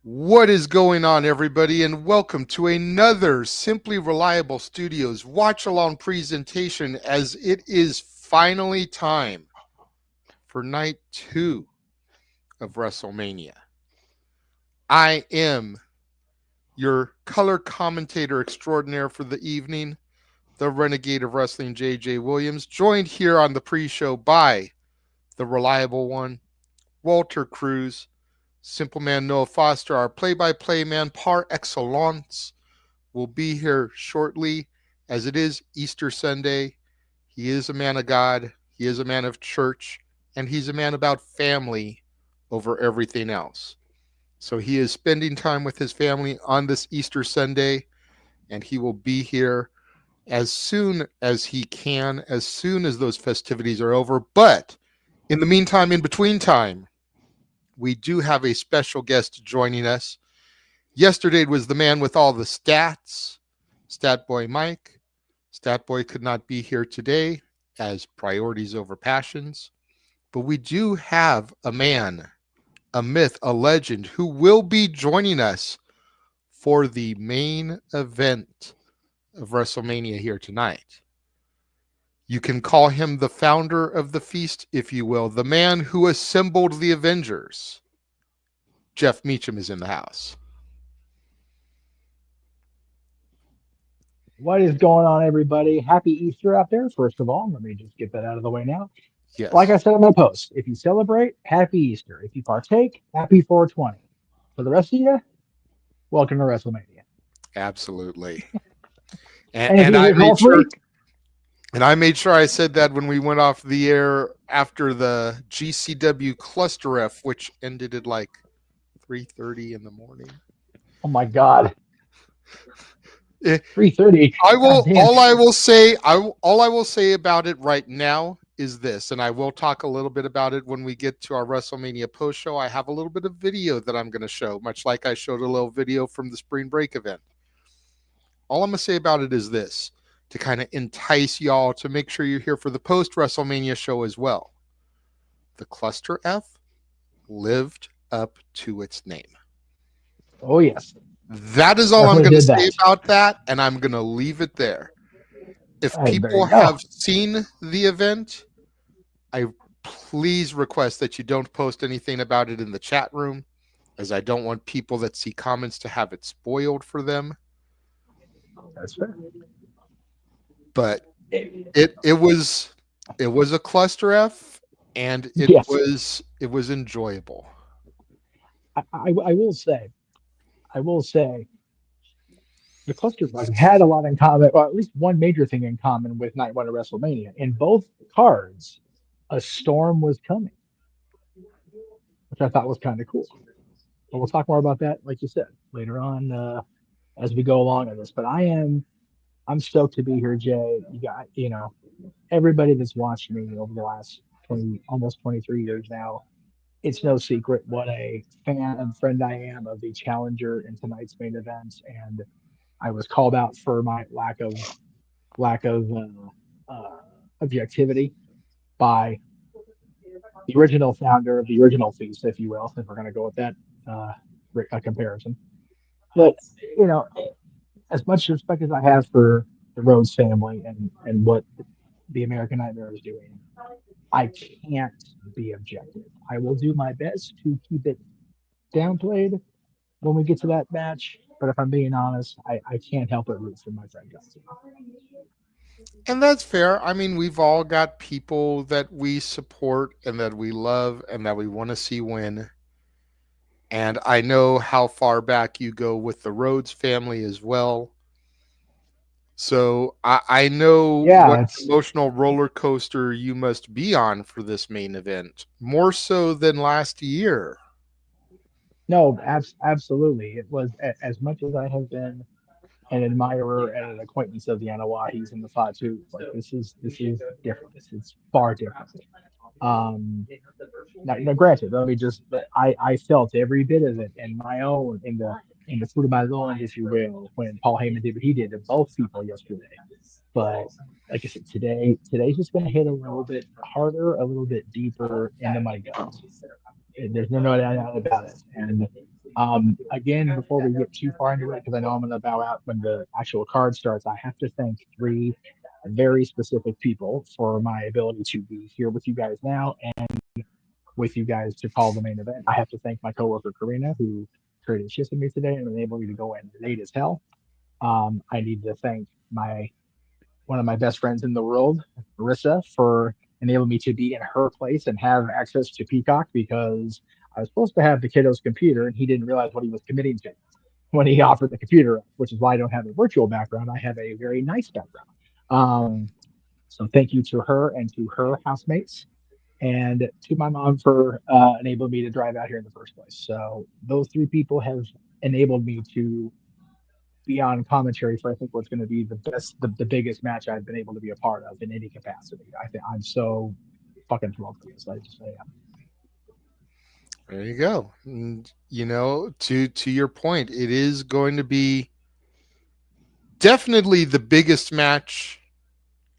What is going on, everybody, and welcome to another Simply Reliable Studios watch along presentation, as it is finally time for night 2 of WrestleMania. I am your color commentator extraordinaire for the evening, the Renegade of Wrestling, J.J. Williams, joined here on the pre-show by the reliable one, Walter Cruz, Simple Man Noah Foster, our play-by-play man par excellence, will be here shortly, as it is Easter Sunday. He is a man of God, he is a man of church, and he's a man about family over everything else. So he is spending time with his family on this Easter Sunday, and he will be here as soon as he can, as soon as those festivities are over. But in the meantime, in between time, we do have a special guest joining us. Yesterday was the man with all the stats, Stat Boy Mike. Stat Boy could not be here today as priorities over passions. But we do have a man, a myth, a legend, who will be joining us for the main event of WrestleMania here tonight. You can call him the founder of the feast, if you will, the man who assembled the Avengers. Jeff Meacham is in the house. What is going on, everybody? Happy Easter out there, first of all. Let me just get that out of the way now. Yes. Like I said in my post, if you celebrate, happy Easter. If you partake, happy 420. For the rest of you, welcome to WrestleMania. Absolutely. And I made sure I said that when we went off the air after the GCW Cluster F, which ended at like 3:30 in the morning. Oh my God. 3:30. All I will say about it right now is this, and I will talk a little bit about it when we get to our WrestleMania post show. I have a little bit of video that I'm going to show, much like I showed a little video from the spring break event. All I'm going to say about it is this, to kind of entice y'all to make sure you're here for the post WrestleMania show as well. The Cluster F lived up to its name. Oh, yes. That is all I'm going to say about that, and I'm going to leave it there. If people have seen the event, I please request that you don't post anything about it in the chat room, as I don't want people that see comments to have it spoiled for them. That's fair. But it was a cluster F, and it was enjoyable. I will say, the Cluster F had a lot in common, or at least one major thing in common with Night 1 of WrestleMania. In both cards, a storm was coming, which I thought was kind of cool. But we'll talk more about that, like you said, later on as we go along in this. But I'm stoked to be here, Jay. You got, everybody that's watched me over the last almost 23 years now. It's no secret what a fan and friend I am of the challenger in tonight's main event, and I was called out for my lack of objectivity by the original founder of the original feast, if you will, if we're going to go with that comparison. But as much respect as I have for the Rhodes family and what the American Nightmare is doing, I can't be objective. I will do my best to keep it downplayed when we get to that match. But if I'm being honest, I can't help but root for my friend Johnson. And that's fair. I mean, we've all got people that we support and that we love and that we want to see win. And I know how far back you go with the Rhodes family as well. So I know what emotional roller coaster you must be on for this main event, more so than last year. No, absolutely. It was, as much as I have been an admirer and an acquaintance of the Anawahis and the Fatu. Like this is different. It's far different. Now, granted, let me just. I felt every bit of it in my own in the fruit of my loins, if you will, when Paul Heyman did what he did to both people yesterday. But like I said, today's just going to hit a little bit harder, a little bit deeper into my guts. There's no doubt about it. And Again, before we get too far into it, because I know I'm going to bow out when the actual card starts, I have to thank three very specific people for my ability to be here with you guys now and with you guys to call the main event. I have to thank my coworker Karina, who traded shifts with me today and enabled me to go in late as hell. I need to thank my one of my best friends in the world, Marissa, for enabling me to be in her place and have access to Peacock because I was supposed to have the kiddo's computer and he didn't realize what he was committing to when he offered the computer, which is why I don't have a virtual background. I have a very nice background. Um, so thank you to her and to her housemates and to my mom for enabling me to drive out here in the first place. So those three people have enabled me to be on commentary for I think what's going to be the best, the biggest match I've been able to be a part of in any capacity. I think I'm so fucking thrilled for this. I just say, There you go. And, to your point, it is going to be definitely the biggest match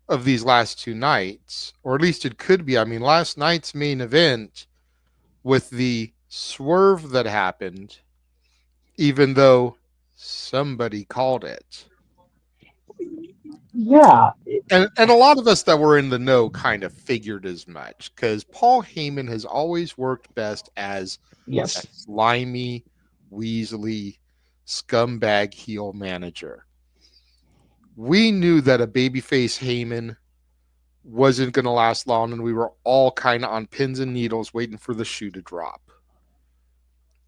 of these last two nights, or at least it could be. I mean, last night's main event with the swerve that happened, even though somebody called it. yeah, And a lot of us that were in the know kind of figured as much because Paul Heyman has always worked best as yes, that slimy, Weasley, scumbag heel manager. We knew that a babyface Heyman wasn't going to last long, and we were all kind of on pins and needles waiting for the shoe to drop.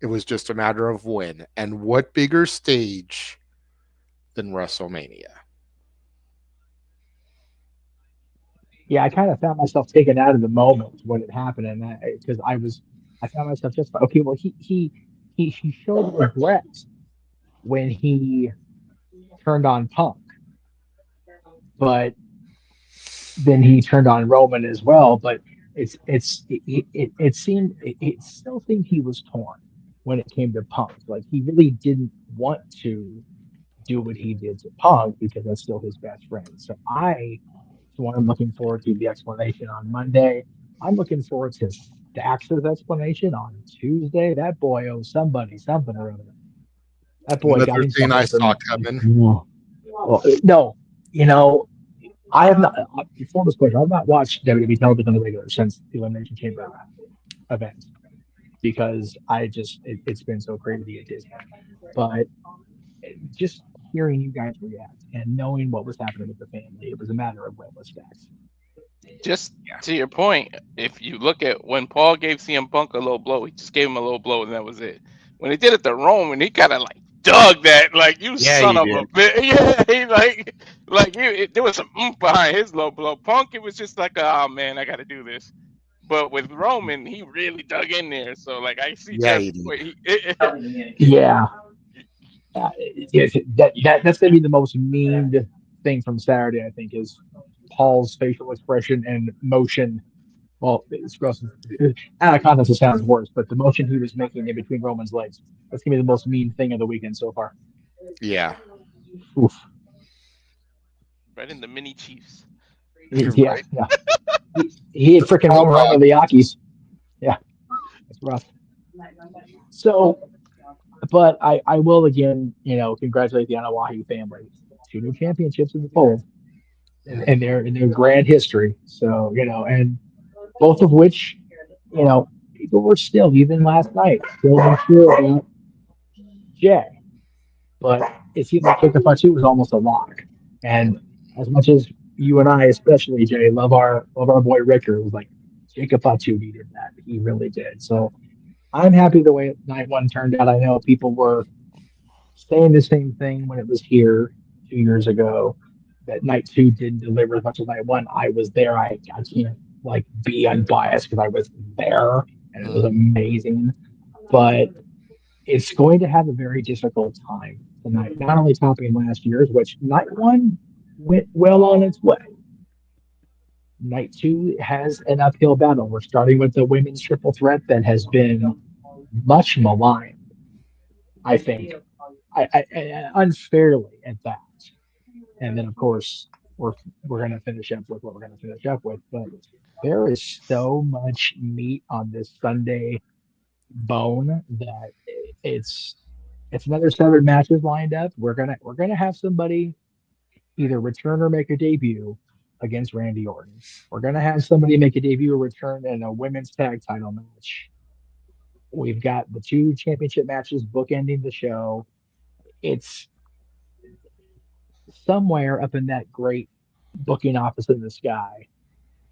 It was just a matter of when. And what bigger stage than WrestleMania? yeah. I kind of found myself taken out of the moment when it happened, and because I found myself just okay. Well, he showed regret when he turned on Punk, but then he turned on Roman as well. But it seemed it still seemed he was torn when it came to Punk. Like he really didn't want to do what he did to Punk because that's still his best friend. So I'm looking forward to the explanation on Monday. I'm looking forward to Dax's explanation on Tuesday. That boy owes somebody something or other. That boy got Another thing himself I in saw some. coming. Well, no, you know, I have not. Before this question, I've not watched WWE television on the regular since the Elimination Chamber event because it's been so crazy at Disney. But just hearing you guys react and knowing what was happening with the family, it was a matter of when was Dax. Just to your point, if you look at when Paul gave CM Punk a low blow, he just gave him a low blow and that was it. When he did it to Roman, he kind of like dug that, like you Yeah, son he of a did. bitch. Yeah, he there was some behind his low blow. Punk, it was just like, oh man, I got to do this. But with Roman, he really dug in there. So like, I see Yeah, Jeff's he did. point. Yeah, yes, that's gonna be the most memed thing from Saturday. I think is Paul's facial expression and motion. Well, it's gross. Out of context, it sounds worse, but the motion he was making in between Roman's legs. That's gonna be the most mean thing of the weekend so far. Yeah, Oof. Right in the mini Chiefs. you're Yeah, right. yeah. He had freaking Paul Roman around with the Yakis. Yeah, that's rough. So, but I will again, congratulate the Anawahi family. Two new championships in the fold in their grand history. So, and both of which, people were still, even last night, still unsure about Jay. But it seemed like Kick the Punch 2 was almost a lock. And as much as you and I, especially Jay, love our boy Ricker, it was like Jacob Fatu needed that. He really did. So I'm happy the way night one turned out. I know people were saying the same thing when it was here 2 years ago. That night two didn't deliver as much as night one. I was there. I can't like be unbiased because I was there and it was Mm. amazing. But it's going to have a very difficult time tonight. Not only topping last year's, which night one went well on its way. Night two has an uphill battle. We're starting with the women's triple threat that has been much maligned, I think, unfairly at that. And then, of course, we're going to finish up with what we're going to finish up with. But there is so much meat on this Sunday bone that it's another 7 matches lined up. We're gonna have somebody either return or make a debut against Randy Orton. We're gonna have somebody make a debut or return in a women's tag title match. We've got the 2 championship matches bookending the show. It's somewhere up in that great booking office in the sky.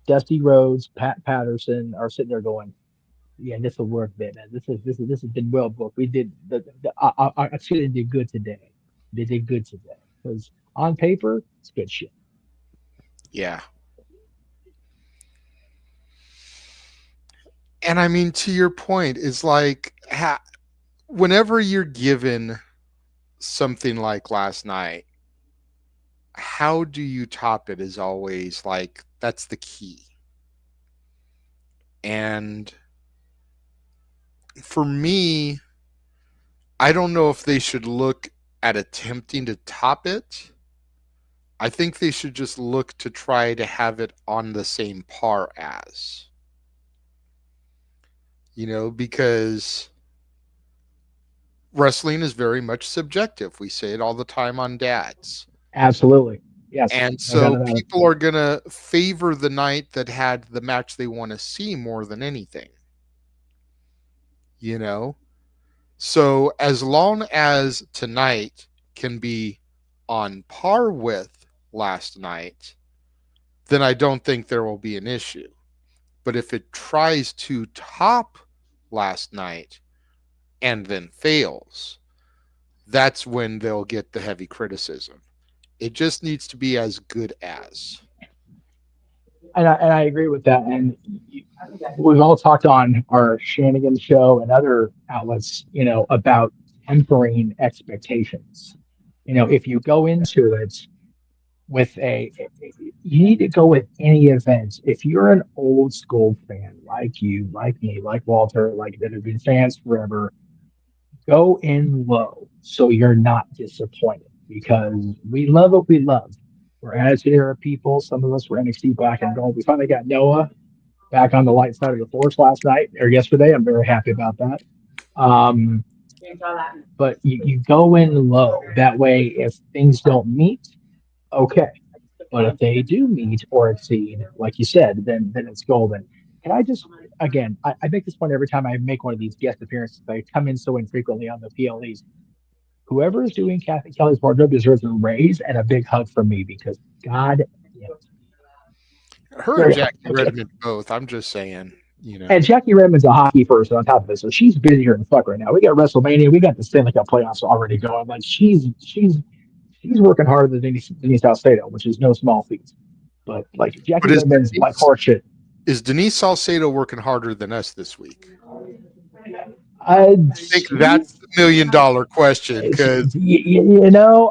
Dusty Rhodes, Pat Patterson are sitting there going, "Yeah, this will work, man. This has been well booked. We did I should have did good today. They did good today because on paper it's good shit." Yeah. And I mean, to your point, is like whenever you're given something like last night, how do you top it is always like that's the key. And for me, I don't know if they should look at attempting to top it. I think they should just look to try to have it on the same par as. Because wrestling is very much subjective. We say it all the time on Dads. Absolutely. Yes. And No doubt so about it. people are going to favor the night that had the match they want to see more than anything. So as long as tonight can be on par with last night, then I don't think there will be an issue. But if it tries to top last night and then fails, that's when they'll get the heavy criticism. It just needs to be as good as. And I agree with that. And we've all talked on our Shenanigans show and other outlets, about tempering expectations. If you go into it with you need to go with any event. If you're an old school fan like you, like me, like Walter, like that have been fans forever, go in low so you're not disappointed because we love what we love. We're Attitude Era people. Some of us were NXT Black and Gold. We finally got Noah back on the light side of the force last night or yesterday. I'm very happy about that. Um, but you go in low. That way, if things don't meet, okay. But if they do meet or exceed, like you said, then it's golden. And I just, again, I make this point every time I make one of these guest appearances. I come in so infrequently on the PLEs. Whoever is doing Kathy Kelly's wardrobe deserves a raise and a big hug from me because God damn it. Her and Jackie Redmond both. I'm just saying. And Jackie Redmond's a hockey person on top of it, so she's busier than fuck right now. We got WrestleMania, we got the Stanley Cup playoffs already going. Like she's working harder than Denise Salcedo, which is no small feat. But like Jackie Redmond's like horseshit. Is Denise Salcedo working harder than us this week? I think that's the $1 million question. Because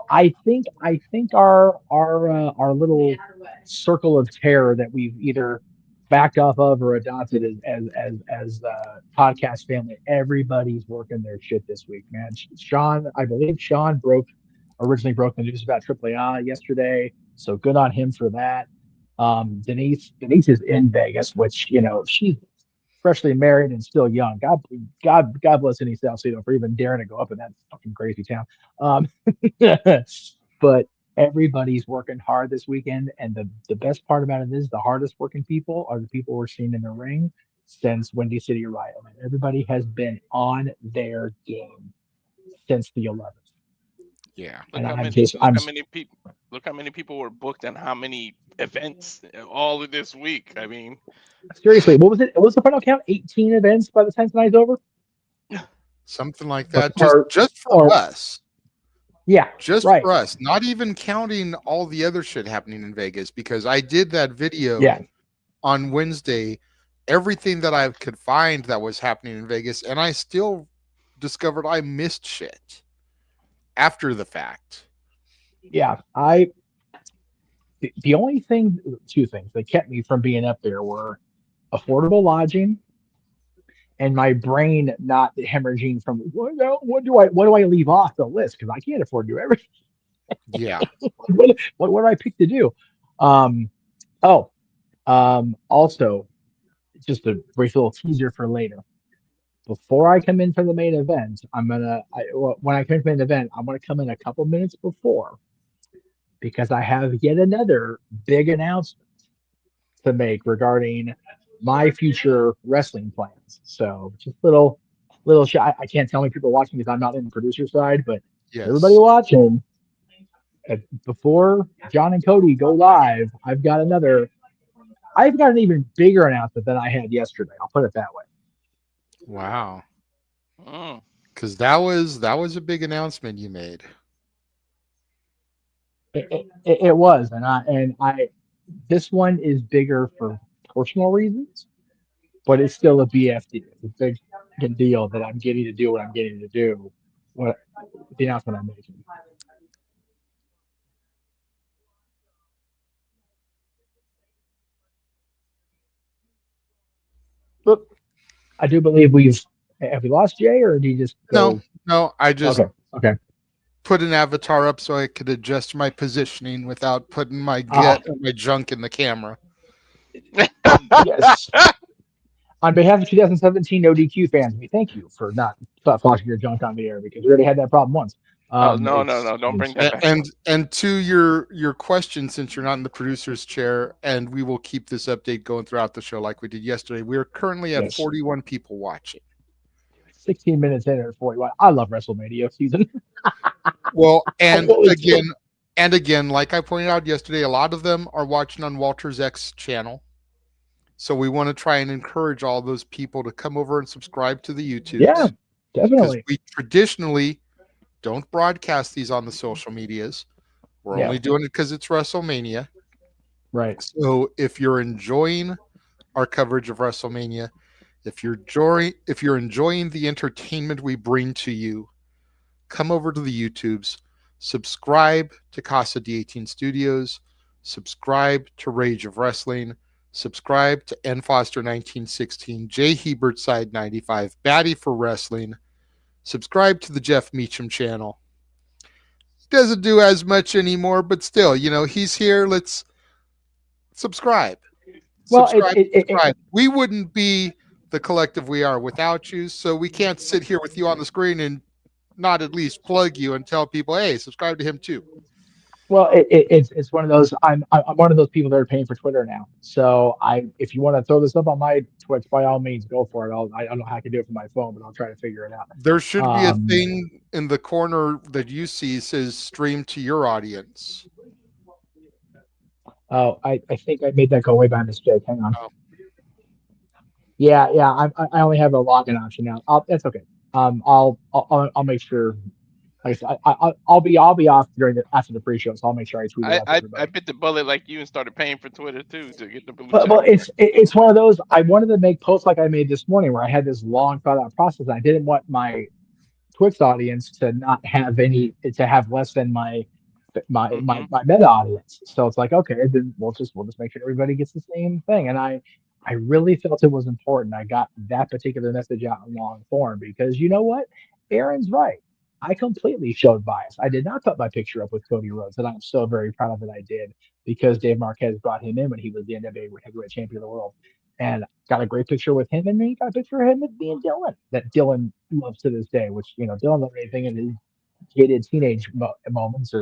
I think our little circle of terror that we've either backed off of or adopted as podcast family, everybody's working their shit this week, man. I believe Sean originally broke the news about AAA yesterday, so good on him for that. Denise is in Vegas, which she's freshly married and still young. God bless Denise Salcedo for even daring to go up in that fucking crazy town. But everybody's working hard this weekend, and the best part about it is the hardest working people are the people we're seeing in the ring since Windy City Riot. I mean, everybody has been on their game since the 11th. Yeah, look how many people were booked and how many events all of this week. I mean, seriously, what was it? What was the final count? 18 events by the time tonight's over. Something like that. Just for us. Yeah, just for us. Not even counting all the other shit happening in Vegas, because I did that video on Wednesday. Everything that I could find that was happening in Vegas, and I still discovered I missed shit after the fact. Yeah, the only two things that kept me from being up there were affordable lodging and my brain not hemorrhaging from what do I leave off the list because I can't afford to do everything. Yeah. what do I pick to do? Also, just a brief little teaser for later. before I come in for the main event, when I come in for the main event, I'm gonna come in a couple minutes before because I have yet another big announcement to make regarding my future wrestling plans. So just little I can't tell any people watching because I'm not in the producer side, but everybody Yes. watching, before John and Cody go live, I've got an even bigger announcement than I had yesterday. I'll put it that way. Wow. Mm. Because that was a big announcement you made. It was, and I this one is bigger for personal reasons, but it's still a BFD. It's a big deal that I'm getting to do what I'm getting to do. What the announcement I'm making. But I do believe have we lost Jay, or did he just No, go? no, I just Okay. put an avatar up so I could adjust my positioning without putting my Uh, my junk in the camera. yes. On behalf of 2017 No DQ fans, we thank you for not flashing your junk on the air because we already had that problem once. Oh no! Don't bring that back. And to your question, since you're not in the producer's chair, and we will keep this update going throughout the show like we did yesterday. We are currently at Yes. 41 people watching. 16 minutes in at 41. I love WrestleMania season. Well, and always do. again, like I pointed out yesterday, a lot of them are watching on Walter's X channel. So we want to try and encourage all those people to come over and subscribe to the YouTubes. Yeah, Because definitely. we traditionally don't broadcast these on the social medias. We're only doing it because it's WrestleMania. Right. So if you're enjoying our coverage of WrestleMania, if you're enjoying the entertainment we bring to you, come over to the YouTubes, subscribe to Casa D18 Studios, subscribe to Rage of Wrestling, subscribe to N Foster 1916, Jay Hebert Side 95, Batty for Wrestling, subscribe to the Jeff Meacham channel. He doesn't do as much anymore, but still, he's here. Let's subscribe. Well, Subscribe. We wouldn't be the collective we are without you, so we can't sit here with you on the screen and not at least plug you and tell people, hey, subscribe to him too. Well, it's one of those. I'm one of those people that are paying for Twitter now. So if you want to throw this up on my Twitch, by all means, go for it. I don't know how I can do it from my phone, but I'll try to figure it out. There should be a thing in the corner that you see says stream to your audience. Oh, I think I made that go away by mistake. Hang on. Oh. Yeah. I only have a login option now. That's okay. I'll make sure. Like I'll be off after the pre-show, so I'll make sure I tweet it out to everybody. I bit the bullet like you and started paying for Twitter too to get the blue check. Well, it's one of those. I wanted to make posts like I made this morning, where I had this long thought out process. I didn't want my Twitch audience to not have to have less than my meta audience. So it's like, okay, then we'll just make sure everybody gets the same thing. And I really felt it was important. I got that particular message out in long form because you know what, Aaron's right. I completely showed bias. I did not put my picture up with Cody Rhodes, and I'm so very proud of it. I did because Dave Marquez brought him in when he was the NWA Heavyweight Champion of the world, and got a great picture with him and me. Got a picture of him with me and Dylan that Dylan loves to this day. Which Dylan loves anything in his jaded teenage moments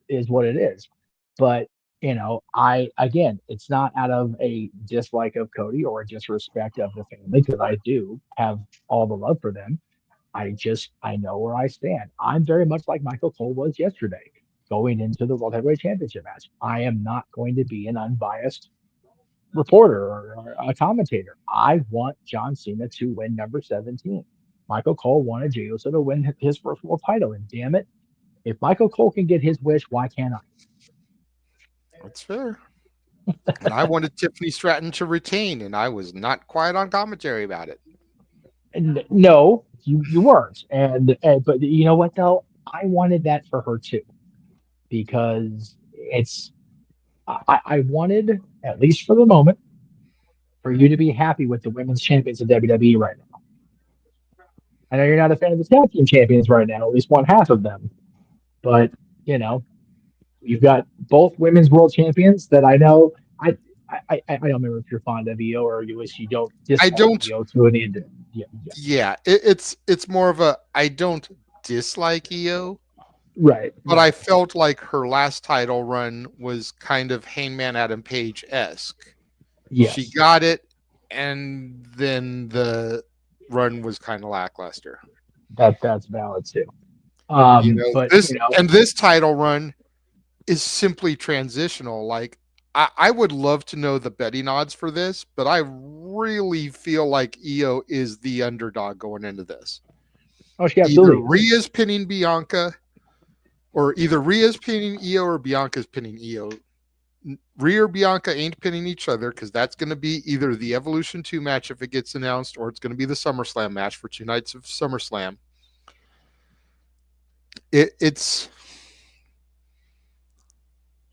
is what it is. But it's not out of a dislike of Cody or a disrespect of the family because I do have all the love for them. I know where I stand. I'm very much like Michael Cole was yesterday going into the World Heavyweight Championship match. I am not going to be an unbiased reporter or a commentator. I want John Cena to win number 17. Michael Cole wanted Jey Uso to win his first world title. And damn it, if Michael Cole can get his wish, why can't I? That's fair. And I wanted Tiffany Stratton to retain, and I was not quiet on commentary about it. No, you weren't. But you know what though? I wanted that for her too, because I wanted, at least for the moment, for you to be happy with the women's champions of WWE right now. I know you're not a fan of the tag team champions right now, at least one half of them, but you've got both women's world champions that I know. I don't remember if you're fond of EO or you don't I dislike don't. EO to an end. Yeah, yeah. Yeah, it's more of a I don't dislike EO, Right, but I right. felt like her last title run was kind of Hangman Adam Page esque. She Yes, got it, and then the run was kind of lackluster. that's valid too. You know, But this and this title run is simply transitional. Like I would love to know the betting odds for this, but I really feel like EO is the underdog going into this. oh, she Either absolutely is. Rhea's pinning Bianca, or either Rhea's pinning EO or Bianca's pinning EO. Rhea or Bianca ain't pinning each other because that's going to be either the Evolution 2 match if it gets announced, or it's going to be the SummerSlam match for 2 nights of SummerSlam. It's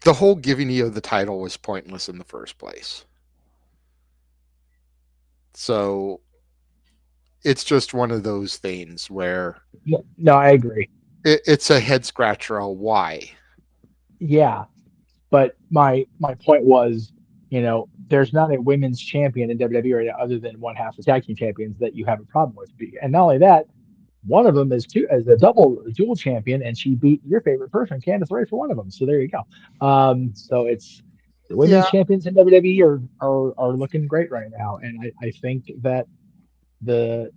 the whole giving EO the title was pointless in the first place. So it's just one of those things where No, I agree. it's a head scratcher on why. Yeah, but my point was, there's not a women's champion in WWE right now other than one half the tag team champions that you have a problem with. And not only that, one of them is a dual champion, and she beat your favorite person, Candice LeRae, for one of them. So there you go. So it's the women's Yeah, champions in WWE are looking great right now, and I think that the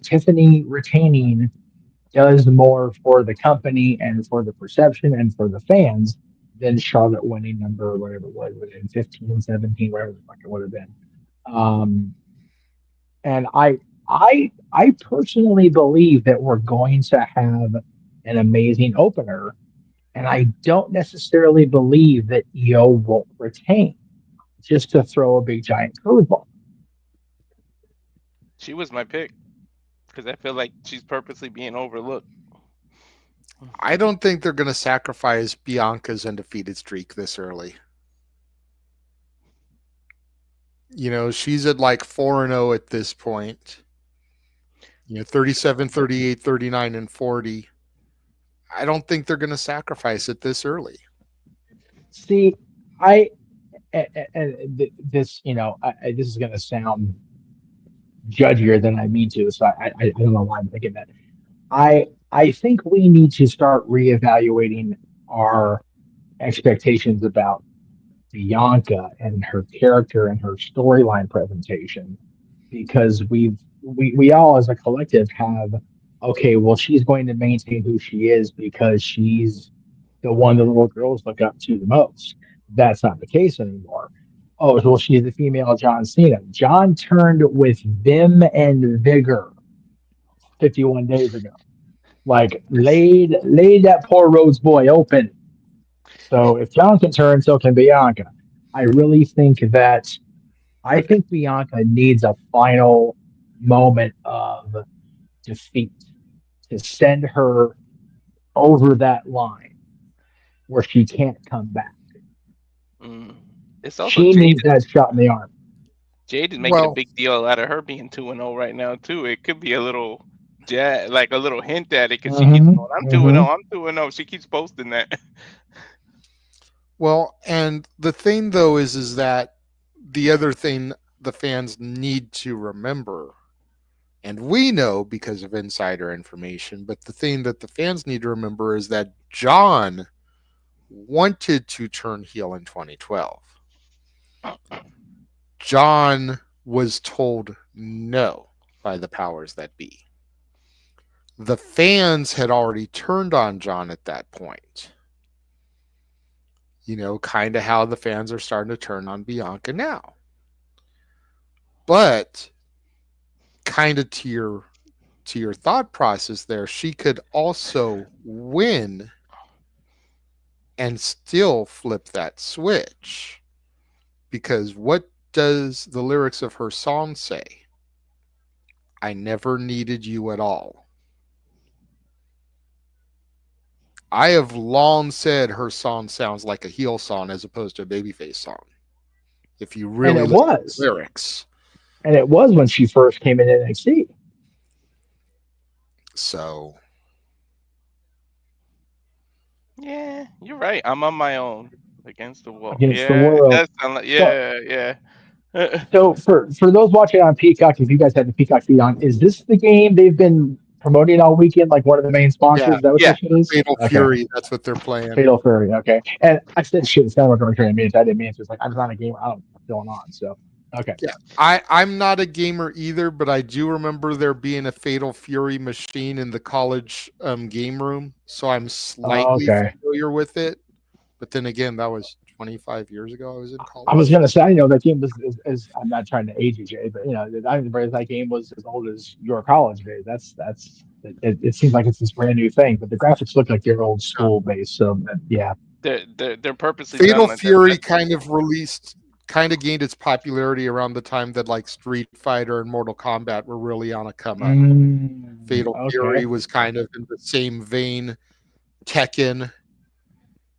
Tiffany retaining does more for the company and for the perception and for the fans than Charlotte winning number whatever it was in 15, 17, whatever the fuck it would have been. Um, and I personally believe that we're going to have an amazing opener, and I don't necessarily believe that EO won't retain just to throw a big giant curveball. She was my pick because I feel like she's purposely being overlooked. I don't think they're going to sacrifice Bianca's undefeated streak this early. You know, she's at like 4-0 at this point. 37, 38, 39, and 40. I don't think they're going to sacrifice it this early. See, this this is going to sound judgier than I mean to, so I don't know why I'm thinking that. I think we need to start reevaluating our expectations about Bianca and her character and her storyline presentation, because we all as a collective have, okay, well, she's going to maintain who she is because she's the one the little girls look up to the most. That's not the case anymore. Oh, well, she's the female John Cena. John turned with vim and vigor 51 days ago. Like laid that poor Rhodes boy open. So if John can turn, so can Bianca. I really think that I think Bianca needs a final moment of defeat to send her over that line where she can't come back. It's also She needs that shot in the arm. Jade is making a Well, big deal out of her being 2-0 right now too. It could be a little like a little hint at it because she keeps going, I'm 2-0, I'm 2-0. She keeps posting that. well, and the thing though is that the other thing the fans need to remember, and we know because of insider information, but the thing that the fans need to remember is that John wanted to turn heel in 2012. John was told no by the powers that be. The fans had already turned on John at that point. Kind of how the fans are starting to turn on Bianca now. But kind of to your thought process there, she could also win and still flip that switch. Because what does the lyrics of her song say? I never needed you at all. I have long said her song sounds like a heel song as opposed to a babyface song. If you really listen to the lyrics. And it was when she first came in NXT. So. Yeah, you're right. I'm on my own. Against the Wall. Against the Yeah, it World. does sound like So, yeah. so for those watching on Peacock, if you guys have the Peacock feed on, is this the game they've been promoting all weekend? Like one of the main sponsors? Yeah, Is that what Yeah. this shit is? Fatal Okay. Fury. That's what they're playing. Fatal Fury. Okay. And I said shit. It's kind of like I'm minutes. I didn't mean it. It's like I'm not a gamer. I don't know what's going on. So okay. Yeah, I'm not a gamer either, but I do remember there being a Fatal Fury machine in the college game room, so I'm slightly Okay. familiar with it. But then again, that was 25 years ago. I was in I was college. gonna say, I know that game was is I'm not trying to age you, Jay, but I remember that game was as old as your college days. It seems like it's this brand new thing, but the graphics look like they're old school based. So yeah, They're purposely done Fatal like that. Fury kind of gained its popularity around the time that like Street Fighter and Mortal Kombat were really on a come up. Fatal Fury okay. was kind of in the same vein. Tekken,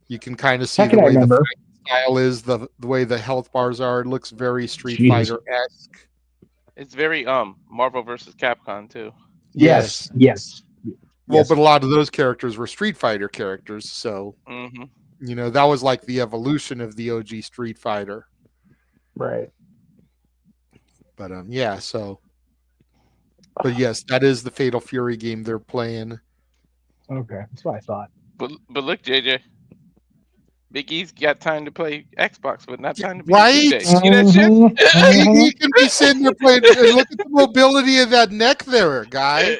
you can kind of see Tekken, the I way the remember. style is, the way the health bars are. It looks very Street Jesus. Fighter-esque. It's very Marvel versus Capcom too. Yes. Well, but a lot of those characters were Street Fighter characters, so that was like the evolution of the OG Street Fighter. Right. But but yes, that is the Fatal Fury game they're playing. Okay, that's what I thought. But look, JJ, Big E's got time to play Xbox, but not time to be right? DJ. See that shit? He can be sitting there playing. And look at the mobility of that neck there, guy.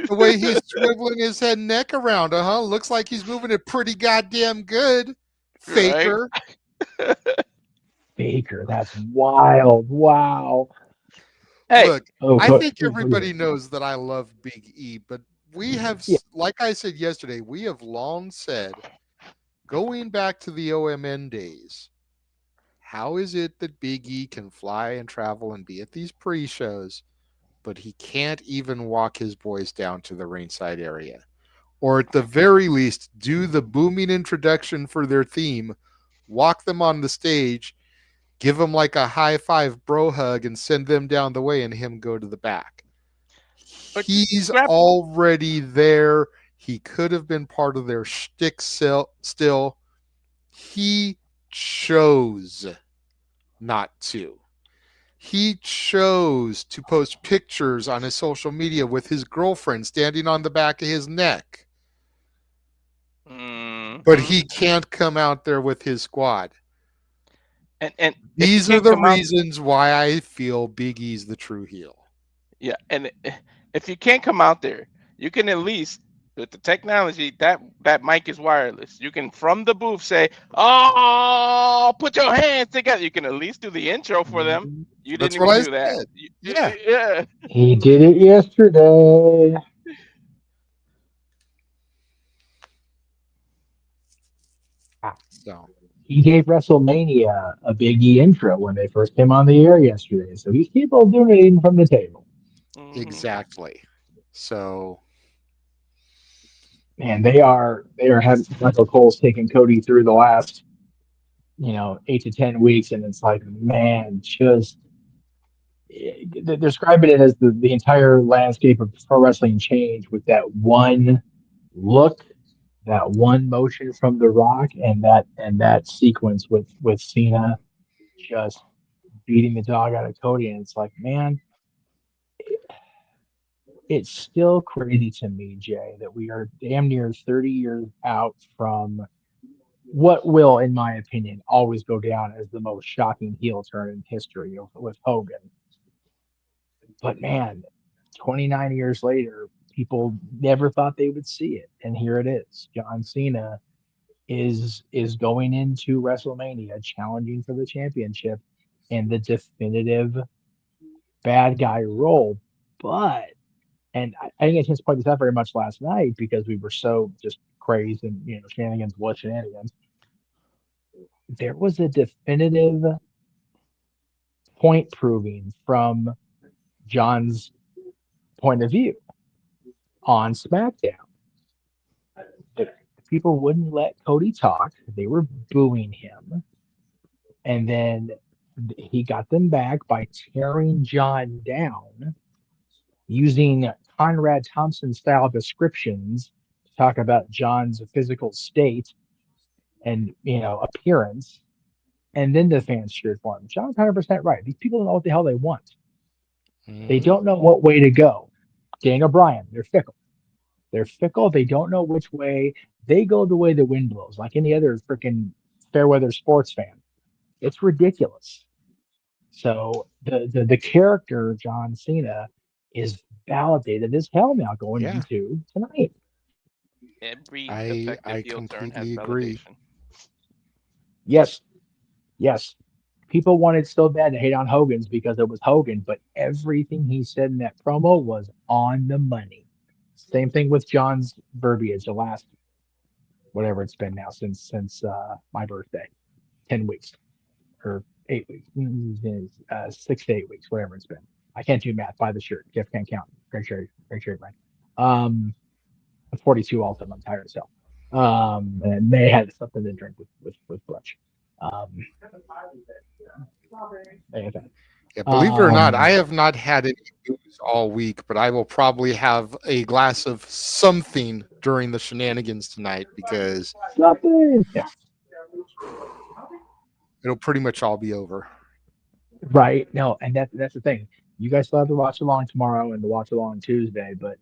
The way he's swiveling his head and neck around, looks like he's moving it pretty goddamn good. Faker. Right? Faker, that's wild. Wow. Hey, look, I think everybody knows that I love Big E, but we have, like I said yesterday, we have long said, going back to the OMN days, how is it that Big E can fly and travel and be at these pre-shows, but he can't even walk his boys down to the ringside area? Or at the very least, do the booming introduction for their theme, walk them on the stage, give them like a high five bro hug, and send them down the way and him go to the back. But he's already there. He could have been part of their shtick still. He chose not to. He chose to post pictures on his social media with his girlfriend standing on the back of his neck. But he can't come out there with his squad. And these are the reasons why I feel Big E's the true heel. Yeah, and if you can't come out there, you can at least, with the technology, that mic is wireless. You can, from the booth, say, "Oh, put your hands together." You can at least do the intro for them. You didn't even do that. Yeah. He did it yesterday. So he gave WrestleMania a Big E intro when they first came on the air yesterday. So he's capable of doing it even from the table. Exactly. So, man, they are having Michael Cole's taking Cody through the last 8 to 10 weeks, and it's like, man, just describing it as the entire landscape of pro wrestling change with that one look, that one motion from The Rock, and that sequence with Cena just beating the dog out of Cody. And it's like, man, it's still crazy to me, Jay, that we are damn near 30 years out from what will, in my opinion, always go down as the most shocking heel turn in history with Hogan. But man, 29 years later, people never thought they would see it, and here it is. John Cena is going into WrestleMania challenging for the championship in the definitive bad guy role. But, and I didn't get a chance to point this out very much last night because we were so just crazed and shenanigans, what shenanigans. There was a definitive point proving from John's point of view on SmackDown. The people wouldn't let Cody talk. They were booing him. And then he got them back by tearing John down using Conrad Thompson style descriptions to talk about John's physical state and appearance, and then the fans cheered for him. John's 100% right. These people don't know what the hell they want. They don't know what way to go. Daniel Bryan, they're fickle. They're fickle. They don't know which way. They go the way the wind blows, like any other freaking fair weather sports fan. It's ridiculous. So the character John Cena is validated as hell now going into tonight. Every I effective heel turn has completely agree. validation. Yes. People wanted so bad to hate on Hogan's because it was Hogan, but everything he said in that promo was on the money. Same thing with John's verbiage the last whatever it's been now since my birthday, 10 weeks or 8 weeks, 6 to 8 weeks, whatever it's been. I can't do math. Buy the shirt. Jeff can't count. Great shirt, Mike. I'm 42 also. I'm tired as hell. And May had something to drink with brunch. Yeah, believe it or not, I have not had any booze all week, but I will probably have a glass of something during the shenanigans tonight because it'll pretty much all be over. Right. No, and that's the thing. You guys still have to watch along tomorrow and to watch along Tuesday, but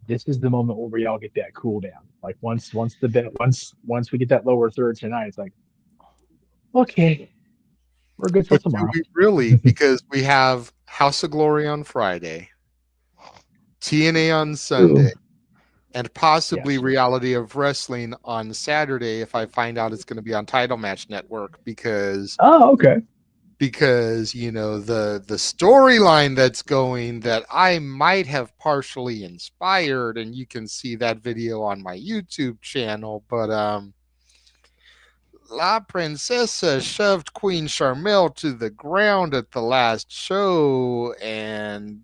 this is the moment where we all get that cool down. Like once we get that lower third tonight, it's like, okay, we're good till tomorrow. Really, because we have House of Glory on Friday, TNA on Sunday, and possibly Reality of Wrestling on Saturday if I find out it's going to be on Title Match Network because because the storyline that's going that I might have partially inspired, and you can see that video on my YouTube channel, but La Princesa shoved Queen Charmel to the ground at the last show, and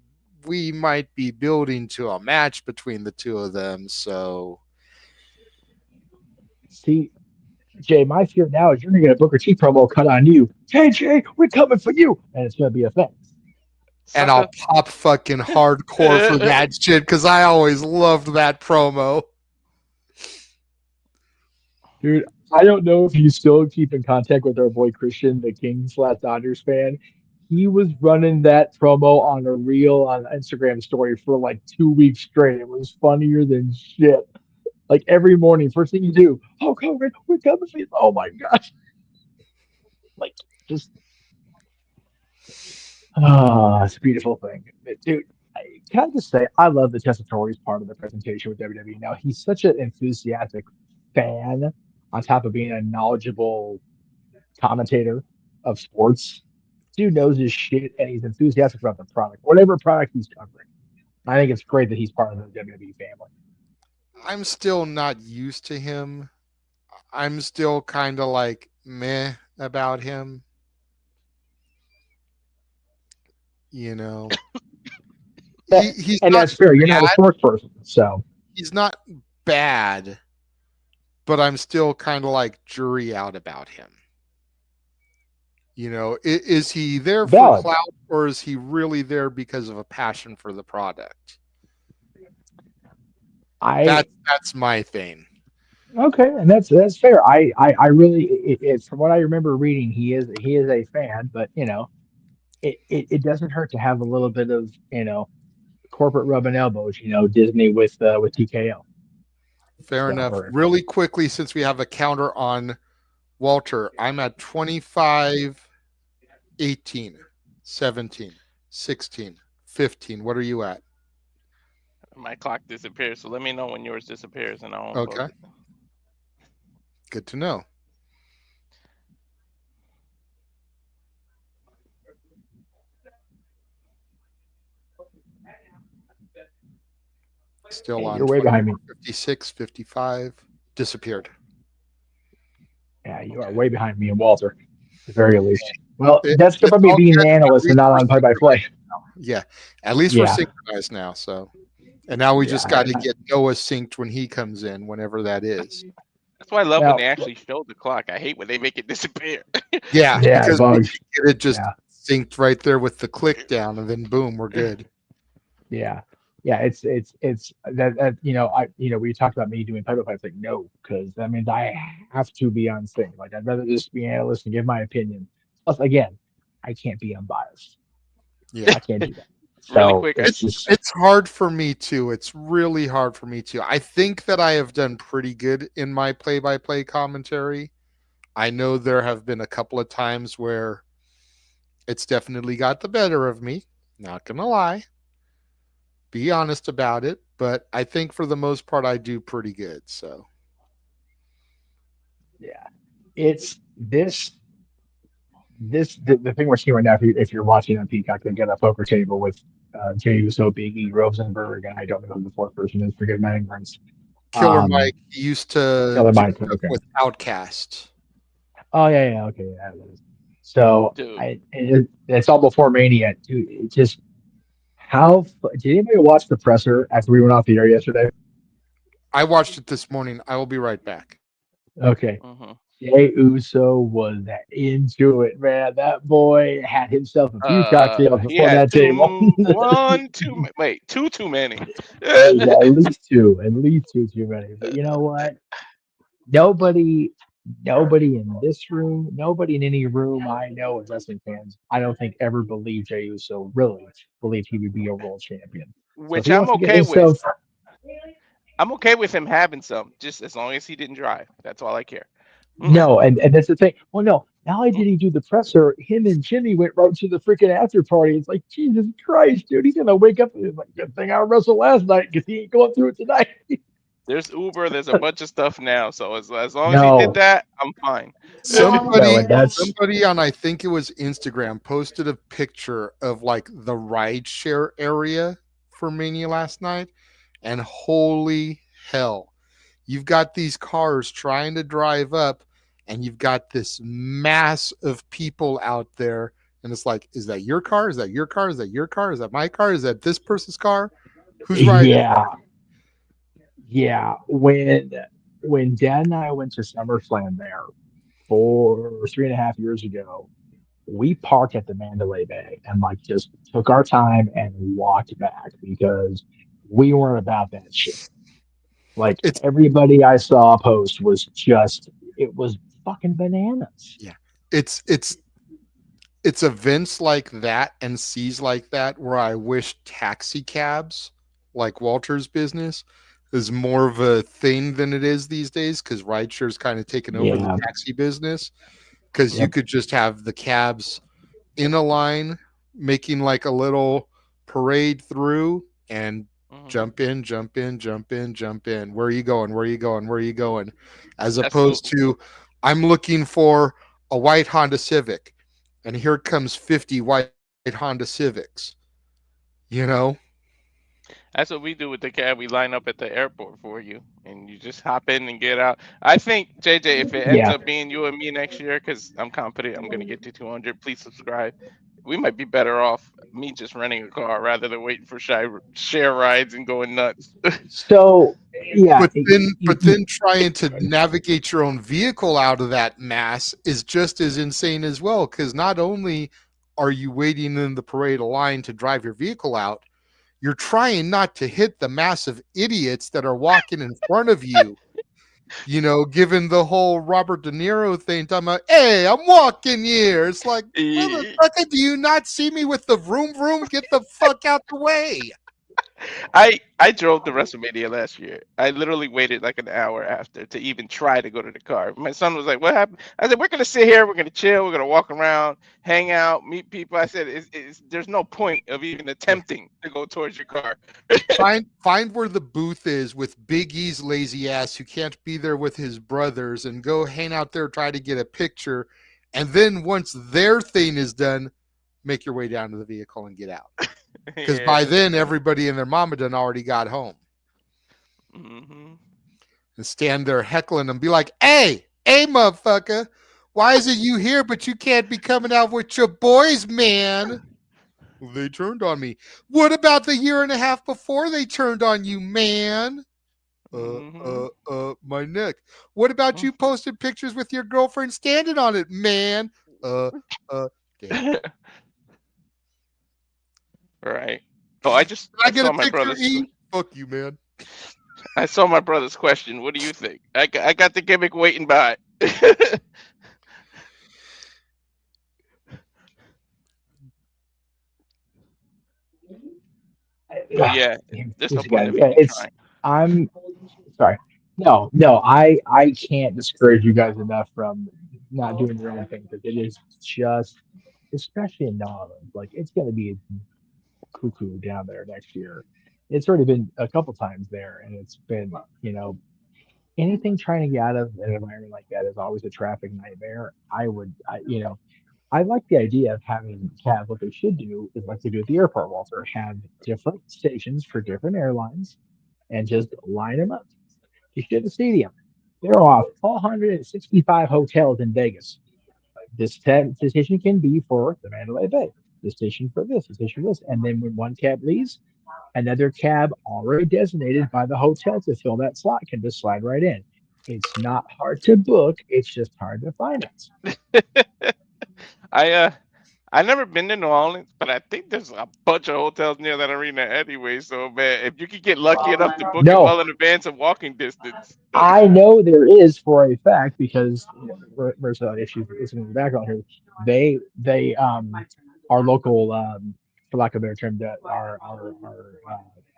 we might be building to a match between the two of them. So, see, Jay, my fear now is you're going to get a Booker T promo cut on you. Hey, Jay, we're coming for you. And it's going to be a thing. And I'll pop fucking hardcore for that shit because I always loved that promo. Dude, I don't know if you still keep in contact with our boy Christian, the Kings/Dodgers fan. He was running that promo on a reel on Instagram story for like 2 weeks straight. It was funnier than shit. Like every morning, first thing you do, Hulk Hogan, we're coming for you. Oh my gosh. Like just it's a beautiful thing. Dude, can I just say I love the Tessitore's part of the presentation with WWE. Now he's such an enthusiastic fan on top of being a knowledgeable commentator of sports. Dude knows his shit and he's enthusiastic about the product, whatever product he's covering. I think it's great that he's part of the WWE family. I'm still not used to him. I'm still kind of like meh about him. He's and not that's fair. You're bad. not a sports person, so He's not bad, but I'm still kind of like jury out about him. Is he there for clout, or is he really there because of a passion for the product? That's my thing. Okay, and that's fair. I really, from what I remember reading, he is a fan, but it doesn't hurt to have a little bit of corporate rubbing elbows. Disney with TKO. Fair enough. Really quickly, since we have a counter on Walter, I'm at 25, 18, 17, 16, 15. What are you at? My clock disappears, so let me know when yours disappears, and I'll okay. Good to know. Still on. You're way behind me. 56, 55. Disappeared. Yeah, you are way behind me and Walter, at the very least. Well, that's good for me being an analyst and not on play-by-play. Yeah, at least we're synchronized now. So, and now we just got to get Noah synced when he comes in, whenever that is. That's why I love when they actually show the clock. I hate when they make it disappear. Yeah, because we get it just synced right there with the click down, and then boom, we're good. Yeah. Yeah, it's that we talked about me doing title fights. Like, no, because that means I have to be on sync. Like, I'd rather just be an analyst and give my opinion. Plus, again, I can't be unbiased. Yeah. I can't do that. Really So quick, It's hard for me too. It's really hard for me too. I think that I have done pretty good in my play-by-play commentary. I know there have been a couple of times where it's definitely got the better of me. Not gonna lie. Be honest about it. But I think for the most part I do pretty good. So yeah, it's the thing we're seeing right now. If you're watching on Peacock, they got a poker table with Jey Uso, Big E, Rosenberg, and I don't know who the fourth person is. Forgive my ignorance. Killer Mike used to Killer do Mike, stuff okay. with Outcast. Oh yeah, okay, yeah. So dude. it's all before Mania. Dude, it just did anybody watch the presser after we went off the air yesterday? I watched it this morning. I will be right back. Okay. Mm-hmm. Jey Uso was into it, man. That boy had himself a few cocktails He before had that table. two too many. Yeah, at least two too many. But you know what? Nobody, nobody in this room, nobody in any room I know as wrestling fans, I don't think ever believed Jey Uso really believed he would be a world champion. So if Which he I'm wants to get okay with. himself, I'm okay with him having some, just as long as he didn't drive. That's all I care. no, and that's the thing. Well, no, not only did he do the presser, him and Jimmy went right to the freaking after party. It's like, Jesus Christ, dude, he's gonna wake up and he's like, good thing I wrestled last night because he ain't going through it tonight. There's Uber. There's a bunch of stuff now. So as long as he did No, that, I'm fine. no, Somebody and that's somebody on I think it was Instagram posted a picture of like the ride share area for Mania last night, and holy hell, you've got these cars trying to drive up, and you've got this mass of people out there, and it's like, is that your car? Is that your car? Is that your car? Is that my car? Is that this person's car? Who's riding? yeah, yeah. When Dad and I went to SummerSlam there 3.5 years ago, we parked at the Mandalay Bay and like just took our time and walked back because we weren't about that shit. Like It's everybody I saw post was just it was fucking bananas. yeah. It's events like that and seas like that where I wish taxi cabs, like Walter's business, is more of a thing than it is these days, because rideshare's kind of taken over the Yeah. taxi business. Because you Yep. could just have the cabs in a line making like a little parade through, and Mhm. jump in, jump in, jump in, jump in. Where are you going? Where are you going? Where are you going? As That's opposed to, I'm looking for a white Honda Civic, and here comes 50 white Honda Civics. You know, That's what we do with the cab. We line up at the airport for you, and you just hop in and get out. I think, JJ, if it ends Yeah. up being you and me next year, because I'm confident I'm going to get to 200, please subscribe. We might be better off me just renting a car rather than waiting for share rides and going nuts. So yeah, but then trying to navigate your own vehicle out of that mass is just as insane as well, because not only are you waiting in the parade line to drive your vehicle out, you're trying not to hit the massive idiots that are walking in front of you. You know, given the whole Robert De Niro thing, talking about, hey, I'm walking here. It's like, motherfucker, do you not see me with the vroom vroom? Get the fuck out the way. I drove to WrestleMania last year. I literally waited like an hour after to even try to go to the car. My son was like, "What happened?" I said, "We're gonna sit here. We're gonna chill. We're gonna walk around, hang out, meet people." I said, "There's no point of even attempting to go towards your car." Find where the booth is with Big E's lazy ass who can't be there with his brothers, and go hang out there, try to get a picture, and then once their thing is done, make your way down to the vehicle and get out. Because by then everybody and their mama done already got home. Mm-hmm. And stand there heckling and be like, hey, motherfucker, why is it you here but you can't be coming out with your boys, man? They turned on me. What about the year and a half before they turned on you, man? My neck. What about you posting pictures with your girlfriend standing on it, man? Damn. Right. Oh, I get saw a my picture, brother's. E? Fuck you, man. I saw my brother's question. What do you think? I got the gimmick waiting by. But yeah, there's no point in me trying. I'm sorry. No, I can't discourage you guys enough from not doing your own thing because it is just, especially in New Orleans, like it's going to be cuckoo down there next year. It's already been a couple times there, and it's been, anything trying to get out of an environment like that is always a traffic nightmare. I like the idea of having have what they should do is like they do at the airport, Walter, have different stations for different airlines and just line them up. You should the stadium. There are 465 hotels in Vegas. This station can be for the Mandalay Bay. This station for this, this station for this. And then when one cab leaves, another cab already designated by the hotel to fill that slot can just slide right in. It's not hard to book. It's just hard to finance. I never been to New Orleans, but I think there's a bunch of hotels near that arena anyway. So man, if you could get lucky enough to book it well in advance of walking distance. I know there is for a fact because Marcel, if she's listening in the background here, they our local for lack of a better term, our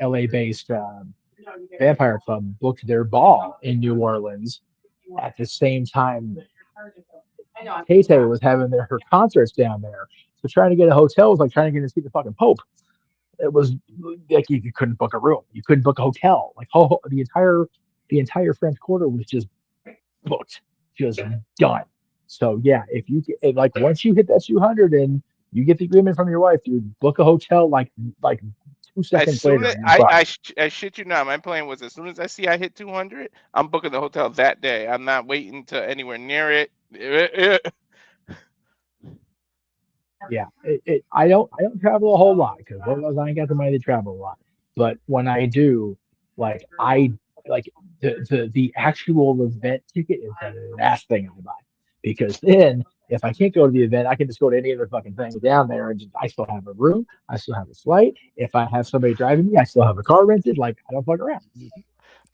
LA based Vampire Club booked their ball in New Orleans at the same time Tay was having her concerts down there. So trying to get a hotel was like trying to get to see the fucking Pope. It was like you couldn't book a room, you couldn't book a hotel. Like the entire French Quarter was just booked, just done. So yeah, if you like once you hit that 200 and you get the agreement from your wife, dude, book a hotel like 2 seconds later. I shit you not, my plan was as soon as I see I hit 200, I'm booking the hotel that day. I'm not waiting to anywhere near it. Yeah, I don't travel a whole lot because I ain't got the money to travel a lot. But when I do, like the actual event ticket is the last thing I buy because then if I can't go to the event, I can just go to any other fucking thing down there and I still have a room, I still have a flight. If I have somebody driving me, I still have a car rented. Like I don't fuck around.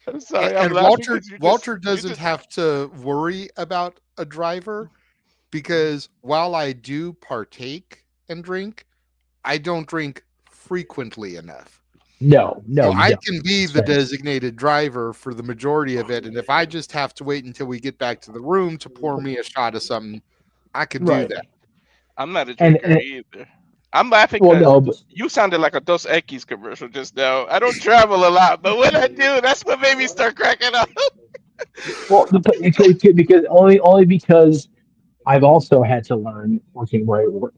I'm sorry, and Walter doesn't have to worry about a driver because while I do partake and drink, I don't drink frequently enough. No, so I can be the designated driver for the majority of it, and if I just have to wait until we get back to the room to pour me a shot of something, I can do that. I'm not a drinker either. I'm laughing because you sounded like a Dos Equis commercial just now. I don't travel a lot, but when I do, that's what made me start cracking up. Well, because only because I've also had to learn working where I work.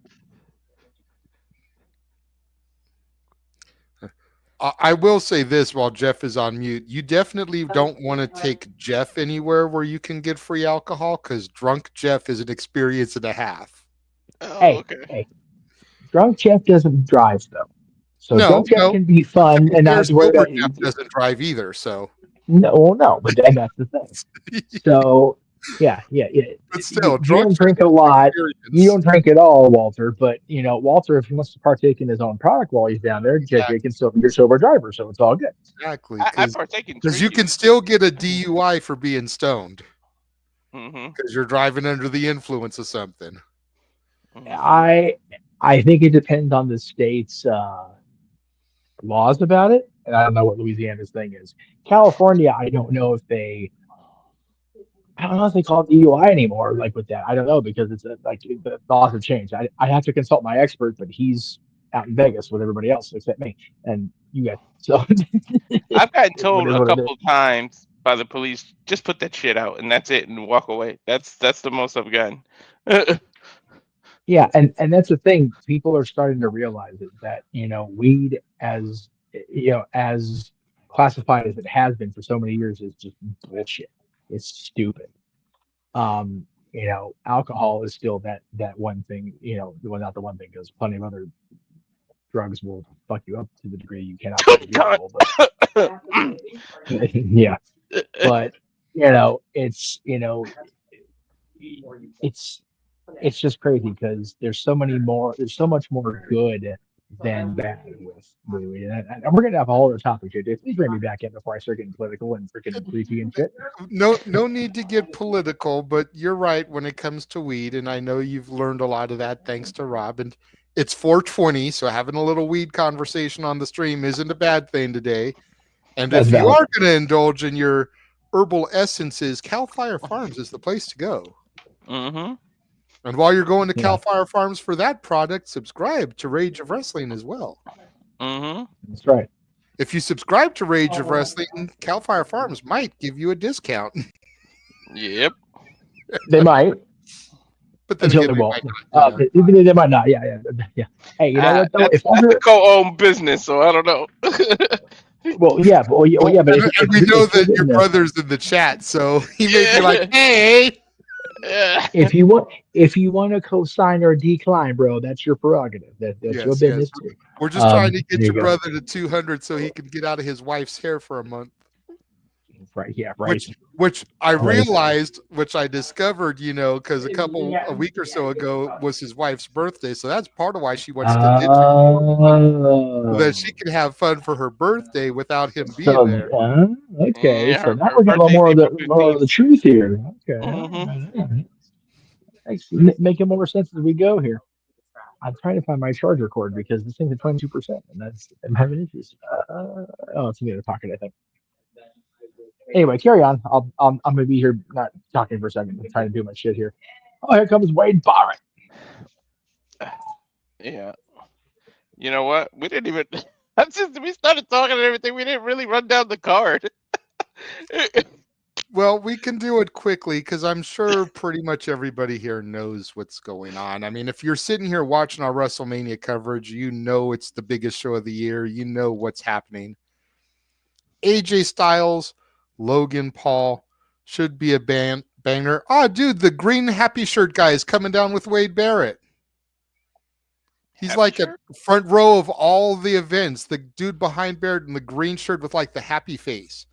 I will say this while Jeff is on mute. You definitely don't want to take Jeff anywhere where you can get free alcohol because drunk Jeff is an experience and a half. Hey, drunk Jeff doesn't drive though. So drunk Jeff can be fun and not worry about Jeff doesn't drive either, so no, but then that's the thing. So yeah. But still, you don't drink a lot. You don't drink at all, Walter. But Walter, if he wants to partake in his own product while he's down there, JJ can still be your sober driver, so it's all good. Exactly, because you can still get a DUI for being stoned because you're driving under the influence of something. I think it depends on the state's laws about it, and I don't know what Louisiana's thing is. California, I don't know if they call it DUI anymore. Like with that, I don't know because it's like the laws have changed. I have to consult my expert, but he's out in Vegas with everybody else except me and you guys. So I've gotten told a couple times by the police, just put that shit out and that's it, and walk away. That's the most I've gotten. Yeah, and that's the thing. People are starting to realize that weed as as classified as it has been for so many years is just bullshit. It's stupid. Alcohol is still that one thing. Well, not the one thing because plenty of other drugs will fuck you up to the degree you cannot. Yeah, but it's just crazy because there's so much more good than bad with WWE. And we're gonna have a whole other topic here, dude. Please bring me back in before I start getting political and freaking creepy and shit. No need to get political, but you're right when it comes to weed, and I know you've learned a lot of that thanks to Rob. And it's 420, so having a little weed conversation on the stream isn't a bad thing today. And That's if you valid. are going to indulge in your herbal essences, Cal Fire Farms is the place to go. Mm-hmm. And while you're going to Yeah. Cal Fire Farms for that product, subscribe to Rage of Wrestling as well. Mm-hmm. That's right. If you subscribe to Rage of Wrestling, Cal Fire Farms might give you a discount. Yep. They might. But then Until again, they we won't. might not, Even they might not. Yeah. Hey, you know what though? That's a co-owned business, so I don't know. Well, yeah, but and if we know that you're your in there- brother's in the chat, so he may be like, "Hey, Yeah. if you want to co-sign or decline, bro, that's your prerogative. That's your Yes, business too. we're just trying to get there you your go. brother to 200 so he can get out of his wife's hair for a month." Right? Yeah, right. Which I Right. realized, which I discovered, because a week or so ago was his wife's birthday, so that's part of why she wants to ditch him, so that she can have fun for her birthday without him being there. Okay, Yeah, so her- now her we're getting a little birthday's more of the truth here. Okay, Mhm. Thanks. Making more sense as we go here. I'm trying to find my charger cord because this thing's at 22%, and I'm having issues. It's in the other pocket, I think. Anyway, carry on. I'm gonna be here not talking for a second. I'm trying to do my shit here. Oh, here comes Wade Barrett. Yeah. You know what? We didn't even. That's just we started talking and everything. We didn't really run down the card. Well, we can do it quickly because I'm sure pretty much everybody here knows what's going on. I mean, if you're sitting here watching our WrestleMania coverage, you know it's the biggest show of the year. You know what's happening. AJ Styles, Logan Paul should be a banger. Oh, dude, the green happy shirt guy is coming down with Wade Barrett. He's Happy like shirt? a front row of all the events. The dude behind Barrett in the green shirt with like the happy face.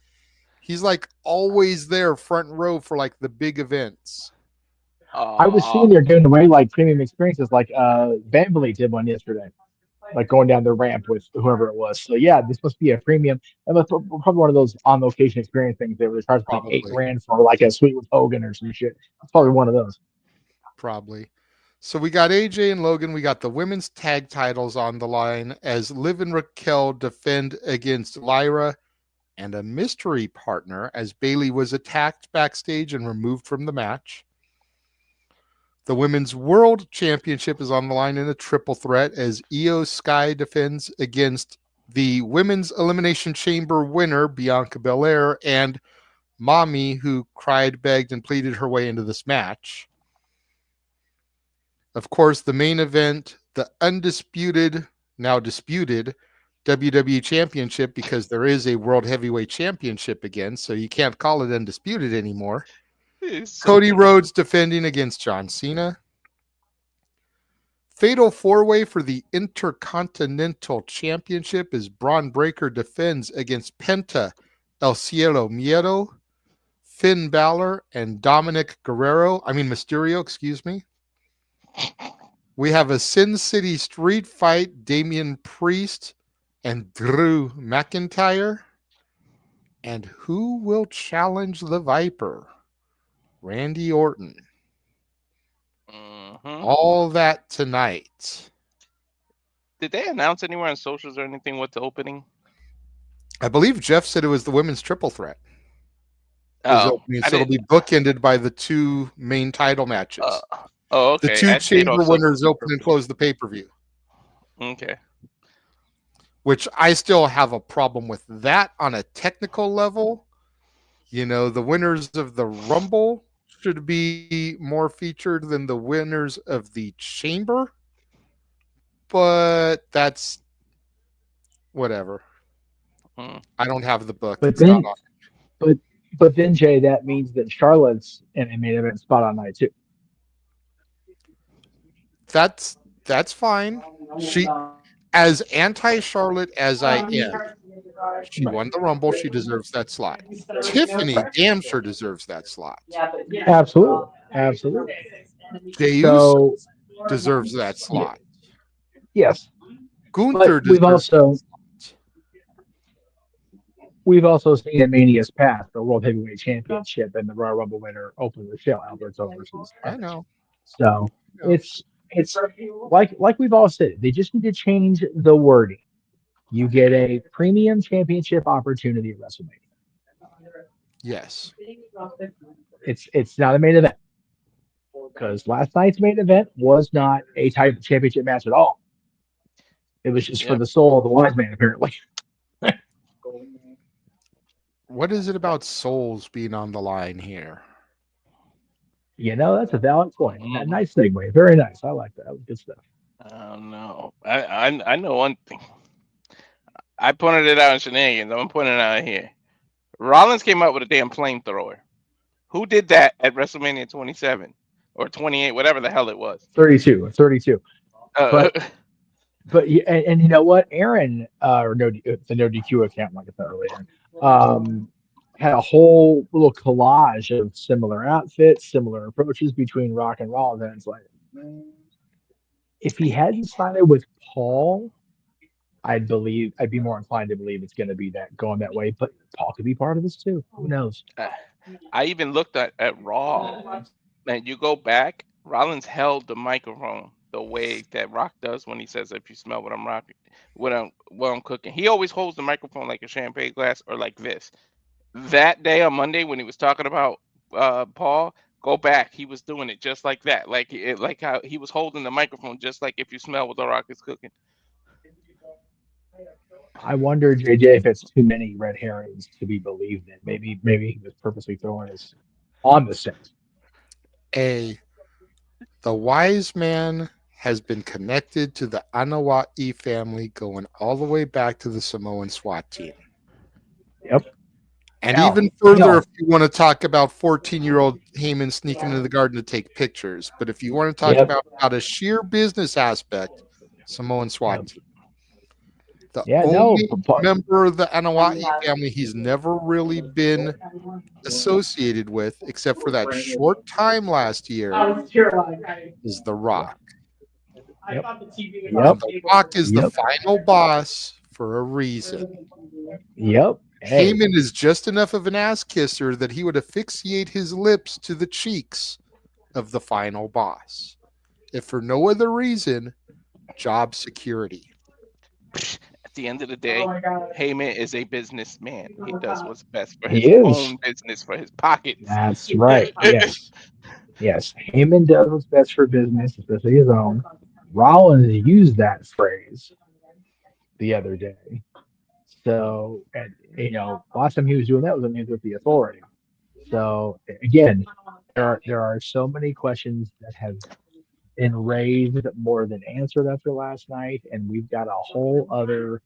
He's like always there, front row for like the big events. I was seeing they're giving away like premium experiences, like Bambley did one yesterday, like going down the ramp with whoever it was. So yeah, this must be a premium. And that's probably one of those on location experience things. They were charging like Probably. $8,000 for like a suite with Hogan or some shit. It's probably one of those. Probably. So we got AJ and Logan. We got the women's tag titles on the line as Liv and Raquel defend against Lyra and a mystery partner as Bayley was attacked backstage and removed from the match. The Women's World Championship is on the line in a triple threat as Io Sky defends against the Women's Elimination Chamber winner, Bianca Belair, and Mommy, who cried, begged, and pleaded her way into this match. Of course, the main event, the undisputed, now disputed, WWE Championship, because there is a World Heavyweight Championship again, so you can't call it undisputed anymore. Cody Rhodes defending against John Cena. Fatal four-way for the Intercontinental Championship as Bron Breakker defends against Penta, El Cielo Miedo, Finn Bálor, and Mysterio, excuse me. We have a Sin City street fight, Damian Priest and Drew McIntyre. And who will challenge the Viper? Randy Orton. Mm-hmm. All that tonight. Did they announce anywhere on socials or anything what the opening? I believe Jeff said it was the women's triple threat. Oh, So it'll be bookended by the two main title matches. Okay. The two chamber winners open and close the pay-per-view. Okay. Which I still have a problem with that on a technical level. The winners of the Rumble should be more featured than the winners of the Chamber. But that's whatever. I don't have the book. But then Jay, that means that Charlotte's in a main event spot on night too. That's fine. She, as anti-Charlotte as I am, she won the Rumble. She deserves that slot. Tiffany damn sure deserves that slot. Absolutely. Jey Uso deserves that slot. Yes. Gunther But we've deserves. also seen in Mania's past the World Heavyweight Championship and the Royal Rumble winner open the show, Alberto versus I Edge. know. So I know. it's like we've all said, they just need to change the wording. You get a premium championship opportunity at WrestleMania. Yes. It's not a main event because last night's main event was not a type of championship match at all. It was just for Yep. the soul of the wise man, apparently. What is it about souls being on the line here? That's a valid point. Nice segue. Very nice. I like that. That was good stuff. I don't know. I know one thing. I pointed it out in Shenanigans. I'm pointing it out here. Rollins came up with a damn flamethrower. Who did that at WrestleMania 27 or 28, whatever the hell it was? 32. Uh, And you know what? Aaron, or no, the no DQ account, like I said earlier, had a whole little collage of similar outfits, similar approaches between Rock and Rollins. And it's like, if he hadn't sided with Paul, I'd be more inclined to believe it's going to be that going that way. But Paul could be part of this too. Who knows? I even looked at Raw, and you go back. Rollins held the microphone the way that Rock does when he says, "If you smell what I'm rocking, what I'm cooking." He always holds the microphone like a champagne glass or like this. That day on Monday when he was talking about Paul, go back. He was doing it just like that, like how he was holding the microphone just like if you smell what the Rock is cooking. I wonder, JJ, if it's too many red herrings to be believed in. Maybe he was purposely throwing us on the set. The wise man has been connected to the Anawai family going all the way back to the Samoan SWAT team. Yep. And Now, even further, if you want to talk about 14-year-old Heyman sneaking into the garden to take pictures. But if you want to talk Yep. about a sheer business aspect, Samoan SWAT team. The Yeah, no, only member of the Anawai family he's never really been associated with, except for that short time last year, is The Rock. Yep. And The Rock is the final boss for a reason. Yep. Hey, Heyman is just enough of an ass kisser that he would asphyxiate his lips to the cheeks of the final boss. If for no other reason, job security. At the end of the day, Heyman is a businessman. He does what's best for his he is. own business, for his pockets. That's right. Yes. Heyman does what's best for business, especially his own. Rollins used that phrase the other day. So, and last time he was doing that was when he was with the Authority. So again, there are so many questions that have been raised more than answered after last night, and we've got a whole other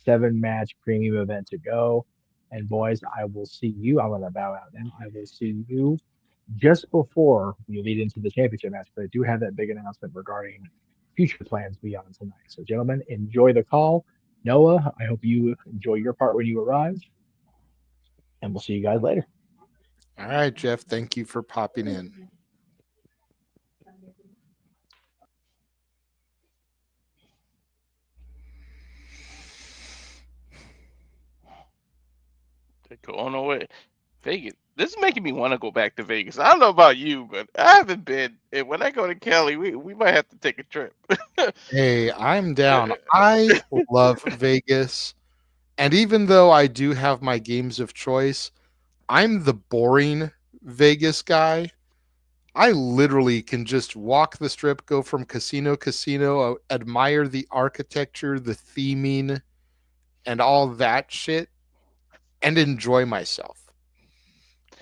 7-match premium event to go. And boys, I will see you. I'm gonna bow out now. I will see you just before we lead into the championship match, but I do have that big announcement regarding future plans beyond tonight. So, gentlemen, enjoy the call. Noah, I hope you enjoy your part when you arrive, and we'll see you guys later. All right, Jeff, thank you for popping in. They're going away. Vegas. This is making me want to go back to Vegas. I don't know about you, but I haven't been. And when I go to Cali, we might have to take a trip. Hey, I'm down. I love Vegas. And even though I do have my games of choice, I'm the boring Vegas guy. I literally can just walk the strip, go from casino to casino, admire the architecture, the theming, and all that shit, and enjoy myself.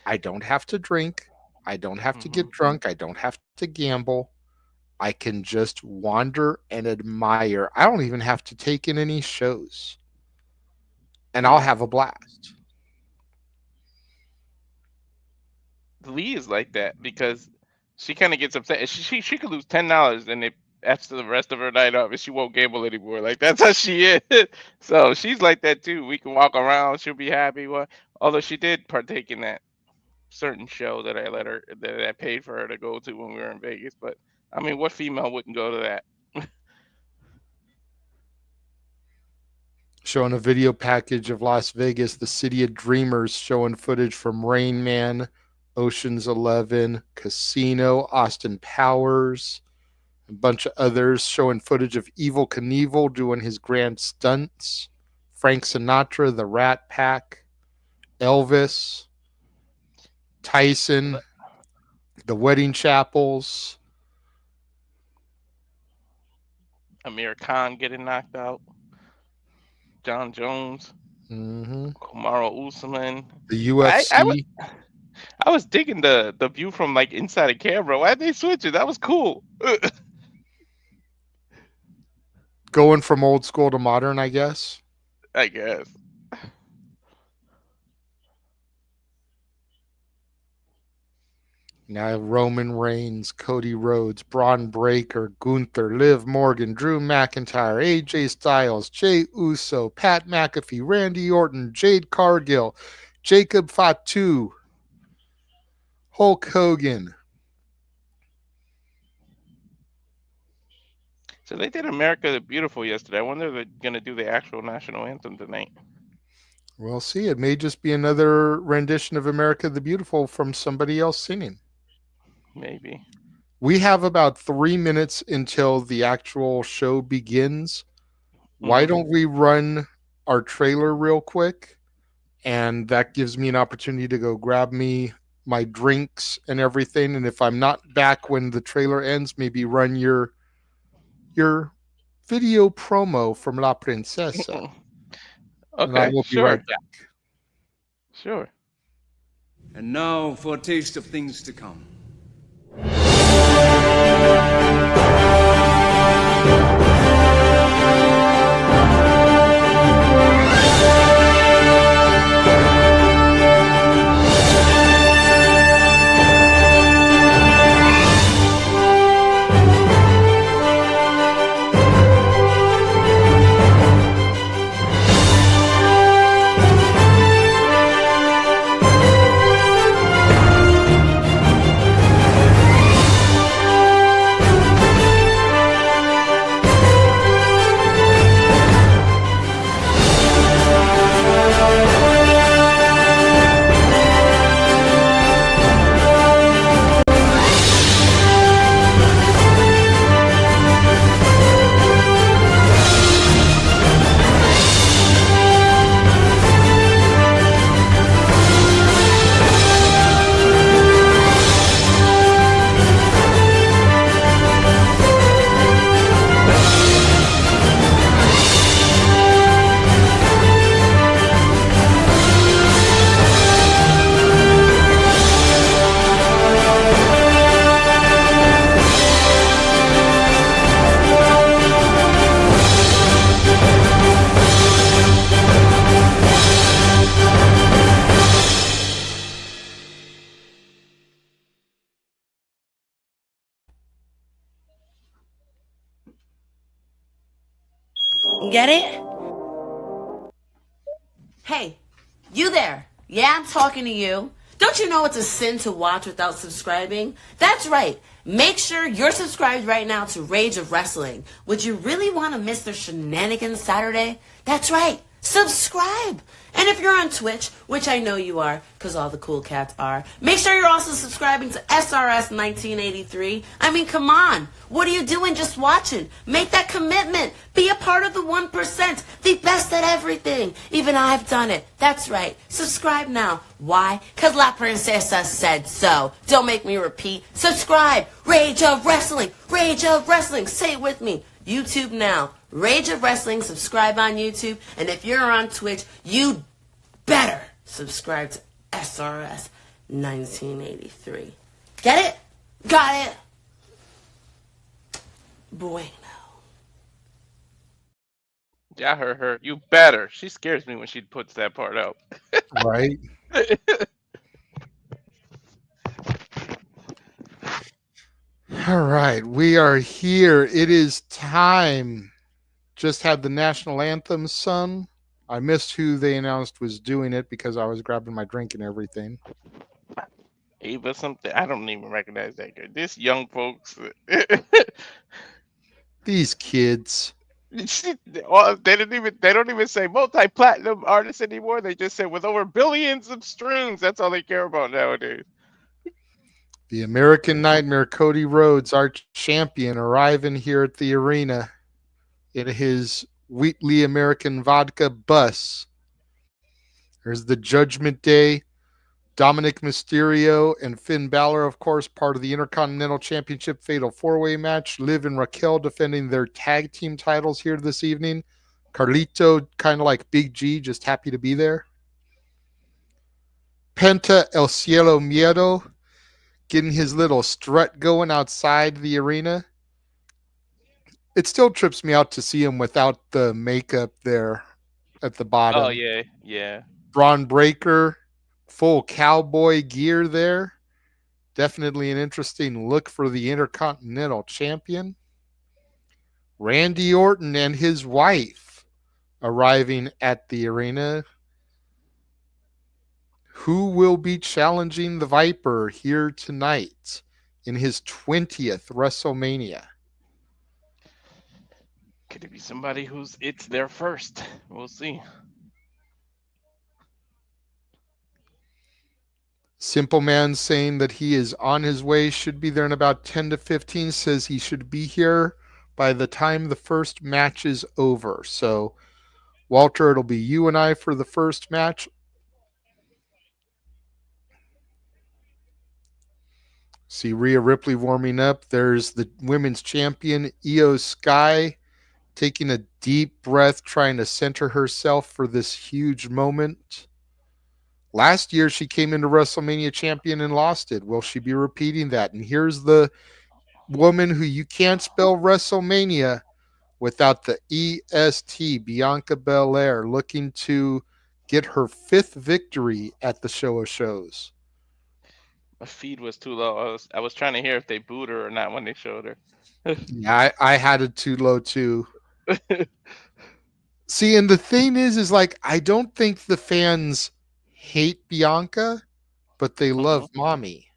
I don't have to drink. I don't have to get drunk. I don't have to gamble. I can just wander and admire. I don't even have to take in any shows. And I'll have a blast. Lee is like that because she kind of gets upset. She could lose $10 and it after the rest of her night up, and she won't gamble anymore. Like that's how she is. So she's like that too. We can walk around. She'll be happy. Although she did partake in that certain show that I paid for her to go to when we were in Vegas. But I mean, what female wouldn't go to that? showing a video package of Las Vegas, the City of Dreamers, showing footage from Rain Man, Ocean's 11, Casino, Austin Powers, a bunch of others, showing footage of Evel Knievel doing his grand stunts, Frank Sinatra, the Rat Pack, Elvis, Tyson, the Wedding Chapels, Amir Khan getting knocked out. John Jones, Kamaru Usman. the UFC. I was digging the view from like inside the camera. Why'd they switch it? That was cool. Going from old school to modern, I guess. I guess. Now Roman Reigns, Cody Rhodes, Braun Breaker, Gunther, Liv Morgan, Drew McIntyre, AJ Styles, Jey Uso, Pat McAfee, Randy Orton, Jade Cargill, Jacob Fatu, Hulk Hogan. So they did America the Beautiful yesterday. I wonder if they're going to do the actual national anthem tonight. We'll see. It may just be another rendition of America the Beautiful from somebody else singing. Maybe. We have about 3 minutes until the actual show begins. Why don't we run our trailer real quick? And that gives me an opportunity to go grab me my drinks and everything. And if I'm not back when the trailer ends, maybe run your video promo from La Princesa. Okay, and I will be right back. Sure. And now for a taste of things to come. Get it? Hey, you there. Yeah, I'm talking to you. Don't you know it's a sin to watch without subscribing? That's right. Make sure you're subscribed right now to Rage of Wrestling. Would you really want to miss their shenanigans Saturday? That's right. Subscribe. And if you're on Twitch, which I know you are, because all the cool cats are, make sure you're also subscribing to SRS 1983. I mean, come on. What are you doing just watching? Make that commitment. Be a part of the 1%, the best at everything. Even I've done it. That's right. Subscribe now. Why? Because La Princesa said so. Don't make me repeat. Subscribe. Rage of Wrestling. Rage of Wrestling. Say it with me. YouTube now. Rage of Wrestling, subscribe on YouTube, and if you're on Twitch, you better subscribe to SRS 1983. Get it? Got it? Bueno. Yeah, I heard her. You better. She scares me when she puts that part out. Right? All right, we are here. It is time. Just had the national anthem sung. I missed who they announced was doing it because I was grabbing my drink and everything. Ava something. I don't even recognize that girl. This young folks. These kids. They don't even say multi-platinum artist anymore. They just say with over billions of streams. That's all they care about nowadays. The American Nightmare, Cody Rhodes, our champion, arriving here at the arena in his Wheatley American Vodka bus. There's the Judgment Day. Dominik Mysterio and Finn Bálor, of course, part of the Intercontinental Championship Fatal 4-Way match. Liv and Raquel defending their tag team titles here this evening. Carlito, kind of like Big G, just happy to be there. Penta El Cielo Miedo getting his little strut going outside the arena. It still trips me out to see him without the makeup there at the bottom. Oh yeah, yeah. Bron Breakker, full cowboy gear there. Definitely an interesting look for the Intercontinental Champion. Randy Orton and his wife arriving at the arena. Who will be challenging the Viper here tonight in his 20th WrestleMania? Could it be somebody it's their first? We'll see. Simple Man saying that he is on his way, should be there in about 10 to 15, says he should be here by the time the first match is over. So, Walter, it'll be you and I for the first match. See Rhea Ripley warming up. There's the women's champion, Io Sky, taking a deep breath, trying to center herself for this huge moment. Last year, she came into WrestleMania champion and lost it. Will she be repeating that? And here's the woman who you can't spell WrestleMania without the EST, Bianca Belair, looking to get her 5th victory at the Show of Shows. My feed was too low. I was trying to hear if they booed her or not when they showed her. Yeah, I had it too low too. See, and the thing is like, I don't think the fans hate Bianca, but they love mommy.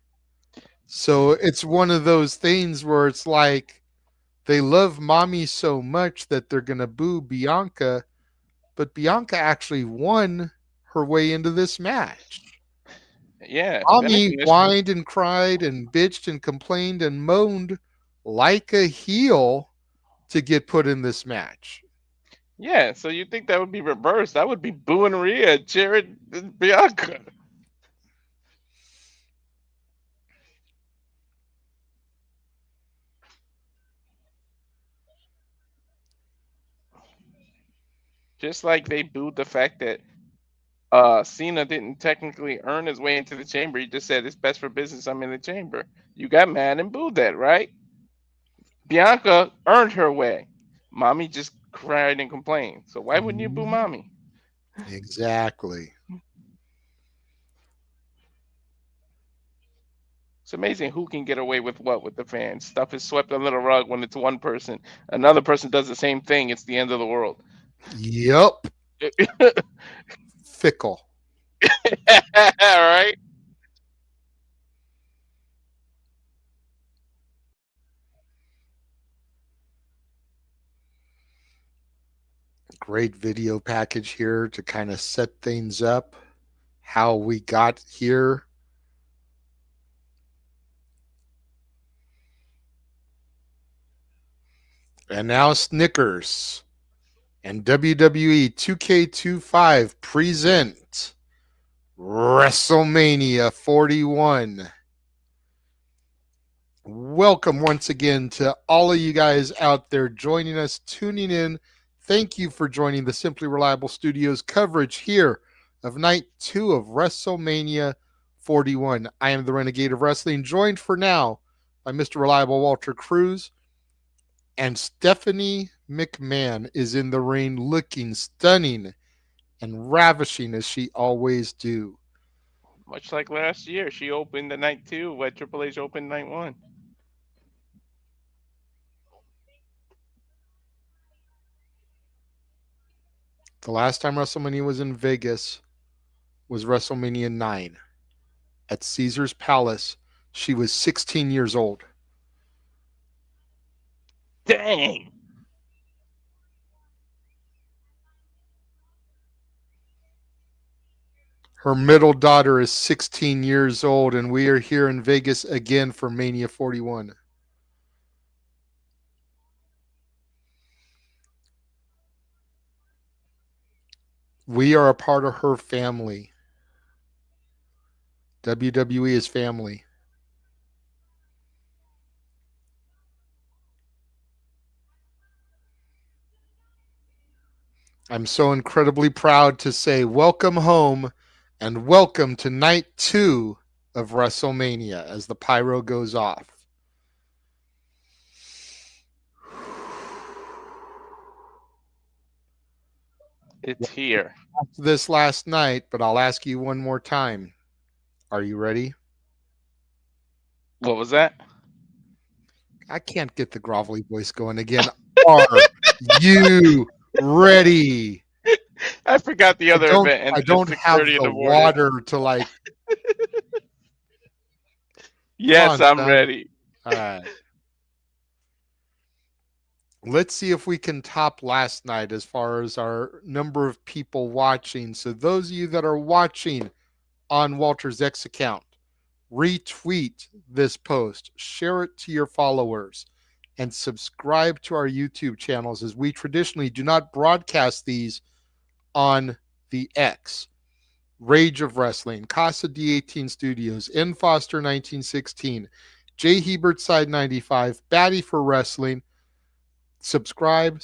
So it's one of those things where it's like they love mommy so much that they're going to boo Bianca, but Bianca actually won her way into this match. Yeah. Mommy whined and cried and bitched and complained and moaned like a heel to get put in this match. Yeah, so you think that would be reversed? That would be booing Rhea, cheering Bianca. Just like they booed the fact that Cena didn't technically earn his way into the chamber. He just said it's best for business. I'm in the chamber. You got mad and booed that, right? Bianca earned her way. Mommy just cried and complained. So why wouldn't you boo mommy? Exactly. It's amazing who can get away with what with the fans. Stuff is swept under the rug when it's one person. Another person does the same thing. It's the end of the world. Yep. Fickle. All right. Great video package here to kind of set things up, how we got here. And now Snickers and WWE 2K25 present WrestleMania 41. Welcome once again to all of you guys out there joining us, tuning in. Thank you for joining the Simply Reliable Studios coverage here of Night 2 of WrestleMania 41. I am the Renegade of Wrestling, joined for now by Mr. Reliable Walter Cruz. And Stephanie McMahon is in the ring looking stunning and ravishing as she always do. Much like last year, she opened the night 2 when Triple H opened night 1. The last time WrestleMania was in Vegas was WrestleMania 9 at Caesar's Palace. She was 16 years old. Dang. Her middle daughter is 16 years old, and we are here in Vegas again for Mania 41. We are a part of her family. WWE is family. I'm so incredibly proud to say welcome home and welcome to night 2 of WrestleMania as the pyro goes off. It's here. This last night, but I'll ask you one more time. Are you ready? What was that? I can't get the grovelly voice going again. Are you ready? I forgot the other event. And I don't have the water to like. Yes, on, I'm son. ready. All right. Let's see if we can top last night as far as our number of people watching. So those of you that are watching on Walter's X account, retweet this post, share it to your followers, and subscribe to our YouTube channels, as we traditionally do not broadcast these on the X. Rage of Wrestling, Casa D18 Studios, N Foster 1916, J Hebert Side 95, Batty for Wrestling. Subscribe,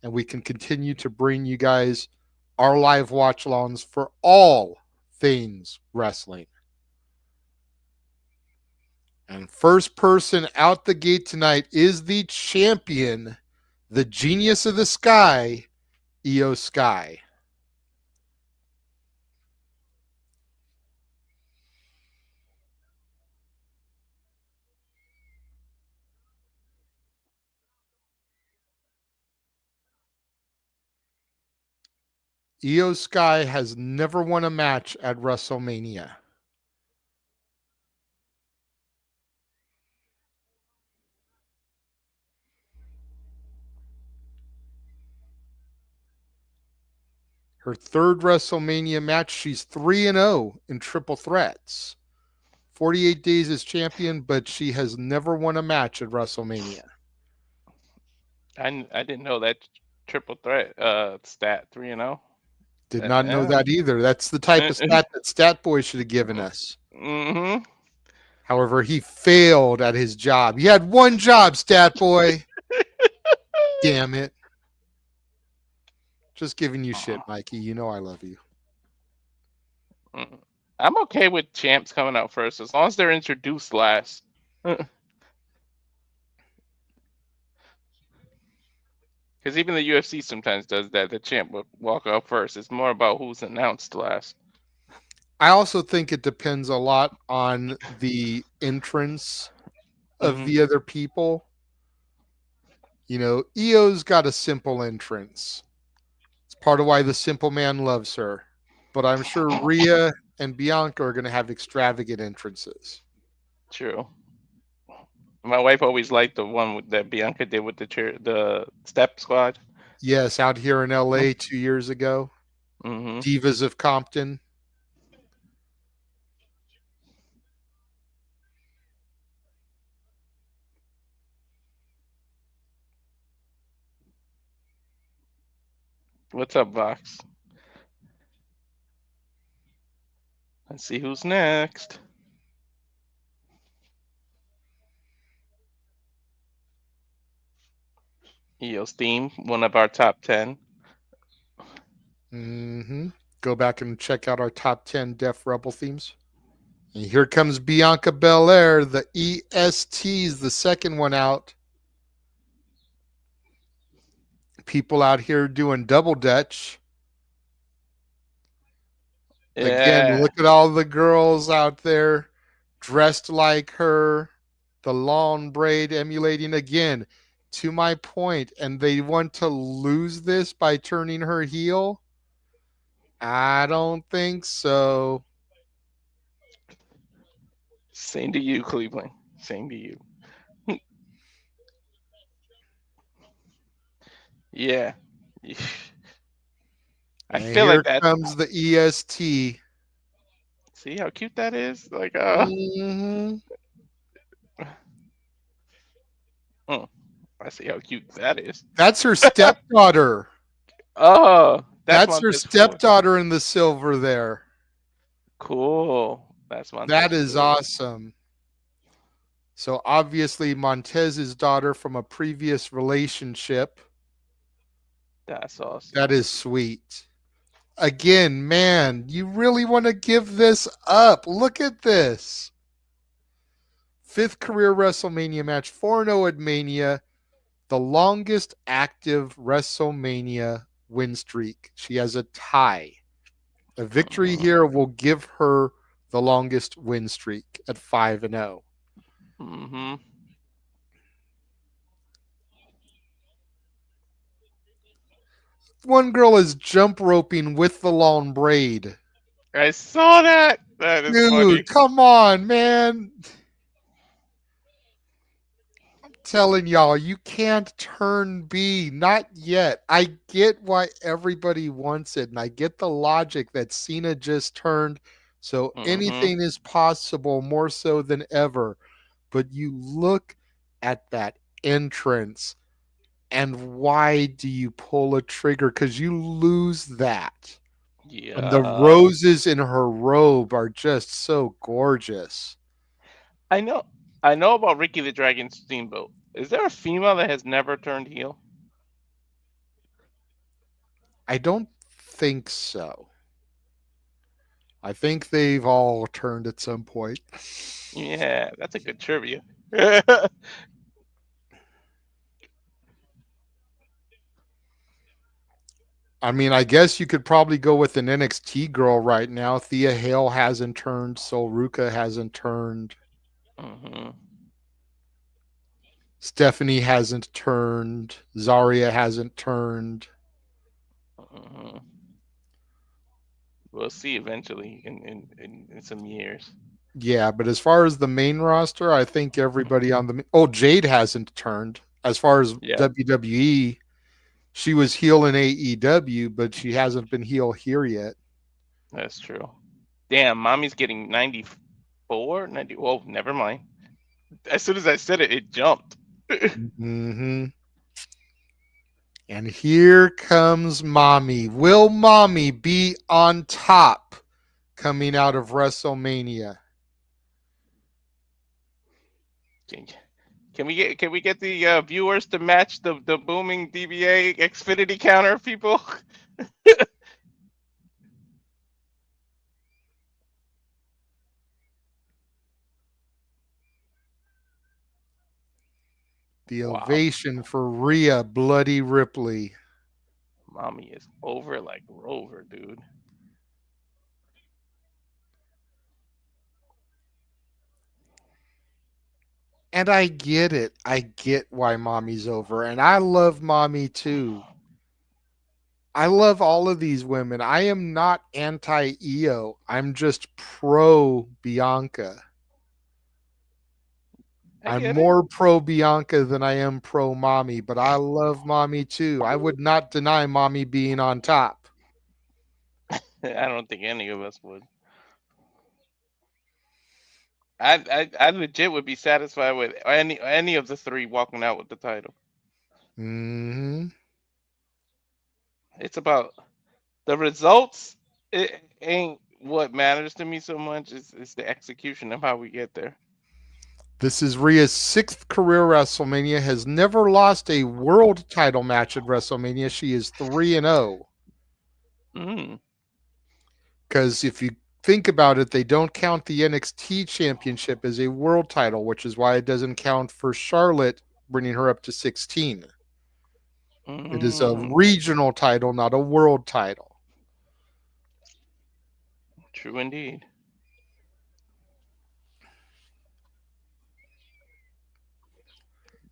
and we can continue to bring you guys our live watch alongs for all things wrestling. And first person out the gate tonight is the champion, the genius of the sky, Io Sky. Io Sky has never won a match at WrestleMania. Her third WrestleMania match, she's 3-0 in triple threats. 48 days as champion, but she has never won a match at WrestleMania. I didn't know that triple threat stat 3-0. Did not know that either. That's the type of stat that Stat Boy should have given us. Mm-hmm. However, he failed at his job. He had one job, Stat Boy. Damn it. Just giving you shit, Mikey. You know I love you. I'm okay with champs coming out first as long as they're introduced last. Because even the UFC sometimes does that. The champ will walk out first. It's more about who's announced last. I also think it depends a lot on the entrance of the other people. You know, Io's got a simple entrance. It's part of why the simple man loves her. But I'm sure Rhea and Bianca are going to have extravagant entrances. True. My wife always liked the one that Bianca did with the Step Squad. Yes, out here in LA 2 years ago. Divas of Compton. What's up, Vox? Let's see who's next. Io's theme, one of our top 10. Go back and check out our top 10 Def Rebel themes. And here comes Bianca Belair. The EST's the second one out. People out here doing double dutch. Yeah. Again, look at all the girls out there dressed like her. The long braid emulating again, to my point. And they want to lose this by turning her heel? I don't think so. Same to you, Cleveland. Same to you. Yeah. I And feel like here that's. comes the EST. See how cute that is? Like, Mhm. I see how cute that is. That's her stepdaughter. Oh, that's That's her Montez Ford. stepdaughter in the silver there. Cool. That's That Montez is Ford. awesome. So obviously Montez's daughter from a previous relationship. That's awesome. That is sweet. Again, man, you really want to give this up. Look at this. 5th career WrestleMania match, 4-0 at Mania, the longest active WrestleMania win streak. She has a tie. A victory here will give her the longest win streak at 5-0. Mm-hmm. One girl is jump roping with the long braid. I saw that. That is funny. Dude, come on, man. I'm telling y'all, you can't turn B. Not yet. I get why everybody wants it, and I get the logic that Cena just turned, so anything is possible more so than ever. But you look at that entrance, and why do you pull a trigger? Because you lose that. Yeah. And the roses in her robe are just so gorgeous. I know about Ricky the Dragon Steamboat. Is there a female that has never turned heel? I don't think so. I think they've all turned at some point. Yeah, that's a good trivia. I mean, I guess you could probably go with an NXT girl right now. Thea Hale hasn't turned. Sol Ruka hasn't turned. Mm-hmm. Stephanie hasn't turned. Zarya hasn't turned. Mm-hmm. We'll see eventually in some years. Yeah, but as far as the main roster, I think everybody on the Jade hasn't turned. As far as WWE, she was heel in AEW, but she hasn't been heel here yet. That's true. Damn, mommy's getting 94, 90. Well, never mind. As soon as I said it, it jumped. Mm-hmm. And here comes Mommy. Will Mommy be on top coming out of WrestleMania? Can we get the viewers to match the booming DBA Xfinity counter, people? The ovation for Rhea Bloody Ripley. Mommy is over like Rover, dude. And I get it. I get why Mommy's over. And I love Mommy too. I love all of these women. I am not anti-EO. I'm just pro Bianca. I'm more pro Bianca than I am pro Mommy, but I love Mommy too. I would not deny Mommy being on top. I don't think any of us would. I legit would be satisfied with any of the three walking out with the title. Mm-hmm. It's about the results. It ain't what matters to me so much. It's the execution of how we get there. This is Rhea's 6th career WrestleMania, has never lost a world title match at WrestleMania. She is 3-0. Because if you think about it, they don't count the NXT championship as a world title, which is why it doesn't count for Charlotte, bringing her up to 16. It is a regional title, not a world title. True indeed.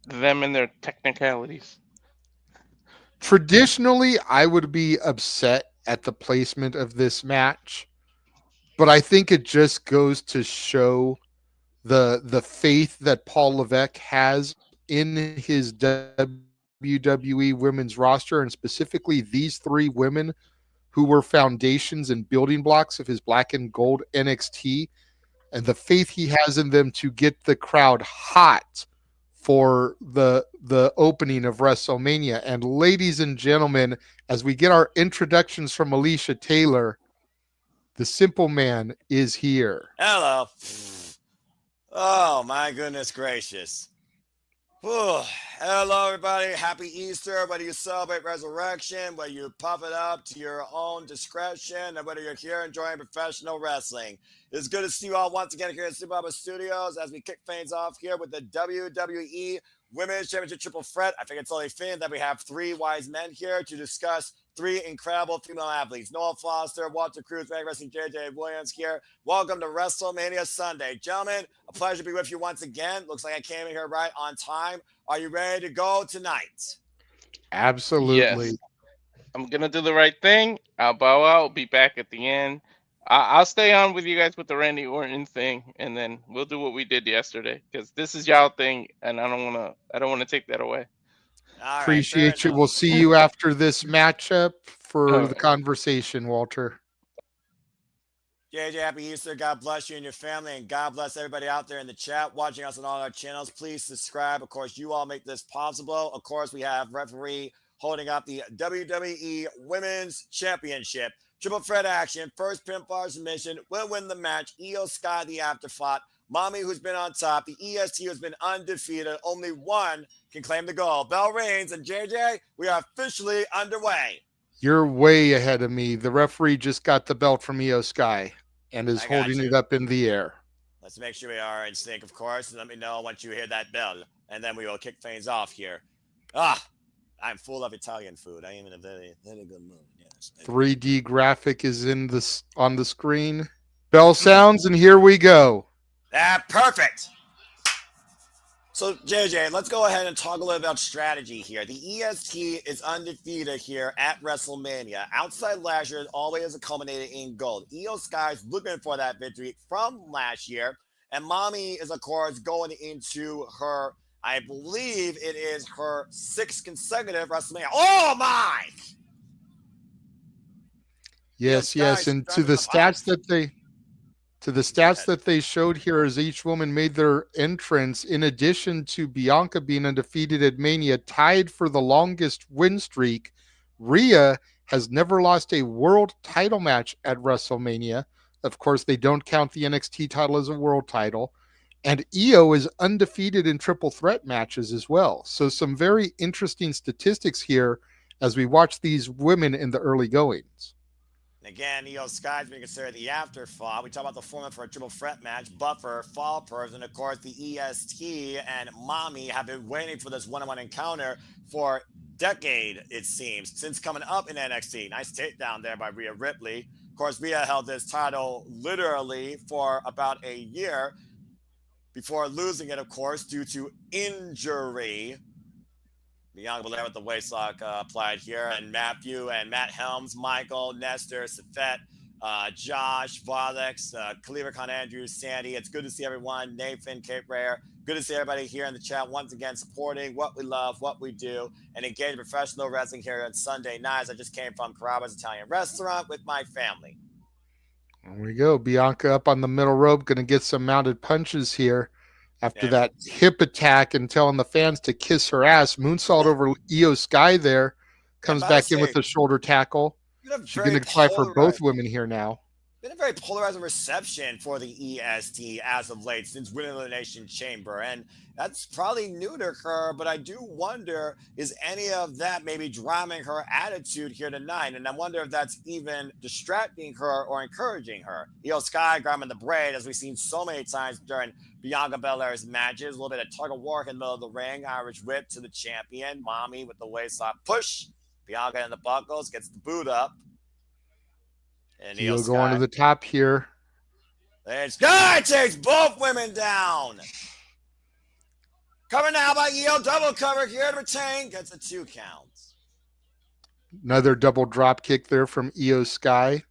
Them and their technicalities. Traditionally, I would be upset at the placement of this match, but I think it just goes to show the faith that Paul Levesque has in his WWE women's roster, and specifically these three women who were foundations and building blocks of his black and gold NXT, and the faith he has in them to get the crowd hot for the opening of WrestleMania. And ladies and gentlemen, as we get our introductions from Alicia Taylor, the Simple Man is here. Hello. Oh, my goodness gracious. Whew. Hello, everybody. Happy Easter. Whether you celebrate resurrection, whether you puff it up to your own discretion, and whether you're here enjoying professional wrestling. It's good to see you all once again here at Super Baba Studios as we kick things off here with the WWE Women's Championship Triple Threat. I think it's only fitting that we have three wise men here to discuss three incredible female athletes. Noah Foster, Walter Cruz, Renegade Wrestling, JJ Williams here. Welcome to WrestleMania Sunday. Gentlemen, a pleasure to be with you once again. Looks like I came in here right on time. Are you ready to go tonight? Absolutely. Yes. I'm going to do the right thing. I'll bow out. I'll be back at the end. I'll stay on with you guys with the Randy Orton thing, and then we'll do what we did yesterday, because this is y'all thing, and I don't want to take that away. All Appreciate right, you. We'll see you after this matchup for All the right. conversation, Walter. JJ, happy Easter. God bless you and your family, and God bless everybody out there in the chat watching us on all our channels. Please subscribe. Of course, you all make this possible. Of course, we have referee holding up the WWE Women's Championship. Triple threat action. First pinfall submission will win the match. Io Sky, the afterthought. Mommy, who's been on top. The EST has been undefeated. Only one can claim the gold. Bell rings, and JJ, we are officially underway. You're way ahead of me. The referee just got the belt from Io Sky and is I got holding you. it up in the air. Let's make sure we are in sync, of course. And let me know once you hear that bell, and then we will kick things off here. I'm full of Italian food. I am in a very, very good mood. Yes. 3D graphic is on the screen. Bell sounds, and here we go. Perfect. So, JJ, let's go ahead and talk a little about strategy here. The EST is undefeated here at WrestleMania. Outside last year, it always culminated in gold. Io Sky's looking for that victory from last year. And Mommy is, of course, going into her, I believe it is her 6th consecutive WrestleMania. Oh, my! Yes, Io yes. Sky's And to driving the the stats bus. that they showed here as each woman made their entrance, in addition to Bianca being undefeated at Mania, tied for the longest win streak, Rhea has never lost a world title match at WrestleMania. Of course, they don't count the NXT title as a world title. And Io is undefeated in triple threat matches as well. So some very interesting statistics here as we watch these women in the early goings. Again, Io Sky's being considered the afterthought. We talk about the format for a triple threat match, Buffer, Fall Purse, and of course the EST and Mommy have been waiting for this one-on-one encounter for a decade, it seems, since coming up in NXT. Nice takedown there by Rhea Ripley. Of course, Rhea held this title literally for about a year before losing it, of course, due to injury. Bianca Belair with the waistlock applied here, and Matthew and Matt Helms, Michael, Nestor, Safet, Josh, Valex, Khalifa Khan Andrews, Sandy. It's good to see everyone. Nathan, Kate Rare. Good to see everybody here in the chat once again supporting what we love, what we do, and engage professional wrestling here on Sunday nights. I just came from Carrabba's Italian restaurant with my family. There we go. Bianca up on the middle rope, going to get some mounted punches here. After that hip attack and telling the fans to kiss her ass, moonsault over Io Sky there, comes back in with the shoulder tackle. She's going to try for both women here now. Been a very polarizing reception for the EST as of late since winning Elimination Chamber, and that's probably new to her, but I do wonder, is any of that maybe driving her attitude here tonight? And I wonder if that's even distracting her or encouraging her. Io Sky grabbing the braid, as we've seen so many times during Bianca Belair's matches. A little bit of tug of war in the middle of the ring. Irish whip to the champion. Mommy with the waistlock push. Bianca in the buckles, gets the boot up. And Io going to the top here. There's Sky takes both women down. Cover now by Io. Double cover here to retain. Gets a 2 count. Another double drop kick there from Io Sky.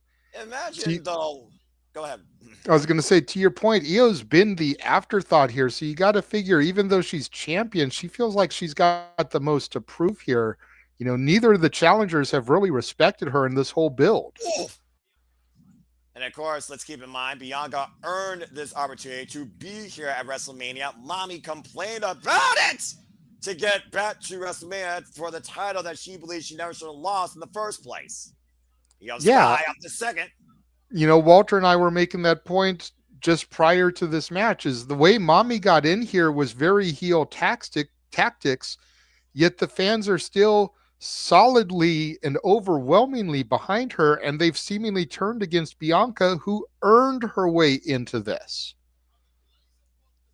Imagine though. Go ahead. I was going to say, to your point, Io's been the afterthought here. So you got to figure, even though she's champion, she feels like she's got the most to prove here. neither of the challengers have really respected her in this whole build. And of course, let's keep in mind, Bianca earned this opportunity to be here at WrestleMania. Mommy complained about it to get back to WrestleMania for the title that she believes she never should have lost in the first place. Sky up to second. Walter and I were making that point just prior to this match, is the way Mommy got in here was very heel tactics, yet the fans are still solidly and overwhelmingly behind her, and they've seemingly turned against Bianca, who earned her way into this.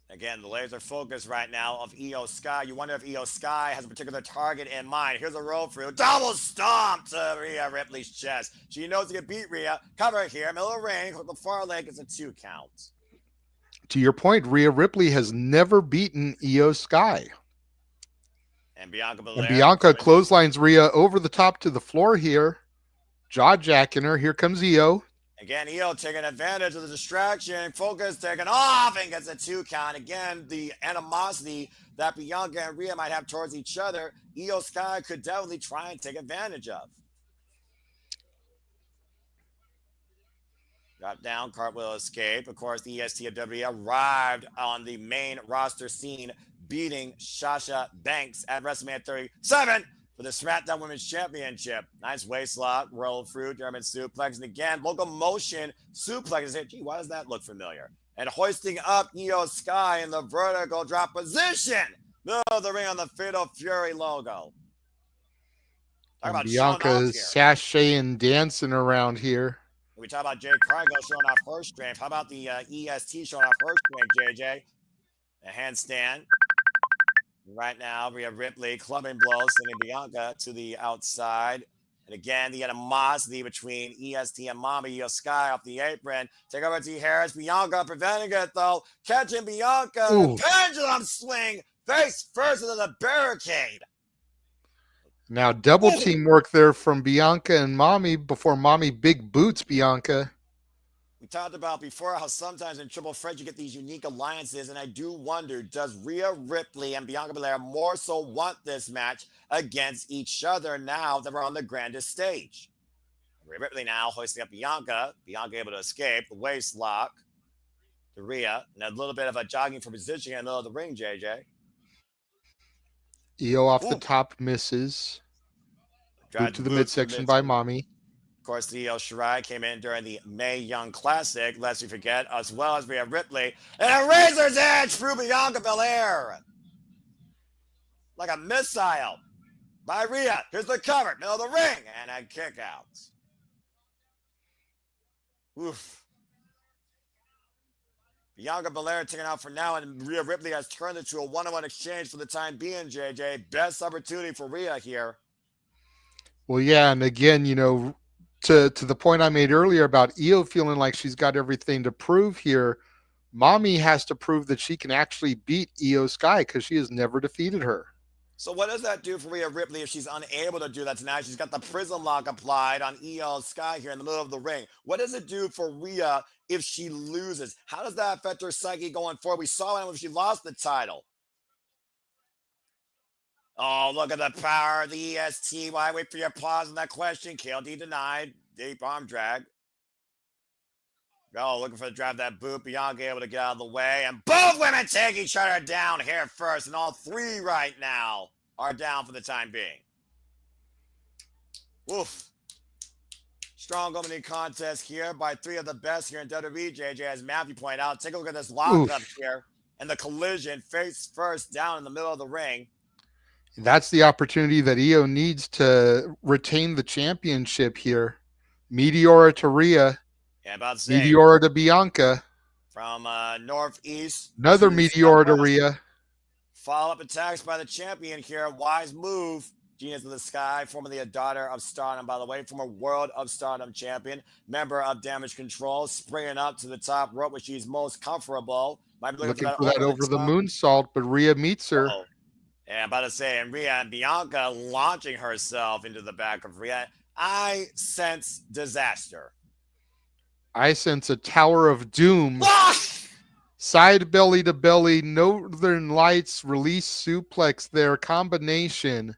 Again, the laser focus right now of Io Sky. You wonder if Io Sky has a particular target in mind. Here's a roll through. Double stomp to Rhea Ripley's chest. She knows to get beat Rhea. Cover here. Middle of the ring. With the far leg, it's a 2 count. To your point, Rhea Ripley has never beaten Io Sky. And Bianca Belair. And Bianca clotheslines Rhea over the top to the floor here. Jaw jacking her. Here comes Io. Again, Io taking advantage of the distraction. Focus taken off and gets a 2 count. Again, the animosity that Bianca and Rhea might have towards each other, Io Sky could definitely try and take advantage of. Drop down, cartwheel escape. Of course, the EST of WWE arrived on the main roster scene, beating Sasha Banks at WrestleMania 37 for the SmackDown Women's Championship. Nice waist lock, roll through, German suplex, and again, locomotion suplex. Gee, why does that look familiar? And hoisting up Io Sky in the vertical drop position. Middle of the ring on the Fatal Fury logo. Talk about Bianca sashaying, dancing around here. We talk about Jade Cargill showing off her strength. How about the EST showing off her strength, JJ? A handstand. Right now, Rhea Ripley clubbing blows, sending Bianca to the outside. And again, the animosity between EST and Mommy. Io Sky off the apron. Take over T. Harris. Bianca preventing it, though. Catching Bianca. Pendulum swing. Face first into the barricade. Now, double teamwork there from Bianca and Mommy before Mommy big boots Bianca. We talked about before how sometimes in triple threat you get these unique alliances, and I do wonder, does Rhea Ripley and Bianca Belair more so want this match against each other now that we're on the grandest stage? Rhea Ripley now hoisting up Bianca. Bianca able to escape. The waist lock to Rhea. And a little bit of a jogging for position in the middle of the ring, JJ. Io off the top misses. Boot to the midsection by Mommy. Of course, the Io Shirai came in during the Mae Young Classic, lest we forget, as well as Rhea Ripley. And a razor's edge through Bianca Belair. Like a missile by Rhea. Here's the cover, middle of the ring, and a kick out. Oof. Bianca Belair taken out for now, and Rhea Ripley has turned into a one-on-one exchange for the time being, JJ. Best opportunity for Rhea here. Well, yeah, and again, to the point I made earlier about Io feeling like she's got everything to prove here, Mommy has to prove that she can actually beat Io Sky because she has never defeated her. So what does that do for Rhea Ripley if she's unable to do that tonight? She's got the prism lock applied on Io Sky here in the middle of the ring. What does it do for Rhea if she loses? How does that affect her psyche going forward? We saw it when she lost the title. Oh, look at the power of the EST. Why wait for your applause on that question? KLD denied. Deep arm drag. Oh, looking for the drive that boot. Bianca able to get out of the way. And both women take each other down here first. And all three right now are down for the time being. Oof. Strong opening contest here by three of the best here in WWE, JJ, as Matthew pointed out. Take a look at this lockup here. And the collision face first down in the middle of the ring. That's the opportunity that Io needs to retain the championship here. Meteora to Rhea. Yeah, about to say. Meteora to Bianca. From northeast. Another Meteora to Rhea. Follow-up attacks by the champion here. Wise move. Genius of the Sky, formerly a daughter of Stardom, by the way, former World of Stardom champion, member of Damage Control, springing up to the top rope where she's most comfortable. Might be looking for that over the moonsault, but Rhea meets her. Oh. Yeah, I'm about to say, and Rhea and Bianca launching herself into the back of Rhea. I sense disaster. I sense a Tower of Doom. Side belly to belly, Northern Lights release suplex there, combination.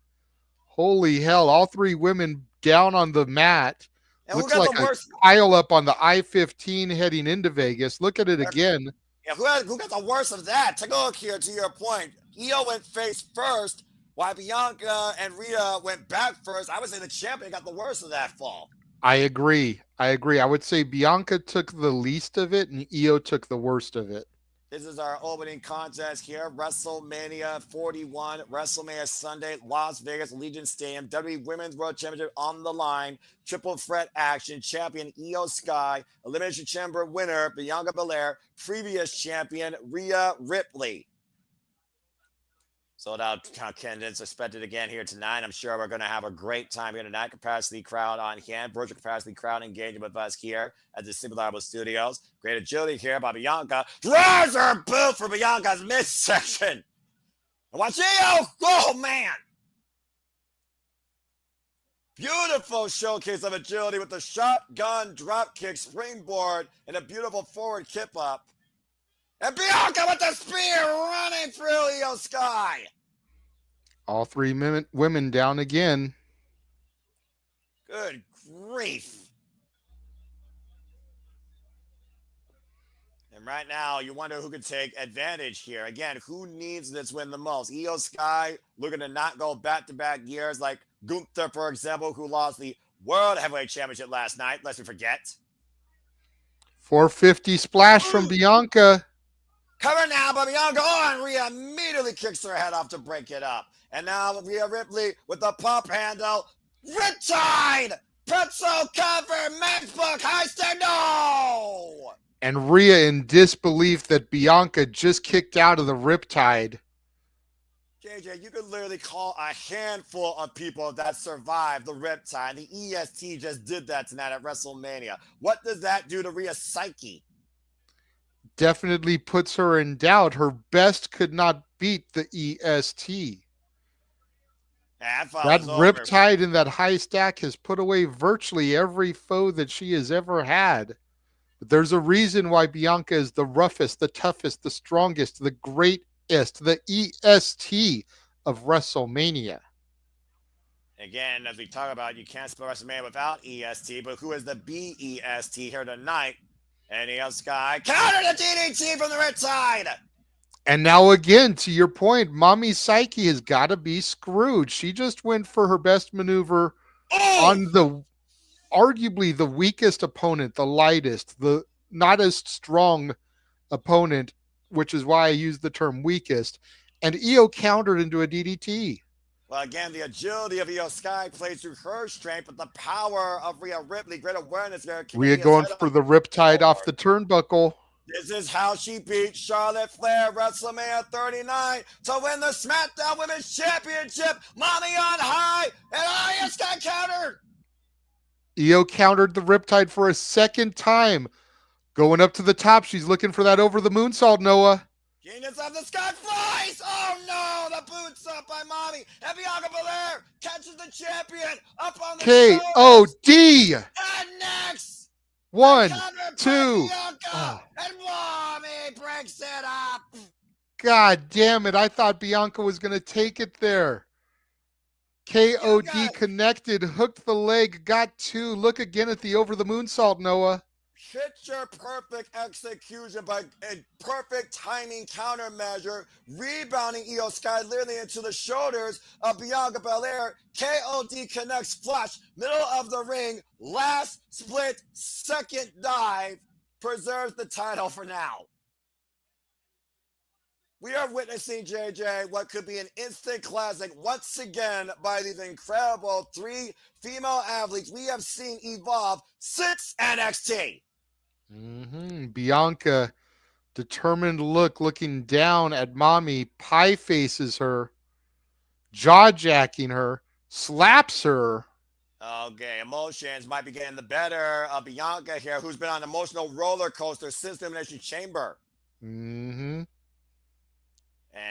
Holy hell. All three women down on the mat. And who Looks got like the a worst? pile up on the I-15 heading into Vegas. Look at it again. Yeah, who got the worst of that? Take a look here to your point. Io went face first, while Bianca and Rhea went back first. I would say the champion got the worst of that fall. I agree. I would say Bianca took the least of it and Io took the worst of it. This is our opening contest here. WrestleMania 41, WrestleMania Sunday, Las Vegas, Allegiant Stadium. WWE Women's World Championship on the line. Triple threat action. Champion Io Sky. Elimination Chamber winner Bianca Belair. Previous champion Rhea Ripley. Sold out attendance expected again here tonight. I'm sure we're going to have a great time here tonight. Capacity crowd on hand. Virtual capacity crowd engaging with us here at the Simple Reliable Studios. Great agility here by Bianca. Drives her boot for Bianca's midsection. And watch Io. Oh, man. Beautiful showcase of agility with the shotgun dropkick springboard and a beautiful forward kip up. And Bianca with the spear running through Io Sky. All three women down again. Good grief. And right now, you wonder who could take advantage here. Again, who needs this win the most? Io Sky looking to not go back-to-back years like Gunther, for example, who lost the World Heavyweight Championship last night, lest we forget. 450 splash from Bianca. Cover now by Bianca. Oh, and Rhea immediately kicks her head off to break it up. And now Rhea Ripley with the pump handle. Riptide! Pretzel cover, matchbook, high stand, no! And Rhea in disbelief that Bianca just kicked out of the Riptide. JJ, you could literally call a handful of people that survived the Riptide. The EST just did that tonight at WrestleMania. What does that do to Rhea's psyche? Definitely puts her in doubt. Her best could not beat the EST. That Riptide in that high stack has put away virtually every foe that she has ever had. But there's a reason why Bianca is the roughest, the toughest, the strongest, the greatest, the EST of WrestleMania. Again, as we talk about, you can't spell WrestleMania without EST, but who is the BEST here tonight? And Io Sky counter the DDT from the Riptide. And now again, to your point, Mommy Psyche has got to be screwed. She just went for her best maneuver on the arguably the weakest opponent, the lightest, the not as strong opponent, which is why I use the term weakest. And Io countered into a DDT. Well, again, the agility of Io Sky plays through her strength, but the power of Rhea Ripley, great awareness there. Rhea going for the Riptide off the turnbuckle. This is how she beat Charlotte Flair WrestleMania 39 to win the SmackDown Women's Championship. Mommy on high, and Io Sky countered. Io countered the Riptide for a second time. Going up to the top, she's looking for that over the moonsault, Noah. Genius of the Sky flies! Oh no! The boots up by Mommy. And Bianca Belair catches the champion up on the KOD! And next! 1, 2. And Mommy breaks it up! God damn it. I thought Bianca was going to take it there. KOD connected, hooked the leg, got 2. Look again at the over the moonsault, Noah. Picture perfect execution by a perfect timing countermeasure, rebounding Io Sky literally into the shoulders of Bianca Belair. KOD connects flush, middle of the ring, last split second dive, preserves the title for now. We are witnessing, JJ, what could be an instant classic once again by these incredible 3 female athletes we have seen evolve since NXT. Bianca, determined look, looking down at Mommy, pie faces her, jaw-jacking her, slaps her. Okay, emotions might be getting the better of Bianca here, who's been on an emotional roller coaster since the Elimination Chamber. And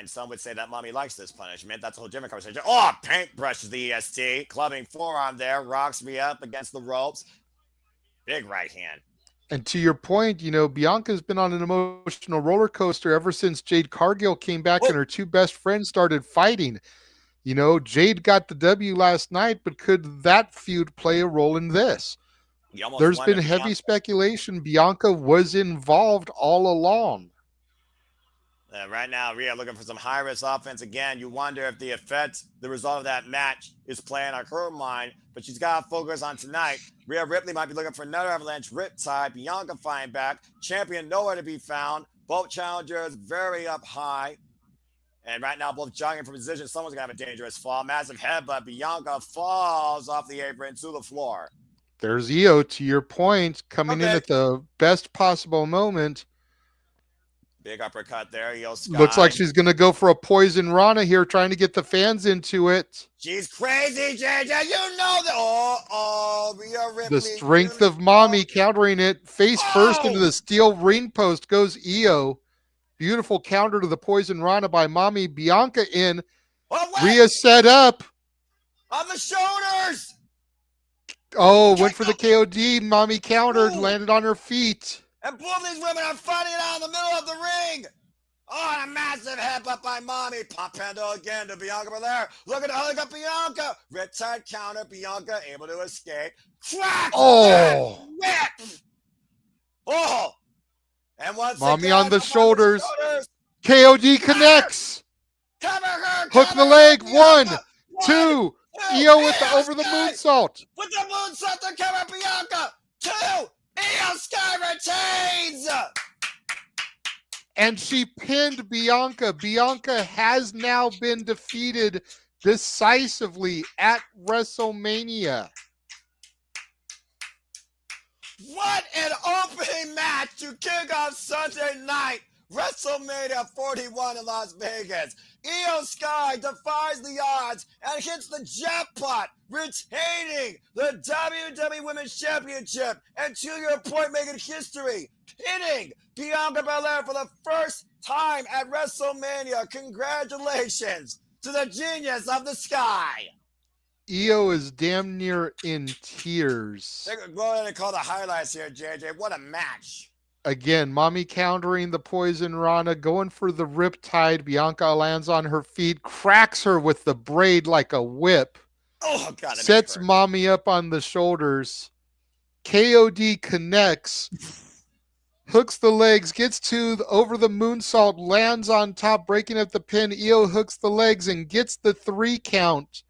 some would say that Mommy likes this punishment. That's a whole different conversation. Oh, paintbrushes the EST, clubbing forearm there, rocks me up against the ropes. Big right hand. And to your point, you know, Bianca's been on an emotional roller coaster ever since Jade Cargill came back and her 2 best friends started fighting. You know, Jade got the W last night, but could that feud play a role in this? You almost There's wonder been if heavy Bianca- speculation Bianca was involved all along. Right now, Rhea looking for some high-risk offense again. You wonder if the result of that match is playing on her mind, but she's got to focus on tonight. Rhea Ripley might be looking for another avalanche riptide. Bianca fighting back. Champion nowhere to be found. Both challengers very up high. And right now, both jogging for position. Someone's going to have a dangerous fall. Massive headbutt. Bianca falls off the apron to the floor. There's Io, to your point, coming in at the best possible moment. Big uppercut there. Io Sky. Looks like she's going to go for a poison Rana here, trying to get the fans into it. She's crazy, JJ. You know that. Rhea Ripley. The strength of Mommy countering it. Face first into the steel ring post goes Io. Beautiful counter to the poison Rana by Mommy. Bianca in. Rhea set up. On the shoulders. Oh, went for the KOD. Mommy countered, landed on her feet. And both of these women are fighting it out in the middle of the ring. Oh, and a massive headbutt by Mommy. Pop Penta again to Bianca Belair. Look at the hook up Bianca. Riptide counter. Bianca able to escape. Crack! Oh! Whip! Oh! And once Mommy again, on the shoulders. KOD connects. Cover her. Hook the leg. 1, 2. Io with the over the moonsault. With the moonsault to cover Bianca. 2. Io Sky retains. And she pinned Bianca. Bianca has now been defeated decisively at WrestleMania. What an opening match to kick off Sunday night. WrestleMania 41 in Las Vegas. Io Sky defies the odds and hits the jackpot, retaining the WWE Women's Championship and, to your point, making history, pinning Bianca Belair for the first time at WrestleMania. Congratulations to the genius of the Sky. Io is damn near in tears. Go ahead and call the highlights here, JJ. What a match. Again, Mommy countering the poison Rana, going for the riptide. Bianca lands on her feet, cracks her with the braid like a whip. Oh, God. Sets Mommy up on the shoulders. KOD connects. Hooks the legs, gets over the moonsault, lands on top, breaking up the pin. Io hooks the legs and gets the 3 count.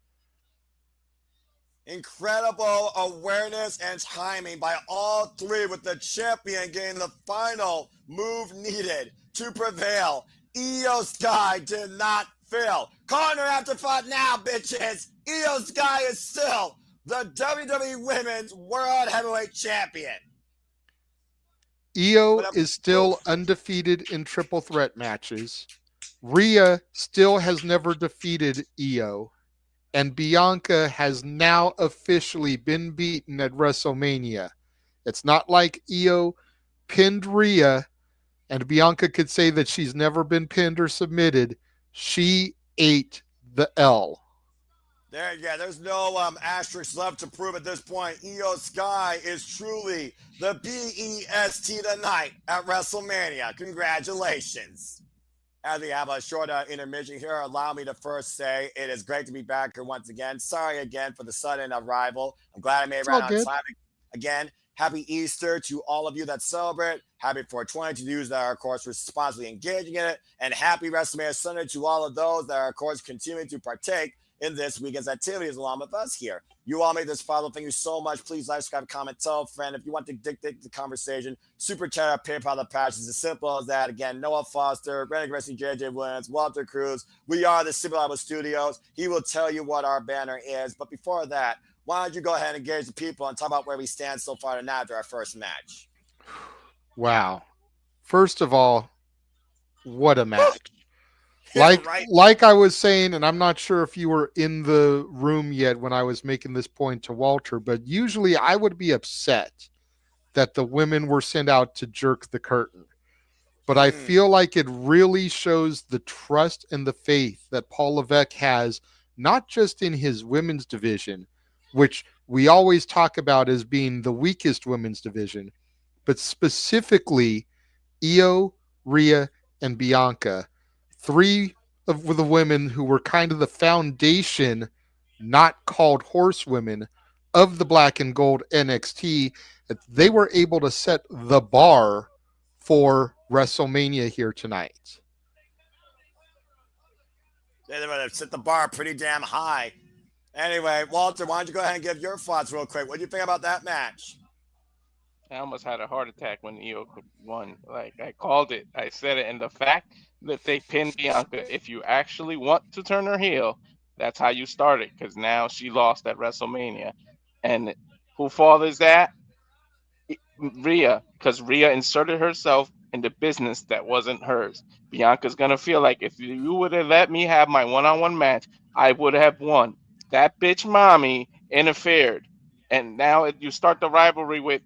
Incredible awareness and timing by all three, with the champion getting the final move needed to prevail. Io Sky did not fail. Corner after fight now, bitches. Io Sky is still the WWE Women's World Heavyweight Champion. Io is still undefeated in triple threat matches. Rhea still has never defeated Io. And Bianca has now officially been beaten at WrestleMania. It's not like Io pinned Rhea and Bianca could say that she's never been pinned or submitted. She ate the L. There's no asterisks left to prove at this point. Io Sky is truly the BEST tonight at WrestleMania. Congratulations. As we have a short intermission here, allow me to first say it is great to be back here once again. Sorry again for the sudden arrival. I'm glad I made it right on time. Again, happy Easter to all of you that celebrate. Happy 420 to those that are, of course, responsibly engaging in it. And happy WrestleMania Sunday to all of those that are, of course, continuing to partake in this weekend's activities along with us here. You all made this follow. Thank you so much. Please like, subscribe, comment, tell a friend. If you want to dictate the conversation, super chat, PayPal, the patch is as simple as that. Again, Noah Foster, Renegade Wrestling, JJ Williams, Walter Cruz. We are the Simple Bible Studios. He will tell you what our banner is. But before that, why don't you go ahead and engage the people and talk about where we stand so far tonight after our first match? Wow. First of all, what a match. Like I was saying, and I'm not sure if you were in the room yet when I was making this point to Walter, but usually I would be upset that the women were sent out to jerk the curtain. But I feel like it really shows the trust and the faith that Paul Levesque has, not just in his women's division, which we always talk about as being the weakest women's division, but specifically Io, Rhea, and Bianca. 3 of the women who were kind of the foundation, not called horsewomen, of the black and gold NXT, that they were able to set the bar for WrestleMania here tonight. They're going to set the bar pretty damn high. Anyway, Walter, why don't you go ahead and give your thoughts real quick? What do you think about that match? I almost had a heart attack when Io won. Like, I called it. I said it. And the fact that they pinned Bianca, if you actually want to turn her heel, that's how you start it. Because now she lost at WrestleMania. And who fault is that? Rhea. Because Rhea inserted herself in the business that wasn't hers. Bianca's going to feel like if you would have let me have my one-on-one match, I would have won. That bitch mommy interfered. And now you start the rivalry with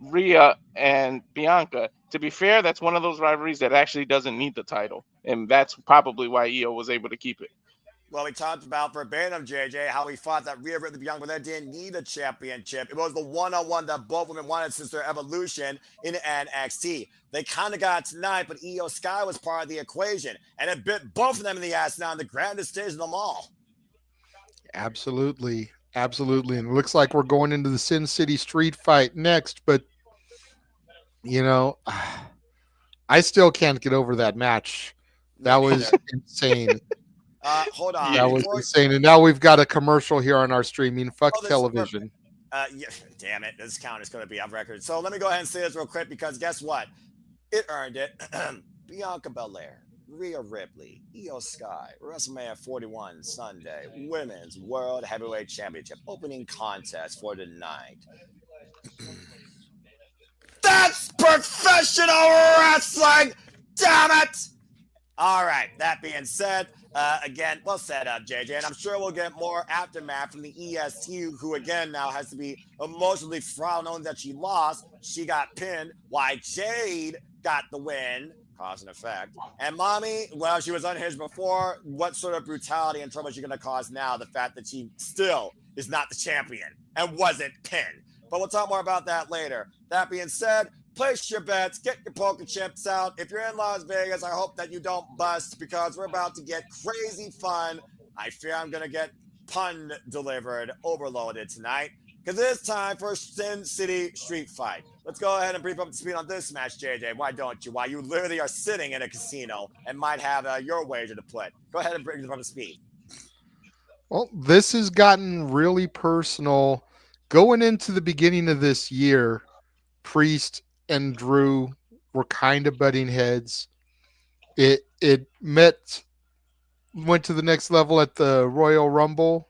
Rhea and Bianca. To be fair, that's one of those rivalries that actually doesn't need the title. And that's probably why Io was able to keep it. Well, we talked about verbatim, JJ, how we thought that Rhea Ripley Bianca they didn't need a championship. It was the one-on-one that both women wanted since their evolution in NXT. They kind of got it tonight, but Io Sky was part of the equation, and it bit both of them in the ass now on the grandest stage of them all. Absolutely. Absolutely. And it looks like we're going into the Sin City street fight next, but, you know, I still can't get over that match. That was insane. Hold on. That was insane. And now we've got a commercial here on our streaming. Fuck television. Yeah, damn it. This count is going to be off record. So let me go ahead and say this real quick because guess what? It earned it. Bianca Belair, Rhea Ripley, Io Sky, WrestleMania 41 Sunday, Women's World Heavyweight Championship opening contest for the night. That's professional wrestling! Damn it! All right, that being said, again, well set up, JJ, and I'm sure we'll get more aftermath from the EST, who again now has to be emotionally frail, knowing that she lost. She got pinned, while Jade got the win, cause and effect. And Mommy, well, she was unhinged before. What sort of brutality and trouble is she going to cause now? The fact that she still is not the champion and wasn't pinned. But we'll talk more about that later. That being said, place your bets, get your poker chips out. If you're in Las Vegas, I hope that you don't bust because we're about to get crazy fun. I fear I'm going to get pun delivered, overloaded tonight because it is time for Sin City Street Fight. Let's go ahead and brief up the speed on this match, JJ. Why don't you? Why you literally are sitting in a casino and might have your wager to put. Go ahead and bring it up to speed. Well, this has gotten really personal. Going into the beginning of this year, Priest and Drew were kind of butting heads. It went to the next level at the Royal Rumble,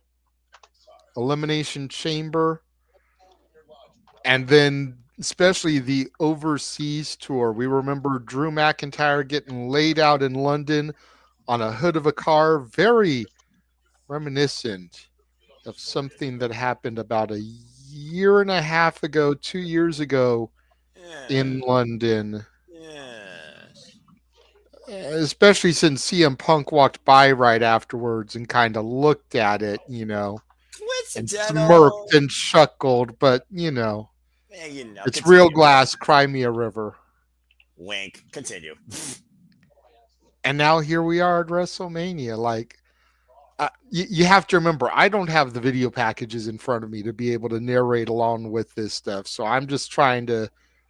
Elimination Chamber, and then especially the overseas tour. We remember Drew McIntyre getting laid out in London on a hood of a car, very reminiscent of something that happened about a year and a half ago, 2 years ago in London. Especially since CM Punk walked by right afterwards and kind of looked at it, and smirked and chuckled, but it's real glass, cry me a river. Wink. Continue. And now here we are at WrestleMania. Like, you have to remember, I don't have the video packages in front of me to be able to narrate along with this stuff. So I'm just trying to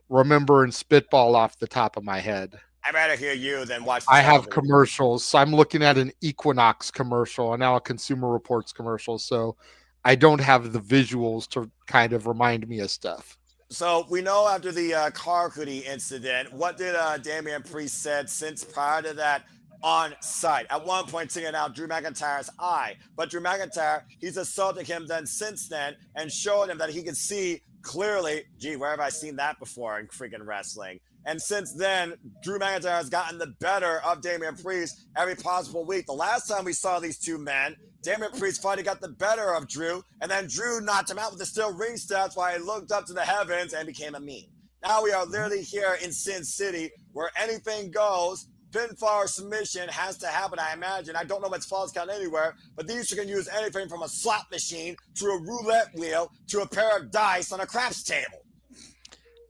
remember and spitball off the top of my head. I'd rather hear you than watch. I have commercials. So I'm looking at an Equinox commercial and now a Consumer Reports commercial. So I don't have the visuals to kind of remind me of stuff. So we know after the car hoodie incident, what did Damian Priest said since prior to that on site? At one point, taking out Drew McIntyre's eye. But Drew McIntyre, he's assaulted him then since then and showed him that he could see clearly. Gee, where have I seen that before in freaking wrestling? And since then, Drew McIntyre has gotten the better of Damian Priest every possible week. The last time we saw these two men, Damian Priest finally got the better of Drew, and then Drew knocked him out with the steel ring steps while he looked up to the heavens and became a meme. Now we are literally here in Sin City where anything goes. Pinfall or submission has to happen, I imagine. I don't know what's false count anywhere, but these two can use anything from a slot machine to a roulette wheel to a pair of dice on a craps table.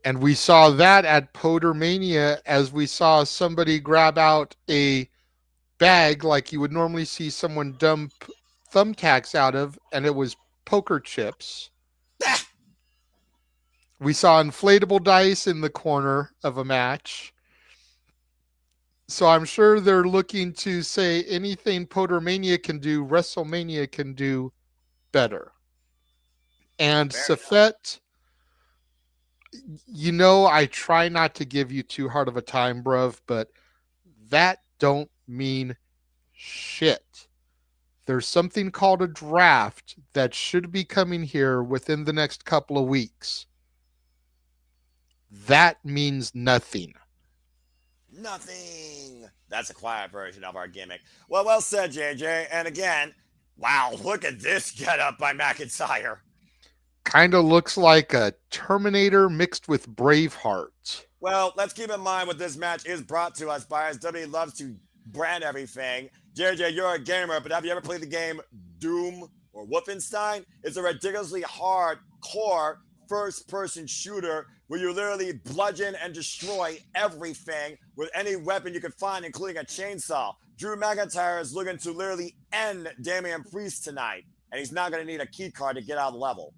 And we saw that at Podermania as we saw somebody grab out a bag like you would normally see someone dump thumbtacks out of, and it was poker chips. We saw inflatable dice in the corner of a match. So I'm sure they're looking to say anything Podermania can do, WrestleMania can do better. And Safet, you know I try not to give you too hard of a time, bruv, but that don't mean shit. There's something called a draft that should be coming here within the next couple of weeks. That means nothing. Nothing. That's a quiet version of our gimmick. Well said, JJ. And again, wow, look at this getup by McIntyre. Kind of looks like a Terminator mixed with Braveheart. Well, let's keep in mind what this match is brought to us by, as WWE loves to brand everything. JJ, you're a gamer, but have you ever played the game Doom or Wolfenstein? It's a ridiculously hardcore first-person shooter where you literally bludgeon and destroy everything with any weapon you can find, including a chainsaw. Drew McIntyre is looking to literally end Damian Priest tonight, and he's not going to need a key card to get out of the level.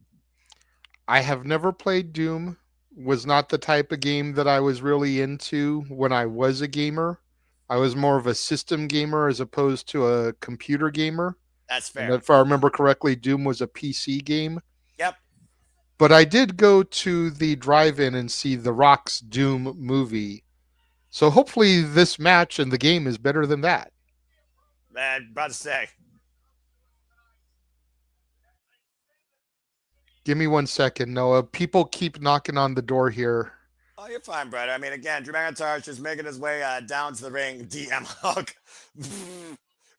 I have never played Doom. Was not the type of game that I was really into when I was a gamer. I was more of a system gamer as opposed to a computer gamer. That's fair. And if I remember correctly, Doom was a PC game. Yep. But I did go to the drive-in and see The Rock's Doom movie. So hopefully this match and the game is better than that. Man, about to say. Give me 1 second, Noah. People keep knocking on the door here. Oh, you're fine, brother. I mean, again, Drew McIntyre is just making his way down to the ring. DM hug.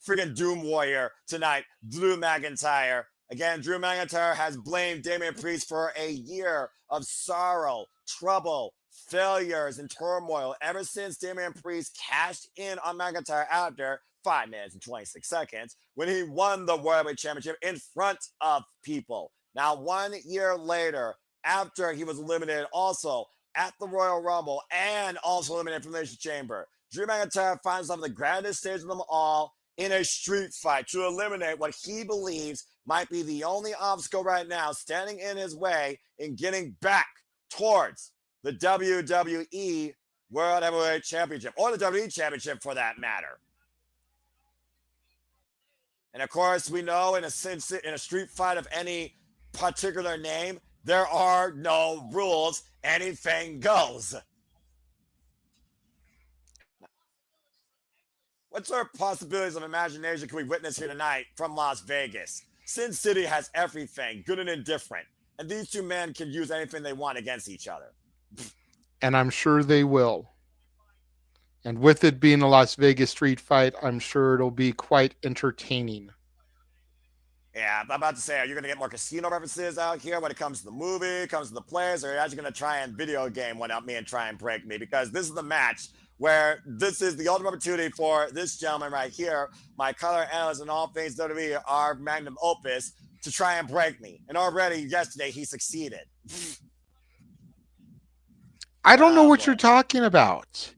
Freaking Doom Warrior tonight. Drew McIntyre. Again, Drew McIntyre has blamed Damian Priest for a year of sorrow, trouble, failures, and turmoil ever since Damian Priest cashed in on McIntyre after 5 minutes and 26 seconds when he won the World Heavyweight Championship in front of people. Now, 1 year later, after he was eliminated also at the Royal Rumble and also eliminated from the Elimination Chamber, Drew McIntyre finds himself on the grandest stage of them all in a street fight to eliminate what he believes might be the only obstacle right now standing in his way in getting back towards the WWE World Heavyweight Championship, or the WWE Championship for that matter. And of course, we know in a street fight of any particular name, there are no rules. Anything goes. What sort of possibilities of imagination can we witness here tonight from Las Vegas? Sin City has everything, good and indifferent. And these two men can use anything they want against each other. And I'm sure they will. And with it being a Las Vegas street fight, I'm sure it'll be quite entertaining. Yeah, I'm about to say, are you going to get more casino references out here when it comes to the movie, comes to the players, or are you actually going to try and video game one up me and try and break me? Because this is the match where this is the ultimate opportunity for this gentleman right here, my color analyst in all things WWE, our magnum opus, to try and break me. And already yesterday, he succeeded. I don't know what you're talking about.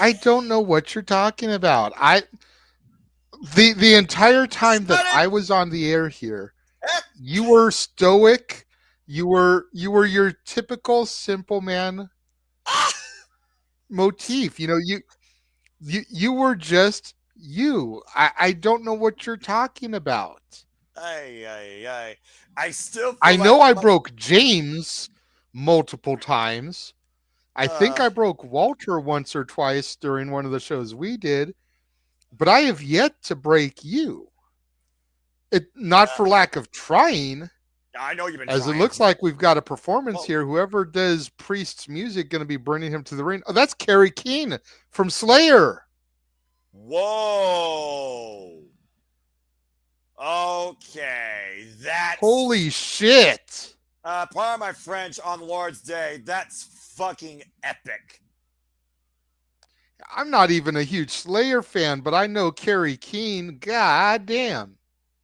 I don't know what you're talking about. The entire time that I was on the air here, you were stoic. You were your typical simple man motif. You know, you were just you. I don't know what you're talking about. I still I know I broke James multiple times. I think I broke Walter once or twice during one of the shows we did. But I have yet to break you. Not for lack of trying. I know you've been as trying. It looks like we've got a performance here. Whoever does Priest's music going to be bringing him to the ring. Oh, that's Kerry King from Slayer. Whoa. Okay. That's... Holy shit. Pardon my French on Lord's Day. That's fucking epic. I'm not even a huge Slayer fan, but I know Kerry King. God damn.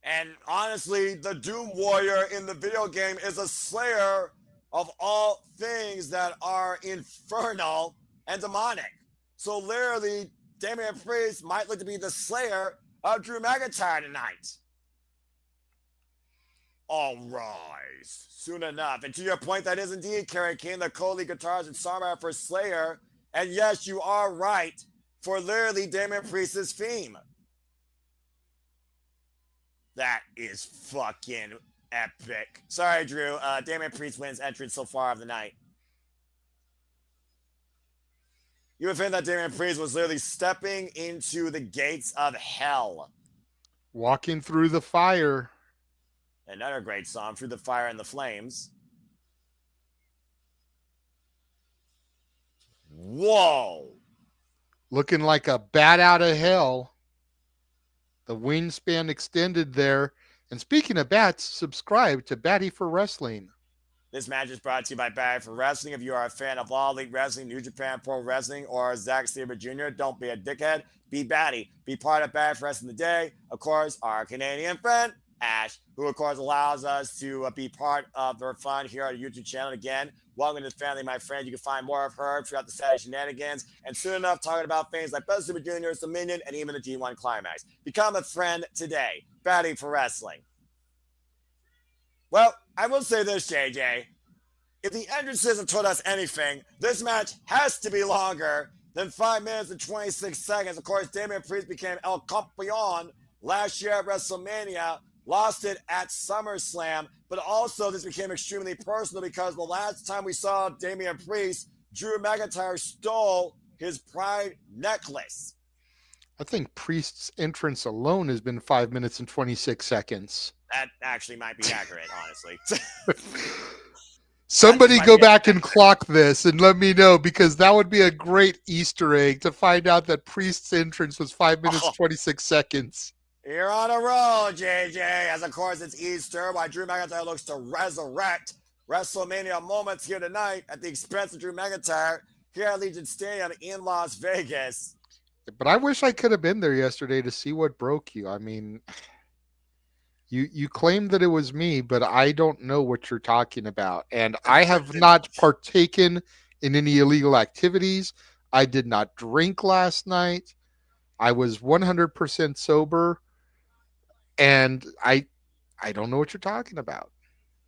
And honestly, the Doom Warrior in the video game is a slayer of all things that are infernal and demonic. So literally, Damian Priest might look to be the slayer of Drew McIntyre tonight. All rise. Soon enough. And to your point, that is indeed Kerry King, the Coley Guitars and songwriter for Slayer. And yes, you are right for literally Damian Priest's theme. That is fucking epic. Sorry, Drew. Damian Priest wins entrance so far of the night. You would think that Damian Priest was literally stepping into the gates of hell. Walking through the fire. Another great song, Through the Fire and the Flames. Whoa. Looking like a bat out of hell. The wingspan extended there. And speaking of bats, subscribe to Batty for Wrestling. This match is brought to you by Batty for Wrestling. If you are a fan of All Elite Wrestling, New Japan Pro Wrestling, or Zack Sabre Jr., don't be a dickhead. Be Batty. Be part of Batty for Wrestling today. Of course, our Canadian friend, Ash, who of course allows us to be part of their fun here on the YouTube channel. Again, welcome to the family, my friend. You can find more of her throughout the Saturday shenanigans, and soon enough talking about things like Best Super Juniors, Dominion, and even the G1 Climax. Become a friend today. Batty for Wrestling. Well, I will say this, JJ. If the entrances have told us anything, this match has to be longer than 5 minutes and 26 seconds. Of course, Damian Priest became El Campeon last year at WrestleMania. Lost it at SummerSlam, but also this became extremely personal because the last time we saw Damian Priest, Drew McIntyre stole his pride necklace. I think Priest's entrance alone has been 5 minutes and 26 seconds. That actually might be accurate, honestly. Somebody go back and clock this and let me know, because that would be a great Easter egg to find out that Priest's entrance was 5 minutes, 26 seconds. You're on a roll, JJ, as of course it's Easter, while Drew McIntyre looks to resurrect WrestleMania moments here tonight at the expense of Drew McIntyre here at Allegiant Stadium in Las Vegas. But I wish I could have been there yesterday to see what broke you. I mean, you claim that it was me, but I don't know what you're talking about. And I have not partaken in any illegal activities. I did not drink last night. I was 100% sober. And I don't know what you're talking about.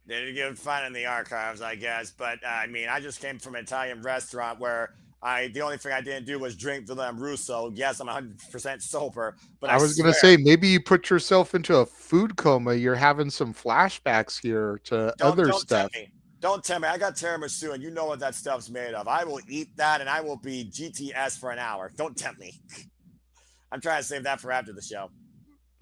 They didn't find it in the archives, I guess. But, I mean, I just came from an Italian restaurant where the only thing I didn't do was drink Villam Russo. Yes, I'm 100% sober. But I was going to say, maybe you put yourself into a food coma. You're having some flashbacks here to other stuff. Don't tell me. I got tiramisu, and you know what that stuff's made of. I will eat that, and I will be GTS for an hour. Don't tempt me. I'm trying to save that for after the show.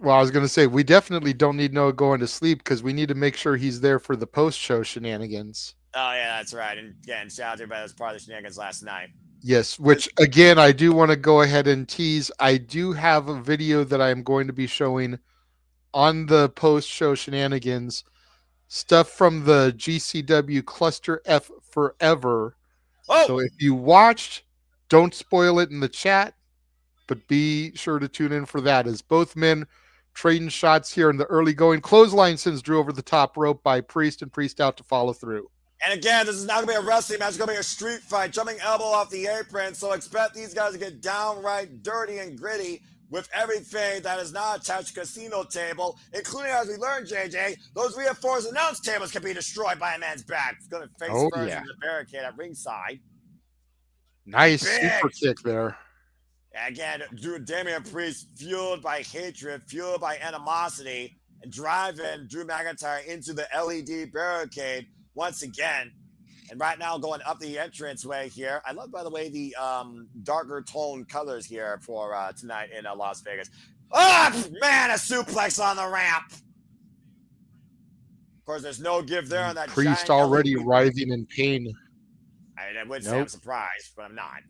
Well, I was going to say, we definitely don't need Noah going to sleep because we need to make sure he's there for the post-show shenanigans. Oh, yeah, that's right. And again, shout out to everybody that was part of the shenanigans last night. Yes, which, again, I do want to go ahead and tease. I do have a video that I'm going to be showing on the post-show shenanigans, stuff from the GCW Cluster F Forever. Oh! So if you watched, don't spoil it in the chat, but be sure to tune in for that, as both men trading shots here in the early going. Clothesline sends Drew over the top rope by Priest, and Priest out to follow through. And again, this is not going to be a wrestling match. It's going to be a street fight. Jumping elbow off the apron. So expect these guys to get downright dirty and gritty with everything that is not attached to casino table, including, as we learned, JJ, those reinforced announce tables can be destroyed by a man's back. It's going to face first into the barricade at ringside. Nice super kick there. Again, Damian Priest fueled by hatred, fueled by animosity, and driving Drew McIntyre into the LED barricade once again. And right now going up the entranceway here. I love, by the way, the darker tone colors here for tonight in Las Vegas. Oh, man, a suplex on the ramp. Of course, there's no give there on that. Priest already writhing in pain. I would say I'm surprised, but I'm not.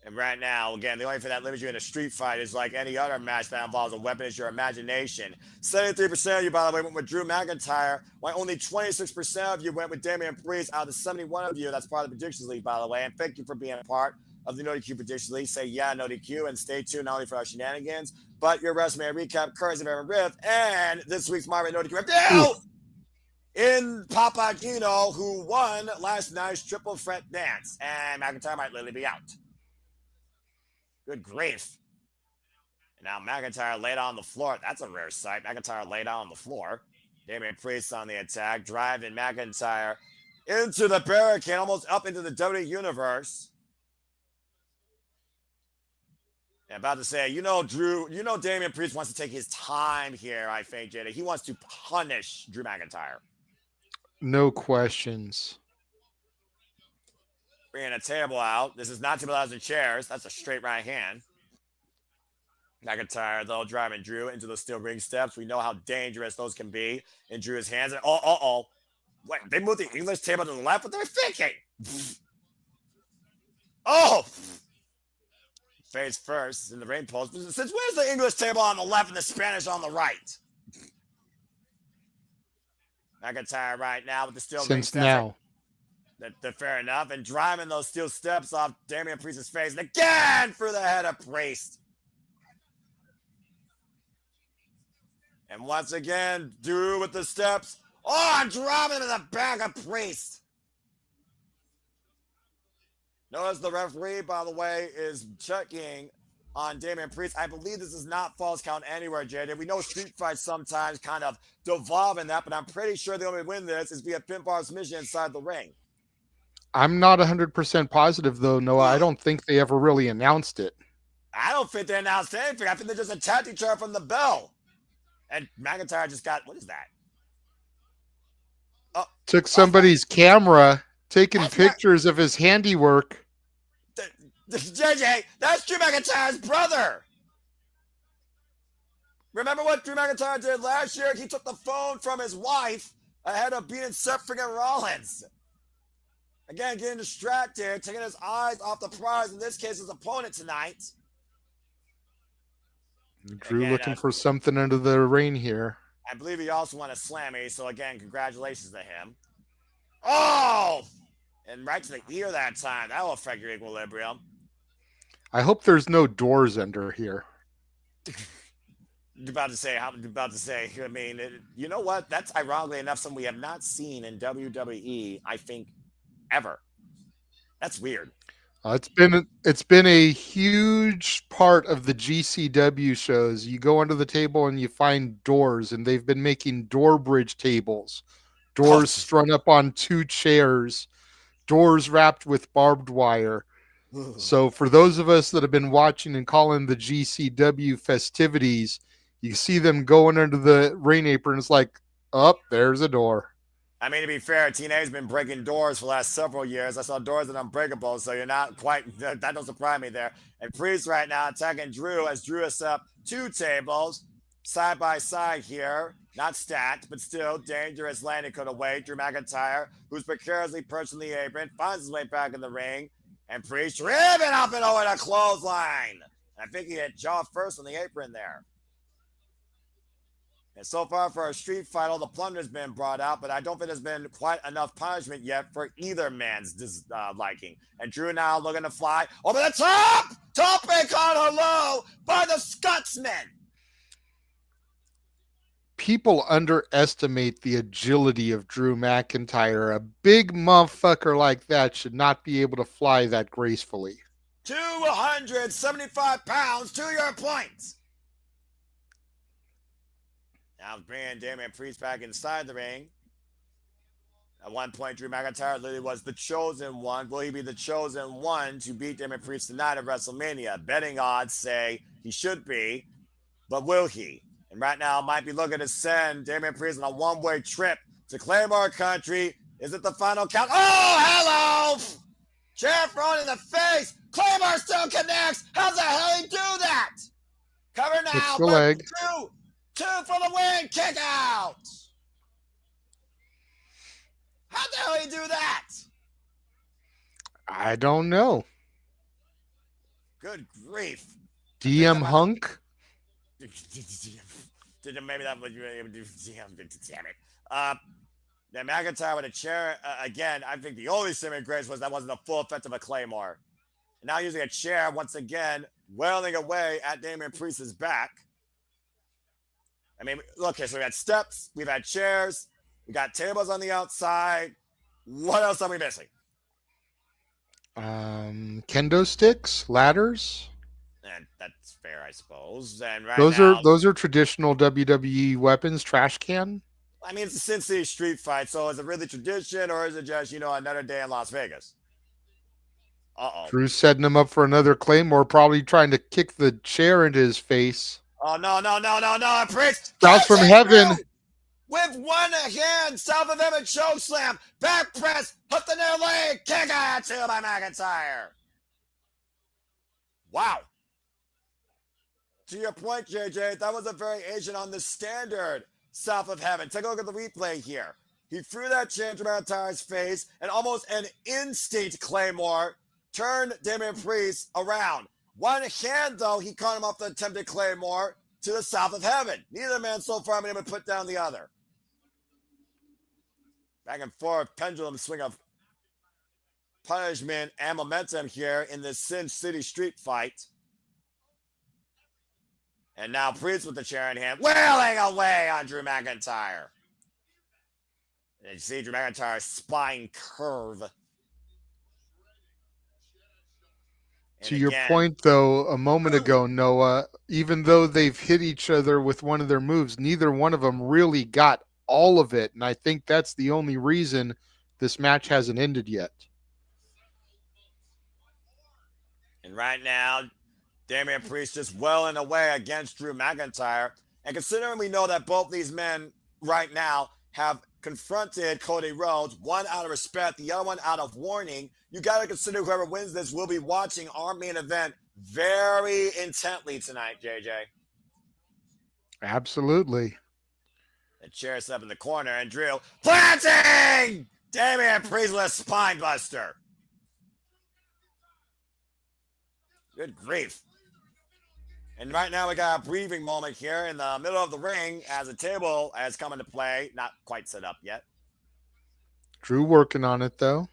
And right now, again, the only thing that limits you in a street fight is like any other match that involves a weapon is your imagination. 73% of you, by the way, went with Drew McIntyre, while only 26% of you went with Damian Priest out of the 71 of you. That's part of the Predictions League, by the way. And thank you for being a part of the No DQ Predictions League. Say yeah, No DQ, and stay tuned not only for our shenanigans, but your WrestleMania recap, courtesy of Aaron Riff, and this week's Marvin No DQ review in Papagino, who won last night's triple threat dance. And McIntyre might literally be out. Good grief. And now McIntyre laid on the floor. That's a rare sight. McIntyre laid out on the floor. Damian Priest on the attack, driving McIntyre into the barricade, almost up into the WWE Universe. And about to say, Drew, Damian Priest wants to take his time here, I think, Jada. He wants to punish Drew McIntyre. No questions. Bringing a table out. This is not 2,000 chairs. That's a straight right hand. McIntyre, though, driving Drew into the steel ring steps. We know how dangerous those can be in Drew's hands. And wait, they moved the English table to the left. What they're thinking? Oh! Face first in the ring post. Since where's the English table on the left and the Spanish on the right? McIntyre right now with the steel ring steps. Since now. That's fair enough. And driving those steel steps off Damian Priest's face. And again for the head of Priest. And once again, Drew with the steps. Oh, driving into the back of Priest. Notice the referee, by the way, is checking on Damian Priest. I believe this is not false count anywhere, JD. We know street fights sometimes kind of devolve in that, but I'm pretty sure the only way to win this is via pinfall submission inside the ring. I'm not 100% positive, though, Noah. I don't think they ever really announced it. I don't think they announced anything. I think they just attacked each other from the bell. And McIntyre just got, what is that? Took somebody's camera, taking pictures of his handiwork. JJ, that's Drew McIntyre's brother. Remember what Drew McIntyre did last year? He took the phone from his wife ahead of beating Seth freaking Rollins. Again, getting distracted, taking his eyes off the prize, in this case, his opponent tonight. Drew looking for something under the rain here. I believe he also won a Slammy, so again, congratulations to him. Oh! And right to the ear that time. That will affect your equilibrium. I hope there's no doors under here. About to say, I mean, you know what? That's ironically enough something we have not seen in WWE, I think, ever. That's weird. It's been a huge part of the GCW shows. You go under the table and you find doors, and they've been making door bridge tables, doors strung up on two chairs, doors wrapped with barbed wire. So for those of us that have been watching and calling the GCW festivities, you see them going under the rain apron. It's like, there's a door. I mean, to be fair, TNA's been breaking doors for the last several years. I saw doors that are unbreakable, so you're not quite, that don't surprise me there. And Priest right now attacking Drew as Drew has set up two tables side by side here. Not stacked, but still dangerous landing could await. Drew McIntyre, who's precariously perched in the apron, finds his way back in the ring. And Priest driven up and over the clothesline. I think he hit jaw first on the apron there. And so far for a street fight, all the plunder's been brought out, but I don't think there's been quite enough punishment yet for either man's liking. And Drew now looking to fly over the top! Topic on hello by the Scotsman! People underestimate the agility of Drew McIntyre. A big motherfucker like that should not be able to fly that gracefully. 275 pounds to your point. Now bringing Damian Priest back inside the ring. At one point, Drew McIntyre literally was the chosen one. Will he be the chosen one to beat Damian Priest tonight at WrestleMania? Betting odds say he should be, but will he? And right now, might be looking to send Damian Priest on a one-way trip to Claymore Country. Is it the final count? Oh, hello! Chair thrown in the face. Claymore still connects. How the hell he do that? Cover now. It's the leg. Two for the win. Kick out. How the hell he do that? I don't know. Good grief. DM Hunk? Maybe that was damn it. Then McIntyre with a chair again. I think the only saving grace was that wasn't a full effect of a Claymore. And now using a chair once again, wailing away at Damian Priest's back. I mean, look here. So we had steps, we've had chairs, we got tables on the outside. What else are we missing? Kendo sticks, ladders. And that's fair, I suppose. And right Those now, are traditional WWE weapons, trash can. I mean, it's a Sin City street fight, so is it really tradition or is it just, another day in Las Vegas? Uh-oh. Drew's setting him up for another Claymore, probably trying to kick the chair into his face. Oh, no, Prince! Shouts from heaven. With one hand, south of him, and choke slam, back press, hook the near leg, kick out to by McIntyre. Wow. To your point, JJ, that was a variation on the standard south of heaven. Take a look at the replay here. He threw that chair to McIntyre's face, and almost an instinct Claymore turned Damian Priest around. One hand, though, he caught him off the attempted Claymore to the south of heaven. Neither man so far been able to put down the other. Back and forth, pendulum swing of punishment and momentum here in this Sin City street fight. And now Priest with the chair in hand, wailing away on Drew McIntyre. And you see Drew McIntyre's spine curve. To your point, though, a moment ago, Noah, even though they've hit each other with one of their moves, neither one of them really got all of it. And I think that's the only reason this match hasn't ended yet. And right now, Damian Priest just welling away against Drew McIntyre. And considering we know that both these men right now have confronted Cody Rhodes, one out of respect, the other one out of warning, you got to consider whoever wins this will be watching our main event very intently tonight, JJ. Absolutely. The chair set up in the corner, and Drew planting Damian Priest with a spine buster. Good grief. And right now we got a breathing moment here in the middle of the ring as a table has come into play. Not quite set up yet. Drew working on it, though.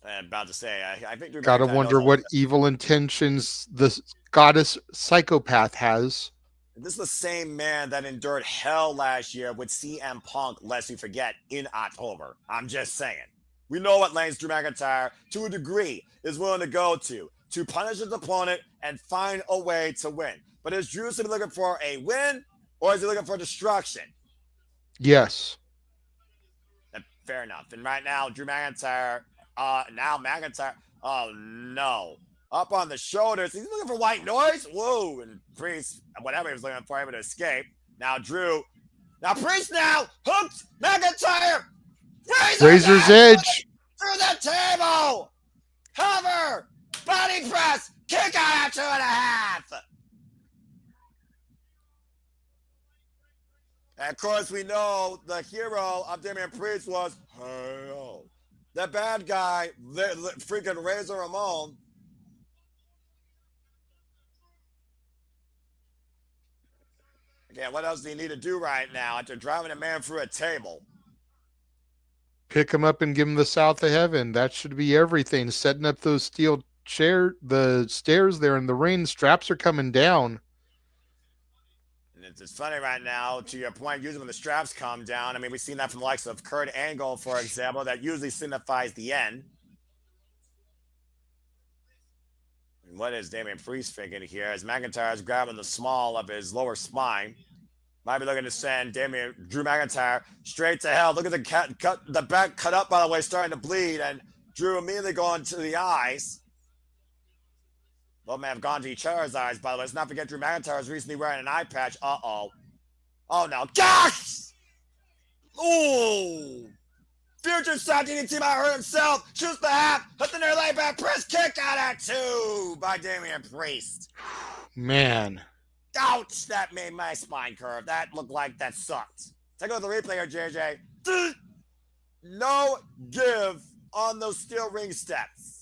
I'm about to say, I think Drew Gotta McIntyre wonder knows what evil intentions the goddess psychopath has. This is the same man that endured hell last year with CM Punk, lest you forget, in October. I'm just saying. We know what lengths Drew McIntyre, to a degree, is willing to go to punish his opponent and find a way to win. But is Drew simply looking for a win, or is he looking for destruction? Yes. Fair enough. And right now, Drew McIntyre, oh no. Up on the shoulders. He's looking for white noise. Whoa. And Priest, whatever he was looking for, able to escape. Now Drew. Now Priest now hooked McIntyre. Razor's edge. Through the table. Hover. Body press. Kick out at 2.5. And of course, we know the hero of Damian Priest was hell. The bad guy, freaking Razor Ramon. Again, what else do you need to do right now after driving a man through a table? Pick him up and give him the south of heaven. That should be everything. Setting up those steel the stairs there in the ring. Straps are coming down. And it's funny right now, to your point, usually when the straps come down, I mean, we've seen that from the likes of Kurt Angle, for example, that usually signifies the end. And what is Damian Priest thinking here as McIntyre is grabbing the small of his lower spine? Might be looking to send Drew McIntyre straight to hell. Look at the back cut up, by the way, starting to bleed, and Drew immediately going to the eyes. Both may have gone to each other's eyes, by the way. Let's not forget Drew McIntyre is recently wearing an eye patch. Uh-oh. Oh, no. Gosh! Ooh! Future side DDT might hurt himself. Shoots the half. Hit the near leg back. Press kick out at 2 by Damian Priest. Man. Ouch! That made my spine curve. That looked like that sucked. Take a look at the replay here, JJ. No give on those steel ring steps.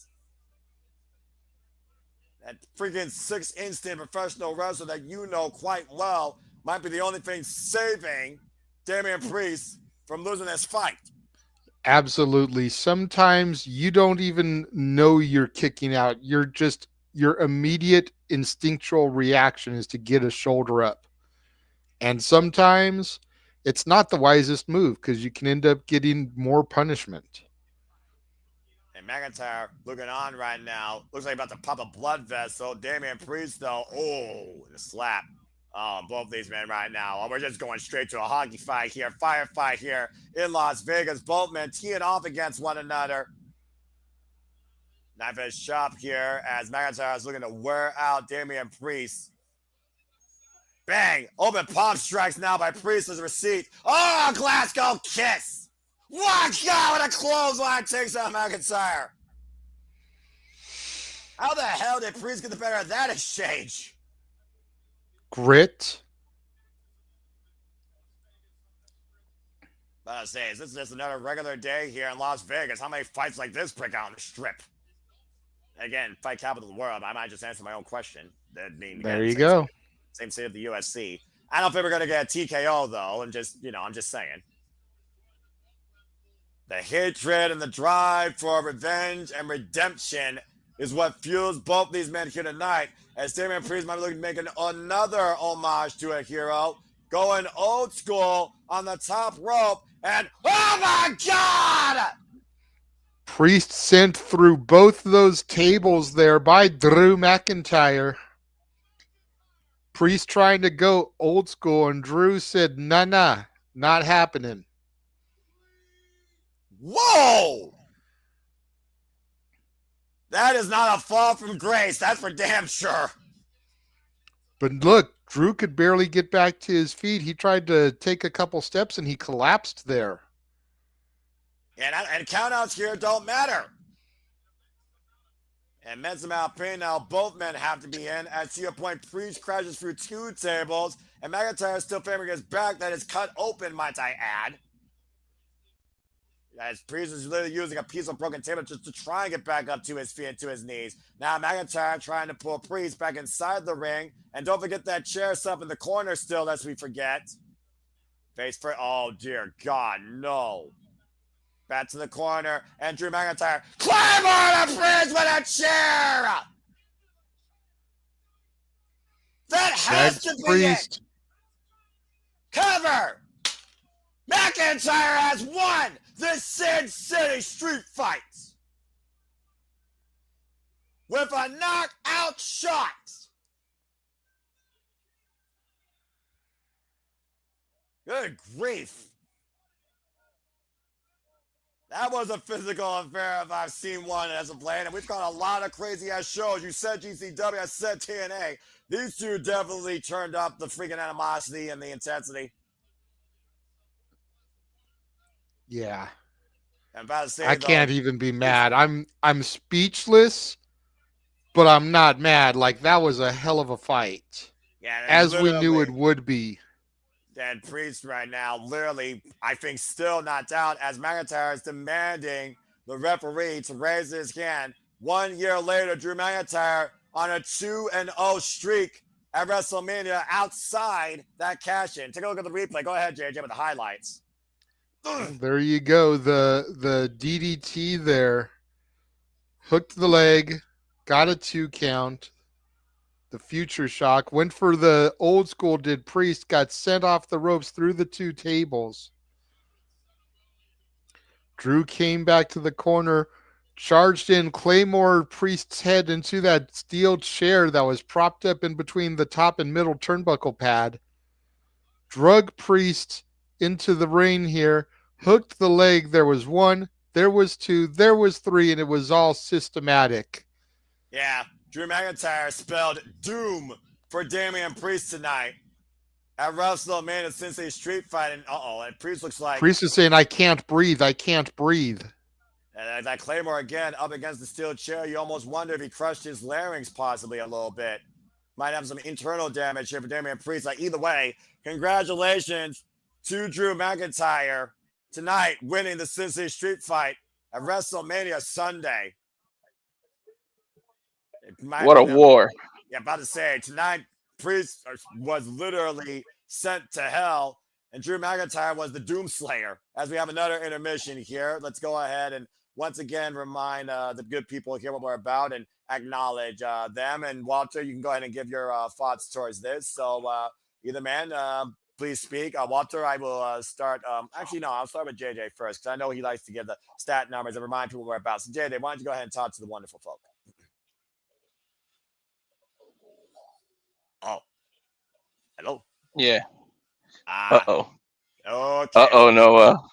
That freaking 6 instant professional wrestler that you know quite well might be the only thing saving Damian Priest from losing this fight. Absolutely. Sometimes you don't even know you're kicking out. Your immediate instinctual reaction is to get a shoulder up. And sometimes it's not the wisest move because you can end up getting more punishment. And McIntyre looking on right now. Looks like about to pop a blood vessel. Damian Priest, though. Oh, the slap. Both these men right now. We're just going straight to a hockey fight here. Firefight here in Las Vegas. Both men teeing off against one another. Knife edge chop here as McIntyre is looking to wear out Damian Priest. Bang! Open palm strikes now by Priest as a receipt. Oh, Glasgow kiss! Watch out! What a clothesline takes out McIntyre. How the hell did Priest get the better of that exchange? Grit. But I say, is this just another regular day here in Las Vegas? How many fights like this break out on the strip? Again, fight capital of the world. I might just answer my own question. There you go. Same city of the USC. I don't think we're going to get a TKO, though. And just, I'm just saying. The hatred and the drive for revenge and redemption is what fuels both these men here tonight. As Damian Priest might be looking to make another homage to a hero. Going old school on the top rope. And, oh my God! Priest sent through both those tables there by Drew McIntyre. Priest trying to go old school, and Drew said, nah, not happening. Whoa! That is not a fall from grace. That's for damn sure. But look, Drew could barely get back to his feet. He tried to take a couple steps, and he collapsed there. And countouts here don't matter. And Menzima Alpine now, both men have to be in. At to your point, Priest crashes through two tables, and McIntyre is still favoring his back that is cut open, might I add. As Priest is literally using a piece of broken table just to try and get back up to his feet and to his knees. Now McIntyre trying to pull Priest back inside the ring. And don't forget that chair up in the corner still, lest we forget. Face for, oh dear God, no. Back to the corner, and Drew McIntyre climb on a Priest with a chair! That has to be Priest. It! Cover! McIntyre has won the Sin City Street Fight with a knockout shot. Good grief. That was a physical affair if I've seen one as of late, and we've got a lot of crazy-ass shows. You said GCW, I said TNA. These two definitely turned up the freaking animosity and the intensity. Yeah. I'm about to say, I can't even be mad. I'm speechless, but I'm not mad. Like, that was a hell of a fight. Yeah, as we knew it would be. And Priest right now, literally, I think still not down as McIntyre is demanding the referee to raise his hand. 1 year later, Drew McIntyre on a 2-0 streak at WrestleMania outside that cash-in. Take a look at the replay. Go ahead, JJ, with the highlights. There you go. The DDT there. Hooked the leg. Got a 2 count. The future shock. Went for the old school, did Priest. Got sent off the ropes through the 2 tables. Drew came back to the corner. Charged in, Claymore Priest's head into that steel chair that was propped up in between the top and middle turnbuckle pad. Drug Priest into the ring here. Hooked the leg. There was 1. There was 2. There was 3. And it was all systematic. Yeah. Drew McIntyre spelled doom for Damian Priest tonight at WrestleMania since a street fight. And and Priest looks like Priest is saying, I can't breathe. I can't breathe. And that Claymore again up against the steel chair. You almost wonder if he crushed his larynx possibly a little bit. Might have some internal damage here for Damian Priest. Like, either way, congratulations to Drew McIntyre tonight winning the Sin City Street Fight at WrestleMania Sunday. What a war. Yeah, about to say, tonight, Priest was literally sent to hell, and Drew McIntyre was the Doomslayer. As we have another intermission here, let's go ahead and once again remind the good people here what we're about and acknowledge them. And Walter, you can go ahead and give your thoughts towards this. So either man, please speak. Walter, I will start. Actually, no, I'll start with JJ first because I know he likes to give the stat numbers and remind people where about. So, JJ, why don't you go ahead and talk to the wonderful folk? Oh, hello. Yeah. Ah, Uh-oh. okay. Uh-oh, Noah.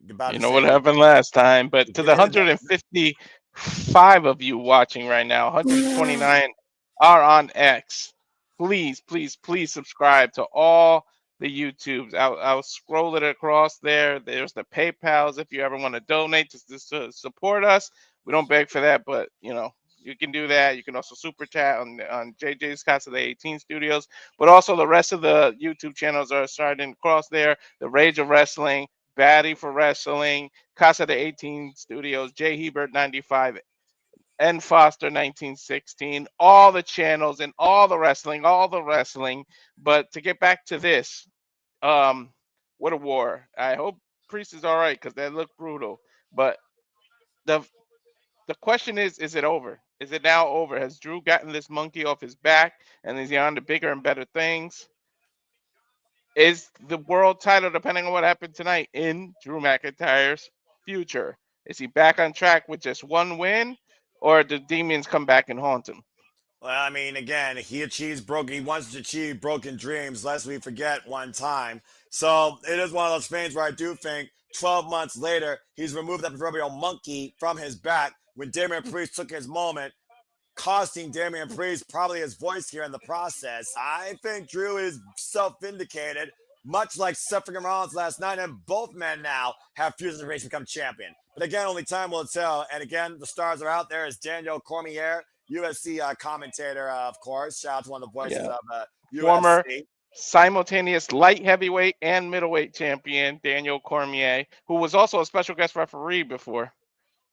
About You to know say, what happened last time, but to give the me the 155 of you watching right now, 129 are on X. Please, please, please subscribe to all the YouTubes. I'll scroll it across there. There's the PayPals if you ever want to donate to support us. We don't beg for that, but you know, you can do that. You can also super chat on JJ's Casa de 18 Studios, but also the rest of the YouTube channels are starting across there. The Rage of Wrestling, Batty for Wrestling, Casa de 18 Studios, J Hebert 95, N Foster 1916, all the channels and all the wrestling. But to get back to this, what a war. I hope Priest is all right because that looked brutal. But the the question is it over? Is it now over? Has Drew gotten this monkey off his back and is he on to bigger and better things? Is the world title, depending on what happened tonight, in Drew McIntyre's future? Is he back on track with just one win, or do demons come back and haunt him? Well, I mean, again, he wants to achieve broken dreams, lest we forget one time. So it is one of those things where I do think 12 months later, he's removed that proverbial monkey from his back when Damian Priest took his moment, costing Damian Priest probably his voice here in the process. I think Drew is self-vindicated, much like Seth Rollins last night, and both men now have futures race to become champion. But again, only time will tell. And again, the stars are out there. Is Daniel Cormier, UFC commentator, of course. Shout out to one of the voices of Former UFC. simultaneous light heavyweight and middleweight champion Daniel Cormier, who was also a special guest referee before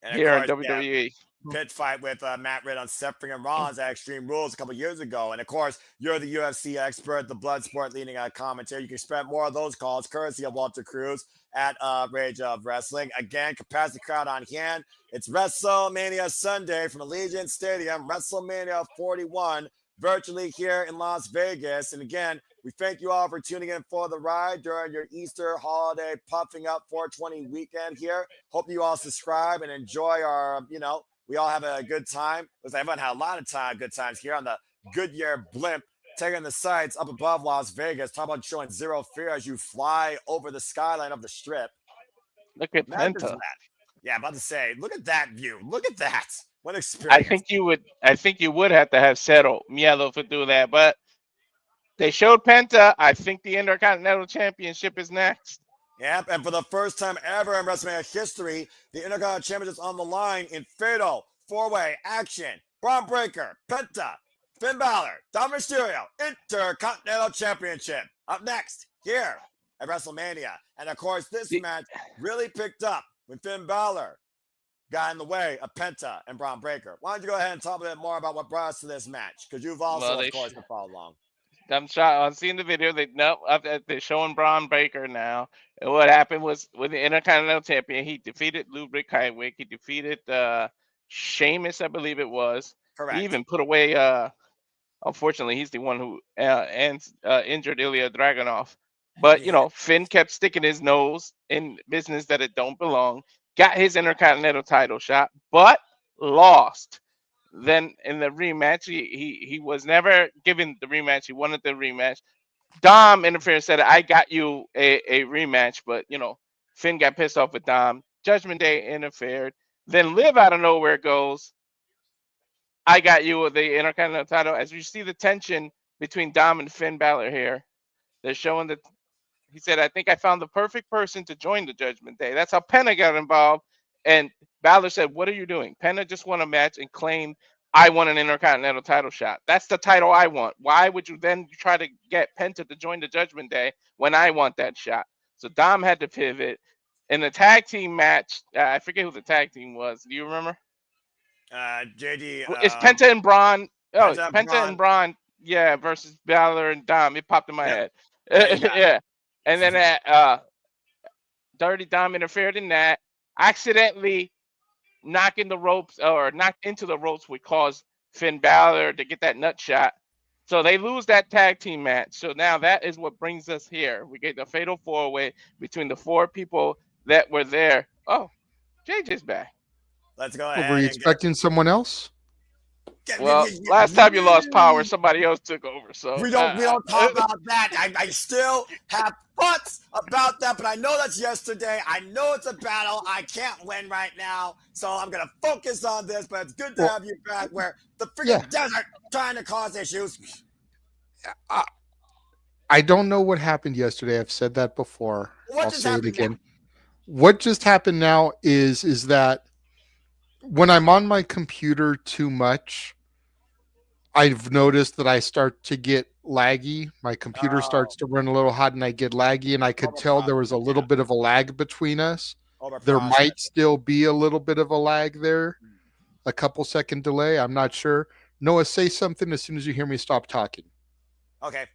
And here in course, WWE. Pit fight with Matt Ridd on Seth Rollins at Extreme Rules a couple years ago. And of course, you're the UFC expert, the blood sport leading commentator. You can expect more of those calls courtesy of Walter Cruz at Rage of Wrestling. Again, capacity crowd on hand. It's WrestleMania Sunday from Allegiant Stadium, WrestleMania 41, virtually here in Las Vegas. And again, we thank you all for tuning in for the ride during your Easter holiday puffing up 420 weekend here. Hope you all subscribe and enjoy our, we all have a good time. Because everyone had a lot of good times here on the Goodyear blimp, taking the sights up above Las Vegas. Talk about showing zero fear as you fly over the skyline of the Strip. Look at Penta. Yeah, I'm about to say, look at that view. Look at that. What experience. I think you would have to have Cero Miedo for do that, but they showed Penta. I think the Intercontinental Championship is next. Yep, and for the first time ever in WrestleMania history, the Intercontinental Championship is on the line in fatal four-way action. Bron Breakker, Penta, Finn Bálor, Dominik Mysterio, Intercontinental Championship. Up next, here at WrestleMania. And of course, this match really picked up when Finn Bálor got in the way of Penta and Bron Breakker. Why don't you go ahead and talk a bit more about what brought us to this match? Because you've also, of course, followed along. I'm seeing the video. They're showing Bron Breakker now. And what happened was with the Intercontinental Champion, he defeated Ludwig Kaiwig. He defeated Sheamus, I believe it was. Correct. He even put away. Unfortunately, he's the one who injured Ilya Dragunov. But Finn kept sticking his nose in business that it don't belong. Got his Intercontinental title shot, but lost. Then in the rematch, he was never given the rematch. He wanted the rematch. Dom interfered and said, "I got you a rematch," but Finn got pissed off with Dom. Judgment Day interfered. Then Liv out of nowhere goes, "I got you the Intercontinental title." As you see the tension between Dom and Finn Bálor here, they're showing that he said, "I think I found the perfect person to join the Judgment Day." That's how Penta got involved. And Bálor said, "What are you doing? Penta just won a match and claimed I won an Intercontinental title shot. That's the title I want. Why would you then try to get Penta to join the Judgment Day when I want that shot?" So Dom had to pivot. In the tag team match, I forget who the tag team was. Do you remember? JD. It's Penta and Bron. Oh, Penta and Bron. Yeah, versus Bálor and Dom. It popped in my head. Yeah. And then Dirty Dom interfered in that. Accidentally knocked into the ropes would cause Finn Bálor to get that nut shot. So they lose that tag team match. So now that is what brings us here. We get the fatal 4-way between the 4 people that were there. Oh, JJ's back. Let's go Were ahead you and get. expecting someone else? Well, last time you lost power, somebody else took over. So We don't talk about that. I still have thoughts about that, but I know that's yesterday. I know it's a battle. I can't win right now, so I'm gonna focus on this. But it's good to have you back. Where the freaking desert trying to cause issues. I don't know what happened yesterday. I've said that before. What I'll just say it happened again. now? What just happened now is that when I'm on my computer too much, I've noticed that I start to get laggy. My computer starts to run a little hot and I get laggy, and I could tell there was a little bit of a lag between us. There might still be a little bit of a lag there, a couple second delay. I'm not sure. Noah, say something as soon as you hear me stop talking. Okay.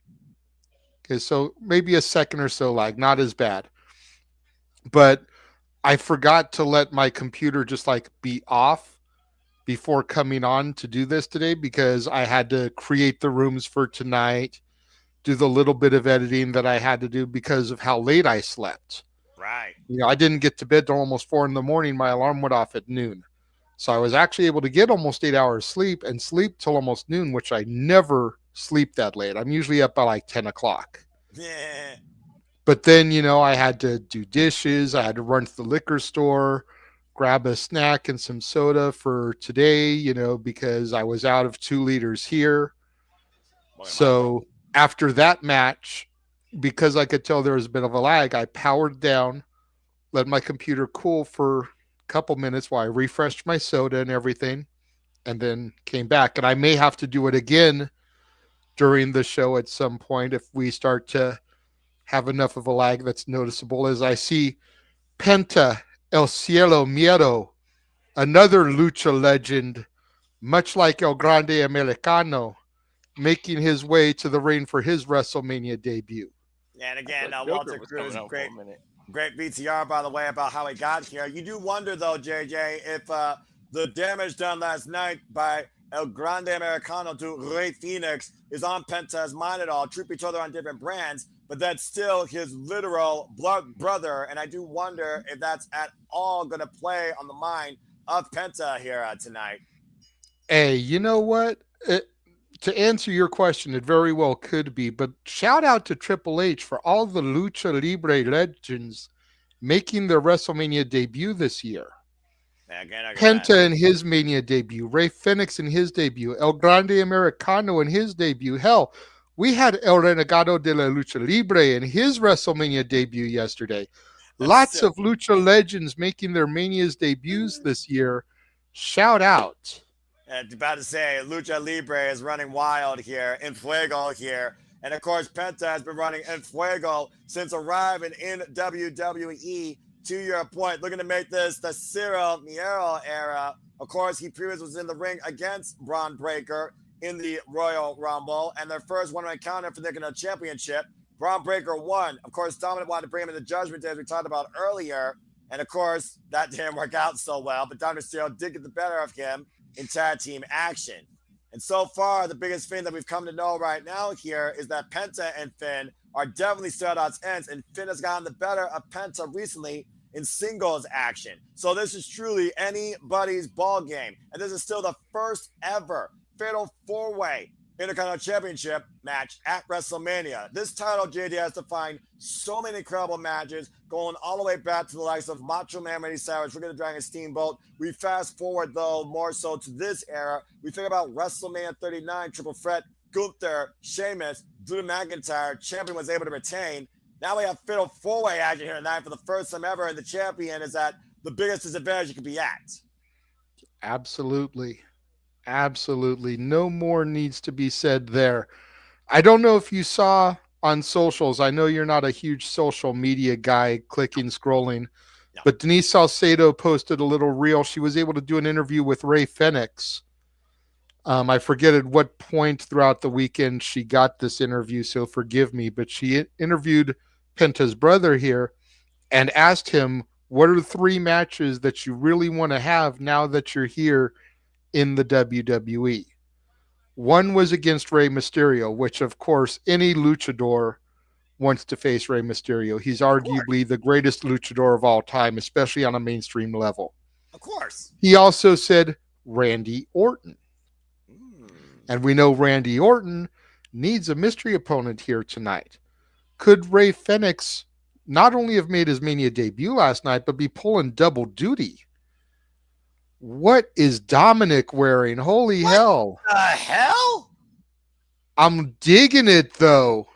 Okay, so maybe a second or so lag, not as bad. But I forgot to let my computer just like be off before coming on to do this today, because I had to create the rooms for tonight, do the little bit of editing that I had to do because of how late I slept. Right. I didn't get to bed till almost 4 a.m. My alarm went off at noon. So I was actually able to get almost 8 hours sleep and sleep till almost noon, which I never sleep that late. I'm usually up by like 10 o'clock. Yeah. But then, I had to do dishes. I had to run to the liquor store, grab a snack and some soda for today, because I was out of 2 liters here. So after that match, because I could tell there was a bit of a lag, I powered down, let my computer cool for a couple minutes while I refreshed my soda and everything, and then came back. And I may have to do it again during the show at some point if we start to have enough of a lag that's noticeable, as I see Penta El Cielo Miedo, another lucha legend, much like El Grande Americano, making his way to the ring for his WrestleMania debut. And again, Walter Cruz, great VTR, by the way, about how he got here. You do wonder, though, JJ, if the damage done last night by El Grande Americano to Rey Fenix is on Penta's mind at all. Troop each other on different brands, but that's still his literal blood brother. And I do wonder if that's at all going to play on the mind of Penta here tonight. Hey, you know what? To answer your question, it very well could be. But shout out to Triple H for all the Lucha Libre legends making their WrestleMania debut this year. Penta in his Mania debut, Rey Fenix in his debut, El Grande Americano in his debut. Hell, we had El Renegado de la Lucha Libre in his WrestleMania debut yesterday. Lots of Lucha legends making their Mania's debuts this year. Shout out. About to say, Lucha Libre is running wild here, in Fuego here. And of course, Penta has been running in Fuego since arriving in WWE. To your point, looking to make this the Cero Miedo era. Of course, he previously was in the ring against Bron Breakker in the Royal Rumble, and their first one-on-one encounter for the Intercontinental Championship. Bron Breakker won. Of course, Dominik wanted to bring him in the Judgment Day, as we talked about earlier. And of course, that didn't work out so well, but Dominik Mysterio did get the better of him in tag team action. And so far, the biggest thing that we've come to know right now here is that Penta and Finn are definitely still at odds ends, and Finn has gotten the better of Penta recently in singles action. So this is truly anybody's ball game. And this is still the first ever fatal 4-way Intercontinental Championship match at WrestleMania. This title, JD, has defined so many incredible matches, going all the way back to the likes of Macho Man Randy Savage, Rick of the Dragon Steamboat. We fast forward, though, more so to this era. We think about WrestleMania 39, Triple Threat, Gunther, Sheamus, Drew McIntyre. Champion was able to retain. Now we have fatal 4-way action here tonight for the first time ever, and the champion is at the biggest disadvantage you could be at. Absolutely. Absolutely. No more needs to be said there. I don't know if you saw on socials. I know you're not a huge social media guy, clicking, scrolling, but Denise Salcedo posted a little reel. She was able to do an interview with Rey Fenix. I forget at what point throughout the weekend she got this interview, so forgive me, but she interviewed Penta's brother here and asked him, what are the 3 matches that you really want to have now that you're here in the WWE? One was against Rey Mysterio, which, of course, any luchador wants to face Rey Mysterio. He's arguably the greatest luchador of all time, especially on a mainstream level. Of course. He also said Randy Orton. And we know Randy Orton needs a mystery opponent here tonight. Could Rey Fenix not only have made his Mania debut last night, but be pulling double duty? What is Dominik wearing? Holy hell. The hell? I'm digging it, though.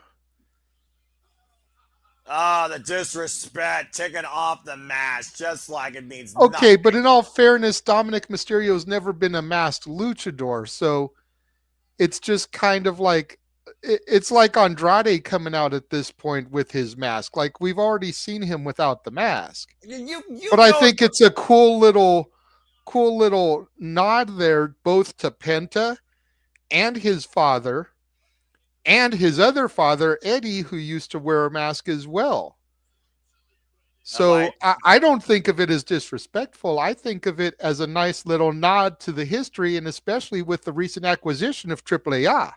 Oh, the disrespect, taking off the mask just like it means Okay, nothing. but in all fairness, Dominik Mysterio's never been a masked luchador, so it's just kind of like, it's like Andrade coming out at this point with his mask. Like, we've already seen him without the mask. But I think it's a cool little nod there, both to Penta and his father and his other father, Eddie, who used to wear a mask as well. So I don't think of it as disrespectful. I think of it as a nice little nod to the history, and especially with the recent acquisition of AAA.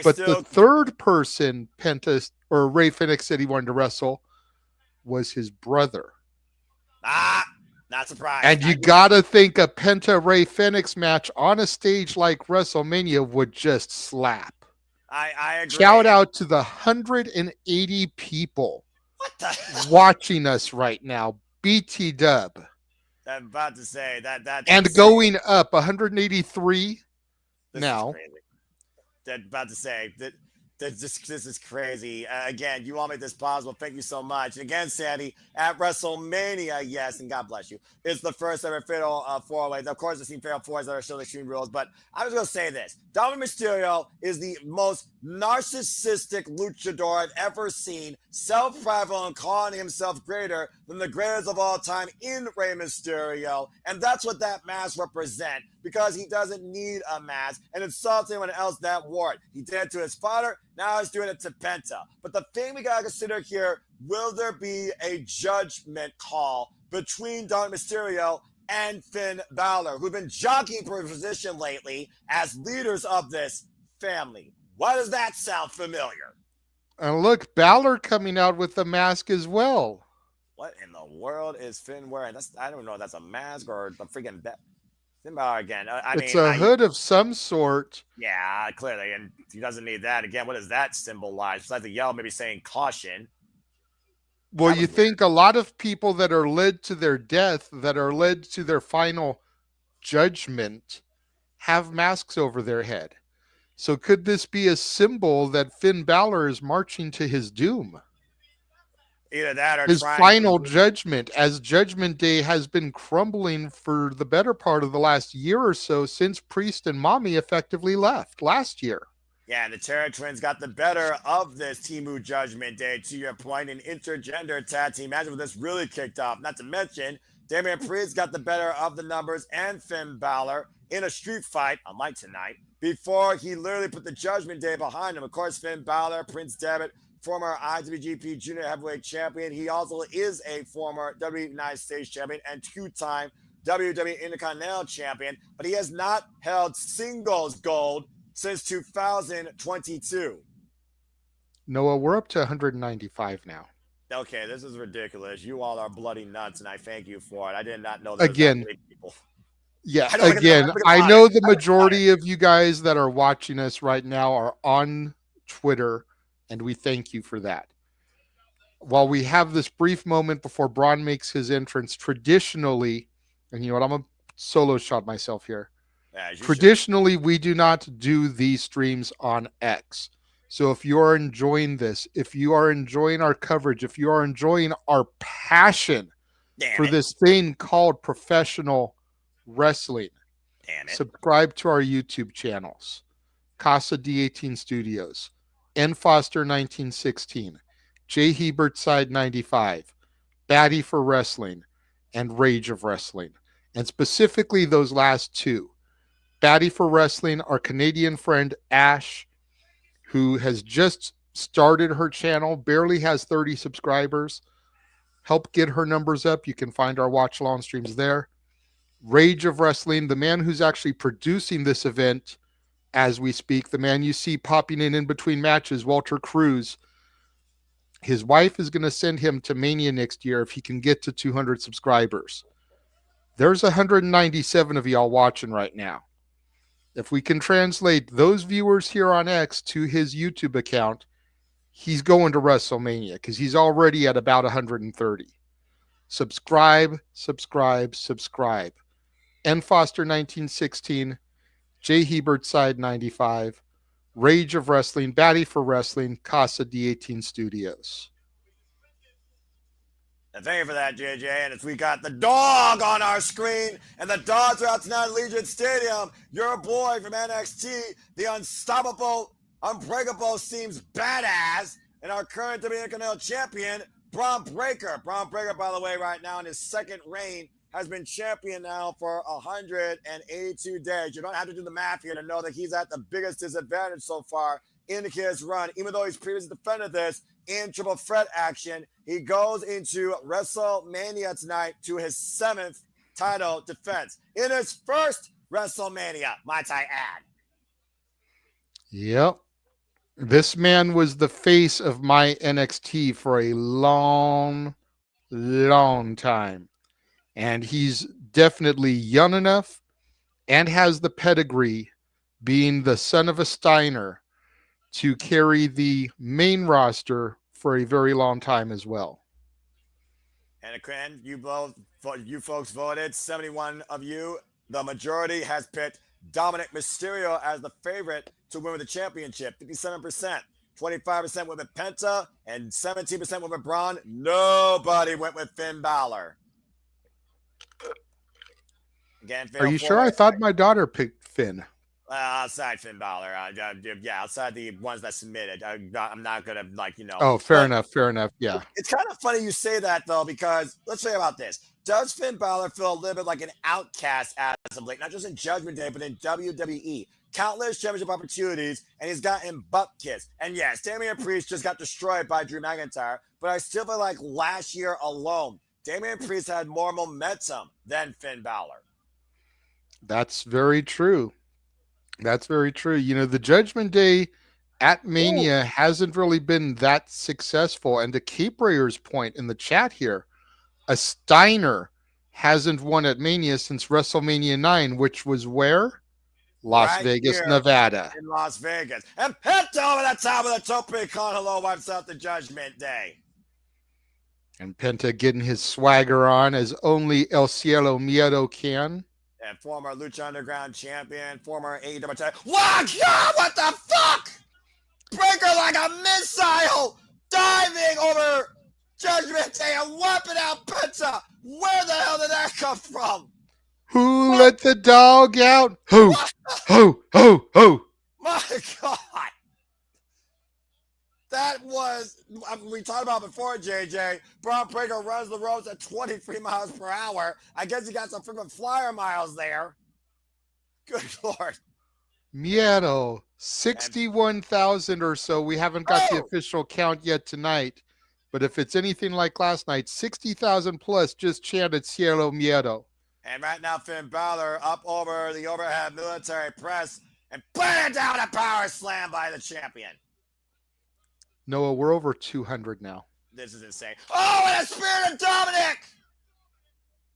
But the third person Penta or Rey Fenix said he wanted to wrestle was his brother. Not surprised. And you got to think a Penta Rey Fenix match on a stage like WrestleMania would just slap. I agree. Shout out to the 180 people watching us right now. BT Dub. I'm about to say that. And going up 183 now. About to say that this is crazy. Again, you all made this possible. Thank you so much. And again, Sandy, at WrestleMania, yes, and God bless you, it's the first ever Fatal 4-Way. Of course, the seen Fatal 4s that are still Extreme Rules, but I was going to say this. Dominik Mysterio is the most narcissistic luchador I've ever seen, self-prideful and calling himself greater than the greatest of all time in Rey Mysterio, and that's what that mask represents, because he doesn't need a mask and insults anyone else that wore it. He did it to his father, now he's doing it to Penta. But the thing we got to consider here, will there be a judgment call between Dominik Mysterio and Finn Bálor, who've been jockeying for a position lately as leaders of this family? Why does that sound familiar? And look, Bálor coming out with the mask as well. What in the world is Finn wearing? I don't know if that's a mask or the freaking Finn Bálor again. It's a hood of some sort. Yeah, clearly, and he doesn't need that. Again, what does that symbolize? Besides the yellow, maybe saying caution. Well, you think a lot of people that are led to their death, that are led to their final judgment, have masks over their head. So could this be a symbol that Finn Bálor is marching to his doom? Either that or his final judgment, as Judgment Day has been crumbling for the better part of the last year or so since Priest and Mommy effectively left last year. Yeah, and the Terror Twins got the better of this Temu Judgment Day, to your point, an intergender tag team match where this really kicked off. Not to mention, Damian Priest got the better of the numbers and Finn Bálor in a street fight, unlike tonight, before he literally put the Judgment Day behind him. Of course, Finn Bálor, Prince Devitt, former IWGP Junior Heavyweight Champion. He also is a former WWE United States Champion and two-time WWE Intercontinental Champion, but he has not held singles gold since 2022. Noah, we're up to 195 now. Okay, this is ridiculous. You all are bloody nuts, and I thank you for it. I did not know that. Again, people. Yeah, I know the majority of you guys that are watching us right now are on Twitter, and we thank you for that. While we have this brief moment before Bron makes his entrance, traditionally, and you know what, I'm going to solo shot myself here. Traditionally, we do not do these streams on X. So if you are enjoying this, if you are enjoying our coverage, if you are enjoying our passion for this thing called professional wrestling, subscribe to our YouTube channels. Casa D18 Studios, N Foster 1916, J Hebert Side 95, Batty for Wrestling, and Rage of Wrestling. And specifically those last two. Batty for Wrestling, our Canadian friend Ash, who has just started her channel, barely has 30 subscribers. Help get her numbers up. You can find our watch along streams there. Rage of Wrestling, the man who's actually producing this event, as we speak. The man you see popping in between matches, Walter Cruz. His wife is going to send him to Mania next year if he can get to 200 subscribers. There's 197 of y'all watching right now. If we can translate those viewers here on X to his YouTube account, he's going to WrestleMania because he's already at about 130. Subscribe, subscribe, subscribe. N. Foster 1916, J. Hebert Side 95, Rage of Wrestling, Batty for Wrestling, Casa D18 Studios. And thank you for that, JJ. And as we got the dog on our screen, and the dogs are out tonight at Legion Stadium, your boy from NXT, the unstoppable, unbreakable, seems badass, and our current Intercontinental champion, Bron Breakker. Bron Breakker, by the way, right now in his second reign, has been champion now for 182 days. You don't have to do the math here to know that he's at the biggest disadvantage so far in his run, even though he's previously defended this in triple threat action. He goes into WrestleMania tonight to his 7th title defense in his first WrestleMania, might I add. Yep. This man was the face of my NXT for a long, long time. And he's definitely young enough and has the pedigree, being the son of a Steiner, to carry the main roster for a very long time as well. And again, you folks voted, 71 of you. The majority has picked Dominik Mysterio as the favorite to win with the championship, 57%. 25% went with Penta, and 17% went with Bron. Nobody went with Finn Bálor. Again, Are you sure? I thought my daughter picked Finn. Outside Finn Bálor, yeah, outside the ones that submitted, I'm not gonna Oh, fair enough. Yeah, it's kind of funny you say that though, because let's say about this: does Finn Bálor feel a little bit like an outcast as of late, not just in Judgment Day, but in WWE? Countless championship opportunities, and he's gotten butt kissed. And yes, Damian Priest just got destroyed by Drew McIntyre, but I still feel like last year alone, Damian Priest had more momentum than Finn Bálor. that's very true. That's very true. You know, the Judgment Day at Mania hasn't really been that successful. And to Cape Rayer's point in the chat here, a Steiner hasn't won at Mania since WrestleMania 9, which was where? Las Vegas, Nevada. In Las Vegas. And Penta over the top of the tope con hello wipes out the Judgment Day. And Penta getting his swagger on as only El Cielo Miedo can. And former Lucha Underground champion, former AEW champion. Wow, God, what the fuck? Breakker like a missile, diving over Judgment Day and wiping out Penta. Where the hell did that come from? Who let the dog out? Who? My God. That was, we talked about before, JJ. Bron Breakker runs the ropes at 23 miles per hour. I guess he got some freaking flyer miles there. Good Lord. Miedo, 61,000 or so. We haven't got the official count yet tonight. But if it's anything like last night, 60,000 plus just chanted Cielo Miedo. And right now, Finn Bálor up over the overhead military press and bam down a power slam by the champion. Noah, we're over 200 now. This is insane. Oh, and a spear to Dominik!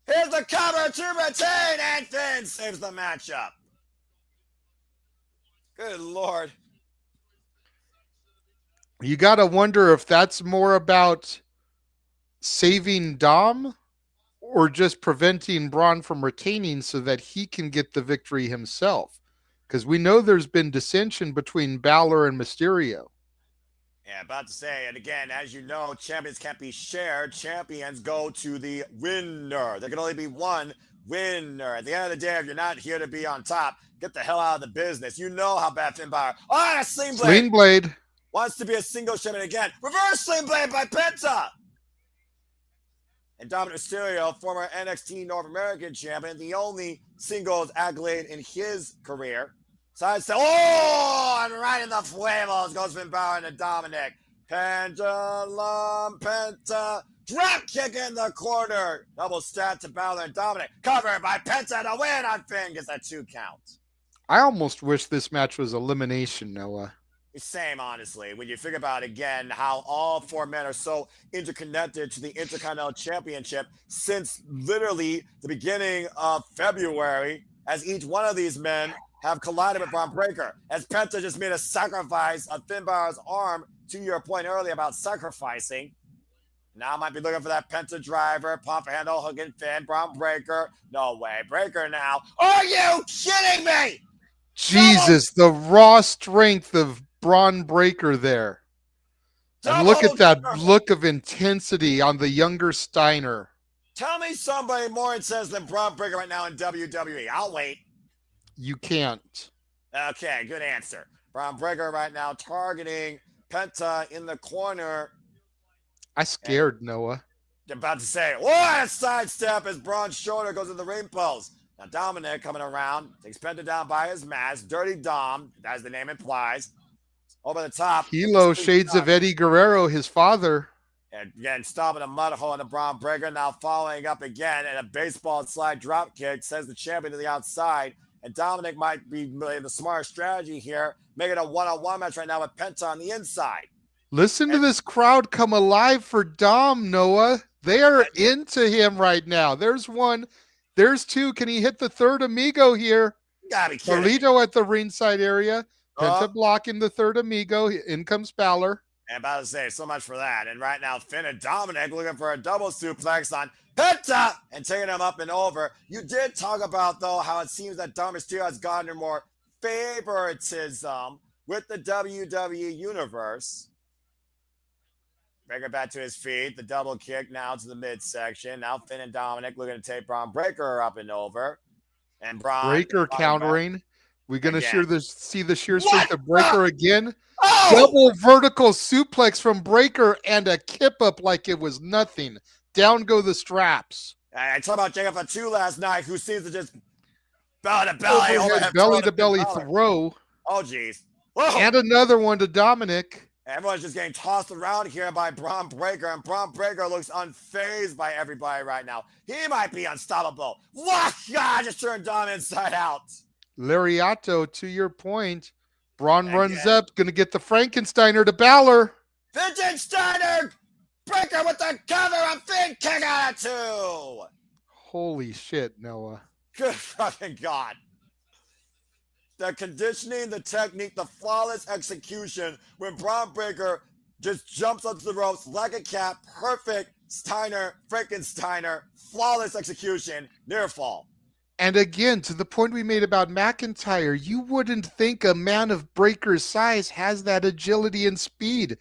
Here's the cover to retain, and Finn saves the matchup. Good Lord. You got to wonder if that's more about saving Dom or just preventing Bron from retaining so that he can get the victory himself. Because we know there's been dissension between Bálor and Mysterio. Yeah, about to say, and again, as you know, champions can't be shared. Champions go to the winner. There can only be one winner. At the end of the day, if you're not here to be on top, get the hell out of the business. You know how bad Finn Bálor. Oh, a sling blade. Sling blade. Wants to be a single champion again. Reverse sling blade by Penta. And Dominik Mysterio, former NXT North American champion, the only singles accolade in his career. Side step. Oh, and right in the fuevos goes Finn Bálor and Dominik. Pendulum Penta. Drop kick in the corner. Double stat to Bálor and Dominik. Covered by Penta to win on Finn. Gets that 2 count. I almost wish this match was elimination, Noah. Same, honestly. When you think about again how all 4 men are so interconnected to the Intercontinental Championship since literally the beginning of February, as each one of these men have collided with Bron Breakker, as Penta just made a sacrifice of Finn Balor's arm, to your point earlier about sacrificing. Now I might be looking for that Penta driver, pump handle, hooking Finn, Bron Breakker. No way, Breakker now. Are you kidding me? Jesus, the raw strength of Bron Breakker there. And look at that look of intensity on the younger Steiner. Tell me somebody more intense than Bron Breakker right now in WWE. I'll wait. You can't. Okay, good answer. Bron Breakker right now targeting Penta in the corner. I scared Noah. About to say, what a sidestep as Braun's shoulder goes in the ring post. Now Dominik coming around, takes Penta down by his mask. Dirty Dom, as the name implies. Over the top. Hilo, shades of Eddie Guerrero, his father. And again, stopping a mud hole in the Bron Breakker. Now following up again, and a baseball slide drop kick sends the champion to the outside. And Dominik might be the smart strategy here, making a one-on-one match right now with Penta on the inside. Listen to this crowd come alive for Dom, Noah. They are into him right now. There's one. There's two. Can he hit the third amigo here? You gotta be kidding. Carlito at the ringside area. Penta blocking the third amigo. In comes Bálor. And about to say, so much for that. And right now, Finn and Dominik looking for a double suplex on Penta and taking him up and over. You did talk about, though, how it seems that Dom Mysterio has gotten more favoritism with the WWE Universe. Breakker back to his feet. The double kick now to the midsection. Now Finn and Dominik looking to take Bron Breakker up and over. And Bron Breakker countering. We're going to see the sheer What strength of Breakker again. Oh! Double vertical suplex from Breakker and a kip up like it was nothing. Down go the straps. I talked about Jacob Fatu last night, who seems to just belly to belly, overhead belly to belly throw. Oh, geez. And another one to Dominik. Everyone's just getting tossed around here by Bron Breakker, and Bron Breakker looks unfazed by everybody right now. He might be unstoppable. What? God, just turned Dom inside out. Lariato, to your point. Bron runs up, going to get the Frankensteiner to Bálor. Vintage Steiner! Breakker with the cover on Finn, kick out of two! Holy shit, Noah. Good fucking God. The conditioning, the technique, the flawless execution when Bron Breakker just jumps up to the ropes like a cat. Perfect Steiner, Frankensteiner, flawless execution, near fall. And again, to the point we made about McIntyre, you wouldn't think a man of Breakker's size has that agility and speed.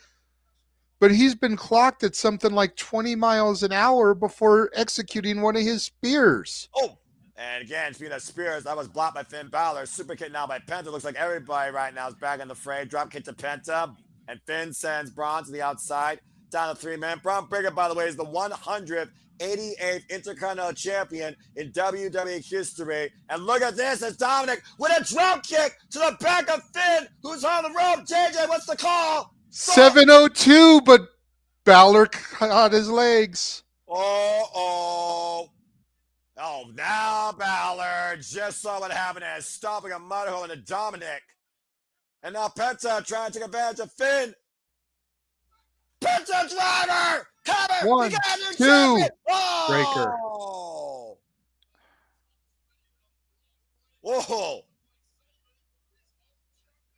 But he's been clocked at something like 20 miles an hour before executing one of his spears. Oh, and again, speaking of spears, that was blocked by Finn Bálor. Super kick now by Penta. Looks like everybody right now is back in the fray. Drop kick to Penta. And Finn sends Bron to the outside. Down to 3 men. Bron Breakker, by the way, is the 188th Intercontinental Champion in WWE history. And look at this. It's Dominik with a drop kick to the back of Finn, who's on the rope. JJ, what's the call? 702, but Bálor caught his legs. Oh, now Bálor just saw what happened as stopping a mud hole into Dominik. And now Penta trying to take advantage of Finn. Penta driver! Cover! 1, 2, Breakker. Whoa.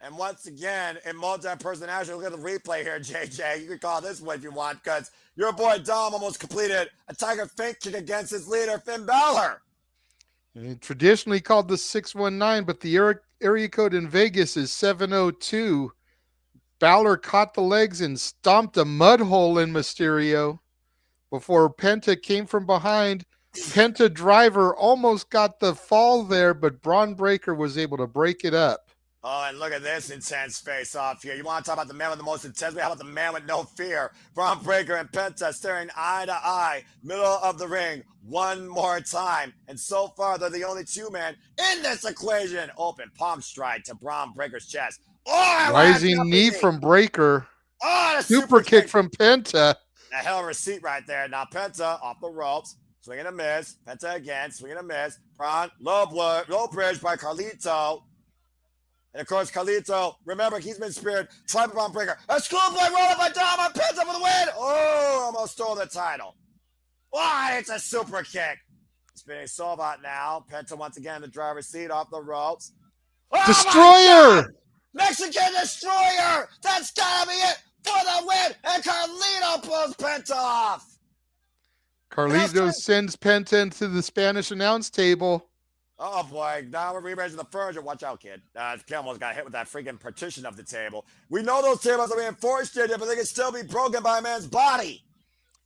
And once again, in multi-person action, look at the replay here, JJ. You can call this one if you want, because your boy Dom almost completed a Tiger feint kick against his leader, Finn Bálor. Traditionally called the 619, but the area code in Vegas is 702. Bálor caught the legs and stomped a mud hole in Mysterio before Penta came from behind. Penta driver almost got the fall there, but Bron Breakker was able to break it up. Oh, and look at this intense face-off here. You want to talk about the man with the most intensity? How about the man with no fear? Bron Breakker and Penta staring eye to eye, middle of the ring, one more time. And so far, they're the only 2 men in this equation. Open palm strike to Bron Breakker's chest. Oh, rising knee from Breakker. Oh, super kick from Penta. A hell of a receipt right there. Now Penta off the ropes, swinging a miss. Penta again, swinging a miss. Bron, low bridge by Carlito. And of course, Carlito, remember, he's been speared. Tribal bomb breaker. A schoolboy roll up by Dom on Penta for the win. Oh, almost stole the title. Why? It's a super kick. It's being so hot now. Penta once again in the driver's seat off the ropes. Oh, Destroyer! Mexican Destroyer! That's gotta be it for the win! And Carlito pulls Penta off! Carlito sends Penta into the Spanish announce table. Oh boy, now we're rearranging the furniture. Watch out, kid. Almost got hit with that freaking partition of the table. We know those tables are reinforced, but they can still be broken by a man's body.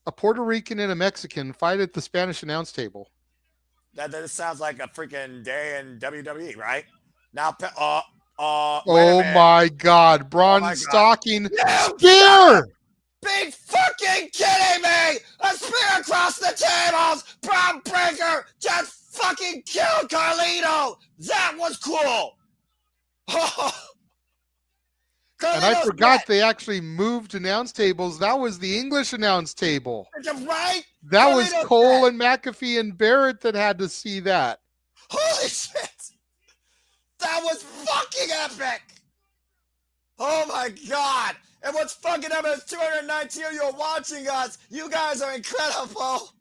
A Puerto Rican and a Mexican fight at the Spanish announce table. That sounds like a freaking day in WWE, right? Now, oh my God, Bron stalking spear! Be fucking kidding me! A spear across the tables! Bron Breaker just fucking killed Carlito! That was cool! And I forgot they actually moved announce tables. That was the English announce table. Right? That was Cole and McAfee and Barrett that had to see that. Holy shit! That was fucking epic! Oh my God! And what's fucking up is 219 of you are watching us. You guys are incredible.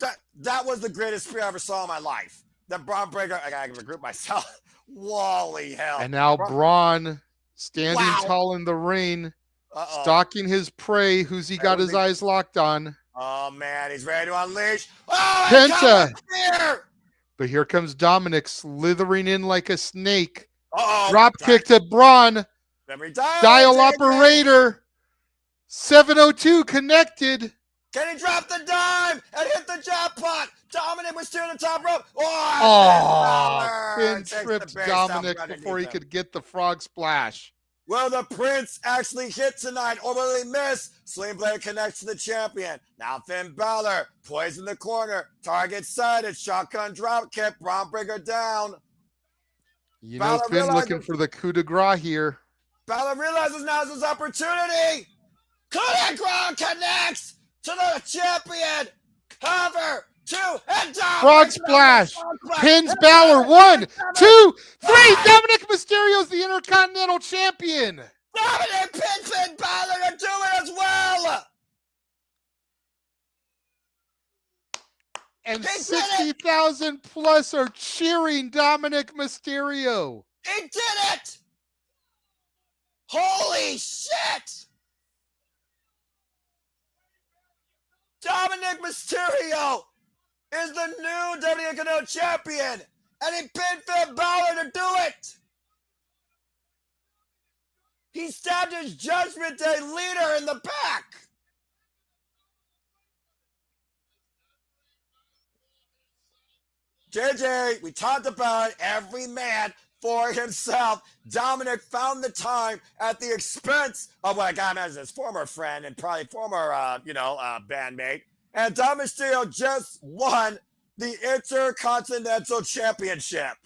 That was the greatest spear I ever saw in my life. That Bron Breaker, I gotta regroup myself. Wally hell. And now Bron standing tall in the ring, stalking his prey, who's he got his eyes locked on. Oh man, he's ready to unleash. Oh, Penta! But here comes Dominik slithering in like a snake. Drop kick to Bron. Dial operator. 702 connected. Can he drop the dime and hit the jackpot? Dominik was still on the top rope. Finn tripped Dominik before he could get the frog splash. Will the Prince actually hit tonight or will he miss? Sling Blade connects to the champion. Now Finn Bálor, poised in the corner. Target sighted, shotgun drop kick, Bron Breaker down. You know, Finn looking for the coup de grace here. Bálor realizes now's his opportunity. Coup de grace connects to the champion. Cover, 2, and down. Frog splash. Pins Bálor. 1, 2, 3. Dominik Mysterio's the Intercontinental Champion. Dominik pins Finn Bálor to do it as well. And 60,000 plus are cheering Dominik Mysterio. He did it. Holy shit. Dominik Mysterio is the new WWE champion, and he pinned Finn Bálor to do it. He stabbed his Judgment Day leader in the back. JJ, we talked about it, every man for himself. Dominik found the time at the expense of what I got him as his former friend and probably former, bandmate. And Dom Mysterio just won the Intercontinental Championship.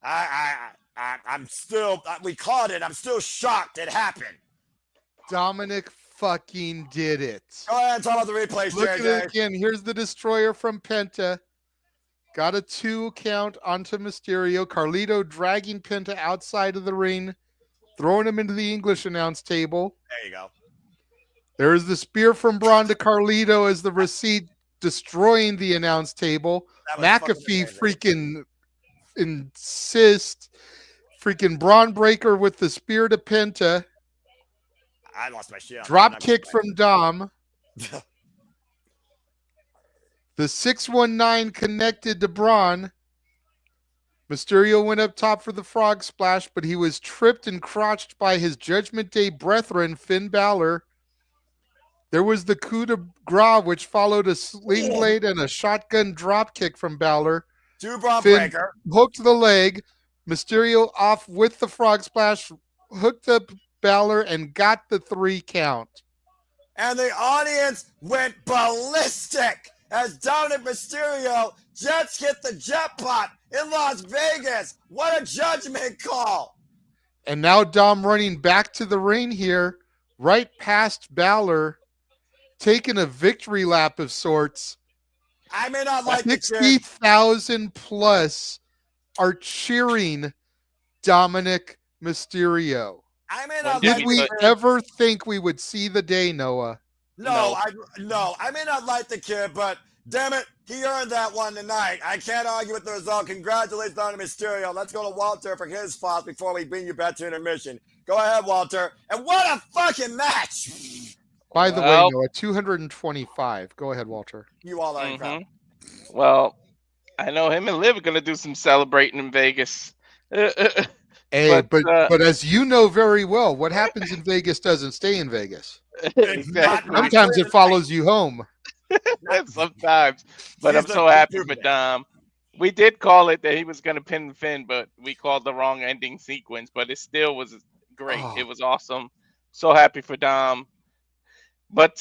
I'm still, we called it. I'm still shocked it happened. Dominik fucking did it. Go ahead and talk about the replays, Look JJ. at it again. Here's the Destroyer from Penta. Got a 2 count onto Mysterio. Carlito dragging Penta outside of the ring, throwing him into the English announce table. There you go. There's the spear from Bron to Carlito as the receipt destroying the announce table. McAfee freaking insists. Freaking Bron Breaker with the spear to Penta. I lost my shit. Drop kick from Dom. The 619 connected to Bron. Mysterio went up top for the frog splash, but he was tripped and crotched by his Judgment Day brethren, Finn Bálor. There was the coup de grace, which followed a sling blade and a shotgun drop kick from Bálor. Bron Breaker hooked the leg. Mysterio off with the frog splash, hooked up Bálor, and got the 3 count. And the audience went ballistic as Dominik Mysterio just hit the jackpot in Las Vegas. What a judgment call. And now Dom running back to the ring here, right past Bálor, taking a victory lap of sorts. I may not like the kid. 60,000 plus are cheering Dominik Mysterio. I may not Did like we the kid. ever think we would see the day, Noah? No. I may not like the kid, but damn it, he earned that one tonight. I can't argue with the result. Congratulations on Mysterio. Let's go to Walter for his thoughts before we bring you back to intermission. Go ahead, Walter. And what a fucking match! By the way, Noah, 225. Go ahead, Walter. You all are incredible. Well, I know him and Liv are gonna do some celebrating in Vegas. Hey, but as you know very well, what happens in Vegas doesn't stay in Vegas. Exactly. Sometimes it follows you home. Sometimes, but I'm so happy for Dom. We did call it that he was going to pin Finn, but we called the wrong ending sequence. But it still was great. Oh. It was awesome. So happy for Dom. But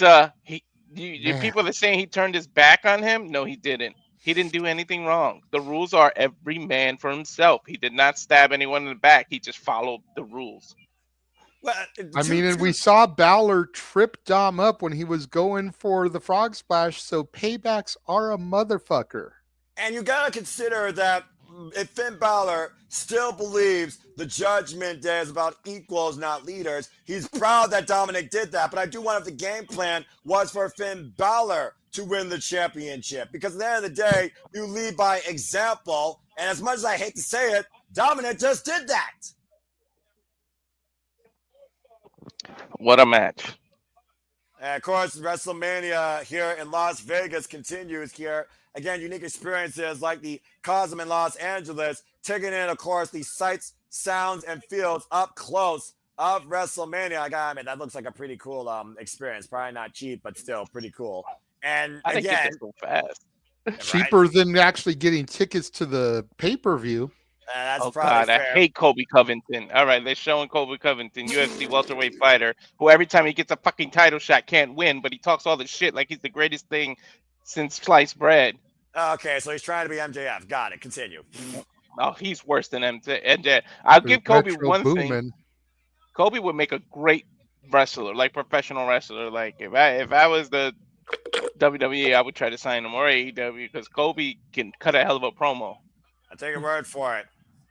people are saying he turned his back on him. No, he didn't. He didn't do anything wrong. The rules are every man for himself. He did not stab anyone in the back. He just followed the rules. Well, and we saw Bálor trip Dom up when he was going for the frog splash, so paybacks are a motherfucker. And you got to consider that if Finn Bálor still believes the Judgment Day is about equals, not leaders, he's proud that Dominik did that. But I do wonder if the game plan was for Finn Bálor to win the championship. Because at the end of the day, you lead by example. And as much as I hate to say it, Dominik just did that. What a match. And of course, WrestleMania here in Las Vegas continues here. Again, unique experiences like the Cosm in Los Angeles, taking in, of course, the sights, sounds, and feels up close of WrestleMania. I gotta admit, that looks like a pretty cool experience. Probably not cheap, but still pretty cool. And I again, think it's so fast. Cheaper than actually getting tickets to the pay-per-view. That's oh probably God, fair. I hate Kobe Covington. All right, they're showing Kobe Covington, UFC welterweight fighter, who every time he gets a fucking title shot can't win, but he talks all this shit like he's the greatest thing since sliced bread. Okay, so he's trying to be MJF. Got it. Continue. Oh, he's worse than MJF. I'll give Kobe one thing. Kobe would make a great wrestler, like professional wrestler. Like if I was the WWE, I would try to sign him, or AEW, because Kobe can cut a hell of a promo. I'll take your word for it.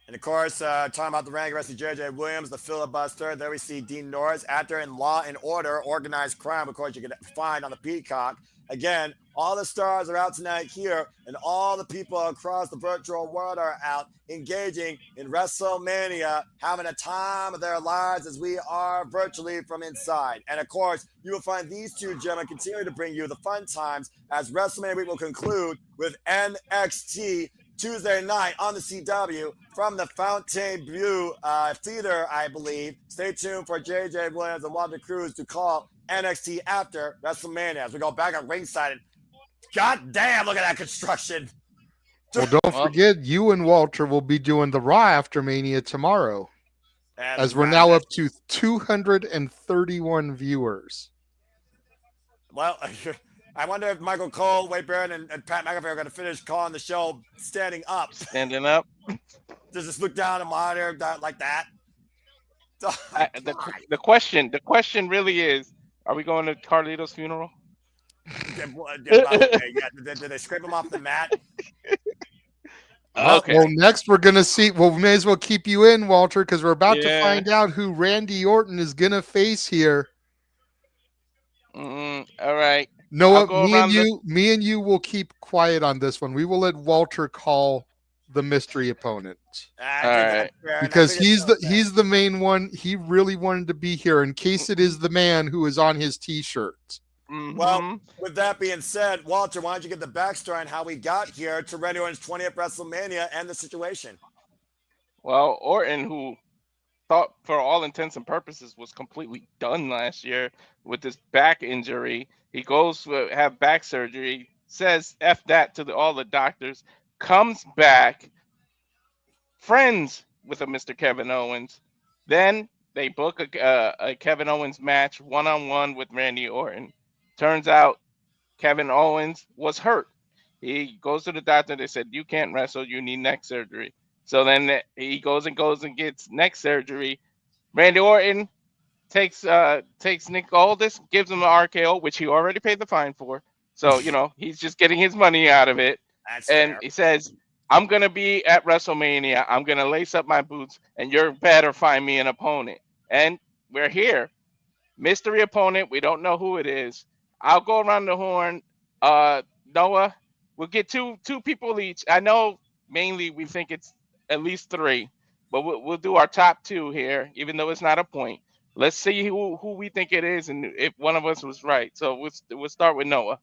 And of course, talking about the Renegade wrestler J.J. Williams, the filibuster. There we see Dean Norris, actor in Law and Order, Organized Crime, of course, you can find on the Peacock. Again, all the stars are out tonight here, and all the people across the virtual world are out engaging in WrestleMania, having a time of their lives as we are virtually from inside. And of course, you will find these two gentlemen continue to bring you the fun times as WrestleMania week will conclude with NXT Tuesday night on the CW from the Fontainebleau Theater, I believe. Stay tuned for J.J. Williams and Walter Cruz to call NXT after WrestleMania as we go back on ringside. And God damn, look at that construction. Well, don't forget, you and Walter will be doing the Raw after Mania tomorrow, as we're now up to 231 viewers. Well, I wonder if Michael Cole, Wade Barrett, and Pat McIntyre are going to finish calling the show standing up. Standing up? Just look down and monitor like that. The question really is, are we going to Carlito's funeral? Did they scrape him off the mat? Okay. Well, next we're going to see, we may as well keep you in, Walter, because we're about to find out who Randy Orton is going to face here. All right. Noah, me and you will keep quiet on this one. We will let Walter call the mystery opponent. All right. Because he's the main one. He really wanted to be here in case it is the man who is on his t-shirt. Mm-hmm. Well, with that being said, Walter, why don't you give the backstory on how we got here to Randy Orton's 20th WrestleMania and the situation? Well, Orton, who thought for all intents and purposes was completely done last year with this back injury, he goes to have back surgery, says F that to all the doctors, comes back, friends with a Mr. Kevin Owens. Then they book a Kevin Owens match one-on-one with Randy Orton. Turns out Kevin Owens was hurt. He goes to the doctor. They said, you can't wrestle. You need neck surgery. So then he goes and gets neck surgery. Randy Orton takes Nick Aldis, gives him an RKO, which he already paid the fine for. So, he's just getting his money out of it. That's And fair. he says, I'm going to be at WrestleMania. I'm going to lace up my boots, and you're better find me an opponent. And we're here. Mystery opponent. We don't know who it is. I'll go around the horn. Noah, we'll get two people each. I know mainly we think it's at least three, but we'll do our top two here, even though it's not a point. Let's see who we think it is, and if one of us was right. So we'll start with Noah.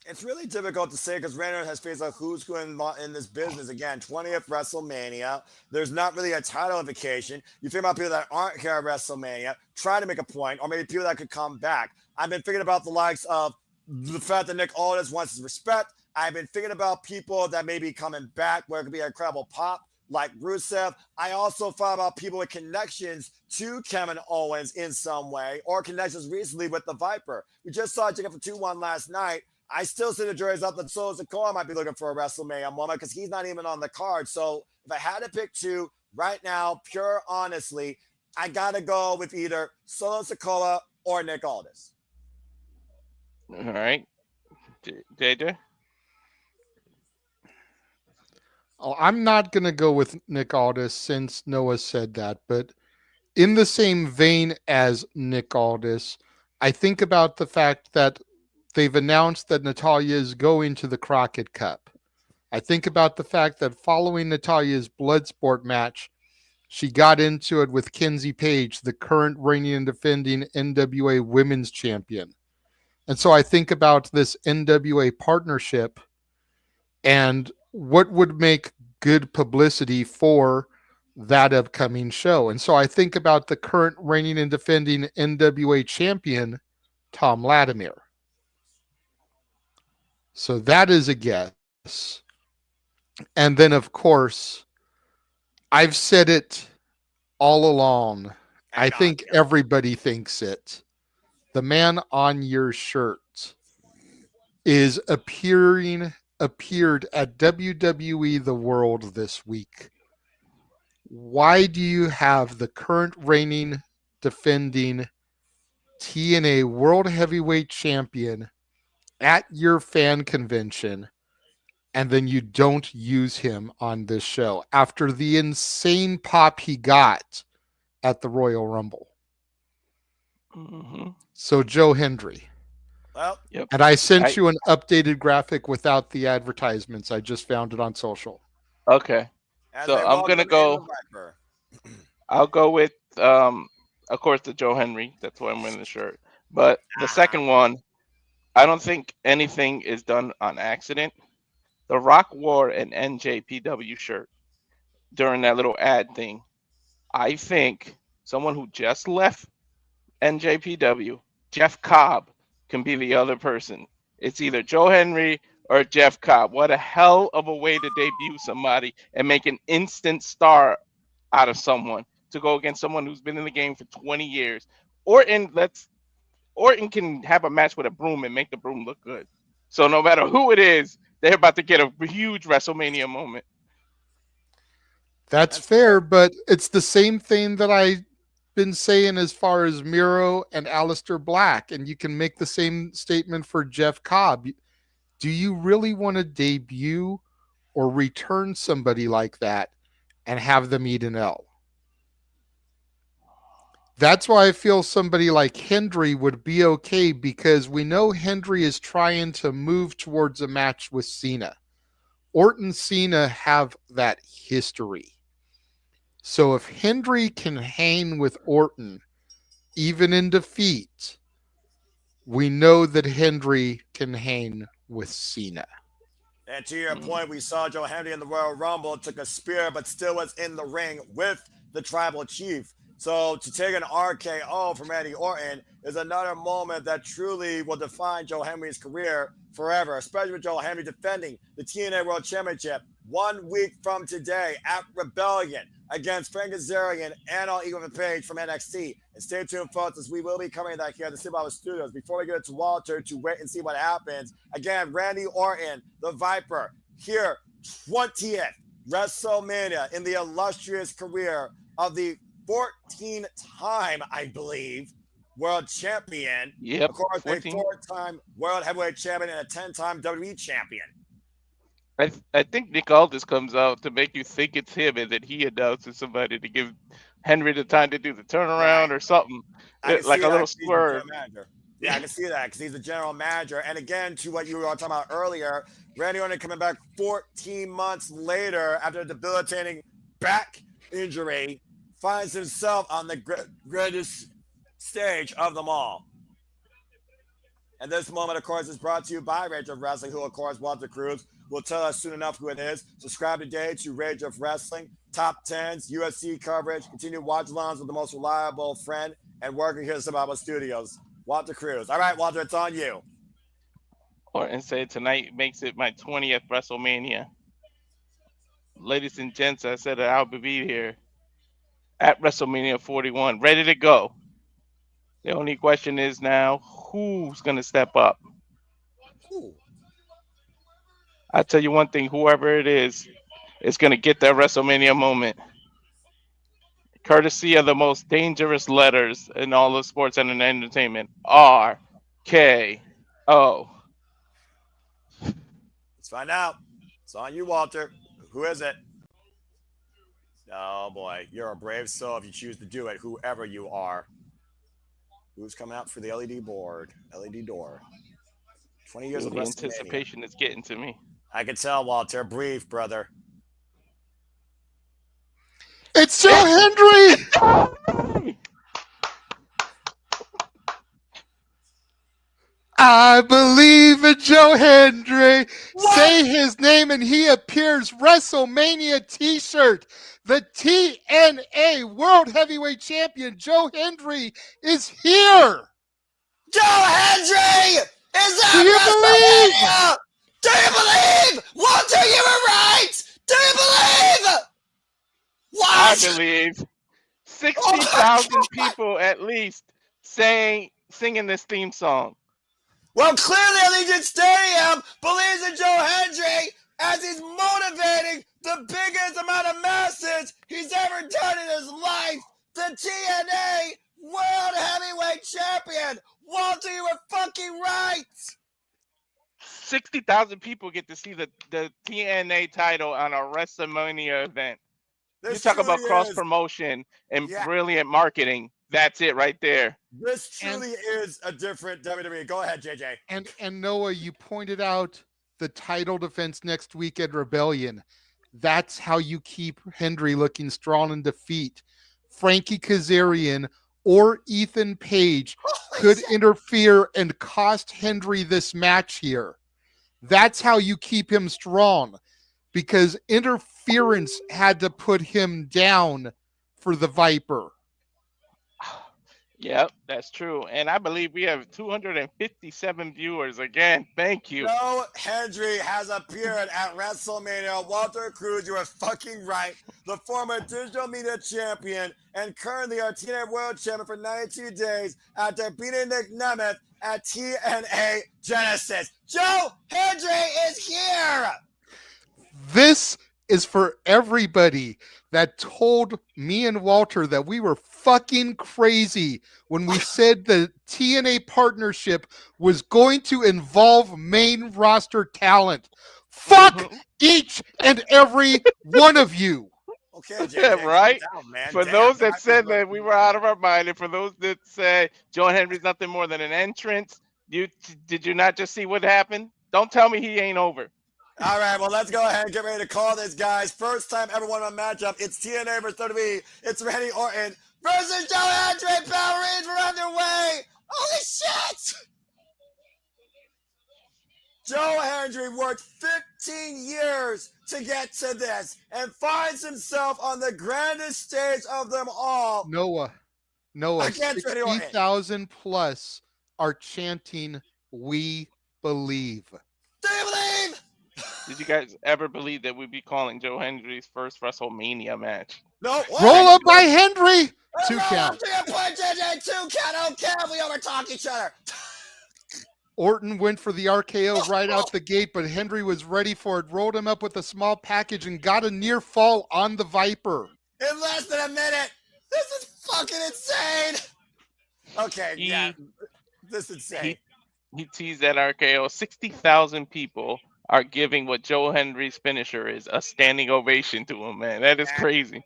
It's really difficult to say because Randy has faced a who's who in this business. Again, 20th WrestleMania. There's not really a title implication. You think about people that aren't here at WrestleMania, trying to make a point, or maybe people that could come back. I've been thinking about the likes of the fact that Nick Aldis wants his respect. I've been thinking about people that may be coming back where it could be an incredible pop, like Rusev. I also thought about people with connections to Kevin Owens in some way, or connections recently with the Viper. We just saw Jacob for 2-1 last night. I still see the jury's up that Solo Sikoa might be looking for a WrestleMania moment because he's not even on the card. So if I had to pick two right now, pure honestly, I got to go with either Solo Sikoa or Nick Aldis. All right. JJ? Oh, I'm not going to go with Nick Aldis since Noah said that, but in the same vein as Nick Aldis, I think about the fact that they've announced that Natalya is going to the Crockett Cup. I think about the fact that following Natalya's Bloodsport match, she got into it with Kenzie Page, the current reigning and defending NWA Women's Champion. And so I think about this NWA partnership and what would make good publicity for that upcoming show. And so I think about the current reigning and defending NWA champion, Tom Latimer. So that is a guess. And then, of course, I've said it all along. I think everybody thinks it. The man on your shirt is appeared at WWE The World this week. Why do you have the current reigning, defending TNA World Heavyweight Champion at your fan convention, and then you don't use him on this show after the insane pop he got at the Royal Rumble? Mm-hmm. So Joe Hendry. Well, yep. And I sent you an updated graphic without the advertisements. I just found it on social. Okay. So I'm going to go. I'll go with, of course, the Joe Henry. That's why I'm wearing the shirt. But the second one, I don't think anything is done on accident. The Rock wore an NJPW shirt during that little ad thing. I think someone who just left NJPW, Jeff Cobb, can be the other person. It's either Joe Henry or Jeff Cobb. What a hell of a way to debut somebody and make an instant star out of someone to go against someone who's been in the game for 20 years. Orton can have a match with a broom and make the broom look good. So no matter who it is, they're about to get a huge WrestleMania moment. That's fair, but it's the same thing that I've been saying as far as Miro and Aleister Black, and you can make the same statement for Jeff Cobb. Do you really want to debut or return somebody like that and have them eat an L? That's why I feel somebody like Hendry would be okay, because we know Hendry is trying to move towards a match with Cena. Orton and Cena have that history. So if Hendry can hang with Orton, even in defeat, we know that Hendry can hang with Cena. And to your point, we saw Joe Hendry in the Royal Rumble, took a spear, but still was in the ring with the Tribal Chief. So to take an RKO from Randy Orton is another moment that truly will define Joe Henry's career forever, especially with Joe Henry defending the TNA World Championship 1 week from today at Rebellion against Frank Kazarian and on Eagle Page from NXT. And stay tuned, folks, as we will be covering that here at the Cibao Studios. Before we get to Walter to wait and see what happens, again, Randy Orton, the Viper, here, 20th WrestleMania in the illustrious career of the 14th time, I believe, world champion. Yep. Of course, 14. a 4-time world heavyweight champion and a 10-time WWE champion. I think Nick Aldis comes out to make you think it's him, and then he announces somebody to give Henry the time to do the turnaround or something, like a little swerve. Yeah, I can see that because he's the general manager. And again, to what you were talking about earlier, Randy Orton coming back 14 months later after a debilitating back injury finds himself on the greatest stage of them all. And this moment, of course, is brought to you by Rage of Wrestling, who, of course, Walter Cruz will tell us soon enough who it is. Subscribe today to Rage of Wrestling, top 10s, UFC coverage, continue watch alongs with the most reliable friend and working here at Survival Studios, Walter Cruz. All right, Walter, it's on you. Orton said tonight makes it my 20th WrestleMania. Ladies and gents, I said that I'll be here at WrestleMania 41, ready to go. The only question is now, who's going to step up? I tell you one thing, whoever it is going to get that WrestleMania moment. Courtesy of the most dangerous letters in all of sports and entertainment, RKO. Let's find out. It's on you, Walter. Who is it? Oh, boy. You're a brave soul if you choose to do it, whoever you are. Who's coming out for the LED board? LED door. 20 years of the anticipation is getting to me. I can tell, Walter. Breathe, brother. It's Joe Hendry! I believe in Joe Hendry. What? Say his name and he appears. WrestleMania t-shirt. The TNA World Heavyweight Champion Joe Hendry is here. Joe Hendry is at WrestleMania. Do you believe? Walter, you were right. Do you believe? What? I believe 60,000 people at least singing this theme song. Well, clearly Allegiant Stadium believes in Joe Hendry as he's motivating the biggest amount of masses he's ever done in his life. The TNA World Heavyweight Champion. Walter, you were fucking right. 60,000 people get to see the TNA title on a WrestleMania event. You talk about cross promotion and brilliant marketing. That's it right there. This truly is a different WWE. Go ahead, JJ. And Noah, you pointed out the title defense next week at Rebellion. That's how you keep Hendry looking strong in defeat. Frankie Kazarian or Ethan Page could interfere and cost Hendry this match here. That's how you keep him strong, because interference had to put him down for the Viper. Yep, that's true. And I believe we have 257 viewers again. Thank you. Joe Hendry has appeared at WrestleMania. Walter Cruz, you were fucking right. The former digital media champion and currently our TNA World Champion for 92 days after beating Nick Nemeth at TNA Genesis. Joe Hendry is here. This is for everybody that told me and Walter that we were fucking crazy when we said the TNA partnership was going to involve main roster talent. Fuck each and every one of you. Okay, Jay, right? Down, for those that said that we were out of our mind, and for those that say Joe Hendry's nothing more than an entrance, did you not just see what happened? Don't tell me he ain't over. All right, well, let's go ahead and get ready to call this, guys. First time ever won a matchup. It's TNA versus WWE. It's Randy Orton versus Joe Hendry. Ballerines were underway. Holy shit! Joe Hendry worked 15 years to get to this and finds himself on the grandest stage of them all. Noah, 60,000 plus are chanting, "We believe." Do you believe? Did you guys ever believe that we'd be calling Joe Hendry's first WrestleMania match? No. Roll up by Hendry. 2 count. 2 count. Okay, we overtalk each other. Orton went for the RKO right out the gate, but Hendry was ready for it, rolled him up with a small package, and got a near fall on the Viper. In less than a minute. This is fucking insane. Okay, He- yeah. This is insane. He teased that RKO. 60,000 people are giving what Joe Henry's finisher is a standing ovation to him, man. That is crazy.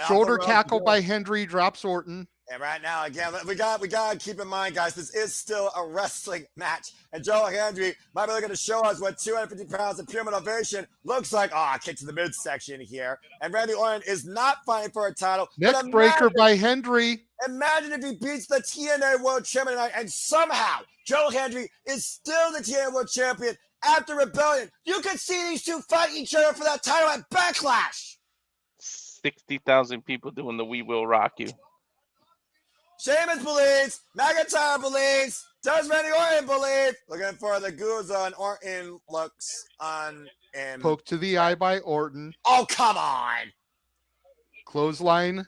Shoulder tackle by Hendry, drops Orton. And right now, again, we got to keep in mind, guys, this is still a wrestling match. And Joe Hendry might be looking to show us what 250 pounds of pure motivation looks like. Kick to the midsection here. And Randy Orton is not fighting for a title. Neck breaker by Hendry. Imagine if he beats the TNA World Champion tonight and somehow Joe Hendry is still the TNA World Champion after Rebellion. You could see these two fight each other for that title at Backlash. 60,000 people doing the We Will Rock You. Sheamus believes. McIntyre believes. Does Randy Orton believe? Looking for the goons on Orton looks on him. Poke to the eye by Orton. Oh, come on. Clothesline.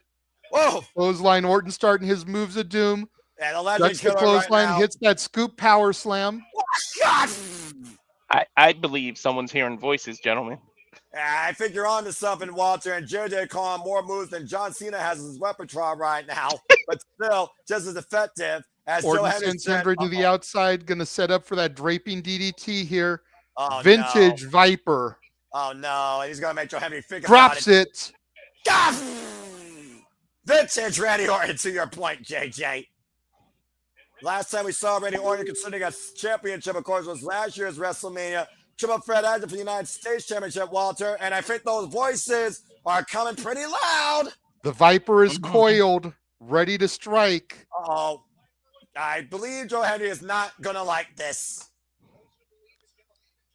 Whoa. Clothesline. Orton starting his moves of doom. And the legend Ducks the killer clothesline, right now. hits that scoop power slam. God. I believe someone's hearing voices, gentlemen. I think you're on to something, Walter, and JJ calling more moves than John Cena has in his repertoire right now, but still just as effective as Orton Joe Henry sends said. Hendry to the outside, going to set up for that draping DDT here. Oh, Vintage no. Viper. Oh, no. He's going to make Joe Henry think Drops about it. God. Vintage Randy Orton, to your point, JJ. Last time we saw Randy Orton considering a championship, of course, was last year's WrestleMania triple threat action for the United States Championship, Walter. And I think those voices are coming pretty loud. The Viper is coiled, ready to strike. Oh, I believe Joe Henry is not going to like this.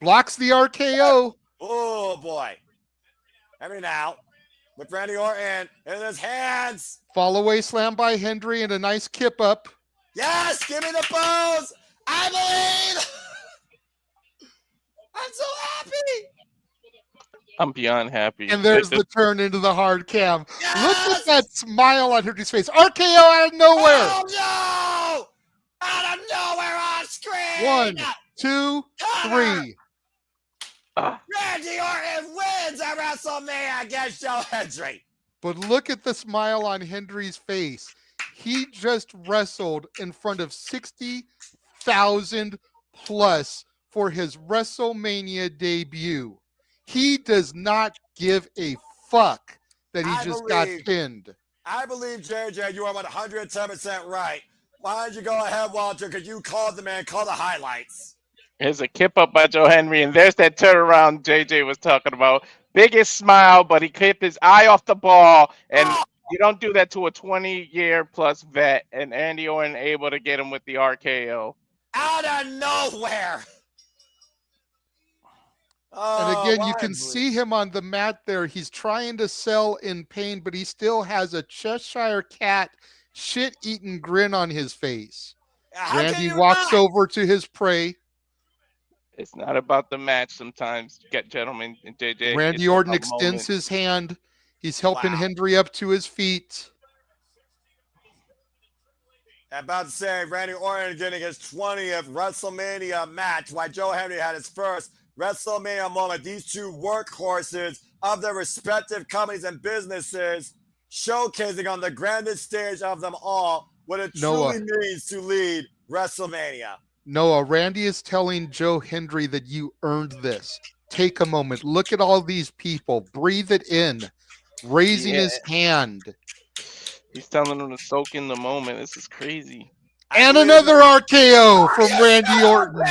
Blocks the RKO. Oh, boy. Henry now with Randy Orton in his hands. Fall away slam by Hendry and a nice kip up. Yes, give me the pose. I believe. I'm so happy. I'm beyond happy. And there's the turn into the hard cam. Yes! Look at that smile on Hendry's face. RKO out of nowhere. Oh, no. Out of nowhere on screen. 1, 2, 3. Randy Orton wins at WrestleMania against Joe Hendry. But look at the smile on Hendry's face. He just wrestled in front of 60,000 plus for his WrestleMania debut. He does not give a fuck that he got pinned. I believe, JJ, you are 110% right. Why don't you go ahead, Walter, because you called the man, call the highlights. Here's a kip up by Joe Henry, and there's that turnaround JJ was talking about. Biggest smile, but he kept his eye off the ball, and you don't do that to a 20-year-plus vet, and Randy Orton able to get him with the RKO. Out of nowhere. And again, you can see him on the mat there. He's trying to sell in pain, but he still has a Cheshire cat shit-eating grin on his face. Randy walks over to his prey. It's not about the match sometimes, gentlemen. And JJ. Randy Orton extends his hand. He's helping Hendry up to his feet. I'm about to say, Randy Orton getting his 20th WrestleMania match, while Joe Henry had his first WrestleMania moment. These two workhorses of their respective companies and businesses showcasing on the grandest stage of them all what it truly means to lead WrestleMania. Noah, Randy is telling Joe Hendry that you earned this. Take a moment. Look at all these people. Breathe it in. Raising his hand. He's telling him to soak in the moment. This is crazy. And another RKO from Randy Orton.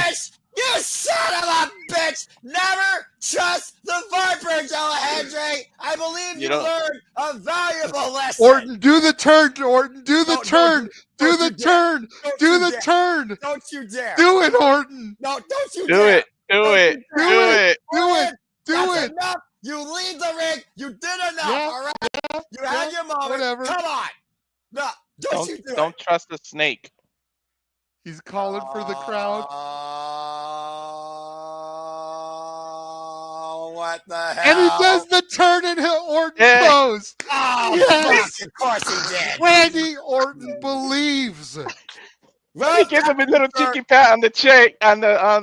You son of a bitch! Never trust the Viper, Joe Hendry! I believe you learned a valuable lesson. Orton, do the turn, Orton. Do the turn. Do the turn. Do the turn. Don't you dare. Do it, Orton. No, don't you do dare. It. Do it. Do it. Do it. Do it. Enough. You leave the ring. You did enough, all right? You had your moment. Whatever. Come on. No, don't you do it. Don't trust the snake. He's calling for the crowd. What the hell? And he does the turn and Orton pose. Oh, yes. Of course he did. Randy Orton believes. Well, he gives him a little cheeky pat on the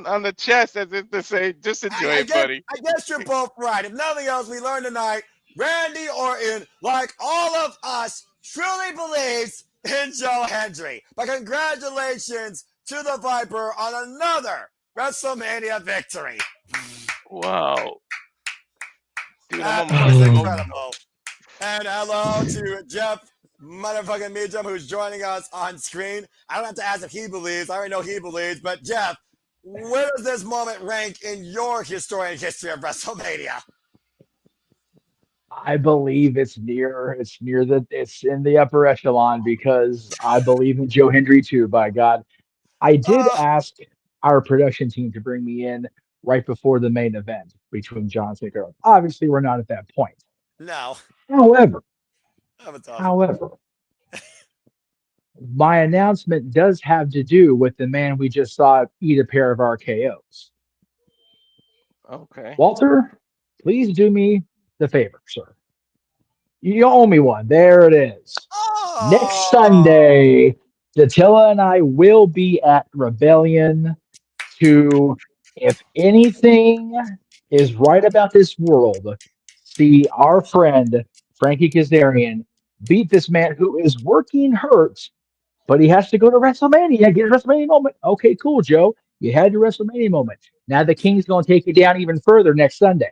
on the chest as if to say, just enjoy it, buddy. I guess you're both right. If nothing else, we learned tonight, Randy Orton, like all of us, truly believes in Joe Hendry. But congratulations to the Viper on another WrestleMania victory. Wow. Dude, That I'm was almost incredible. And hello to Jeff motherfucking Medium, who's joining us on screen. I don't have to ask if he believes. I already know he believes. But Jeff, where does this moment rank in your historian history of WrestleMania? I believe it's in the upper echelon because I believe in Joe Hendry too, by God. I did ask our production team to bring me in right before the main event between John and Girl. Obviously, we're not at that point. No. However, That's awesome. however, my announcement does have to do with the man we just saw eat a pair of RKOs. okay. Walter, please do me the favor, sir. You owe me one. There it is. Next Sunday, Dattila and I will be at Rebellion to, if anything is right about this world, see our friend Frankie Kazarian beat this man who is working hurt, but he has to go to WrestleMania, get a WrestleMania moment. Okay, cool, Joe. You had your WrestleMania moment. Now the King's going to take you down even further next Sunday.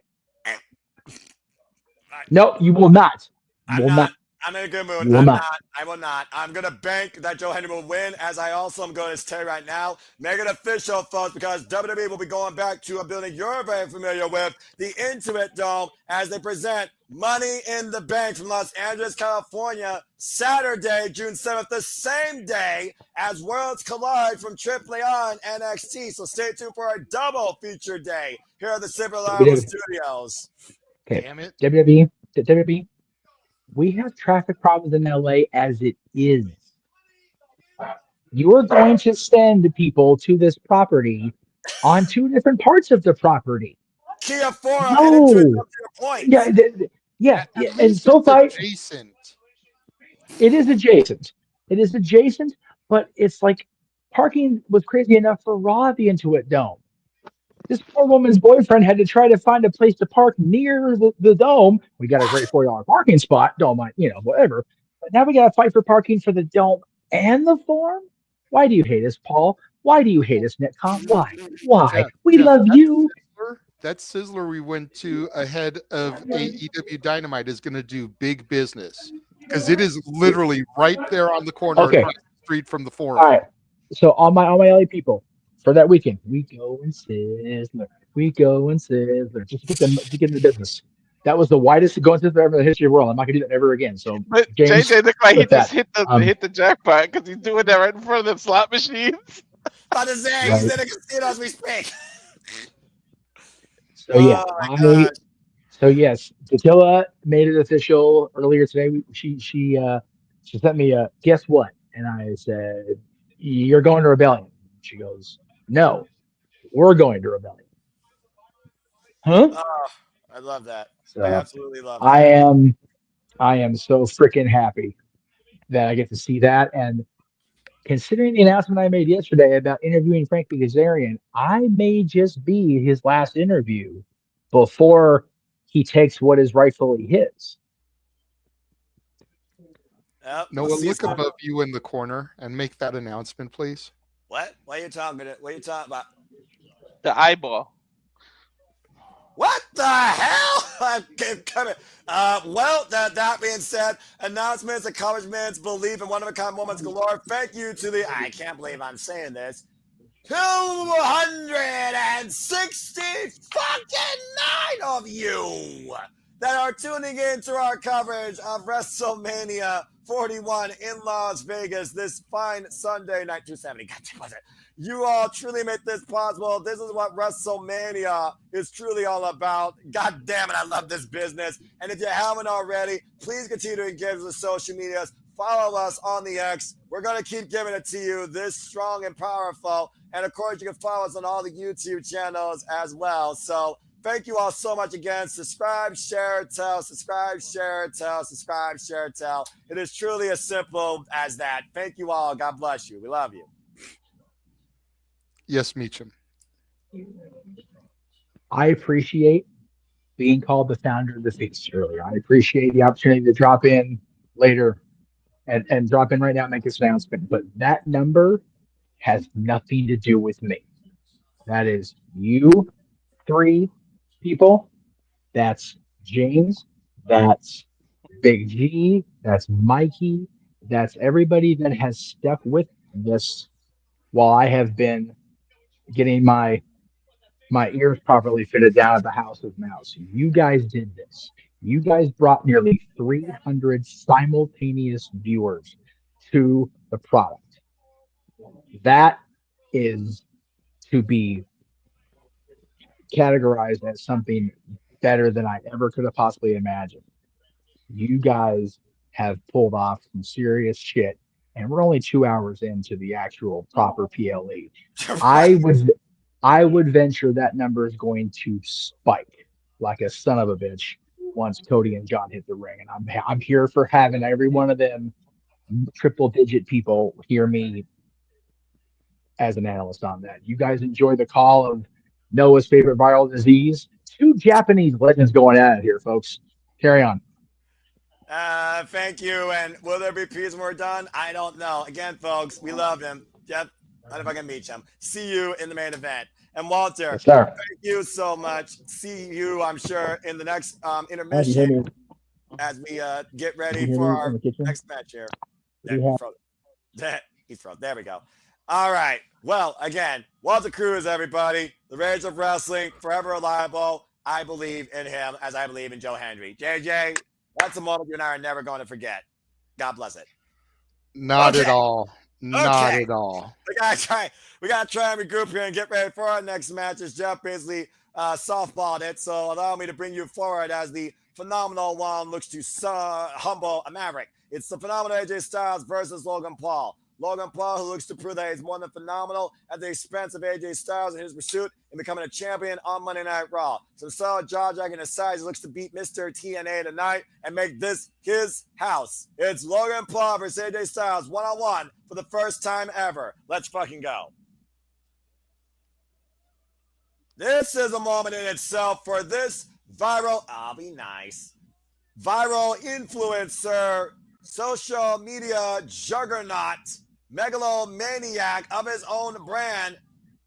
No, you will not. You will not. I'm in a good mood. You will not. I will not. I'm going to bank that Joe Hendry will win, as I also am going to tell you right now. Make it official, folks, because WWE will be going back to a building you're very familiar with, the Intuit Dome, as they present Money in the Bank from Los Angeles, California, Saturday, June 7th, the same day as Worlds Collide from AAA on NXT. So stay tuned for a double feature day here at the Super Reliable Studios. Okay. Damn it. WWE, we have traffic problems in LA as it is. You are going to send people to this property on two different parts of the property. Kia Fora No. and Intuit Dome, to your point. Yeah. At And least SoFi, it's adjacent. it is adjacent. It is adjacent, but it's like parking was crazy enough for Raw at the Intuit Dome. This poor woman's boyfriend had to try to find a place to park near the dome. We got a great $40 parking spot. Don't mind, whatever. But now we got to fight for parking for the dome and the Forum. Why do you hate us, Paul? Why do you hate us, Netcom? Why? We love you. That Sizzler we went to ahead of AEW Dynamite is going to do big business because it is literally right there on the corner across the street from the Forum. All right. So all my LA people, for that weekend, we go and Sizzler. We go and Sizzler. Just to get in the business. That was the widest going Sizzler ever in the history of the world. I'm not gonna do that ever again. So But James, JJ looked like he just that. hit the jackpot because he's doing that right in front of the slot machines. About to say, he's in a casino as we speak. So yeah, so yes, Dattila made it official earlier today. She sent me a guess what, and I said, "You're going to Rebellion." She goes, "No, we're going to Rebellion." Huh? Oh, I love that. So I absolutely love that. I am so freaking happy that I get to see that. And considering the announcement I made yesterday about interviewing Frankie Kazarian, I may just be his last interview before he takes what is rightfully his. Yep, Noah, look above you in the corner and make that announcement, please. What? What are you talking about? The eyeball. What the hell? I'm coming. Well, that being said, announcements, accomplishments, belief, and one-of-a-kind moments galore. Thank you to the, I can't believe I'm saying this, 260 fucking 9 of you that are tuning in to our coverage of WrestleMania 41 in Las Vegas this fine Sunday night. 270, gotcha, was it? You all truly make this possible. This is what WrestleMania is truly all about. God damn it, I love this business. And if you haven't already, please continue to engage with the social medias. Follow us on the X. We're going to keep giving it to you this strong and powerful. And of course, you can follow us on all the YouTube channels as well. So thank you all so much again. Subscribe, share, tell. Subscribe, share, tell. Subscribe, share, tell. It is truly as simple as that. Thank you all. God bless you. We love you. Yes, Meacham. I appreciate being called the founder of the feast earlier. I appreciate the opportunity to drop in later and drop in right now and make this announcement. But that number has nothing to do with me. That is you 3 people. That's James. That's Big G. That's Mikey. That's everybody that has stuck with this while I have been getting my ears properly fitted down at the House of Mouse. You guys did this. You guys brought nearly 300 simultaneous viewers to the product. That is to be categorized as something better than I ever could have possibly imagined. You guys have pulled off some serious shit, and we're only 2 hours into the actual proper PLE. I would venture that number is going to spike like a son of a bitch once Cody and John hit the ring, and I'm here for having every one of them triple digit people hear me as an analyst on that. You guys enjoy the call of Noah's favorite viral disease. 2 Japanese legends going at it here, folks. Carry on. Thank you. And will there be peace when we're done? I don't know. Again, folks, we love him. Jeff, I don't know if I can meet him. See you in the main event. And Walter, Yes, sir. thank you so much. See you, I'm sure, in the next intermission as we get ready for our next match here. He's frozen. There we go. All right. Well, again, Walter Cruz, everybody. The Rage of Wrestling, forever reliable. I believe in him as I believe in Joe Hendry. JJ, that's a moment you and I are never going to forget. God bless it. Not at all. Not at all. We gotta try and regroup here and get ready for our next match. As Jeff basically softballed it, so allow me to bring you forward as the phenomenal one looks to humble a Maverick. It's the phenomenal AJ Styles versus Logan Paul. Logan Paul, who looks to prove that he's more than phenomenal at the expense of AJ Styles in his pursuit in becoming a champion on Monday Night Raw. Some solid jaw dragging aside, he looks to beat Mr. TNA tonight and make this his house. It's Logan Paul versus AJ Styles one-on-one for the first time ever. Let's fucking go. This is a moment in itself for this viral, I'll be nice, viral influencer, social media juggernaut, megalomaniac of his own brand,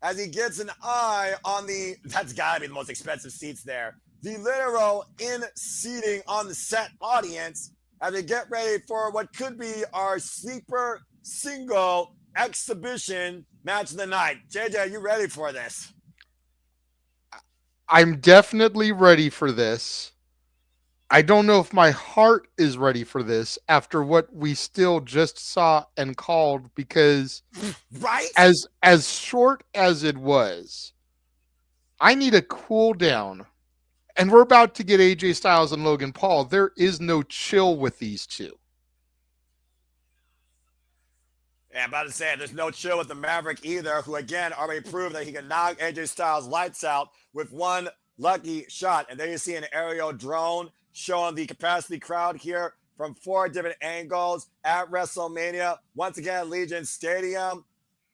as he gets an eye on that's gotta be the most expensive seats there, the literal in-seating on the set audience as we get ready for what could be our sleeper single exhibition match of the night. JJ, are you ready for this? I'm definitely ready for this. I don't know if my heart is ready for this after what we still just saw and called, because right, as short as it was, I need a cool down. And we're about to get AJ Styles and Logan Paul. There is no chill with these two. Yeah, I'm about to say, there's no chill with the Maverick either, who again already proved that he can knock AJ Styles' lights out with one lucky shot. And there you see an aerial drone showing the capacity crowd here from 4 different angles at WrestleMania. Once again, Legion Stadium.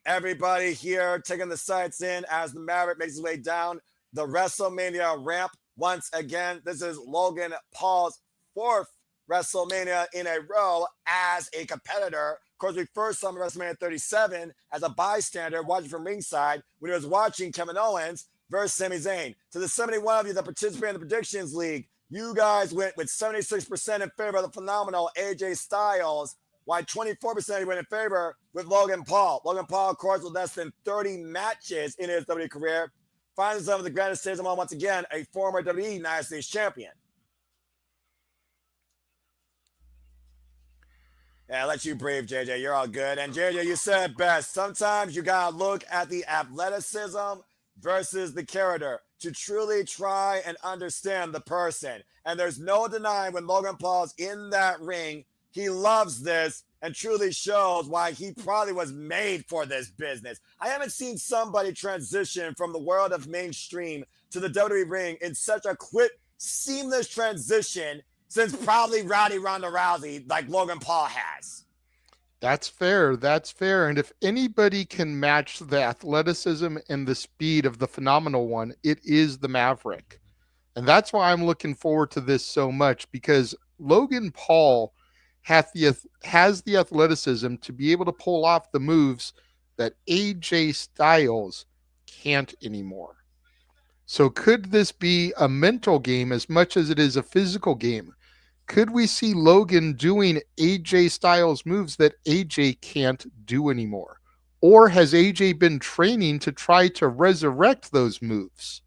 Everybody here taking the sights in as the Maverick makes his way down the WrestleMania ramp. Once again, this is Logan Paul's 4th WrestleMania in a row as a competitor. Of course, we first saw him at WrestleMania 37 as a bystander watching from ringside when he was watching Kevin Owens versus Sami Zayn. To the 71 of you that participate in the Predictions League, you guys went with 76% in favor of the phenomenal AJ Styles, while 24% went in favor with Logan Paul. Logan Paul, of course, with less than 30 matches in his WWE career, finds himself at the grandest stage of all, once again, a former WWE United States champion. Yeah, I'll let you breathe, JJ. You're all good. And JJ, you said it best. Sometimes you got to look at the athleticism versus the character to truly try and understand the person. And there's no denying when Logan Paul's in that ring, he loves this and truly shows why he probably was made for this business. I haven't seen somebody transition from the world of mainstream to the WWE ring in such a quick, seamless transition since probably Rowdy Ronda Rousey, like Logan Paul has. That's fair. That's fair. And if anybody can match the athleticism and the speed of the phenomenal one, it is the Maverick. And that's why I'm looking forward to this so much, because Logan Paul has the athleticism to be able to pull off the moves that AJ Styles can't anymore. So could this be a mental game as much as it is a physical game? Could we see Logan doing AJ Styles moves that AJ can't do anymore? Or has AJ been training to try to resurrect those moves?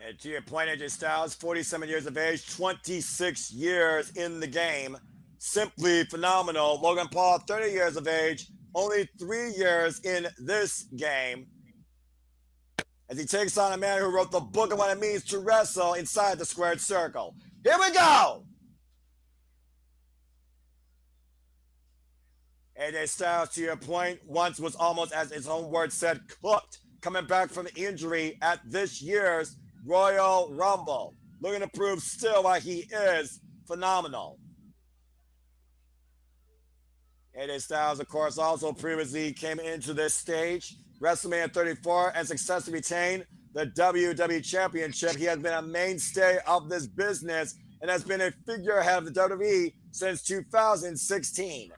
And to your point, AJ Styles, 47 years of age, 26 years in the game. Simply phenomenal. Logan Paul, 30 years of age, only 3 years in this game. As he takes on a man who wrote the book of what it means to wrestle inside the squared circle. Here we go! AJ Styles, to your point, once was almost, as his own word said, cooked, coming back from injury at this year's Royal Rumble. Looking to prove still why he is phenomenal. AJ Styles, of course, also previously came into this stage, WrestleMania 34, and successfully retained the WWE Championship. He has been a mainstay of this business and has been a figurehead of the WWE since 2016.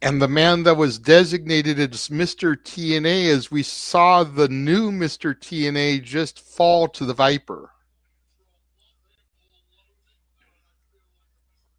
And the man that was designated as Mr. TNA, as we saw the new Mr. TNA just fall to the Viper.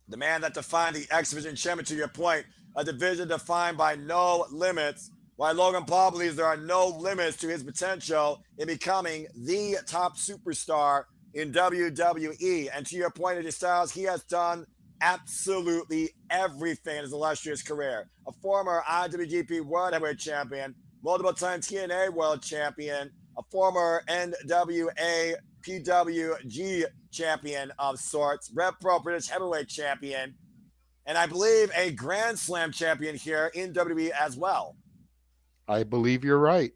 The man that defined the X Division Champion, to your point, a division defined by no limits. While Logan Paul believes there are no limits to his potential in becoming the top superstar in WWE. And to your point, AJ Styles, he has done absolutely everything in his illustrious career. A former IWGP World Heavyweight Champion, multiple-time TNA World Champion, a former NWA PWG Champion of sorts, Rev Pro British Heavyweight Champion, and I believe a Grand Slam Champion here in WWE as well. I believe you're right.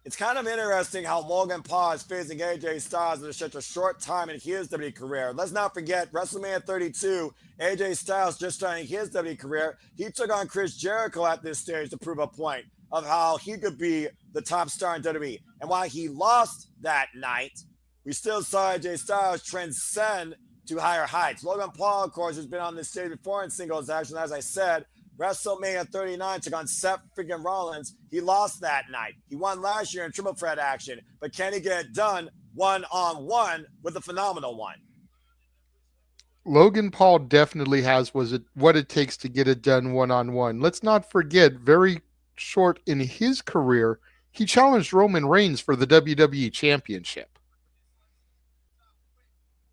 It's kind of interesting how Logan Paul is facing AJ Styles in such a short time in his WWE career. Let's not forget, WrestleMania 32, AJ Styles just starting his WWE career. He took on Chris Jericho at this stage to prove a point of how he could be the top star in WWE. And while he lost that night, we still saw AJ Styles transcend to higher heights. Logan Paul, of course, has been on this stage before in singles action. As I said, WrestleMania 39 took on Seth freaking Rollins. He lost that night. He won last year in triple threat action. But can he get it done one-on-one with a phenomenal one? Logan Paul definitely has what it takes to get it done one-on-one. Let's not forget, very short in his career, he challenged Roman Reigns for the WWE Championship.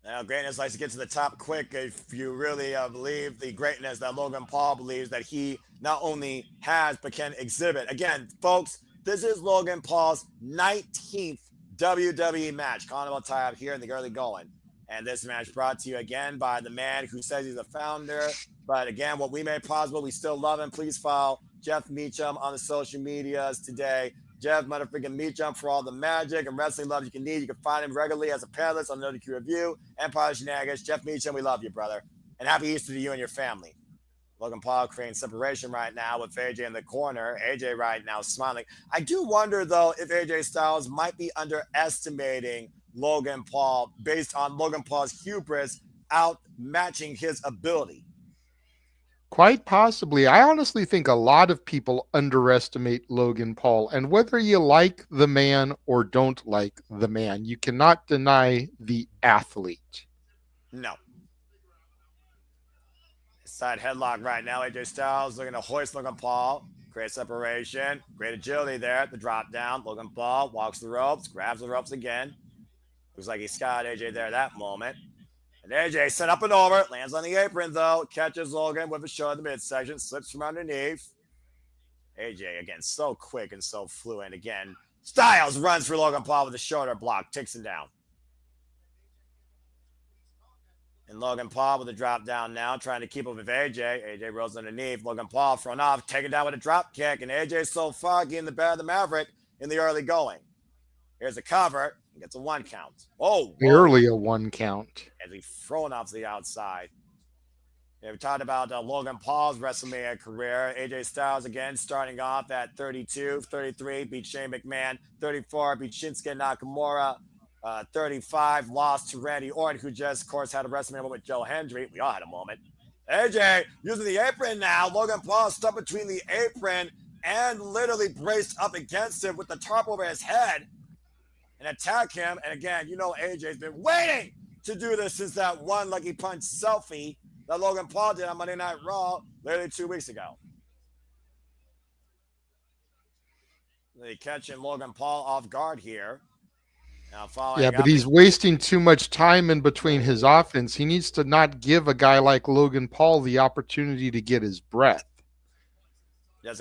Now, greatness likes to get to the top quick if you really believe the greatness that Logan Paul believes that he not only has but can exhibit. Again, folks, this is Logan Paul's 19th WWE match. Carnival tie up here in the early going. And this match brought to you again by the man who says he's a founder. But again, what we made possible, we still love him. Please follow Jeff Meacham on the social medias today. Jeff motherfucking Meacham for all the magic and wrestling love you can need. You can find him regularly as a panelist on the Q Review, Empire Shenanigans. Jeff Meacham, we love you, brother. And happy Easter to you and your family. Logan Paul creating separation right now with AJ in the corner. AJ right now smiling. I do wonder, though, if AJ Styles might be underestimating Logan Paul based on Logan Paul's hubris outmatching his ability. Quite possibly. I honestly think a lot of people underestimate Logan Paul. And whether you like the man or don't like the man, you cannot deny the athlete. No. Side headlock right now. AJ Styles looking to hoist Logan Paul. Great separation. Great agility there at the drop down. Logan Paul walks the ropes, grabs the ropes again. Looks like he scouted AJ there that moment. And AJ set up and over. Lands on the apron, though. Catches Logan with a shove in the midsection. Slips from underneath. AJ, again, so quick and so fluent. Again, Styles runs for Logan Paul with a shoulder block. Takes him down. And Logan Paul with a drop down now. Trying to keep up with AJ. AJ rolls underneath. Logan Paul thrown off. Taken down with a drop kick. And AJ so foggy in the bed of the Maverick in the early going. Here's a cover. He gets a 1 count. Oh, barely a 1 count. As he's thrown off to the outside. We talked about Logan Paul's WrestleMania career. AJ Styles, again, starting off at 32, 33, beat Shane McMahon. 34, beat Shinsuke Nakamura. 35 lost to Randy Orton, who just, of course, had a WrestleMania moment with Joe Hendry. We all had a moment. AJ using the apron now. Logan Paul stuck between the apron and literally braced up against him with the tarp over his head and attack him. And again, you know AJ's been waiting to do this since that one lucky punch selfie that Logan Paul did on Monday Night Raw literally 2 weeks ago. They catching Logan Paul off guard here. Now Yeah, but he's wasting too much time in between his offense. He needs to not give a guy like Logan Paul the opportunity to get his breath.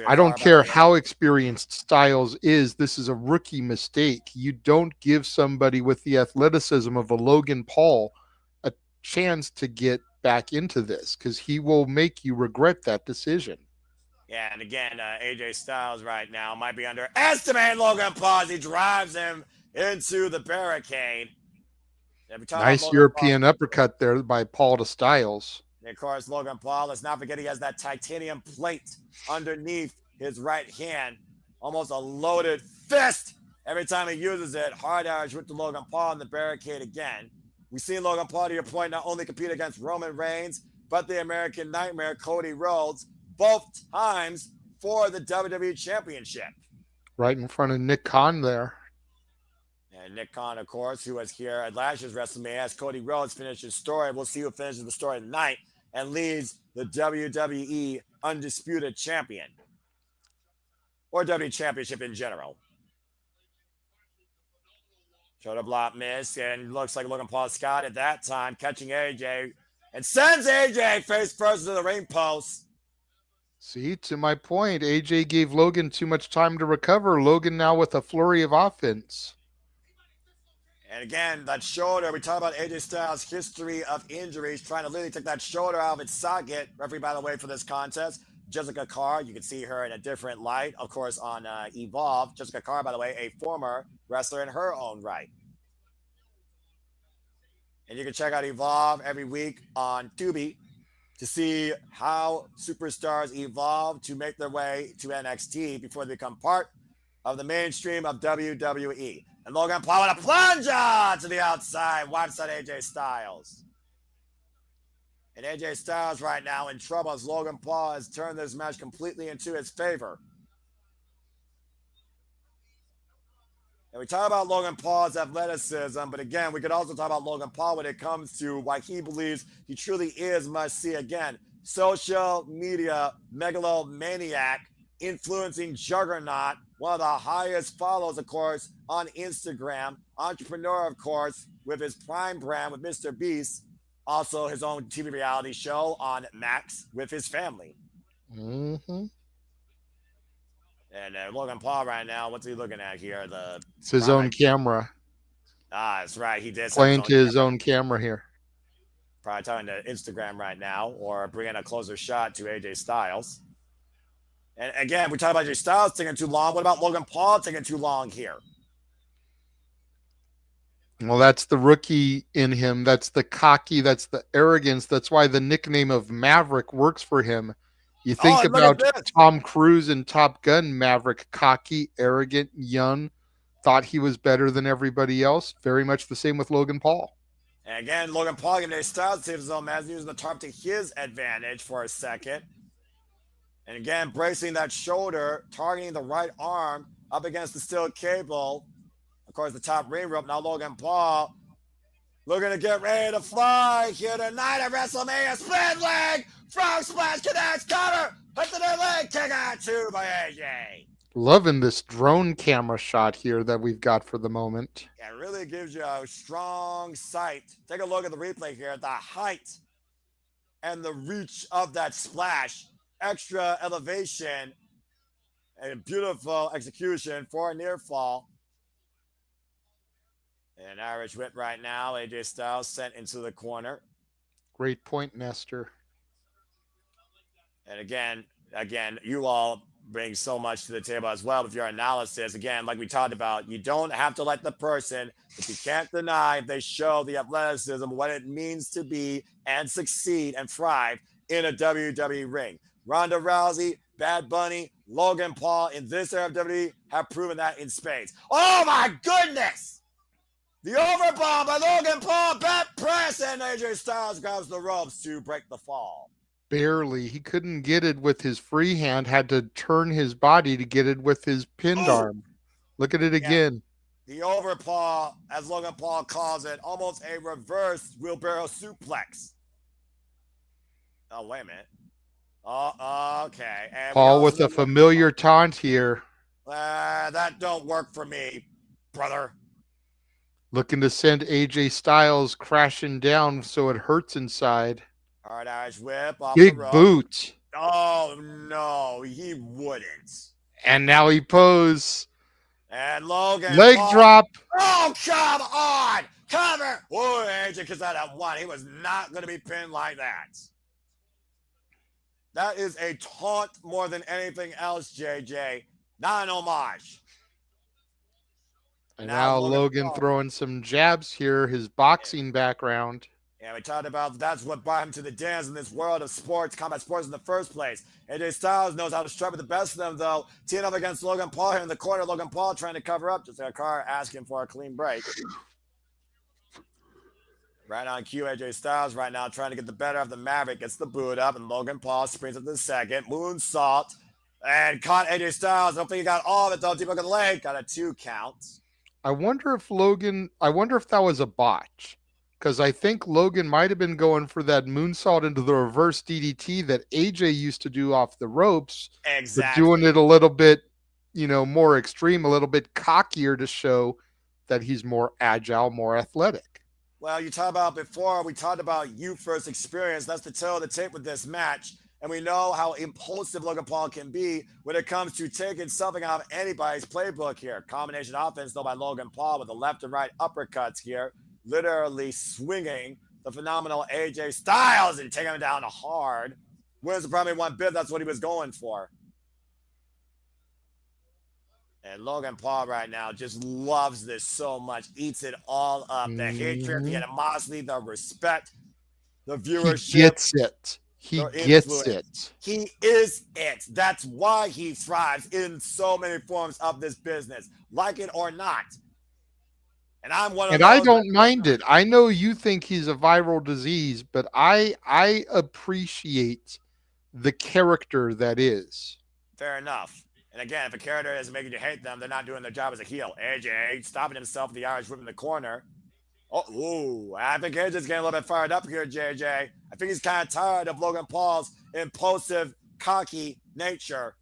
I don't care how experienced Styles is. This is a rookie mistake. You don't give somebody with the athleticism of a Logan Paul a chance to get back into this, because he will make you regret that decision. Yeah, and again, AJ Styles right now might be underestimating Logan Paul as he drives him into the barricade. Nice European uppercut there by Paul to Styles. And of course, Logan Paul, let's not forget he has that titanium plate underneath his right hand. Almost a loaded fist every time he uses it. Hard edge with the Logan Paul in the barricade again. We've seen Logan Paul, to your point, not only compete against Roman Reigns, but the American Nightmare, Cody Rhodes, both times for the WWE Championship. Right in front of Nick Khan there. And Nick Khan, of course, who was here at last year's WrestleMania, as Cody Rhodes finished his story. We'll see who finishes the story tonight and leads the WWE Undisputed Champion, or WWE Championship in general. Shoulder block miss, and looks like Logan Paul Scott at that time catching AJ and sends AJ face first to the ring post. See, to my point, AJ gave Logan too much time to recover. Logan now with a flurry of offense. And again, that shoulder, we talk about AJ Styles' history of injuries, trying to literally take that shoulder out of its socket. Referee, by the way, for this contest, Jessica Carr. You can see her in a different light, of course, on Evolve. Jessica Carr, by the way, a former wrestler in her own right. And you can check out Evolve every week on Tubi to see how superstars evolve to make their way to NXT before they become part of the mainstream of WWE. And Logan Paul with a plunger to the outside. Watch that AJ Styles. And AJ Styles right now in trouble as Logan Paul has turned this match completely into his favor. And we talk about Logan Paul's athleticism, but again, we could also talk about Logan Paul when it comes to why he believes he truly is must-see. Again, social media megalomaniac, influencing juggernaut, one of the highest follows, of course, on Instagram, entrepreneur, of course, with his Prime brand with Mr. Beast, also his own TV reality show on Max with his family. Mm-hmm. And Logan Paul right now, what's he looking at here? It's his own camera. Ah, that's right. He did. Playing to his own camera here. Probably talking to Instagram right now, or bringing a closer shot to AJ Styles. And again, we talk about AJ Styles taking too long. What about Logan Paul taking too long here? Well, that's the rookie in him. That's the cocky. That's the arrogance. That's why the nickname of Maverick works for him. You think about Tom Cruise in Top Gun, Maverick, cocky, arrogant, young, thought he was better than everybody else. Very much the same with Logan Paul. And again, Logan Paul getting a Styles saves his own man, using the tarp to his advantage for a second. And again, bracing that shoulder, targeting the right arm up against the steel cable. Of course, the top ring rope. Now Logan Paul looking to get ready to fly here tonight at WrestleMania. Split leg, frog splash, connects, cover, hit the their leg, kick out two by AJ. Loving this drone camera shot here that we've got for the moment. Yeah, it really gives you a strong sight. Take a look at the replay here. The height and the reach of that splash. Extra elevation and beautiful execution for a near fall. An Irish whip right now. AJ Styles sent into the corner. Great point, Nestor. And again, you all bring so much to the table as well with your analysis. Again, like we talked about, you don't have to let the person, but you can't deny if they show the athleticism, what it means to be and succeed and thrive in a WWE ring. Ronda Rousey, Bad Bunny, Logan Paul in this era of WWE have proven that in spades. Oh my goodness! The overbomb by Logan Paul, back press, and AJ Styles grabs the ropes to break the fall. Barely. He couldn't get it with his free hand, had to turn his body to get it with his pinned arm. Look at it again. The overpaw, as Logan Paul calls it, almost a reverse wheelbarrow suplex. Oh, wait a minute. Oh, okay. And Paul with a familiar taunt here. That don't work for me, brother. Looking to send AJ Styles crashing down so it hurts inside. Hard Irish whip off Big the rope. boot. Oh, no, he wouldn't. And now he pose. And Logan Leg Paul. drop. Oh, come on. Cover. Oh, AJ gets out at one. He was not going to be pinned like that. That is a taunt more than anything else, JJ. Not an homage. And now Logan throwing some jabs here, his boxing background. Yeah, we talked about that's what brought him to the dance in this world of sports, combat sports in the first place. AJ Styles knows how to strike with the best of them, though. Teeing up against Logan Paul here in the corner. Logan Paul trying to cover up. Just like a car asking for a clean break. Right on cue, AJ Styles right now trying to get the better of the Maverick. Gets the boot up, and Logan Paul springs up the second. Moonsault. And caught AJ Styles. I don't think he got all of it, though. Deep hook of the leg. Got a 2 count. I wonder if that was a botch. Because I think Logan might have been going for that moonsault into the reverse DDT that AJ used to do off the ropes. Exactly. But doing it a little bit, more extreme, a little bit cockier to show that he's more agile, more athletic. Well, you talked about before, we talked about you first experience. That's the tail of the tape with this match. And we know how impulsive Logan Paul can be when it comes to taking something out of anybody's playbook here. Combination offense, though, by Logan Paul with the left and right uppercuts here. Literally swinging the phenomenal AJ Styles and taking him down hard. Wins the probably one bit. That's what he was going for. And Logan Paul right now just loves this so much. Eats it all up. The hatred, the animosity, the respect, the viewership. He gets it. He gets it. He is it. That's why he thrives in so many forms of this business. Like it or not. And I'm one of those. And I don't mind it. I know you think he's a viral disease, but I appreciate the character that is. Fair enough. And again, if a character isn't making you hate them, they're not doing their job as a heel. AJ stopping himself with the Irish whip in the corner. I think AJ's getting a little bit fired up here, JJ. I think he's kind of tired of Logan Paul's impulsive, cocky nature.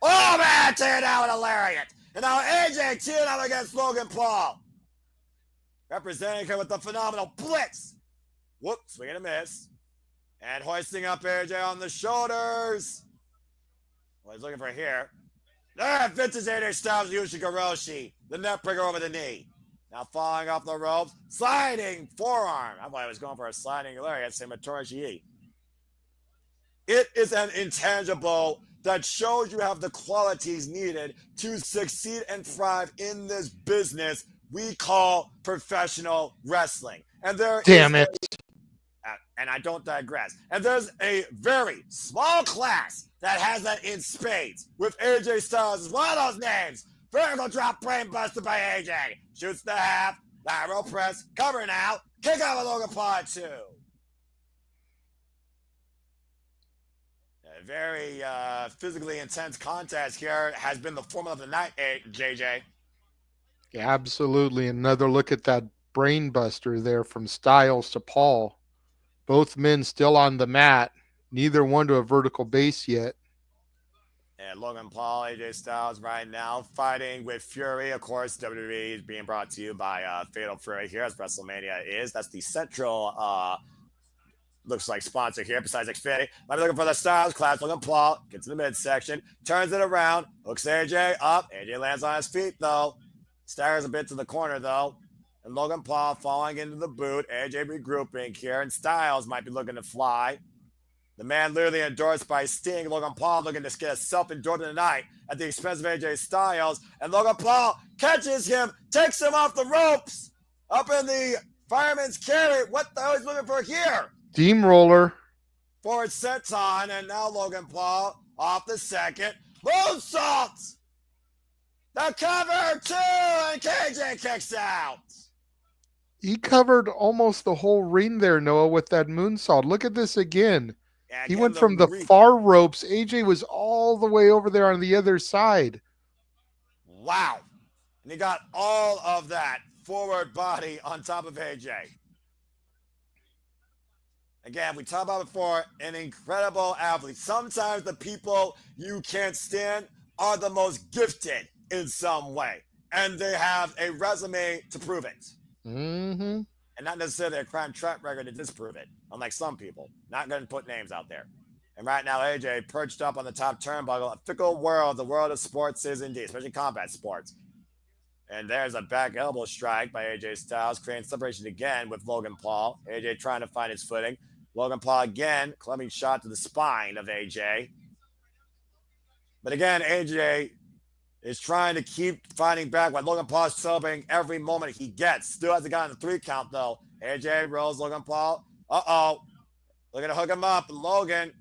Oh, man, tear down with a lariat. And now AJ tearing up against Logan Paul. Representing him with the phenomenal blitz. Whoop, swing and a miss. And hoisting up AJ on the shoulders. Well, he's looking for here. Vintage AJ Styles, Ushigoroshi. The neck breaker over the knee. Now falling off the ropes. Sliding forearm. I thought he was going for a sliding lariat. Same with Torashii. It is an intangible that shows you have the qualities needed to succeed and thrive in this business we call professional wrestling. And Damn it. And I don't digress. And there's a very small class that has that in spades with AJ Styles as one of those names. Vertical drop brainbuster by AJ. Shoots the half, lateral press, cover now, kick out with Logan Paul 2. A very physically intense contest here has been the formula of the night, JJ. Absolutely. Another look at that brain buster there from Styles to Paul. Both men still on the mat. Neither one to a vertical base yet. And Logan Paul, AJ Styles right now fighting with Fury. Of course, WWE is being brought to you by Fatal Fury here, as WrestleMania is. That's the central, looks like sponsor here, besides Xfinity. Might be looking for the Styles class. Logan Paul gets in the midsection, turns it around, hooks AJ up. AJ lands on his feet, though. Staggers a bit to the corner, though. And Logan Paul falling into the boot. AJ regrouping here. And Styles might be looking to fly. The man literally endorsed by Sting. Logan Paul looking to get a self-endorsement tonight at the expense of AJ Styles. And Logan Paul catches him, takes him off the ropes. Up in the fireman's carry. What the hell is looking for here? Steamroller. Forward senton. And now Logan Paul off the second. Moonsault. The cover, 2, and KJ kicks out. He covered almost the whole ring there, Noah, with that moonsault. Look at this again. Yeah, He again, went from the reach. far ropes. AJ was all the way over there on the other side. Wow. And he got all of that forward body on top of AJ. Again, we talked about before, an incredible athlete. Sometimes the people you can't stand are the most gifted in some way. And they have a resume to prove it. Mm-hmm. And not necessarily a crime track record to disprove it, unlike some people. Not going to put names out there. And right now, AJ perched up on the top turnbuckle. A fickle world, the world of sports is indeed, especially combat sports. And there's a back elbow strike by AJ Styles, creating separation again with Logan Paul. AJ trying to find his footing. Logan Paul again, clubbing shot to the spine of AJ. But again, AJ is trying to keep fighting back while Logan Paul is celebrating every moment he gets. Still hasn't gotten the 3 count, though. AJ rolls Logan Paul. Uh-oh. Looking to hook him up. Logan,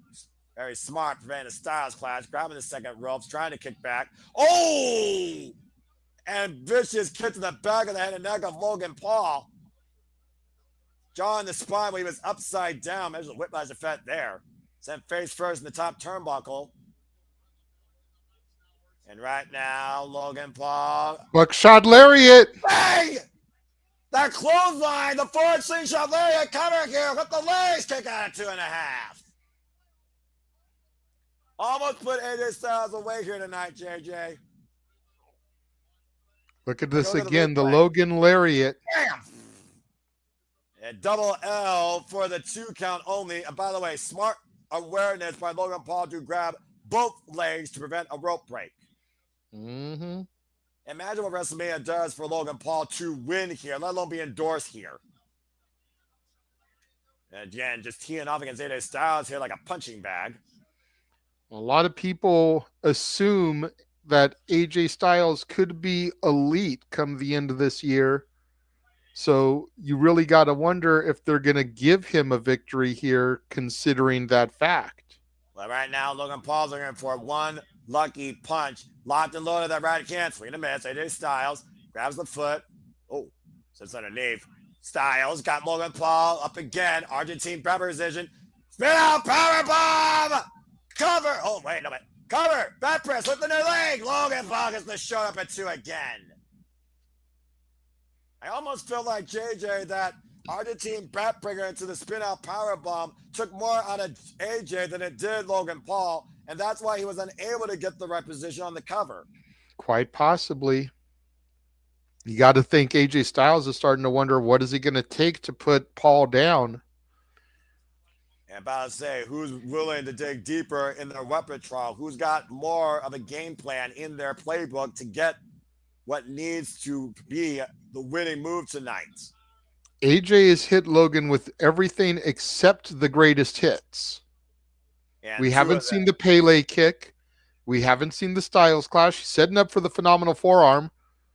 very smart, preventing a Styles clash, grabbing the second ropes, trying to kick back. Oh! And vicious kick to the back of the head and neck of Logan Paul. Jaw in the spine when he was upside down. There's a whiplash effect there. Sent face first in the top turnbuckle. And right now, Logan Paul. Buckshot lariat. Bang! That clothesline, the forward slingshot lariat cover here with the legs kick out of 2.5. Almost put AJ Styles away here tonight, JJ. Look at this again, the Logan lariat. Bam! And double L for the 2 count only. And by the way, smart awareness by Logan Paul to grab both legs to prevent a rope break. Mm-hmm. Imagine what WrestleMania does for Logan Paul to win here, let alone be endorsed here. And again, just teeing off against AJ Styles here like a punching bag. A lot of people assume that AJ Styles could be elite come the end of this year. So you really got to wonder if they're going to give him a victory here, considering that fact. Well, right now, Logan Paul's looking for one lucky punch. Locked and loaded that right hand. Swing and a miss. AJ Styles grabs the foot. Oh, sits underneath. Styles got Logan Paul up again. Argentine prepper position. Spin out power bomb. Cover. Oh, wait, no, wait. Cover. Back press. Lift the new leg. Logan Paul gets the show up at 2 again. I almost feel like JJ that Argentine backbreaker into the spin out power bomb took more out of AJ than it did Logan Paul, and that's why he was unable to get the right position on the cover. Quite possibly. You got to think AJ Styles is starting to wonder what is he going to take to put Paul down. And about to say, who's willing to dig deeper in their repertoire? Who's got more of a game plan in their playbook to get what needs to be the winning move tonight? AJ has hit Logan with everything except the greatest hits. And we haven't seen the Pele kick. We haven't seen the Styles clash. He's setting up for the phenomenal forearm.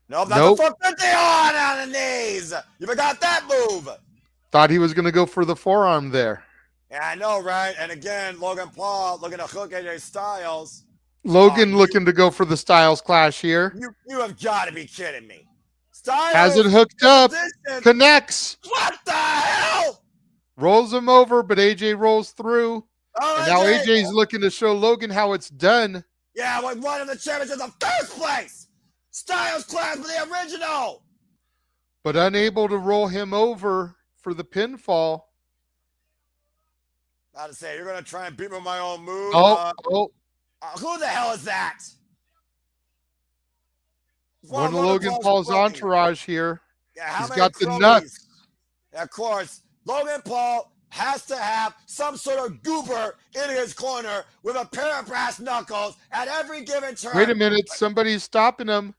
Nope, that's a 450 on the knees. You forgot that move. Thought he was going to go for the forearm there. Yeah, I know, right? And again, Logan Paul looking to hook AJ Styles. Logan looking to go for the Styles clash here. You have got to be kidding me. Styles has it hooked up. Connects. What the hell? Rolls him over, but AJ rolls through. Oh, and now AJ's looking to show Logan how it's done. Yeah, with one of the champions in the first place. Styles clash for the original. But unable to roll him over for the pinfall. About to say, you're going to try and beat me with my own move. Who the hell is that? One of Logan Paul's entourage here. Yeah, he's got the nuts. Yeah, of course. Logan Paul has to have some sort of goober in his corner with a pair of brass knuckles at every given turn. Wait a minute. Somebody's stopping him.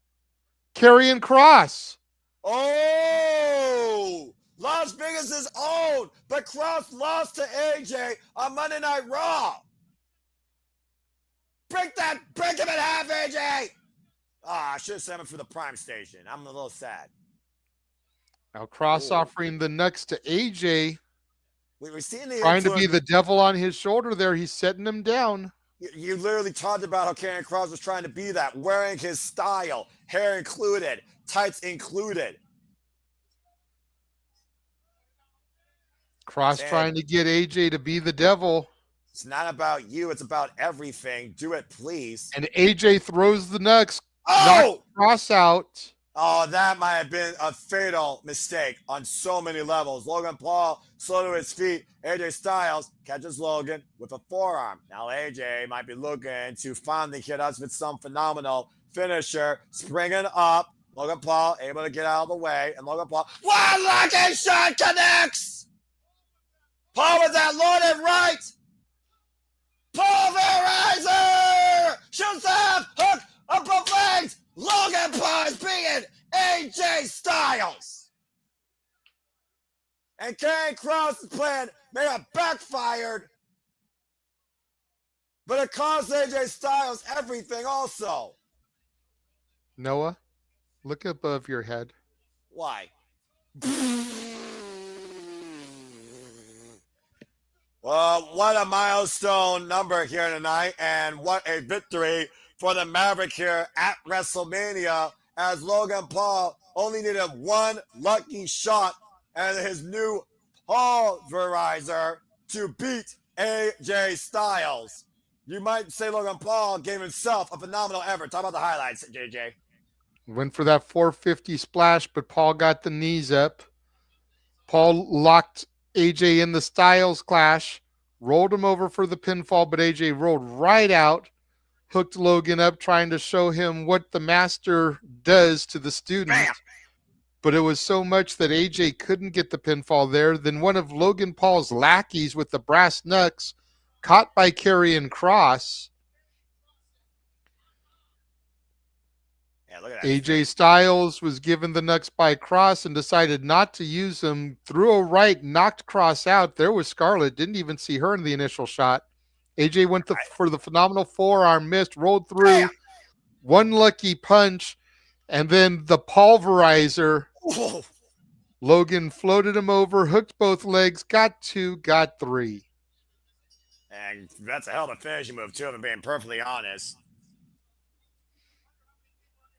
Karrion Kross. Oh! Las Vegas' own, but Kross lost to AJ on Monday Night Raw. Break him in half, AJ! I should have sent him for the Prime Station. I'm a little sad. Now Kross offering the nuts to AJ. We've seen the trying to be the devil on his shoulder there. He's setting him down. You literally talked about how Karrion Kross was trying to be that, wearing his style, hair included, tights included. Cross trying to get AJ to be the devil. It's not about you. It's about everything. Do it, please. And AJ throws the nuts. Oh! Knocks Cross out. Oh, that might have been a fatal mistake on so many levels. Logan Paul slow to his feet. AJ Styles catches Logan with a forearm. Now AJ might be looking to finally hit us with some phenomenal finisher. Springing up. Logan Paul able to get out of the way. And Logan Paul, one lucky shot connects. Paul with that loaded right. Pulverizer! Shoots up! Hook! Up both legs! Logan Paul is beating AJ Styles! And Karrion Kross's plan may have backfired, but it cost AJ Styles everything also. Noah, look above your head. Why? Well, what a milestone number here tonight, and what a victory for the Maverick here at WrestleMania, as Logan Paul only needed one lucky shot and his new pulverizer to beat AJ Styles. You might say Logan Paul gave himself a phenomenal effort. Talk about the highlights, JJ. Went for that 450 splash, but Paul got the knees up. Paul locked AJ in the Styles clash, rolled him over for the pinfall, but AJ rolled right out, hooked Logan up, trying to show him what the master does to the student. Bam! But it was so much that AJ couldn't get the pinfall there. Then one of Logan Paul's lackeys with the brass knucks, caught by Karrion Kross. Yeah, look at that. AJ Styles was given the knucks by Kross and decided not to use them. Threw a right, knocked Kross out. There was Scarlett. Didn't even see her in the initial shot. AJ went for the phenomenal forearm, missed, rolled through. Bam! One lucky punch, and then the pulverizer. Whoa. Logan floated him over, hooked both legs, got two, got three. And that's a hell of a finishing move, too, if I'm being perfectly honest.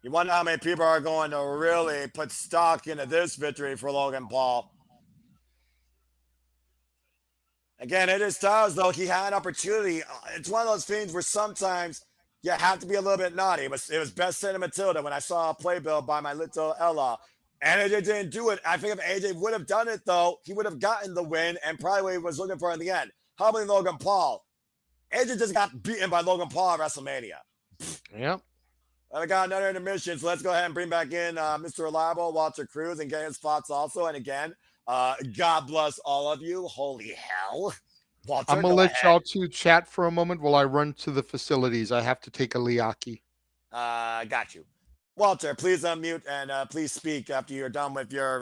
You wonder how many people are going to really put stock into this victory for Logan Paul. Again, it is Styles, though. He had an opportunity. It's one of those things where sometimes you have to be a little bit naughty. It was best said in Matilda when I saw a playbill by my little Ella. And AJ didn't do it. I think if AJ would have done it, though, he would have gotten the win and probably what he was looking for in the end. How about Logan Paul? AJ just got beaten by Logan Paul at WrestleMania. Yep. I got another intermission, so let's go ahead and bring back in Mr. Reliable, Walter Cruz, and get his thoughts also. And again, God bless all of you. Holy hell. Walter, I'm going to let y'all two chat for a moment while I run to the facilities. I have to take a liaki. Got you. Walter, please unmute and please speak after you're done with your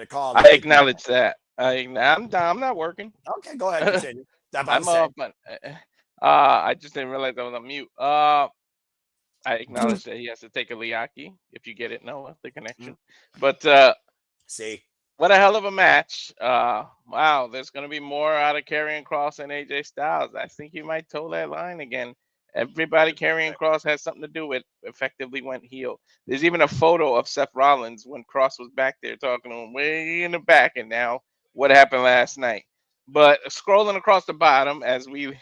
call. I acknowledge that. I'm not working. Okay, go ahead. Continue. I'm off. I just didn't realize I was on mute. I acknowledge that he has to take a liaki. If you get it, Noah, the connection. But see, what a hell of a match. Wow, there's going to be more out of Karrion Kross and AJ Styles. I think you might toe that line again. Everybody Karrion Kross has something to do with effectively went heel. There's even a photo of Seth Rollins when Kross was back there talking to him way in the back, and now what happened last night. But scrolling across the bottom as we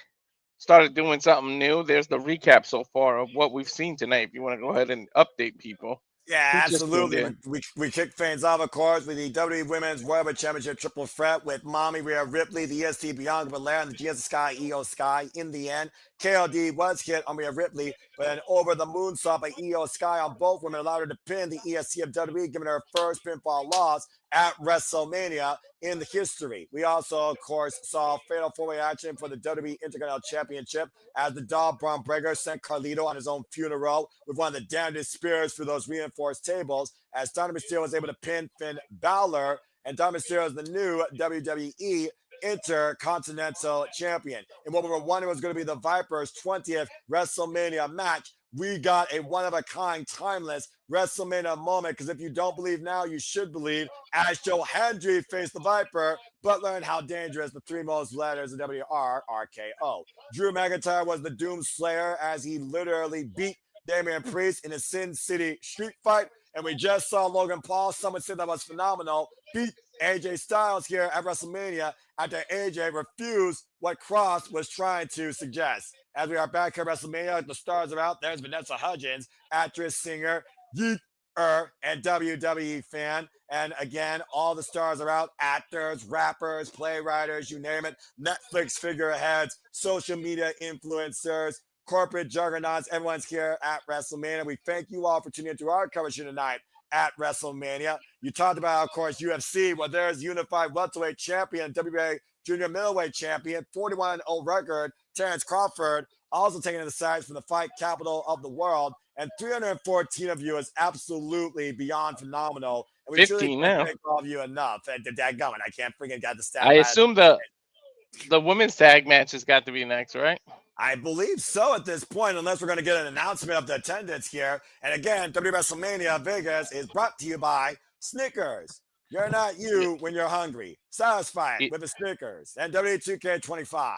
started doing something new, there's the recap so far of what we've seen tonight. If you want to go ahead and update people. Yeah, absolutely. We kick things off, of course, with the WWE Women's World Championship triple threat with Mommy Rhea Ripley, the EST Bianca Belair, and the GS Sky Io Sky. In the end, KOD was hit on Rhea Ripley, but then over the moonsault by Io Sky on both women allowed her to pin the EST of WWE, giving her first pinfall loss at WrestleMania in the history. We also, of course, saw fatal four-way action for the WWE Intercontinental Championship as the Dog Bron Breaker sent Carlito on his own funeral with one of the damnedest spears through those reinforced tables, as Dominik Mysterio was able to pin Finn Bálor, and Dominik Mysterio is the new WWE Intercontinental Champion. And what we were wondering was going to be the Vipers' 20th WrestleMania match, we got a one-of-a-kind, timeless WrestleMania moment, because if you don't believe now, you should believe, as Joe Hendry faced the Viper, but learned how dangerous the three most letters of WR RKO. Drew McIntyre was the Doom Slayer as he literally beat Damian Priest in a Sin City street fight, And we just saw Logan Paul, some would say that was phenomenal, beat AJ Styles here at WrestleMania after AJ refused what Cross was trying to suggest. As we are back here at WrestleMania, the stars are out. There's Vanessa Hudgens, actress, singer, and WWE fan. And again, all the stars are out. Actors, rappers, playwriters, you name it. Netflix figureheads, social media influencers, corporate juggernauts. Everyone's here at WrestleMania. We thank you all for tuning into our coverage here tonight at WrestleMania. You talked about, of course, UFC. Well, there's unified welterweight champion, WBA junior middleweight champion, 41-0 record, Terrence Crawford, also taking the sides from the fight capital of the world. And 314 of you is absolutely beyond phenomenal. And we 15 truly now. can't thank all of you enough. And dadgummit, I can't freaking get the stat. I assume the women's tag match has got to be next, right? I believe so at this point, unless we're going to get an announcement of the attendance here. And again, WrestleMania Vegas is brought to you by Snickers. You're not you when you're hungry. Satisfied with the Snickers. And W2K25.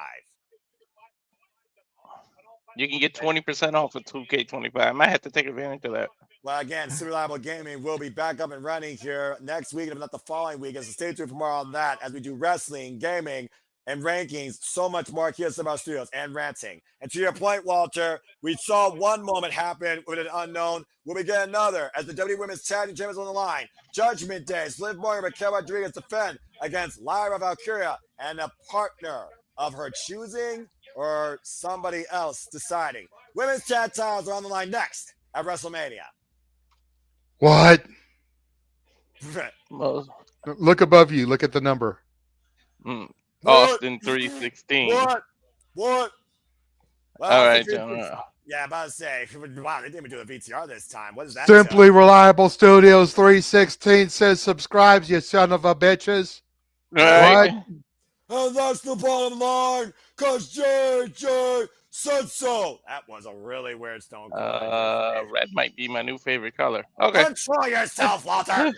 You can get 20% off of 2K25. I might have to take advantage of that. Well, again, Super Reliable Gaming will be back up and running here next week, if not the following week. So stay tuned for more on that as we do wrestling, gaming, and rankings, so much more here at Super Studios and ranting. And to your point, Walter, we saw one moment happen with an unknown. Will we get another as the WWE Women's Tag Team Champions on the line? Judgment Day, Liv Morgan, Raquel Rodriguez defend against Lyra Valkyria and a partner of her choosing or somebody else deciding. Women's tag titles are on the line next at WrestleMania. What? Well, Look above you. Look at the number. Austin 316. What? Well, All right, John. Yeah, about to say, wow, they didn't even do a VTR this time. What is that? Simply Reliable Studios 316 says subscribes, you son of a bitches. All right. What? And that's the bottom line, because JJ said so. That was a really weird Stone Cold. Red might be my new favorite color. Okay. Control yourself, Walter.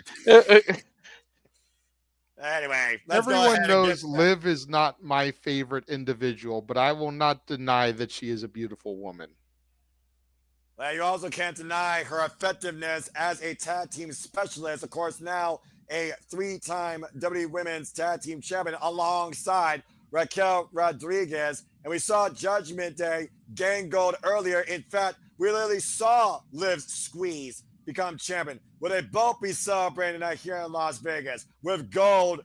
Anyway, let's go Everyone ahead knows Liv is not my favorite individual, but I will not deny that she is a beautiful woman. Well, you also can't deny her effectiveness as a tag team specialist. Of course, now a 3-time WWE Women's Tag Team Champion alongside Raquel Rodriguez. And we saw Judgment Day gain gold earlier. In fact, we literally saw Liv squeeze become champion. Will they both be celebrating that here in Las Vegas with gold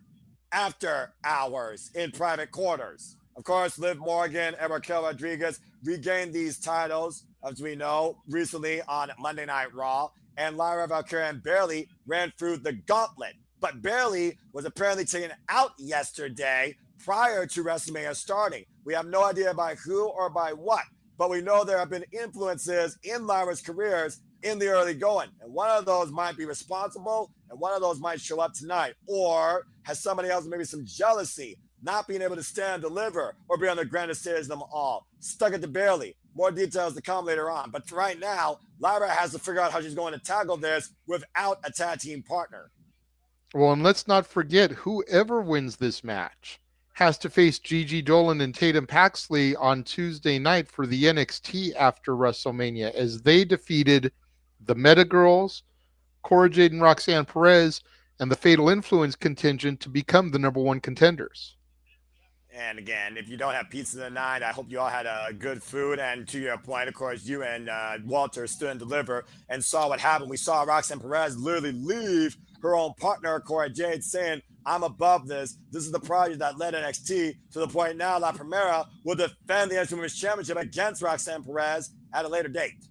after hours in private quarters? Of course, Liv Morgan and Raquel Rodriguez regained these titles, as we know, recently on Monday Night Raw. And Lyra Valkyria and Bayley ran through the gauntlet. But Bayley was apparently taken out yesterday prior to WrestleMania starting. We have no idea by who or by what, but we know there have been influences in Lyra's careers in the early going. And one of those might be responsible, and one of those might show up tonight. Or has somebody else maybe some jealousy, not being able to stand and deliver, or be on the grandest stage of them all? Stuck it to Bayley. More details to come later on. But for right now, Lyra has to figure out how she's going to tackle this without a tag team partner. Well, and let's not forget, whoever wins this match has to face Gigi Dolan and Tatum Paxley on Tuesday night for the NXT after WrestleMania, as they defeated the Meta Girls, Cora Jade and Roxanne Perez, and the Fatal Influence contingent to become the #1 contenders. And again, if you don't have pizza tonight, I hope you all had a good food. And to your point, of course, you and Walter stood and delivered and saw what happened. We saw Roxanne Perez literally leave her own partner, Cora Jade, saying, I'm above this. This is the project that led NXT to the point now La Primera will defend the NXT Women's Championship against Roxanne Perez at a later date.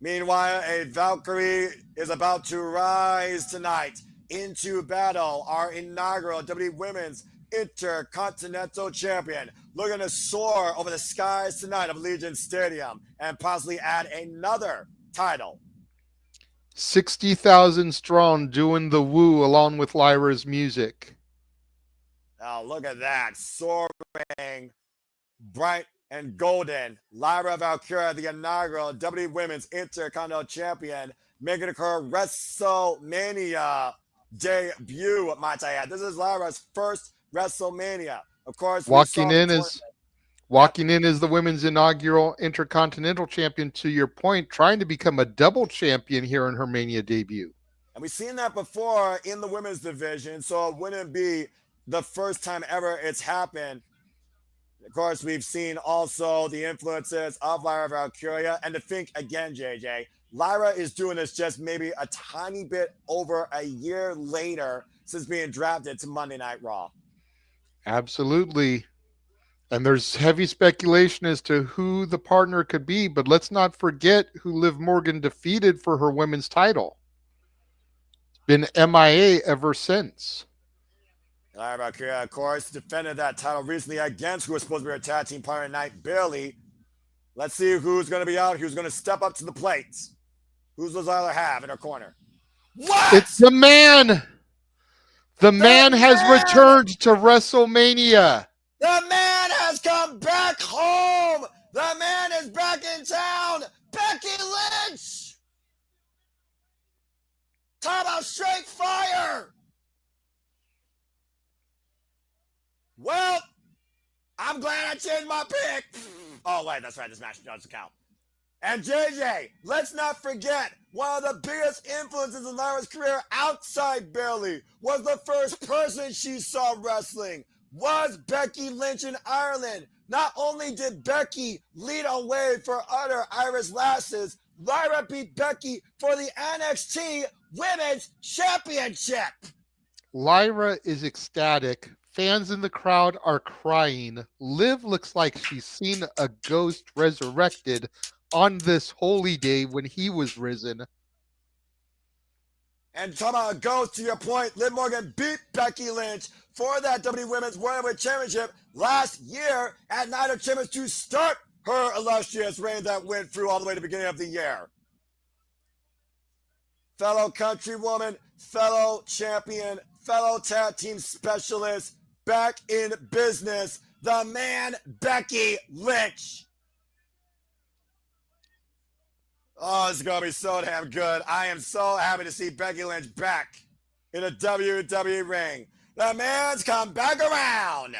Meanwhile, a Valkyrie is about to rise tonight into battle. Our inaugural WWE Women's Intercontinental Champion, looking to soar over the skies tonight of Allegiant Stadium and possibly add another title. 60,000 strong, doing the woo along with Lyra's music. Oh, look at that. Soaring, bright and golden. Lyra Valkyria, the inaugural WWE Women's Intercontinental Champion, making her WrestleMania debut, might I add. This is Lyra's first WrestleMania. Of course, walking in Walking in as the women's inaugural Intercontinental champion, to your point, trying to become a double champion here in her Mania debut. And we've seen that before in the women's division, so it wouldn't be the first time ever it's happened. Of course, we've seen also the influences of Lyra Valkyria. And to think again, JJ, Lyra is doing this just maybe a tiny bit over a year later since being drafted to Monday Night Raw. Absolutely. And there's heavy speculation as to who the partner could be, but let's not forget who Liv Morgan defeated for her women's title. It's been MIA ever since. Lyra Valkyria, of course, defended that title recently against who was supposed to be her tag team partner tonight, Bayley. Let's see who's going to be out, who's going to step up to the plate. Who's does Lyra have in her corner? What? It's the man. The man has returned to WrestleMania. The man has come back home. The man is back in town. Becky Lynch. Talk about straight fire. Well, I'm glad I changed my pick. Oh, wait, that's right. This match doesn't count. And JJ, let's not forget, one of the biggest influences in Lyra's career outside Bayley was the first person she saw wrestling was Becky Lynch in Ireland. Not only did Becky lead a way for other Irish lasses, Lyra beat Becky for the NXT Women's Championship. Lyra is ecstatic. Fans in the crowd are crying. Liv looks like she's seen a ghost resurrected on this holy day when he was risen. And talking about a ghost, to your point, Liv Morgan beat Becky Lynch for that WWE Women's World Heavyweight Championship last year at Night of Champions to start her illustrious reign that went through all the way to the beginning of the year. Fellow countrywoman, fellow champion, fellow tag team specialist, back in business, the man Becky Lynch. Oh, it's going to be so damn good. I am so happy to see Becky Lynch back in a WWE ring. The man's come back around.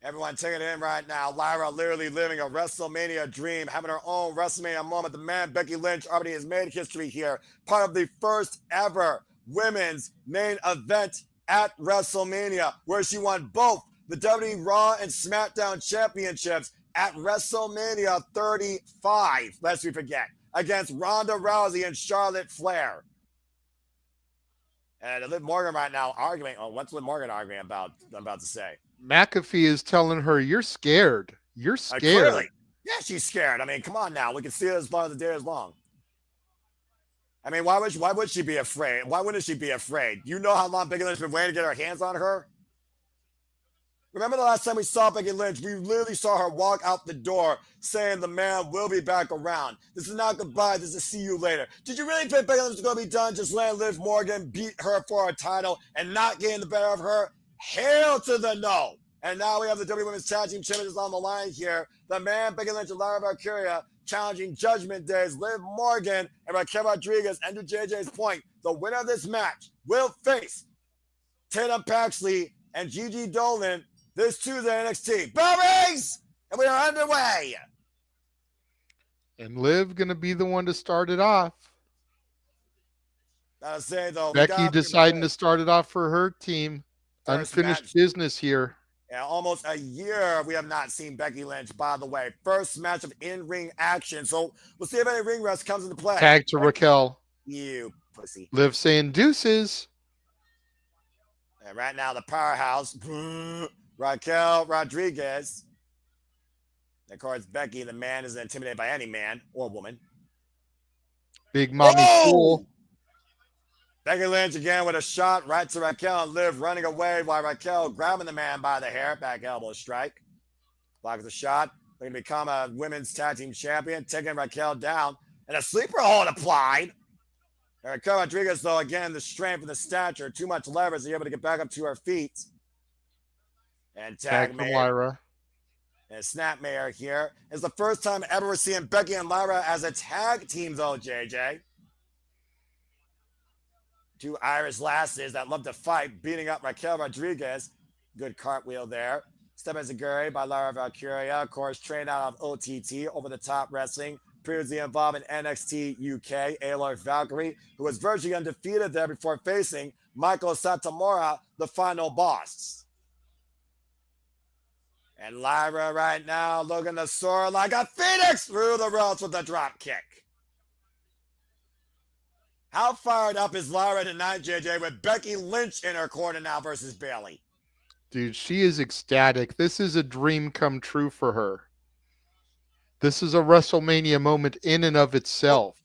Everyone taking it in right now. Lyra literally living a WrestleMania dream, having her own WrestleMania moment. The man, Becky Lynch, already has made history here. Part of the first ever women's main event at WrestleMania, where she won both the WWE Raw and SmackDown championships at WrestleMania 35, lest we forget, against Ronda Rousey and Charlotte Flair. And Liv Morgan right now arguing. Oh, what's Liv Morgan arguing about? I'm about to say. McAfee is telling her, you're scared. You're scared. Clearly. Yeah, she's scared. I mean, come on now. We can see it as long as the day is long. I mean, why would she be afraid? Why wouldn't she be afraid? You know how long Becky Lynch has been waiting to get her hands on her? Remember the last time we saw Becky Lynch, we literally saw her walk out the door saying the man will be back around. This is not goodbye. This is see you later. Did you really think Becky Lynch was going to be done just letting Liv Morgan beat her for a title and not getting the better of her? Hail to the no. And now we have the WWE Women's Tag Team Champions on the line here. The man, Becky Lynch and Lyra Valkyria, challenging Judgment Day's Liv Morgan and Raquel Rodriguez. And to JJ's point, the winner of this match will face Tatum Paxley and Gigi Dolan this Tuesday NXT. Bell rings! And we are underway. And Liv going to be the one to start it off. Gotta say, though, Becky deciding to start it off for her team. Unfinished business here. Yeah, almost a year we have not seen Becky Lynch, by the way. First match of in-ring action. So we'll see if any ring rest comes into play. Tag to Raquel. You pussy. Liv saying deuces. And right now, the powerhouse, Raquel Rodriguez. And of course, Becky, the man, isn't intimidated by any man or woman. Big mommy cool. Becky Lynch again with a shot right to Raquel and Liv running away while Raquel grabbing the man by the hair. Back elbow strike. Blocks the shot. Looking to become a women's tag team champion. Taking Raquel down. And a sleeper hold applied. And Raquel Rodriguez, though, again, the strength and the stature. Too much leverage. Able to get back up to her feet. And tag from Lyra. And Snapmare here. It's the first time ever we're seeing Becky and Lyra as a tag team, though, JJ. two Irish lasses that love to fight, beating up Raquel Rodriguez. Good cartwheel there. Step Enziguri by Lyra Valkyria, of course, trained out of OTT, Over the Top Wrestling. Previously involved in NXT UK, Aylor Valkyrie, who was virtually undefeated there before facing Michael Satomura, the final boss. And Lyra right now looking to soar like a phoenix through the ropes with a drop kick. How fired up is Lyra tonight, JJ, with Becky Lynch in her corner now versus Bayley? Dude, she is ecstatic. This is a dream come true for her. This is a WrestleMania moment in and of itself.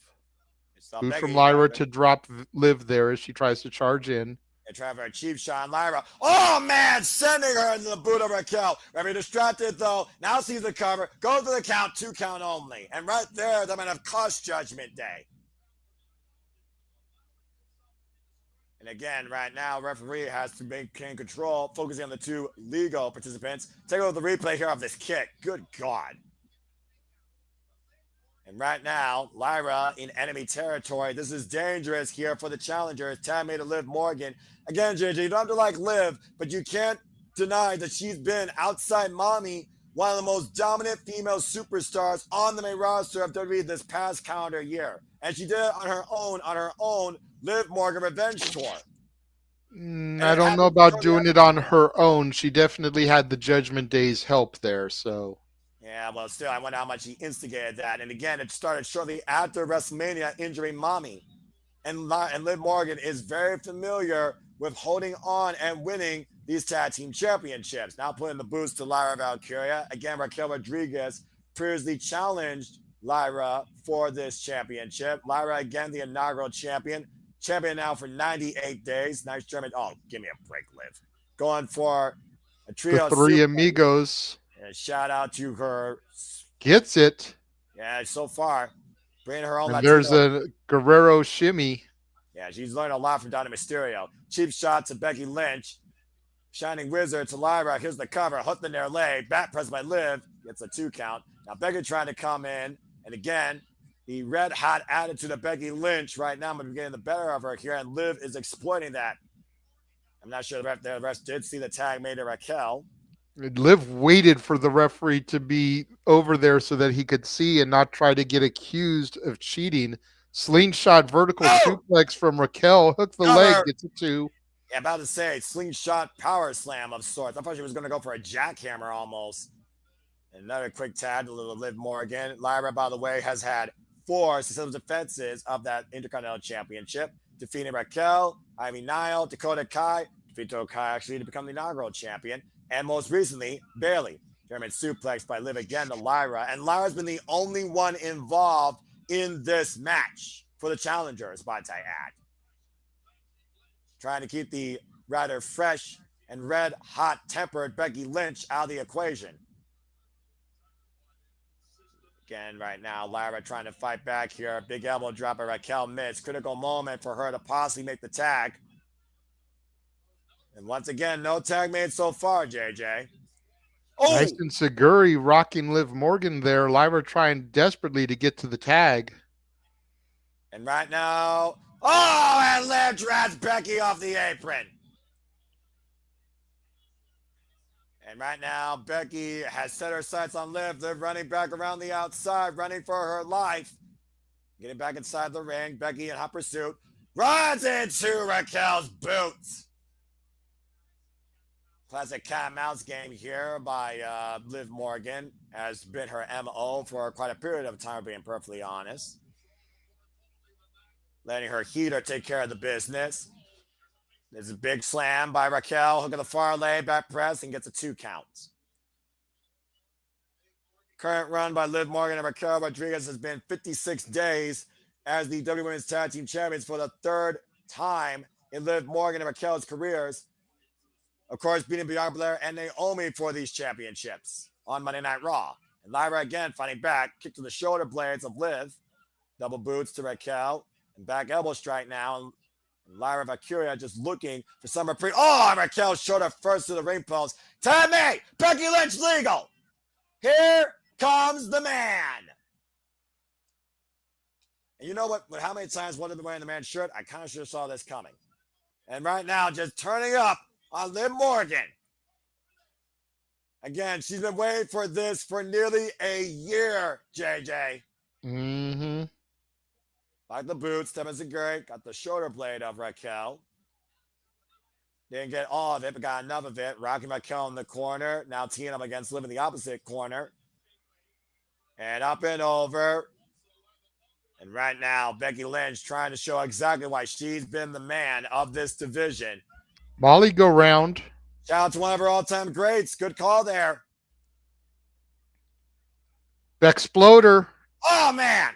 Boot from Lyra to drop Liv there as she tries to charge in. And try for a cheap shot on Lyra. Oh, man, sending her into the boot of Raquel. Very distracted, though. Now sees the cover. Goes for the count, 2 count only. And right there, they're going to have cost judgment day. And again, right now, referee has to maintain control, focusing on the 2 legal participants. Take a look at the replay here of this kick. Good God. And right now, Lyra in enemy territory. This is dangerous here for the challengers. Tag made to Liv Morgan. Again, JJ, you don't have to like Liv, but you can't deny that she's been, outside Mommy, one of the most dominant female superstars on the main roster of WWE this past calendar year. And she did it on her own Liv Morgan Revenge Tour. I don't know about doing it on her own. She definitely had the Judgment Day's help there, so... Yeah, well, still, I wonder how much he instigated that. And again, it started shortly after WrestleMania injuring Mommy. And Liv Morgan is very familiar with holding on and winning these tag team championships. Now putting the boost to Lyra Valkyria. Again, Raquel Rodriguez previously challenged Lyra for this championship. Lyra, again, the inaugural champion. Champion now for 98 days. Nice German. Oh, give me a break, Liv. Going for a trio. The 3 amigos. And shout out to her. Gets it. Yeah, so far. Bringing her own. And there's a Guerrero shimmy. Yeah, she's learned a lot from Dominik Mysterio. Cheap shot to Becky Lynch. Shining Wizard to Lyra. Here's the cover. Hooked in their leg. Back press by Liv. Gets a 2 count. Now Becky trying to come in. And again, the red hot attitude of Becky Lynch right now might be getting the better of her here. And Liv is exploiting that. I'm not sure the rest did see the tag made to Raquel. Liv waited for the referee to be over there so that he could see and not try to get accused of cheating. Slingshot vertical suplex from Raquel. Hook the leg, gets a 2. Yeah, about to say, slingshot power slam of sorts. I thought she was going to go for a jackhammer almost. Another quick tag to Liv Morgan. Lyra, by the way, has had 4 successful defenses of that Intercontinental Championship. Defeating Raquel, Ivy Nile, Dakota Kai. Defeated Dakota Kai actually to become the inaugural champion. And most recently, Bayley. German suplex by Liv again to Lyra. And Lyra's been the only one involved in this match for the challengers, might I add. Trying to keep the rather fresh and red hot tempered Becky Lynch out of the equation. Again, right now, Lyra trying to fight back here. Big elbow drop by Raquel missed. Critical moment for her to possibly make the tag. And once again, no tag made so far, JJ. Oh! Nice and Seguri rocking Liv Morgan there. Lyra trying desperately to get to the tag. And right now, and Liv drags Becky off the apron. And right now, Becky has set her sights on Liv. Liv running back around the outside, running for her life. Getting back inside the ring. Becky in hot pursuit. Runs into Raquel's boots. Classic cat and mouse game here by Liv Morgan. Has been her MO for quite a period of time, being perfectly honest. Letting her heater take care of the business. There's a big slam by Raquel. Hook of the far leg, back press, and gets a 2 count. Current run by Liv Morgan and Raquel Rodriguez has been 56 days as the WWE Women's Tag Team Champions for the 3rd time in Liv Morgan and Raquel's careers. Of course, beating Bianca Belair and Naomi for these championships on Monday Night Raw. And Lyra again fighting back. Kick to the shoulder blades of Liv. Double boots to Raquel. And back elbow strike now. And Lyra Valkyria just looking for some reprieve. And Raquel shoulder first to the ring post. Tell me, Becky Lynch legal. Here comes the man. And you know what? How many times would have been wearing the man's shirt? I kind of should have saw this coming. And right now, just turning up on Liv Morgan. Again, she's been waiting for this for nearly a year, JJ. Mm-hmm. Like the boots, Temazaguri got the shoulder blade of Raquel. Didn't get all of it, but got enough of it. Rocking Raquel in the corner. Now teeing up against Liv in the opposite corner. And up and over. And right now, Becky Lynch trying to show exactly why she's been the man of this division. Molly go round. Shout out to one of her all-time greats. Good call there. Bexploder. Oh, man.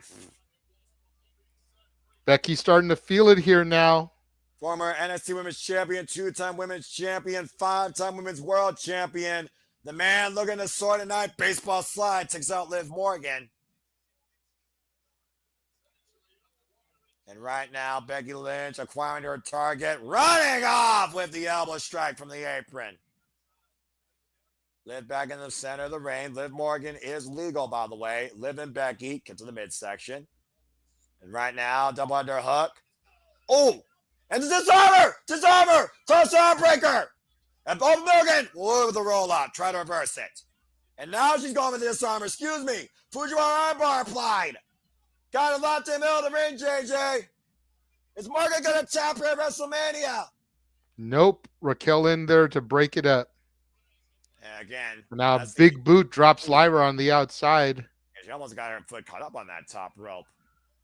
Becky's starting to feel it here now. Former NXT Women's Champion, 2-time Women's Champion, 5-time Women's World Champion. The man looking to sort tonight. Baseball slide takes out Liv Morgan. And right now, Becky Lynch acquiring her target, running off with the elbow strike from the apron. Liv back in the center of the ring. Liv Morgan is legal, by the way. Liv and Becky get to the midsection. And right now, double under hook. Oh, and the disarmer! Disarmer! Toss arm breaker! And both Morgan will over the roll up. Try to reverse it. And now she's going with the disarmer. Excuse me. Fujiwara armbar applied. Got it locked in the middle of the ring, JJ. Is Morgan going to tap her at WrestleMania? Nope. Raquel in there to break it up. And again. Now Big Boot drops Lyra on the outside. She almost got her foot caught up on that top rope.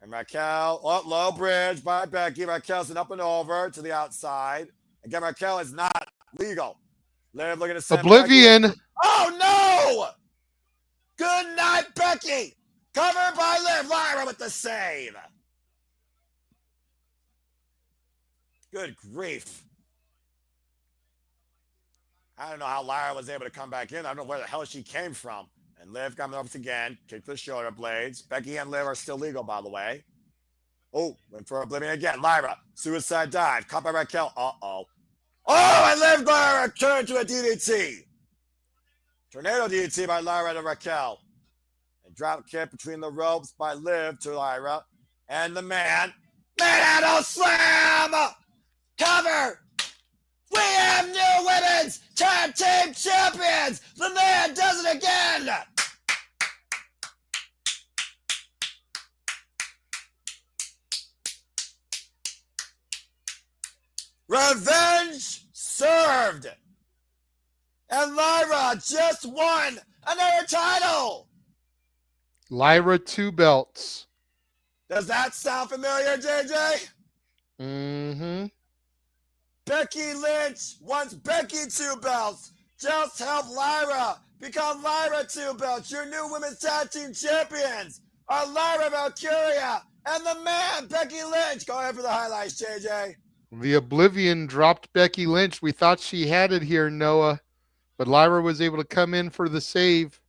And Raquel, low bridge by Becky. Raquel's an up and over to the outside. Again, Raquel is not legal. Liv looking to send Oblivion. Becky. Oh, no! Good night, Becky. Covered by Liv. Lyra with the save. Good grief. I don't know how Lyra was able to come back in. I don't know where the hell she came from. And Liv coming up again. Kick the shoulder blades. Becky and Liv are still legal, by the way. Oh, went for Oblivion again. Lyra, suicide dive. Caught by Raquel. Uh-oh. Oh, and Liv Lyra turned to a DDT. Tornado DDT by Lyra to Raquel. And drop kick between the ropes by Liv to Lyra. And the manhandle slam! Cover! We have new women's tag team champions! The man does it again! Revenge served! And Lyra just won another title! Lyra 2 belts. Does that sound familiar, JJ? Mm-hmm. Becky Lynch wants Becky 2 belts. Just help Lyra become Lyra 2 belts. Your new women's tag team champions are Lyra Valkyria and the man, Becky Lynch. Go ahead for the highlights, JJ. The Oblivion dropped Becky Lynch. We thought she had it here, Noah. But Lyra was able to come in for the save.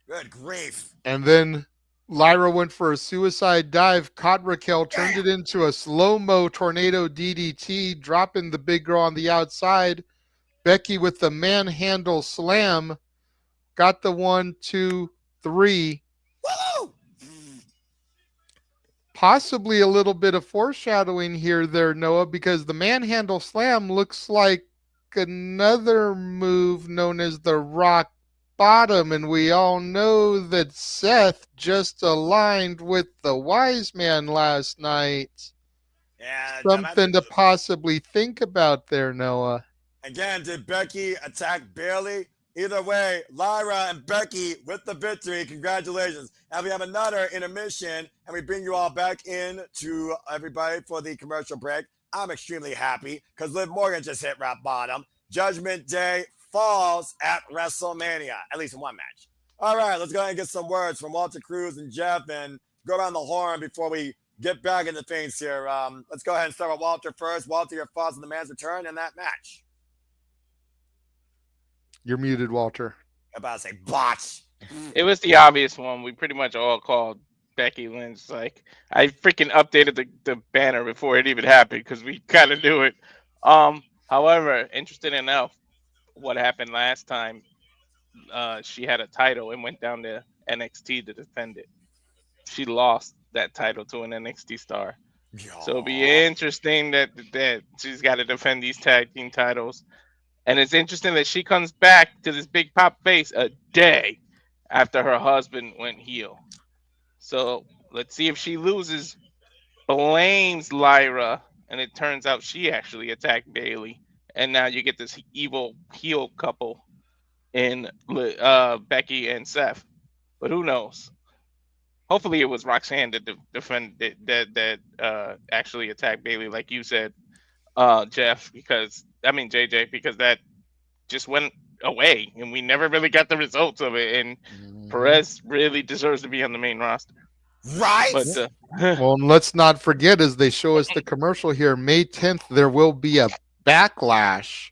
Good grief. And then Lyra went for a suicide dive, caught Raquel, turned it into a slow-mo tornado DDT, dropping the big girl on the outside. Becky with the manhandle slam, got the 1, 2, 3. Woo! Possibly a little bit of foreshadowing here there, Noah, because the manhandle slam looks like another move known as the rock bottom, and we all know that Seth just aligned with the wise man last night. Yeah, something to possibly think about there, Noah. Again, did Becky attack Bailey? Either way, Lyra and Becky with the victory. Congratulations. And we have another intermission, and we bring you all back in to everybody for the commercial break. I'm extremely happy because Liv Morgan just hit rock bottom. Judgment Day falls at WrestleMania, at least in one match. All right, let's go ahead and get some words from Walter Cruz and Jeff and go around the horn before we get back into things here. Let's go ahead and start with Walter first. Walter, your thoughts on the man's return in that match? You're muted, Walter. I'm about to say botch. It was the obvious one. We pretty much all called Becky Lynch. Like, I freaking updated the banner before it even happened because we kind of knew it. However, interesting enough, what happened last time, she had a title and went down to NXT to defend it. she lost that title to an NXT star. So it'll be Yeah. interesting that she's got to defend these tag team titles. And it's interesting that she comes back to this big pop face a day after her husband went heel. So let's see if she loses, blames Lyra, and it turns out she actually attacked Bailey. And now you get this evil heel couple in Becky and Seth. But who knows? Hopefully it was Roxanne that that actually attacked Bailey, like you said, Jeff, JJ, because that just went away and we never really got the results of it. And Perez really deserves to be on the main roster. Right. But Well, and let's not forget, as they show us the commercial here, May 10th, there will be a backlash.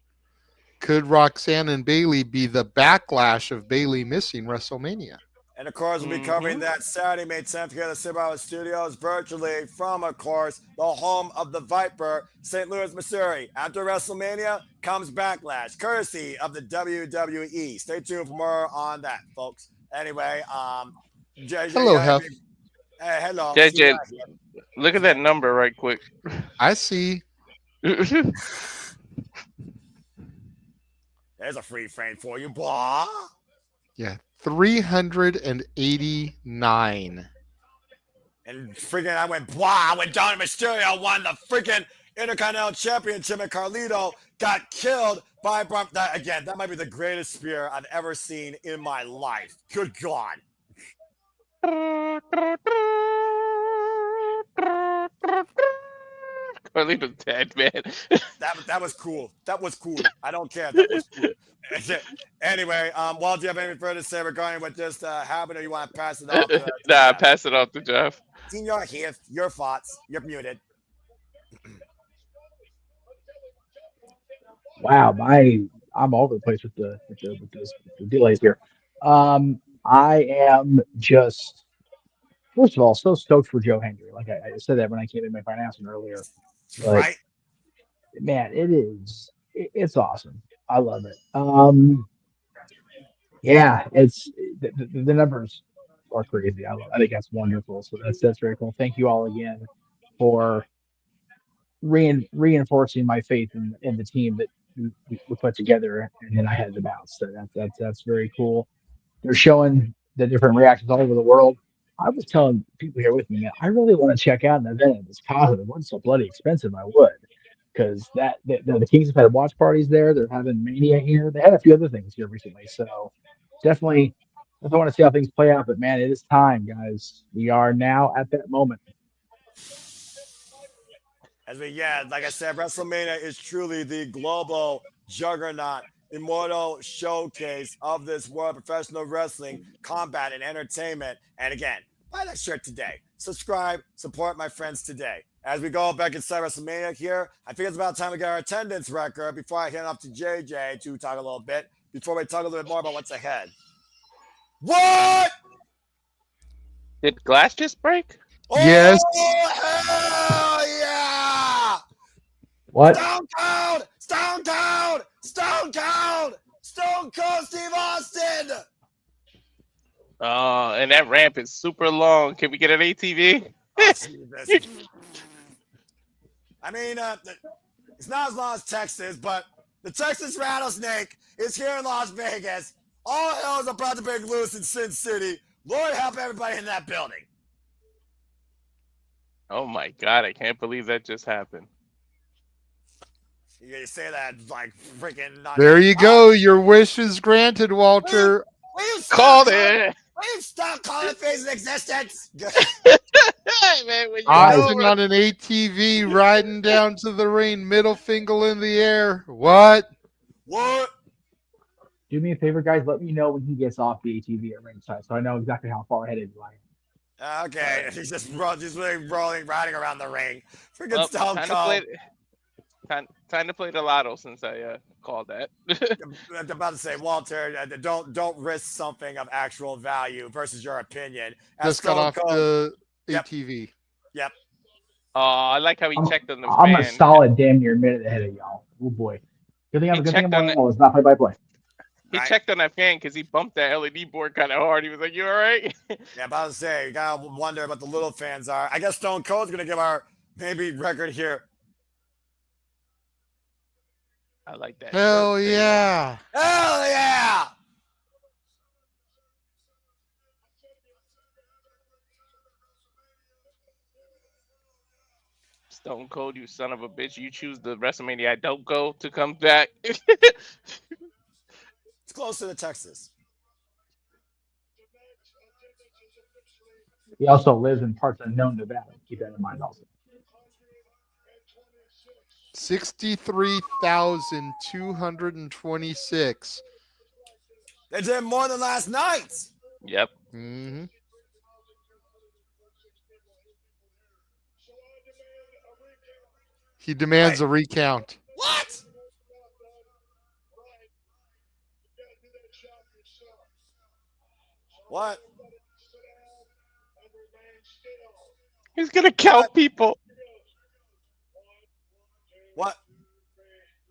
Could Roxanne and Bailey be the backlash of Bailey missing WrestleMania? And of course, we'll be covering that Saturday, May 10th, here at the Silver Studios, virtually from, of course, the home of the Viper, St. Louis, Missouri. After WrestleMania comes Backlash, courtesy of the WWE. Stay tuned for more on that, folks. Anyway, JJ. Hello, Hef. Hey, hello. JJ, look at that number right quick. I see. There's a free frame for you, blah. Yeah, 389. And freaking, I went blah when Dominik Mysterio won the freaking Intercontinental Championship and Carlito got killed by Bron. Again, that might be the greatest spear I've ever seen in my life. Good God. Carlito's dead, man. That was cool. That was cool. I don't care. That was cool. Anyway, Walt, do you have anything further to say regarding what just happened, or you want to pass it off? Nah, pass it off to Jeff. Senior Heath, your thoughts. You're muted. Wow, I'm all over the place with the delays here. I am just, first of all, so stoked for Joe Hendry. Like I said that when I came in my announcement earlier. But, Right. man, it's awesome. I love it. Yeah, it's the numbers are crazy. I think that's wonderful. So that's very cool. Thank you all again for reinforcing my faith in the team that we put together, and then I had to bounce. So that's very cool. They're showing the different reactions all over the world. I was telling people here with me, man, I really want to check out an event that's positive. It wasn't so bloody expensive. I would, because the Kings have had watch parties there. They're having Mania here. They had a few other things here recently. So definitely want to see how things play out. But man, it is time, guys. We are now at that moment. Like I said, WrestleMania is truly the global juggernaut, immortal showcase of this world of professional wrestling, combat, and entertainment. And again, buy that shirt today. Subscribe, support my friends today. As we go back inside WrestleMania here, I think it's about time to get our attendance record before I hand off to JJ to talk a little bit, before we talk a little bit more about what's ahead. What? Did glass just break? Yes. Oh, hell yeah! What? Stone Cold! Stone Cold! Stone Cold! Stone Cold Steve Austin! And that ramp is super long. Can we get an ATV? Oh, Jesus. I mean, it's not as long as Texas, but the Texas Rattlesnake is here in Las Vegas. All hell is about to break loose in Sin City. Lord help everybody in that building. Oh my God, I can't believe that just happened. You say that like freaking not. There you go. Your wish is granted, Walter. Will you Called it. Will you stop calling things in existence? Hey, man, when you Austin on an ATV riding down to the ring, middle finger in the air. What? What? Do me a favor, guys. Let me know when he gets off the ATV at ringside, so I know exactly how far ahead you are. Okay, he's just really riding around the ring. Freaking Stone time Cold. Time to play the lotto since I called that. I'm about to say, Walter, don't risk something of actual value versus your opinion. Just got off the ATV. Yep. Oh, I like how he checked on the I'm fan. a solid damn near minute ahead of y'all. Oh boy. Good thing I'm it's not play by play. He checked on that fan because he bumped that LED board kind of hard. He was like, "You all right?" Yeah, about to say, you gotta wonder what the little fans are. I guess Stone Cold's gonna give our maybe record here. I like that. Hell shirt, yeah. Hell yeah! Stone Cold, you son of a bitch! You choose the WrestleMania I don't go to come back. It's closer to Texas. He also lives in parts unknown Nevada. Keep that in mind also. 63,226. They did more than last night. Yep. Mm-hmm. He demands a recount. What? What? He's gonna count people. What?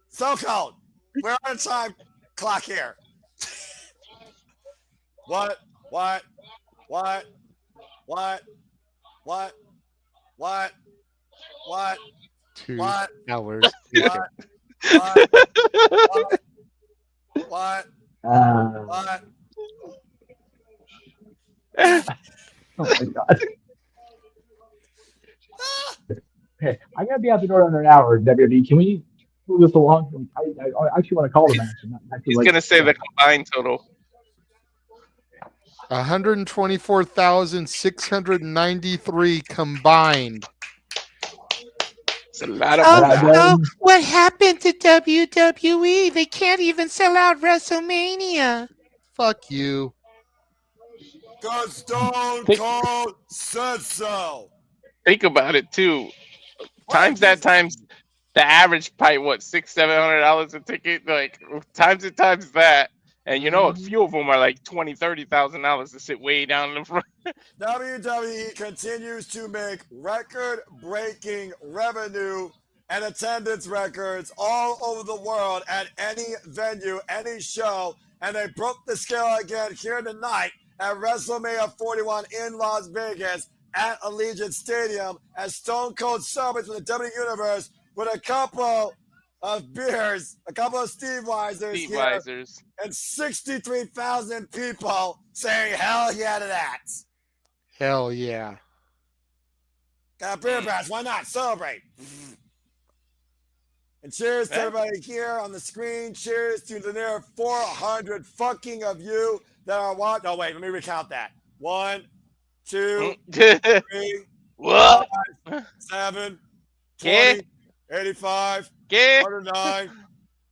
So cold. We're on a time clock here. What? What? What? What? What? What? What? 2 What? hours. What? What? What? What? Oh my god. Hey, I gotta be out the door under an hour. WWE, can we move this along? I actually want to call the match. He's gonna say the combined total. 124,693 combined. It's a lot of What happened to WWE? They can't even sell out WrestleMania. Fuck you. God, Stone Cold said so. Think about it too. Times that times the average pipe, what, $600-700 a ticket? Like times that. And you know, a few of them are like $20,000-$30,000 to sit way down in the front. WWE continues to make record-breaking revenue and attendance records all over the world at any venue, any show, and they broke the scale again here tonight at WrestleMania 41 in Las Vegas at Allegiant Stadium as Stone Cold celebrates with the WWE Universe with a couple of beers, a couple of Steve Weisers, and 63,000 people saying hell yeah to that. Hell yeah. Got a beer bash, why not? Celebrate. And cheers to everybody here on the screen. Cheers to the near 400 fucking of you that are watching. Oh, wait, let me recount that. 1, 2, 3, 5, 7, 20, 85, 109,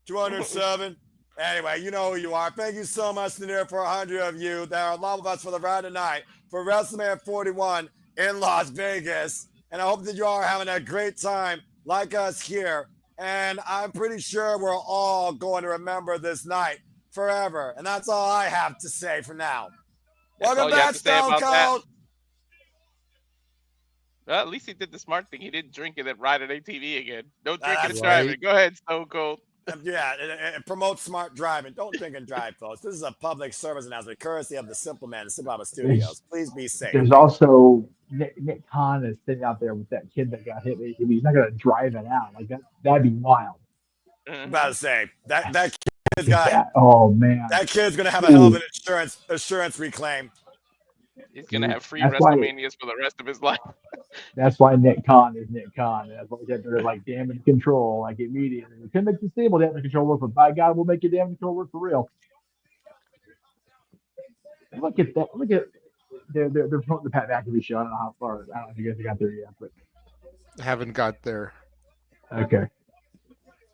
207. Anyway, you know who you are. Thank you so much to the near 400 of you. There are a lot of us for the ride tonight for WrestleMania 41 in Las Vegas. And I hope that you are having a great time like us here. And I'm pretty sure we're all going to remember this night forever. And that's all I have to say for now. Welcome back, Stone Cold. Well, at least he did the smart thing. He didn't drink it and ride an ATV again. Don't drink and drive it. Go ahead, Stone Cold. Yeah, it promotes smart driving. Don't drink and drive, folks. This is a public service announcement, courtesy of the Simple Man, the Simple Hour Studios. Please be safe. There's also Nick Khan is sitting out there with that kid that got hit. He's not going to drive it out. Like that'd be wild. I'm about to say that kid's got. Oh man, that kid's going to have a hell of an insurance reclaim. He's going to have free WrestleManias for the rest of his life. That's why Nick Khan is Nick Khan. That's why they're like damage control, like immediately. We can make the stable damage control work, but by God, we'll make your damage control work for real. Look at that. Look at they're promoting the Pat McAfee show. I don't know how far. I don't know if you guys got there yet, but haven't got there. Okay.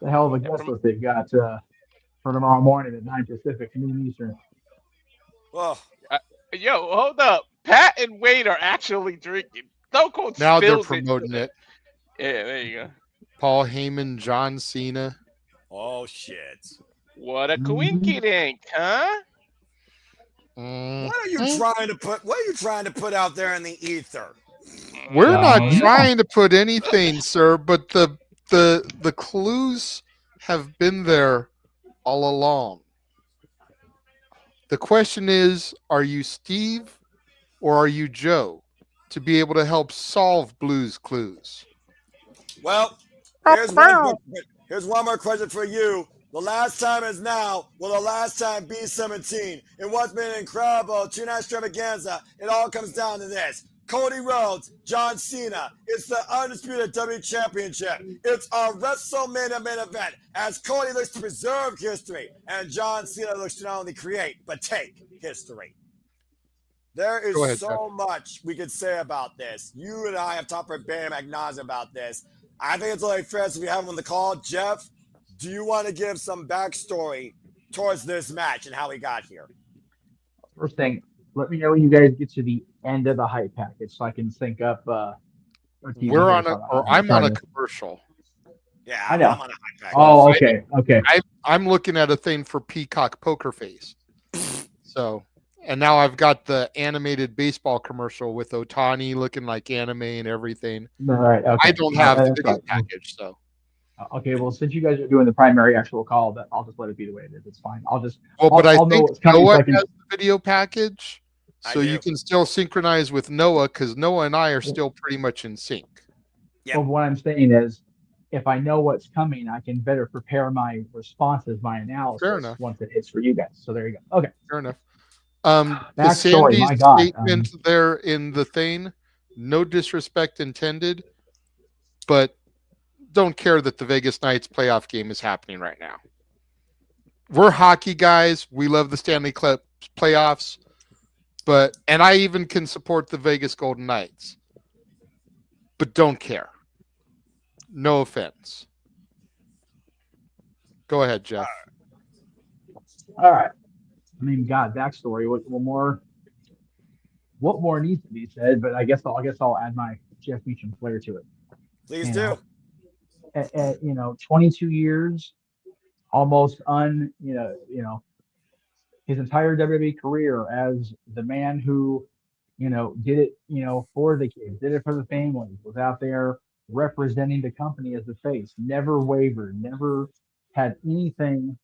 The hell of a guest list they got for tomorrow morning at 9 Pacific, noon Eastern. Well. Yo, hold up. Pat and Wade are actually drinking. Stone Cold now they're promoting it. Yeah, there you go. Paul Heyman, John Cena. Oh shit! What a coinkydink, huh? What are you trying to put? What are you trying to put out there in the ether? We're not trying to put anything, sir. But the clues have been there all along. The question is, are you Steve or are you Joe to be able to help solve Blue's Clues? Well, here's one more question for you. The last time is now. Will the last time be 17? In what's been an incredible two-night extravaganza, it all comes down to this. Cody Rhodes, John Cena. It's the undisputed WWE Championship. It's a WrestleMania main event as Cody looks to preserve history and John Cena looks to not only create but take history. There is so much we could say about this. You and I have talked for Bam Agnosia about this. I think it's only fair if we have him on the call. Jeff, do you want to give some backstory towards this match and how we got here? First thing, let me know when you guys get to the end of the hype package so I can sync up. We're on I'm on a commercial. Yeah, I know. I'm on a hype package. Oh, okay, okay. I'm looking at a thing for Peacock Poker Face. So, and now I've got the animated baseball commercial with Otani looking like anime and everything. All right, okay. I don't have the video package, so. Okay, well, since you guys are doing the primary actual call, that I'll just let it be the way it is. It's fine. I'll just. Well, but I'll I think know Noah has the video package, so you can still synchronize with Noah because Noah and I are still pretty much in sync. Yep. Well, what I'm saying is, if I know what's coming, I can better prepare my responses, my analysis once it hits for you guys. So there you go. Okay. Fair enough. The Sandy statement there in the thing, no disrespect intended, but don't care that the Vegas Knights playoff game is happening right now. We're hockey guys. We love the Stanley Cup playoffs, and I even can support the Vegas Golden Knights, but don't care. No offense. Go ahead, Jeff. All right. I mean, God, backstory. What more needs to be said? But I guess I'll add my Jeff Meacham flair to it. Please do. At 22 years, almost his entire WWE career as the man who, did it, for the kids, did it for the family, was out there representing the company as the face, never wavered, never had anything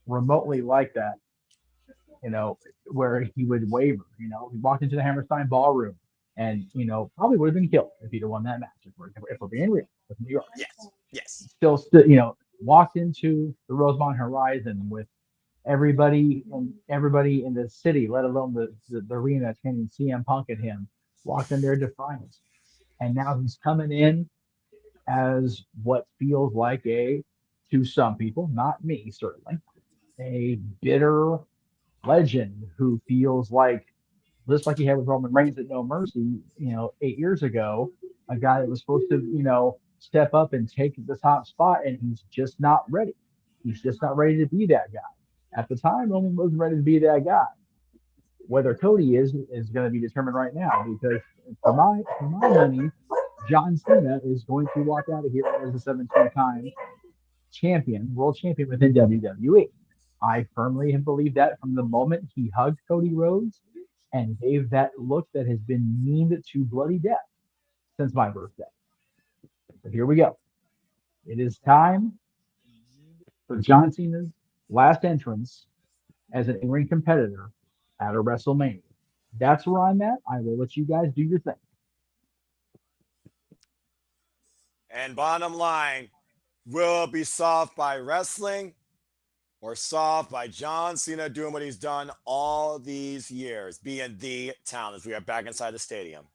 remotely like that, where he would waver. He walked into the Hammerstein ballroom and, probably would have been killed if he'd have won that match. If we're being real with New York. Yes. Still, walked into the Rosemont Horizon with everybody in the city, let alone the arena, chanting CM Punk at him, walked in there defiant. And now he's coming in as what feels like to some people, not me certainly, a bitter legend who feels like, just like he had with Roman Reigns at No Mercy, 8 years ago, a guy that was supposed to, step up and take the top spot, and he's just not ready. He's just not ready to be that guy. At the time, Roman wasn't ready to be that guy. Whether Cody is going to be determined right now, because for my money, John Cena is going to walk out of here as a 17-time world champion within WWE. I firmly have believed that from the moment he hugged Cody Rhodes and gave that look that has been memed to bloody death since my birthday. So here we go. It is time for John Cena's last entrance as an in-ring competitor at a WrestleMania. That's where I'm at. I will let you guys do your thing. And bottom line, will it be solved by wrestling or solved by John Cena doing what he's done all these years, being the talent, as we are back inside the stadium?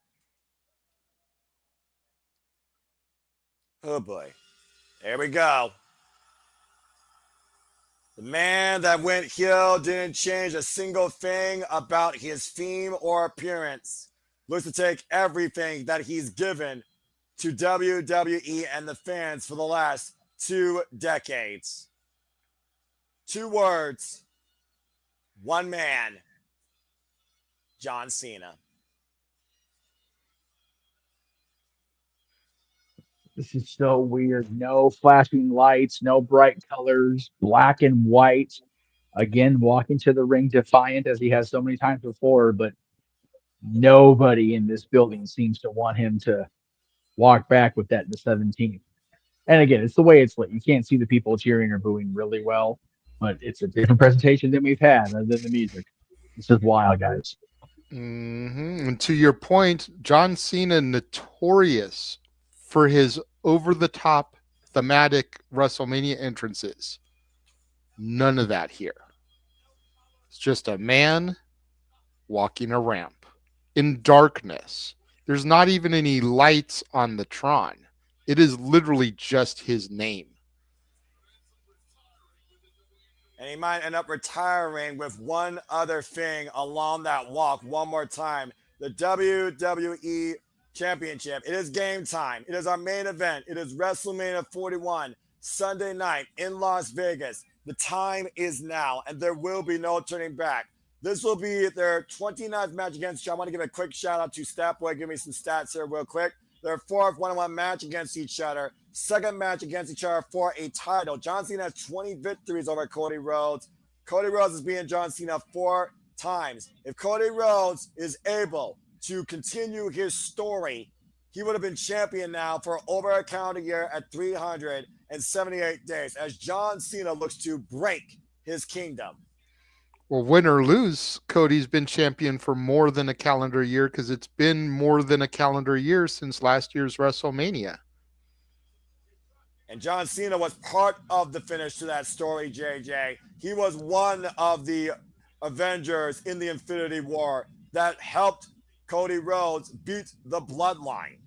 Oh boy. There we go. The man that went heel didn't change a single thing about his theme or appearance. Looks to take everything that he's given to WWE and the fans for the last 2 decades. 2 words, 1 man, John Cena. This is so weird. No flashing lights, no bright colors, black and white. Again, walking to the ring defiant as he has so many times before, but nobody in this building seems to want him to walk back with that in the 17th. And again, it's the way it's lit. You can't see the people cheering or booing really well. but it's a different presentation than we've had other than the music. This is wild, guys. And to your point, John Cena notorious for his over-the-top thematic WrestleMania entrances. None of that here. It's just a man walking a ramp in darkness. There's not even any lights on the Tron. It is literally just his name. And he might end up retiring with one other thing along that walk one more time. The WWE Championship. It is game time. It is our main event. It is WrestleMania 41, Sunday night in Las Vegas. The time is now, and there will be no turning back. This will be their 29th match against each other. I want to give a quick shout out to Statboy. Give me some stats here real quick. Their fourth one-on-one match against each other. Second match against each other for a title. John Cena has 20 victories over Cody Rhodes. Cody Rhodes is beating John Cena 4 times. If Cody Rhodes is able to continue his story, he would have been champion now for over a calendar year at 378 days as John Cena looks to break his kingdom. Well, win or lose, Cody's been champion for more than a calendar year because it's been more than a calendar year since last year's WrestleMania. And John Cena was part of the finish to that story, JJ. He was one of the Avengers in the Infinity War that helped Cody Rhodes beat the Bloodline.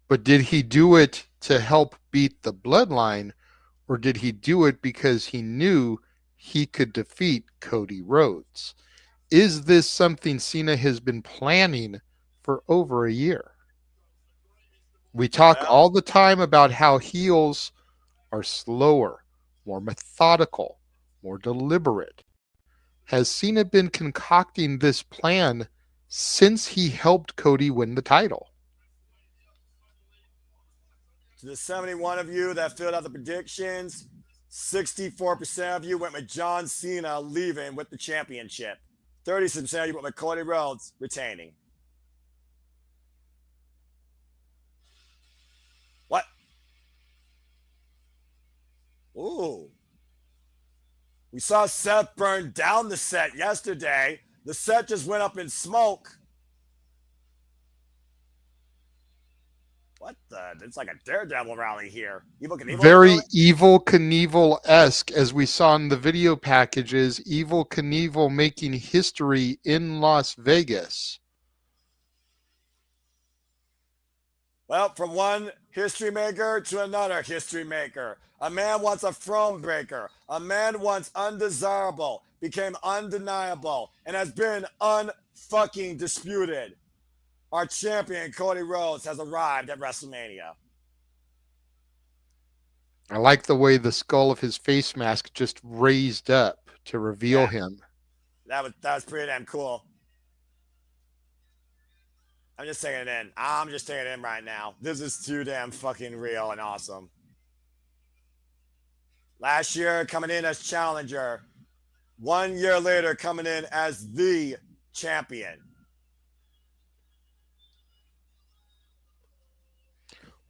But did he do it to help beat the Bloodline, or did he do it because he knew he could defeat Cody Rhodes? Is this something Cena has been planning for over a year? We talk all the time about how heels are slower, more methodical, more deliberate. Has Cena been concocting this plan since he helped Cody win the title? To the 71 of you that filled out the predictions, 64% of you went with John Cena leaving with the championship. 30% of you went with Cody Rhodes retaining. What? Ooh. We saw Seth burn down the set yesterday. The set just went up in smoke. What the? It's like a Daredevil rally here. Evil Knievel. Very Evil Knievel-esque, as we saw in the video packages. Evil Knievel making history in Las Vegas. Well, from one history maker to another history maker. A man once a throne breaker. A man once undesirable became undeniable and has been unfucking disputed. Our champion, Cody Rhodes, has arrived at WrestleMania. I like the way the skull of his face mask just raised up to reveal him. That was pretty damn cool. I'm just taking it in. I'm just taking it in right now. This is too damn fucking real and awesome. Last year, coming in as challenger. 1 year later, coming in as the champion.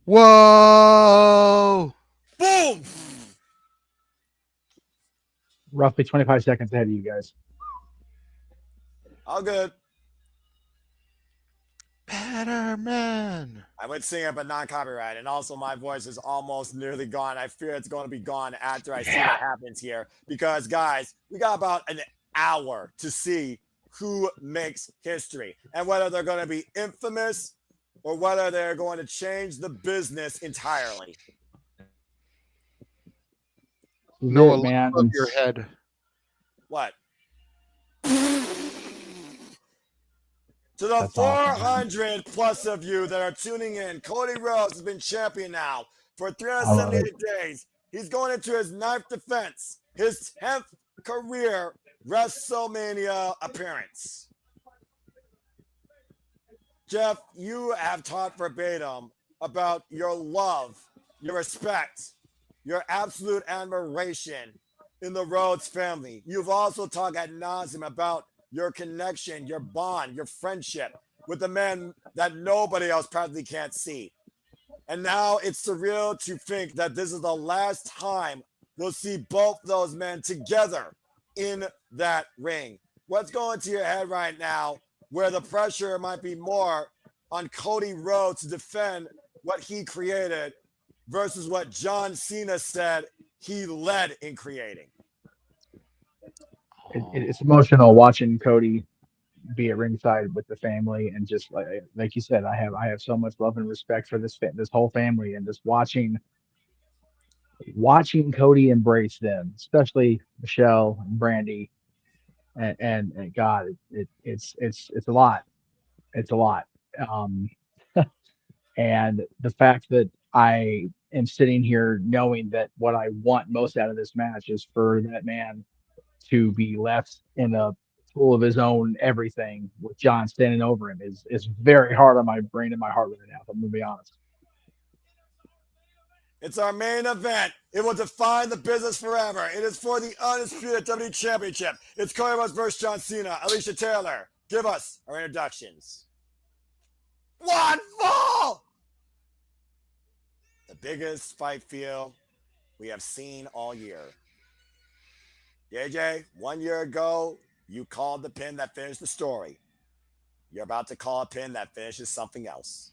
Whoa! Boom! Roughly 25 seconds ahead of you guys. All good. Better man. I would sing it, but non-copyright. And also my voice is almost nearly gone. I fear it's going to be gone after I see what happens here. Because, guys, we got about an hour to see who makes history. And whether they're going to be infamous or whether they're going to change the business entirely. No, man. above your head. What? To the 400 plus of you that are tuning in, Cody Rhodes has been champion now for 378 days. He's going into his 9th defense, his 10th career WrestleMania appearance. Jeff, you have taught verbatim about your love, your respect, your absolute admiration in the Rhodes family. You've also talked ad nauseum about your connection, your bond, your friendship with the man that nobody else probably can't see. And now it's surreal to think that this is the last time we'll see both those men together in that ring. What's going to your head right now where the pressure might be more on Cody Rhodes to defend what he created versus what John Cena said he led in creating? It's emotional watching Cody be at ringside with the family, and just like you said, I have so much love and respect for this whole family, and just watching Cody embrace them, especially Michelle and Brandy, and God, it's a lot. It's a lot. Um, and the fact that I am sitting here knowing that what I want most out of this match is for that man to be left in a pool of his own everything with John standing over him is very hard on my brain and my heart right now. If I'm gonna be honest. It's our main event. It will define the business forever. It is for the undisputed WWE Championship. It's Cody Rhodes versus John Cena. Alicia Taylor, give us our introductions. One fall! The biggest fight feel we have seen all year. JJ, 1 year ago, you called the pin that finished the story. You're about to call a pin that finishes something else.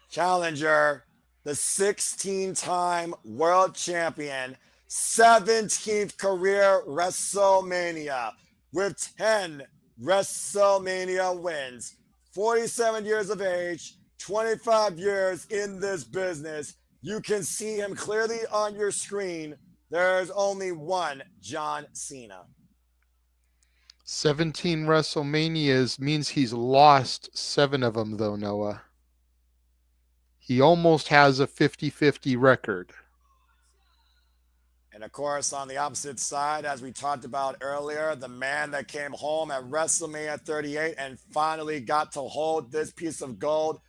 Challenger, the 16-time world champion, 17th career WrestleMania with 10 WrestleMania wins, 47 years of age, 25 years in this business. You can see him clearly on your screen. There's only one John Cena. 17 WrestleManias means he's lost 7 of them, though, Noah. He almost has a 50-50 record. And of course, on the opposite side, as we talked about earlier, the man that came home at WrestleMania 38 and finally got to hold this piece of gold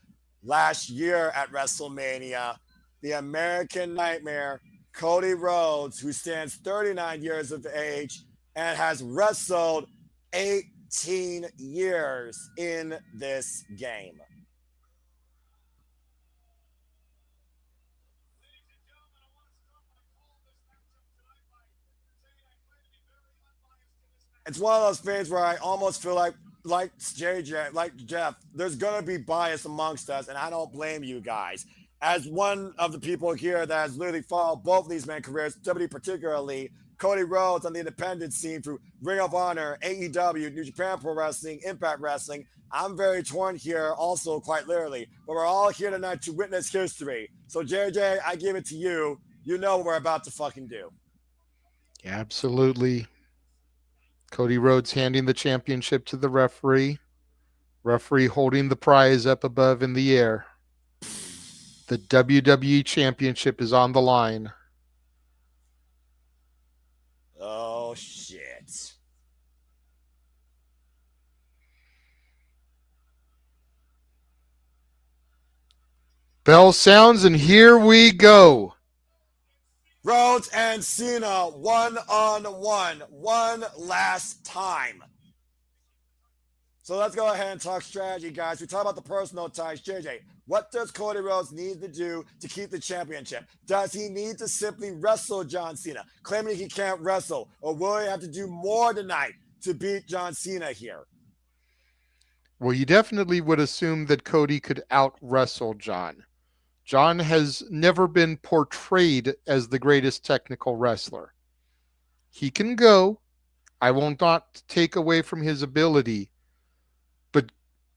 last year at WrestleMania, the American Nightmare, Cody Rhodes, who stands 39 years of age and has wrestled 18 years in this game. It's one of those things where I almost feel like JJ, like Jeff, there's going to be bias amongst us, and I don't blame you guys. As one of the people here that has literally followed both of these men's careers, WWE particularly, Cody Rhodes on the independent scene through Ring of Honor, AEW, New Japan Pro Wrestling, Impact Wrestling, I'm very torn here also, quite literally. But we're all here tonight to witness history. So, JJ, I give it to you. You know what we're about to fucking do. Yeah, absolutely. Cody Rhodes handing the championship to the referee. Referee holding the prize up above in the air. The WWE Championship is on the line. Oh, shit. Bell sounds, and here we go. Rhodes and Cena one-on-one, one last time. So let's go ahead and talk strategy, guys. We talk about the personal ties. JJ, what does Cody Rhodes need to do to keep the championship? Does he need to simply wrestle John Cena, claiming he can't wrestle? Or will he have to do more tonight to beat John Cena here? Well, you definitely would assume that Cody could out-wrestle John. John has never been portrayed as the greatest technical wrestler. He can go. I will not take away from his ability. But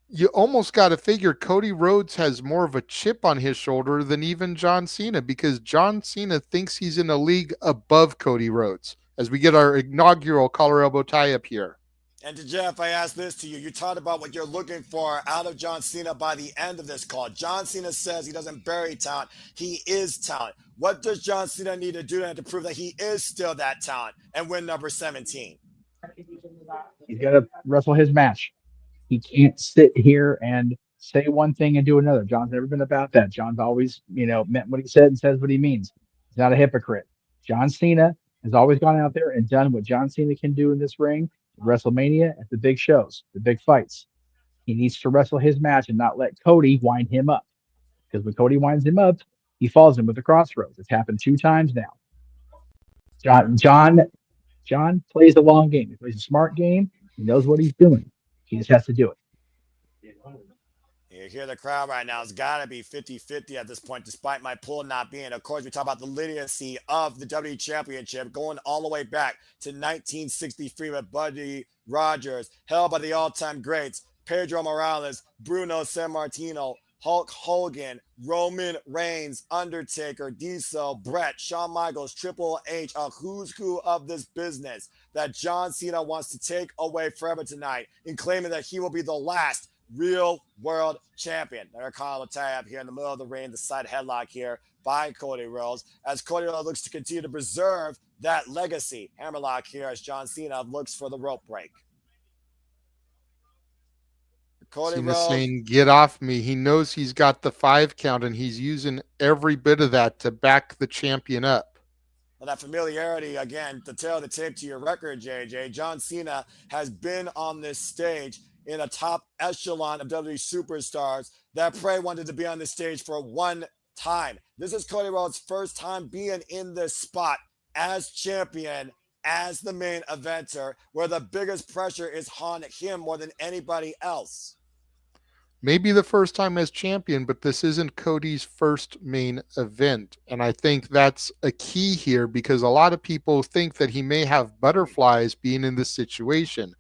you almost got to figure Cody Rhodes has more of a chip on his shoulder than even John Cena, because John Cena thinks he's in a league above Cody Rhodes, as we get our inaugural collar elbow tie-up here. And to Jeff, I ask this to you. You talked about what you're looking for out of John Cena by the end of this call. John Cena says he doesn't bury talent. He is talent. What does John Cena need to do to prove that he is still that talent and win number 17? He's got to wrestle his match. He can't sit here and say one thing and do another. John's never been about that. John's always, meant what he said and says what he means. He's not a hypocrite. John Cena has always gone out there and done what John Cena can do in this ring, WrestleMania, at the big shows, the big fights. He needs to wrestle his match and not let Cody wind him up. Because when Cody winds him up, he falls him with the crossroads. It's happened 2 times now. John plays the long game. He plays a smart game. He knows what he's doing. He just has to do it. You hear the crowd right now. It's got to be 50-50 at this point, despite my pull not being. Of course, we talk about the literacy of the WWE Championship going all the way back to 1963 with Buddy Rogers, held by the all-time greats, Pedro Morales, Bruno Sammartino, Hulk Hogan, Roman Reigns, Undertaker, Diesel, Brett, Shawn Michaels, Triple H, a who's who of this business that John Cena wants to take away forever tonight in claiming that he will be the last real world champion. They're calling a tie up here in the middle of the ring, the side headlock here by Cody Rhodes, as Cody Rhodes looks to continue to preserve that legacy. Hammerlock here as John Cena looks for the rope break. Cody Cena Rhodes saying, "Get off me." He knows he's got the 5 count, and he's using every bit of that to back the champion up. that familiarity, again, to tell the tape to your record, JJ. John Cena has been on this stage in a top echelon of WWE superstars that Prey wanted to be on this stage for one time. This is Cody Rhodes' first time being in this spot as champion, as the main eventer, where the biggest pressure is on him more than anybody else. Maybe the first time as champion, but this isn't Cody's first main event. And I think that's a key here, because a lot of people think that he may have butterflies being in this situation.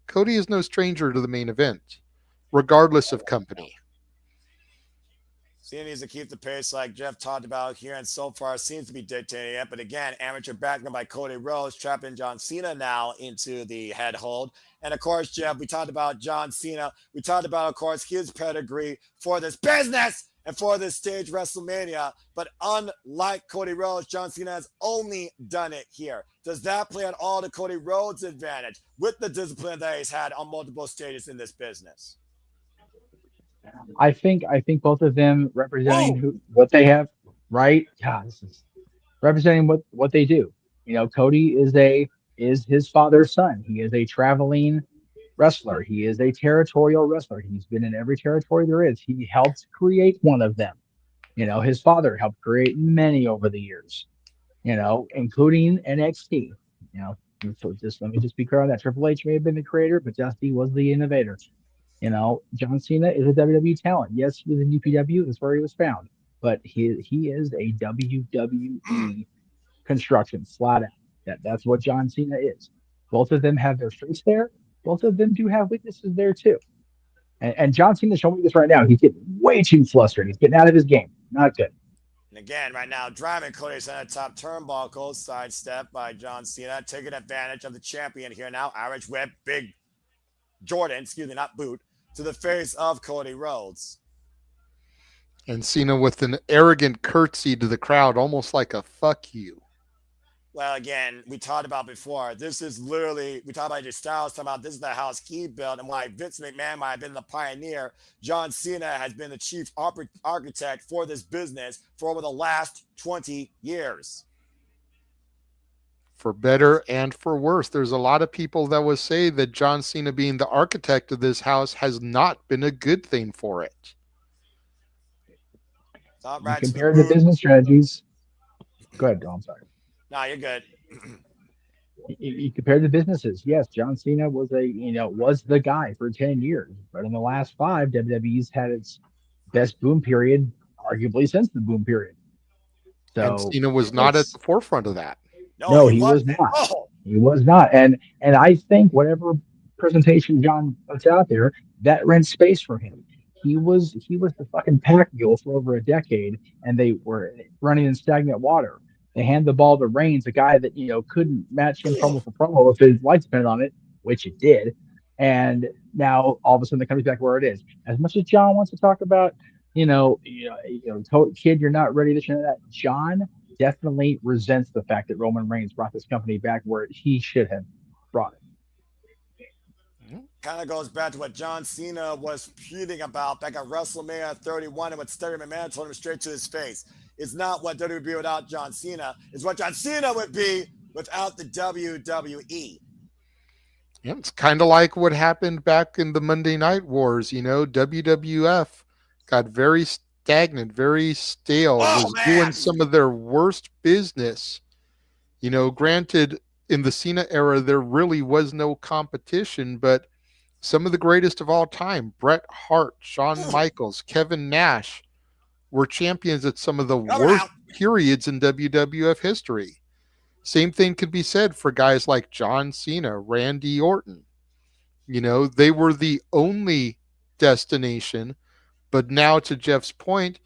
Cody is no stranger to the main event, regardless of company. Cena needs to keep the pace like Jeff talked about here, and so far seems to be dictating it. But again, amateur backman by Cody Rhodes, trapping John Cena now into the head hold. And of course, Jeff, we talked about John Cena. We talked about, of course, his pedigree for this business and for this stage WrestleMania. But unlike Cody Rhodes, John Cena has only done it here. Does that play on all to Cody Rhodes' advantage with the discipline that he's had on multiple stages in this business? I think both of them representing what they have, right? God, this is representing what they do. You know, Cody is his father's son. He is a traveling wrestler. He is a territorial wrestler. He's been in every territory there is. He helped create one of them. You know, his father helped create many over the years, you know, including NXT. You know, so just let me just be clear on that. Triple H may have been the creator, but Dusty was the innovator. You know, John Cena is a WWE talent. Yes, he was in UPW. That's where he was found. But he is a WWE construction, flat out. That's what John Cena is. Both of them have their strengths there. Both of them do have weaknesses there too. And John Cena's showing me this right now. He's getting way too flustered. He's getting out of his game. Not good. And again, right now, driving Cody's on a top turnbuckle, sidestep by John Cena, taking advantage of the champion here now. Irish whip, big Jordan, not boot, to the face of Cody Rhodes. And Cena with an arrogant curtsy to the crowd, almost like a fuck you. Well, again, we talked about before. This is literally, we talked about your styles, talking about this is the house he built, and why Vince McMahon might have been the pioneer. John Cena has been the chief architect for this business for over the last 20 years. For better and for worse. There's a lot of people that would say that John Cena being the architect of this house has not been a good thing for it. Compared to business strategies. Go ahead, Dom. I'm sorry. No, you're good. You compare the businesses. Yes, John Cena was the guy for 10 years, but in the last 5, WWE's had its best boom period, arguably since the boom period. So and Cena was not at the forefront of that. No, he was not. Oh. He was not. And I think whatever presentation John puts out there, that rents space for him. He was the fucking pack mule for over a decade, and they were running in stagnant water. They hand the ball to Reigns, a guy that, couldn't match him promo for promo if his life depended on it, which it did. And now all of a sudden it comes back where it is. As much as John wants to talk about, kid, you're not ready to show that. John definitely resents the fact that Roman Reigns brought this company back where he should have brought it. Kind of goes back to what John Cena was pleading about back at WrestleMania 31 and what Stephanie McMahon told him straight to his face. It's not what WWE would be without John Cena. It's what John Cena would be without the WWE. Yeah, it's kind of like what happened back in the Monday Night Wars. WWF got very stagnant, very stale, was doing some of their worst business. Granted, in the Cena era, there really was no competition, but some of the greatest of all time, Bret Hart, Shawn Michaels, Kevin Nash, were champions at some of the worst periods in WWF history. Same thing could be said for guys like John Cena, Randy Orton. They were the only destination, but now to Jeff's point,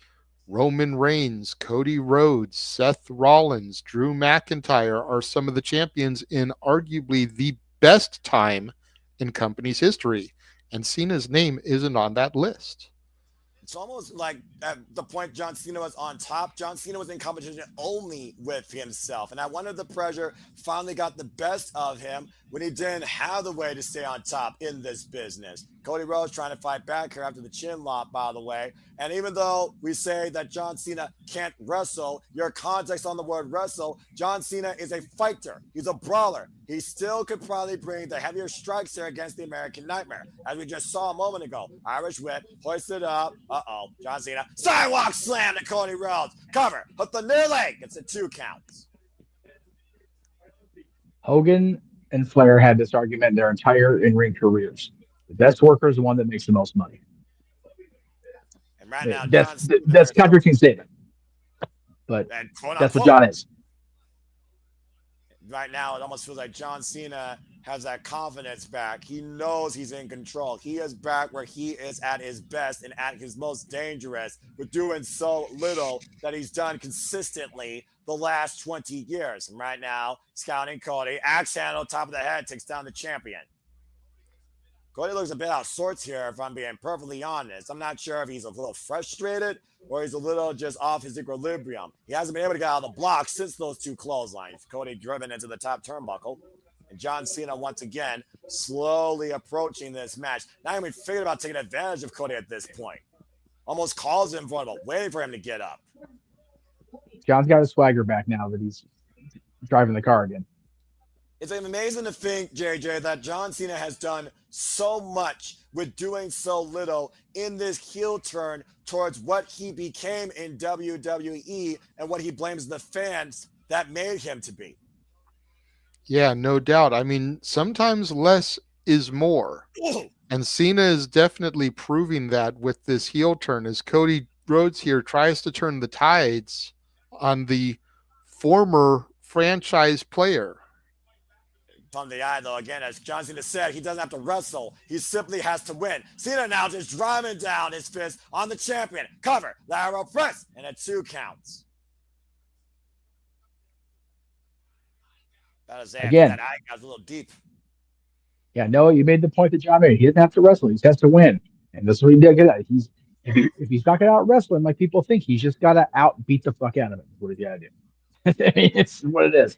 Roman Reigns, Cody Rhodes, Seth Rollins, Drew McIntyre are some of the champions in arguably the best time in company's history. And Cena's name isn't on that list. It's almost like at the point John Cena was on top, John Cena was in competition only with himself. And I wonder if the pressure finally got the best of him when he didn't have the way to stay on top in this business. Cody Rhodes trying to fight back here after the chin lock, by the way. And even though we say that John Cena can't wrestle, your context on the word wrestle, John Cena is a fighter. He's a brawler. He still could probably bring the heavier strikes here against the American Nightmare. As we just saw a moment ago, Irish whip, hoisted up. John Cena, sidewalk slam to Cody Rhodes. Cover, hook the near leg. It's a 2 count. Hogan and Flair had this argument their entire in-ring careers. The best worker is the one that makes the most money. And right now, that's contradicting statement, but that's what John is. Right now, it almost feels like John Cena has that confidence back. He knows he's in control. He is back where he is at his best and at his most dangerous, with doing so little that he's done consistently the last 20 years. And right now, scouting Cody, axe handle, top of the head, takes down the champion. Cody looks a bit out of sorts here, if I'm being perfectly honest. I'm not sure if he's a little frustrated or he's a little just off his equilibrium. He hasn't been able to get out of the block since those 2 clotheslines. Cody driven into the top turnbuckle. And John Cena, once again, slowly approaching this match. Not even figured about taking advantage of Cody at this point. Almost calls him for him, but waiting for him to get up. John's got his swagger back now that he's driving the car again. It's amazing to think, JJ, that John Cena has done so much with doing so little in this heel turn towards what he became in WWE and what he blames the fans that made him to be. Yeah, no doubt. I mean, sometimes less is more. And Cena is definitely proving that with this heel turn as Cody Rhodes here tries to turn the tides on the former franchise player. On the eye, though, again, as John Cena said, he doesn't have to wrestle. He simply has to win. Cena now just driving down his fist on the champion. Cover, lateral press, and a 2 counts. That is it. Again, that eye got a little deep. Yeah, no, you made the point that John made. He doesn't have to wrestle. He just has to win. And that's what he did. If he's not going to out wrestle him like people think, he's just got to beat the fuck out of him. What he's got to do. I mean, it's what it is.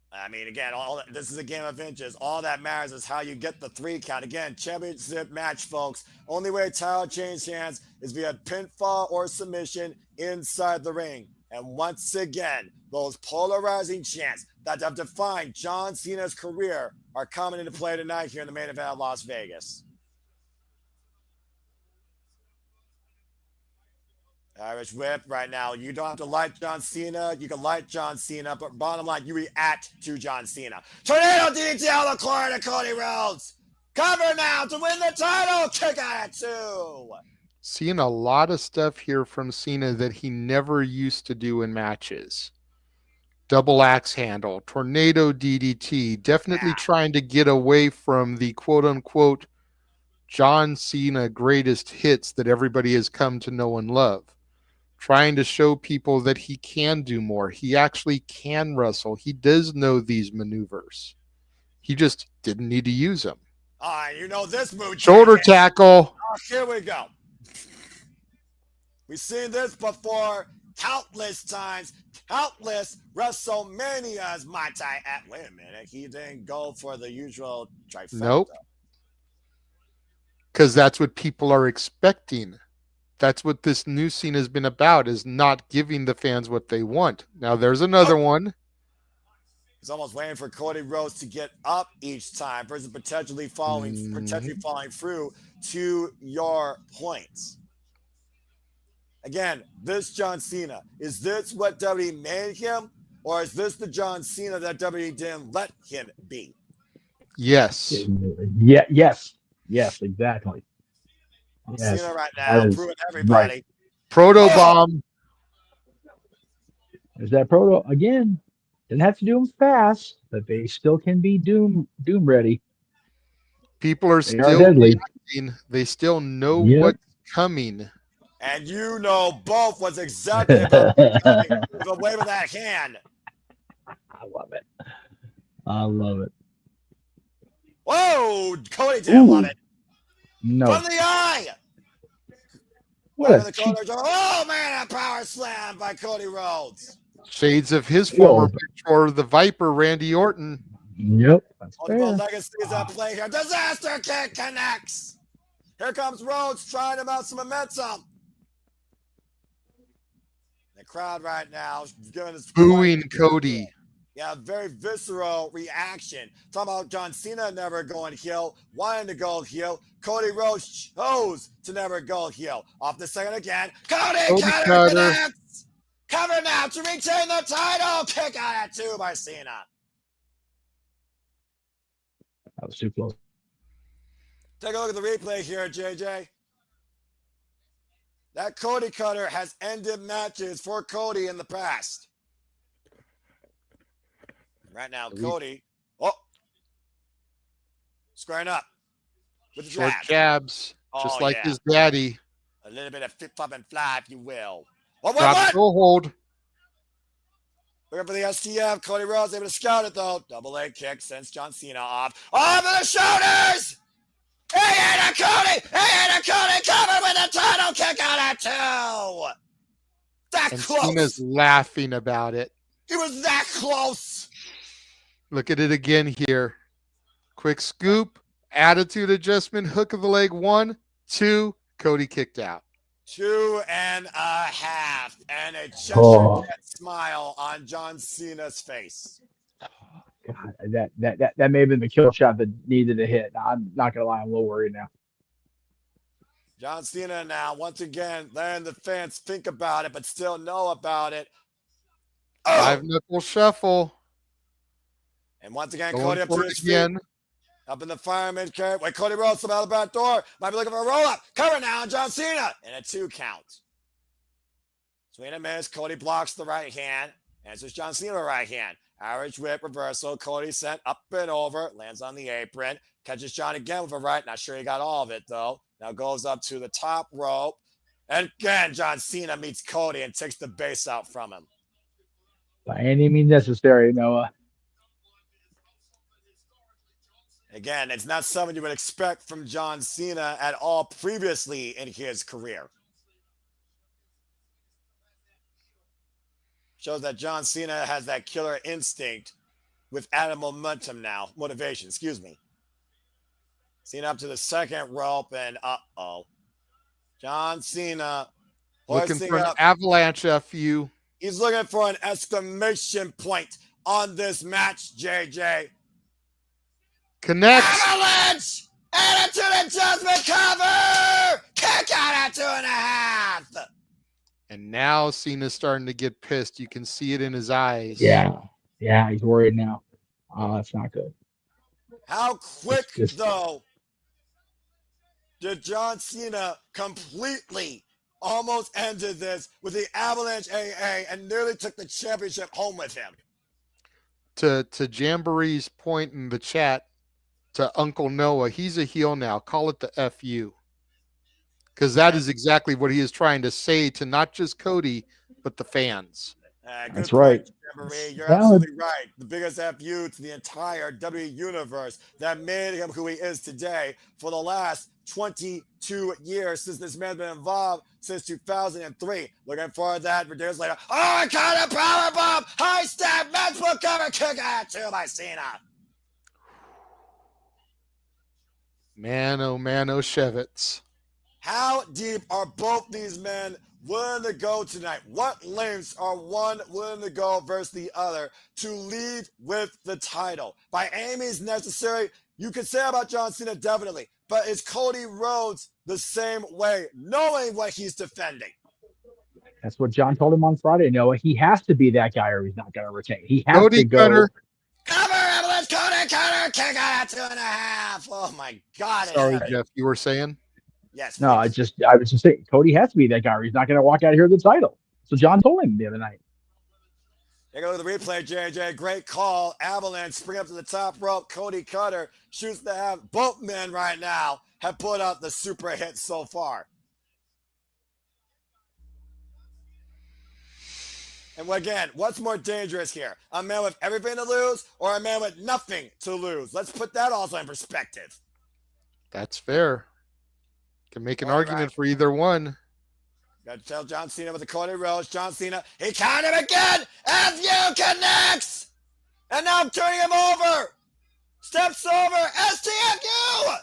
I mean, again, this is a game of inches. All that matters is how you get the 3 count. Again, championship match, folks. Only way title change hands is via pinfall or submission inside the ring. And once again, those polarizing chants that have defined John Cena's career are coming into play tonight here in the main event of Las Vegas. Irish whip right now. You don't have to like John Cena. You can like John Cena, but bottom line, you react to John Cena. Tornado DDT out of the corner to Cody Rhodes. Cover now to win the title. Kick out at 2. Seeing a lot of stuff here from Cena that he never used to do in matches. Double axe handle, tornado DDT, definitely trying to get away from the quote-unquote John Cena greatest hits that everybody has come to know and love. Trying to show people that he can do more. He actually can wrestle. He does know these maneuvers. He just didn't need to use them. All right, you know this move. Shoulder tackle. Oh, here we go. We've seen this before countless times, countless WrestleManias. Wait a minute. He didn't go for the usual trifecta. Nope. Because that's what people are expecting. That's what this new scene has been about, is not giving the fans what they want. Now there's another one. He's almost waiting for Cody Rhodes to get up each time versus potentially falling through to your points. Again, this John Cena, is this what WWE made him, or is this the John Cena that WWE didn't let him be? Yes. Yeah. Yes. Exactly. Yes. Cena right That now, is proving everybody. right. Proto bomb. There's that proto again. Didn't have to do them fast, but they still can be doom ready. People are They are still deadly. reacting. They still know Yep. what's coming. And you know both what's exactly about coming with a wave of that hand. I love it. I love it. Whoa, Cody didn't love it. No. From the eye. What Right a in the corner. Oh man, a power slam by Cody Rhodes. Shades of his former mentor, the Viper, Randy Orton. Yep. That's Multiple fair. legacies at play here. Disaster kick connects. Here comes Rhodes trying to mount some momentum. The crowd right now is giving us Booing Cody. Yeah, very visceral reaction. Talking about John Cena never going heel, wanting to go heel. Cody Rhodes chose to never go heel. Off the second again. Cody Cutter connects. Cover now to retain the title. Kick out at 2 by Cena. That was too close. Take a look at the replay here, JJ. That Cody Cutter has ended matches for Cody in the past. Right now, Cody, squaring up with the Short jab. jabs, just like yeah. his daddy. A little bit of flip, flop, and fly, if you will. Drop no hold. Looking for the STF. Cody Rhodes able to scout it, though. Double leg kick sends John Cena off. Off of the shoulders! Hey, Cody! Hey, Cody! Covered with a title kick out at 2! That And close! Cena's laughing about it. He was that close! Look at it again here. Quick scoop, attitude adjustment, hook of the leg, 1, 2, Cody kicked out. 2.5, and a Cheshire Cat smile on John Cena's face. God, that may have been the kill shot that needed a hit. I'm not gonna lie, I'm a little worried now. John Cena now, once again, letting the fans think about it, but still know about it. 5-knuckle shuffle. And once again, Going Cody up to for it his again. feet. Up in the fireman carry. Wait, Cody Rhodes out the back door. Might be looking for a roll-up. Cover now on John Cena. And a 2 count. Swing and miss. Cody blocks the right hand. Answers John Cena right hand. Irish whip reversal. Cody sent up and over. Lands on the apron. Catches John again with a right. Not sure he got all of it, though. Now goes up to the top rope. And again, John Cena meets Cody and takes the base out from him. By any means necessary, Noah. Again, it's not something you would expect from John Cena at all previously in his career. Shows that John Cena has that killer instinct with added momentum now. Motivation, excuse me. Cena up to the second rope, and John Cena Looking for an avalanche FU. He's looking for an exclamation point on this match, JJ. Connects. Avalanche! Attitude adjustment cover! Kick out at 2.5! And now Cena's starting to get pissed. You can see it in his eyes. Yeah, he's worried now. Oh, that's not good. How quick, though, did John Cena completely almost ended this with the Avalanche AA and nearly took the championship home with him? To Jamboree's point in the chat, to Uncle Noah, he's a heel now. Call it the FU. Because that is exactly what he is trying to say to not just Cody, but the fans. That's right. Jamboree. You're absolutely right. The biggest FU to the entire W universe that made him who he is today for the last 22 years since this man's been involved since 2003. Looking for that for days later. Oh, I got a power bomb! High step, matchbook cover, kick out 2 by Cena. Man, oh Shevitz. How deep are both these men willing to go tonight? What lengths are one willing to go versus the other to leave with the title? By any means necessary, you could say about John Cena, definitely. But is Cody Rhodes the same way, knowing what he's defending? That's what John told him on Friday. Noah, he has to be that guy or he's not going to retain. He has Cody to go. Cutter. Cover, Avalanche, Cody Cutter, kick out at 2.5. Oh my God. Sorry, Jeff, you were saying? Yes. No, please. I was just saying, Cody has to be that guy or he's not going to walk out of here with the title. So John told him the other night. Take a look at the replay, JJ. Great call. Avalanche spring up to the top rope. Cody Cutter shoots the half. Both men right now have put out the super hit so far. And again, what's more dangerous here? A man with everything to lose or a man with nothing to lose? Let's put that also in perspective. That's fair. Can make an argument for either one. Got to tell John Cena with the Cody Rhodes. John Cena, he counted him again. FU connects. And now I'm turning him over. Steps over. STFU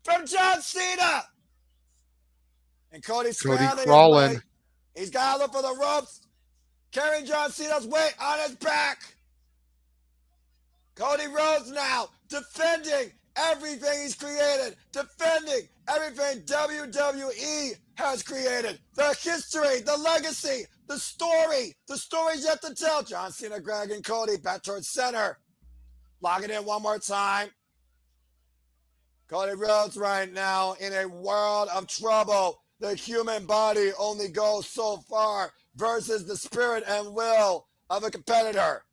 from John Cena. And Cody's crawling. He's got to look for the ropes. Carrying John Cena's weight on his back. Cody Rhodes now defending everything he's created. Defending everything WWE has created. The history, the legacy, the story. The story's yet to tell. John Cena, Greg, and Cody back towards center. Lock it in one more time. Cody Rhodes right now in a world of trouble. The human body only goes so far versus the spirit and will of a competitor.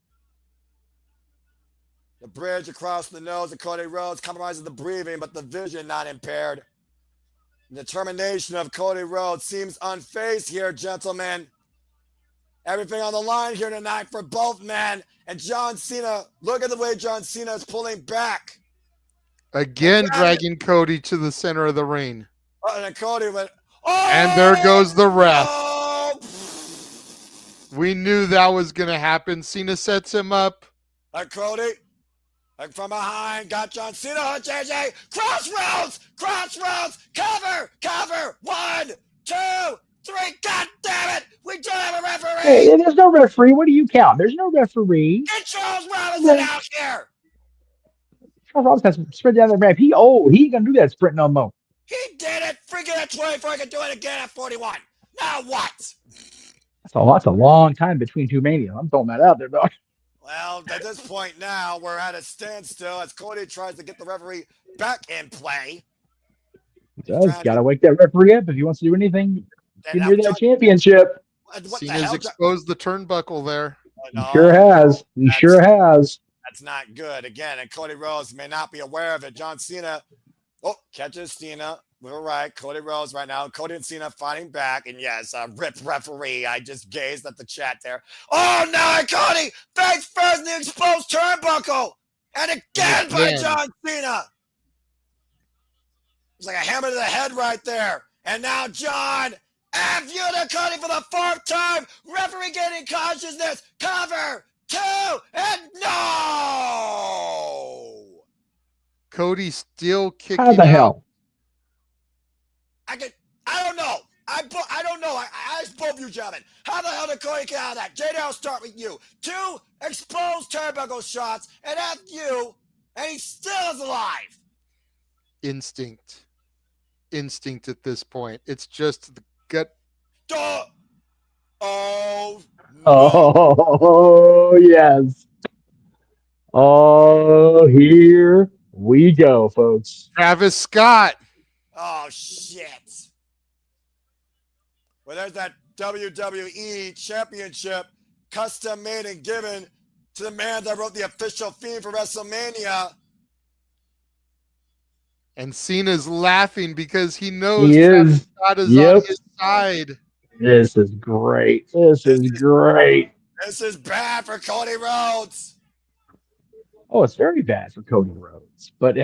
The bridge across the nose of Cody Rhodes compromises the breathing, but the vision not impaired. The determination of Cody Rhodes seems unfazed here, gentlemen. Everything on the line here tonight for both men. And John Cena, look at the way John Cena is pulling back. Again, dragging Cody to the center of the ring. And then Cody went, and there goes the ref. Oh! We knew that was going to happen. Cena sets him up. Cody, from behind, got John Cena on JJ. Crossroads, cover. 1, 2, 3. God damn it. We don't have a referee. Hey, there's no referee. What do you count? There's no referee. Get Charles Robinson out here. Charles Robinson has to sprint down the ramp. He ain't going to do that sprint no more. He did it freaking at 24. I can do it again at 41. Now what? That's a long time between two Mania. I'm throwing that out there, dog. Well, at this point now, we're at a standstill as Cody tries to get the referee back in play. He does. Got to wake that referee up if he wants to do anything. Give me that championship. Cena's exposed the turnbuckle there. He sure has. He sure has. That's not good. Again, and Cody Rhodes may not be aware of it. John Cena catches Cena. We're right. Cody Rhodes right now. Cody and Cena fighting back. And yes, rip referee. I just gazed at the chat there. Oh, no, Cody face first in the exposed turnbuckle. And again by John Cena. It's like a hammer to the head right there. And now John, F you to Cody for the 4th time. Referee getting consciousness. Cover. 2 and no. Cody still kicking How the hell? I don't know. I don't know. I asked both of you, gentlemen. How the hell did Cody get out of that? JD, I'll start with you. 2 exposed turnbuckle shots and F you, and he still is alive. Instinct at this point. It's just the gut. Duh. Oh. No. Oh, yes. Oh, here we go, folks. Travis Scott. Oh, shit. Well, there's that WWE Championship custom made and given to the man that wrote the official theme for WrestleMania. And Cena's laughing because he knows Travis Scott is on his side. This is great. This is great. This is bad for Cody Rhodes. Oh, it's very bad for Cody Rhodes, but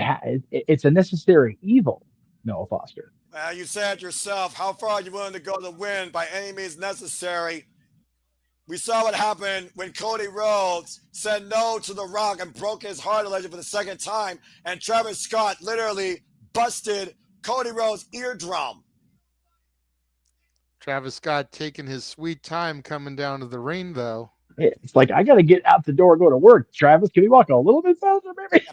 it's a necessary evil, Noah Foster. Well, you said yourself, how far are you willing to go to win by any means necessary? We saw what happened when Cody Rhodes said no to The Rock and broke his heart allegedly for the 2nd time, and Travis Scott literally busted Cody Rhodes' eardrum. Travis Scott taking his sweet time coming down to the ring, though. It's like, I got to get out the door and go to work. Travis, can we walk a little bit faster, maybe?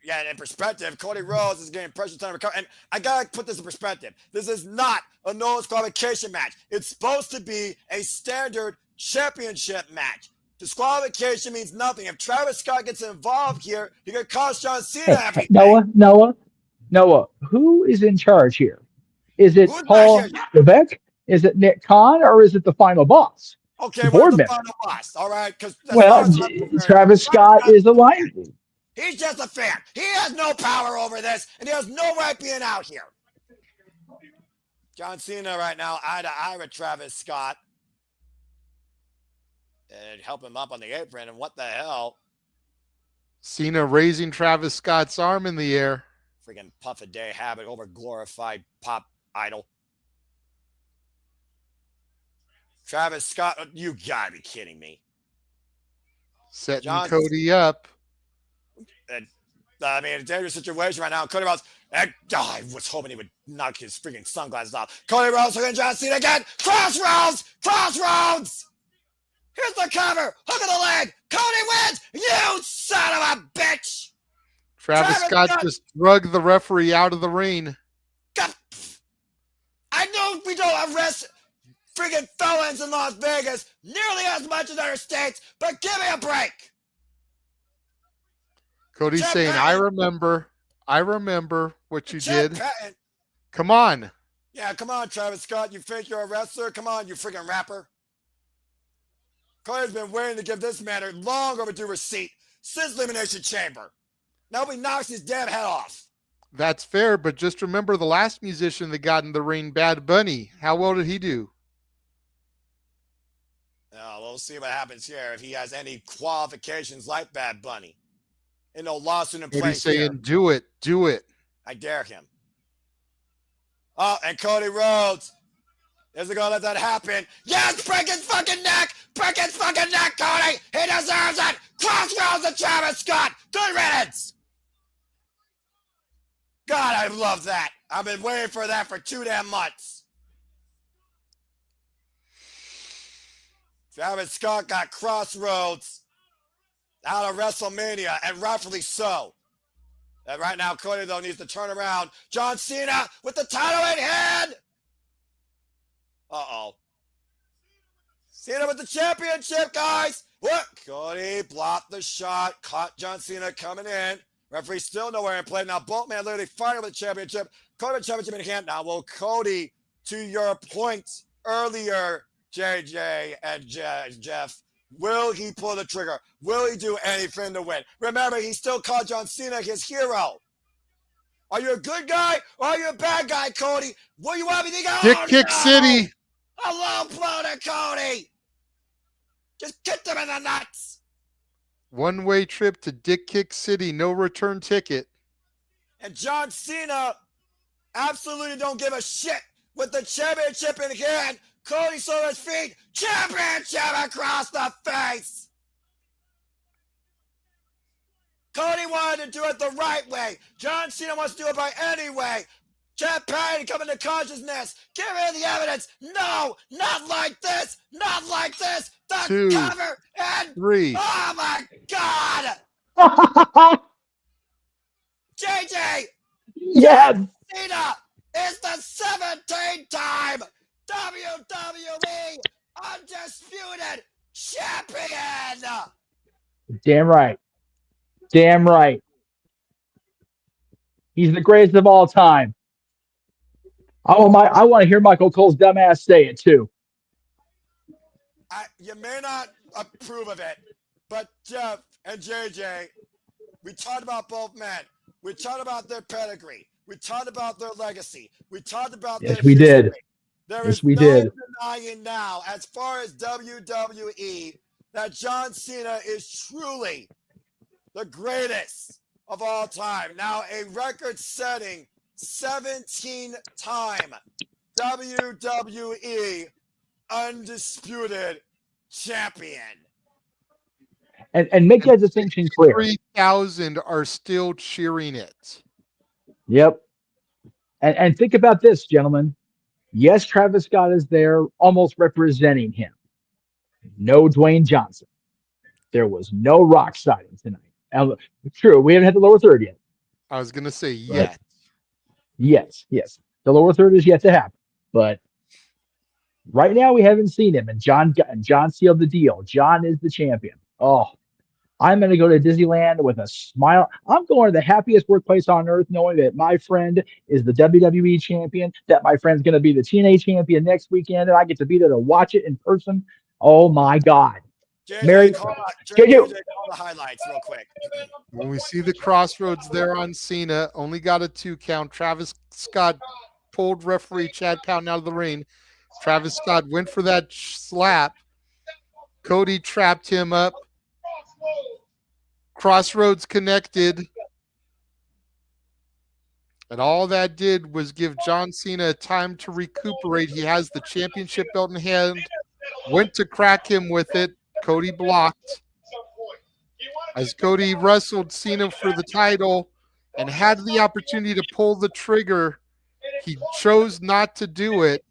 in perspective, Cody Rhodes is getting pressure time to recover. And I gotta put this in perspective. This is not a no disqualification match. It's supposed to be a standard championship match. Disqualification means nothing. If Travis Scott gets involved here, he could cost John Cena everything. Noah, who is in charge here? Is it Who's Paul back here? Levesque? Is it Nick Khan, or is it the final boss? Okay, Board where's the member. final boss? All right, because Travis Scott is a line. He's just a fan. He has no power over this, and he has no right being out here. John Cena right now, eye to eye with Travis Scott. And help him up on the apron, and what the hell? Cena raising Travis Scott's arm in the air. Freaking puff a day habit over glorified pop idol. Travis Scott, you gotta be kidding me. Setting Cody up. I mean, a dangerous situation right now. Cody Rhodes, I was hoping he would knock his freaking sunglasses off. Cody Rhodes looking at John Cena again. Crossroads! Here's the cover. Hook of the leg. Cody wins. You son of a bitch. Travis Scott just drug the referee out of the ring. I know we don't arrest friggin' felons in Las Vegas nearly as much as other states, but give me a break. Cody's saying, I remember what you did. Come on. Yeah, come on, Travis Scott. You think you're a wrestler? Come on, you friggin' rapper. Cody's been waiting to give this man a long overdue receipt since Elimination Chamber. Nobody knocks his damn head off. That's fair, but just remember the last musician that got in the ring, Bad Bunny. How well did he do? We'll see what happens here if he has any qualifications like Bad Bunny. And no lawsuit in place. He's saying, do it. I dare him. Oh, and Cody Rhodes isn't going to let that happen. Yes, break his fucking neck, Cody. He deserves it. Crossroads of Travis Scott. Good riddance. God, I love that. I've been waiting for that for 2 damn months. Travis Scott got Crossroads out of WrestleMania, and rightfully so. And right now, Cody, though, needs to turn around. John Cena with the title in hand. Uh-oh. Cena with the championship, guys. What? Cody blocked the shot. Caught John Cena coming in. Referee still nowhere in play. Now, both men literally fighting with the championship. Cody with the championship in hand. Now, will Cody, to your point earlier, JJ and Jeff, will he pull the trigger? Will he do anything to win? Remember, he still called John Cena his hero. Are you a good guy or are you a bad guy, Cody? What do you want me to go? Dick Kick City. A low blow to Cody. Just kick them in the nuts. One-way trip to Dick Kick City. No return ticket. And John Cena absolutely don't give a shit with the championship in hand. Cody saw his feet. Championship across the face. Cody wanted to do it the right way. John Cena wants to do it by any way. Jeff Patty coming to consciousness. Give me the evidence. No, not like this. Not like this. The 2, cover and 3. Oh my God. JJ. Yes. Cena is the 17-time WWE Undisputed Champion. Damn right. He's the greatest of all time. I want to hear Michael Cole's dumbass say it too. You may not approve of it, but Jeff and JJ, we talked about both men. We talked about their pedigree. We talked about their legacy. We talked about their we history. did. There is no denying now, as far as WWE, that John Cena is truly the greatest of all time. Now, a record-setting 17-time WWE Undisputed Champion. And make that distinction clear. 3,000 are still cheering it. Yep. And think about this, gentlemen. Yes, Travis Scott is there almost representing him. No Dwayne Johnson. There was no Rock sighting tonight. True, we haven't had the lower third yet. I was gonna say yes. Yes. The lower third is yet to happen, but right now we haven't seen him. And John sealed the deal. John is the champion. Oh, I'm going to go to Disneyland with a smile. I'm going to the happiest workplace on earth, knowing that my friend is the WWE champion, that my friend's going to be the TNA champion next weekend, and I get to be there to watch it in person. Oh my God. Mary, JJ, call JJ, the highlights real quick. When we see the crossroads there on Cena, only got a 2 count. Travis Scott pulled referee Chad Pound out of the ring. Travis Scott went for that slap. Cody trapped him up. Crossroads connected. And all that did was give John Cena time to recuperate. He has the championship belt in hand. Went to crack him with it. Cody blocked. As Cody wrestled Cena for the title and had the opportunity to pull the trigger, he chose not to do it.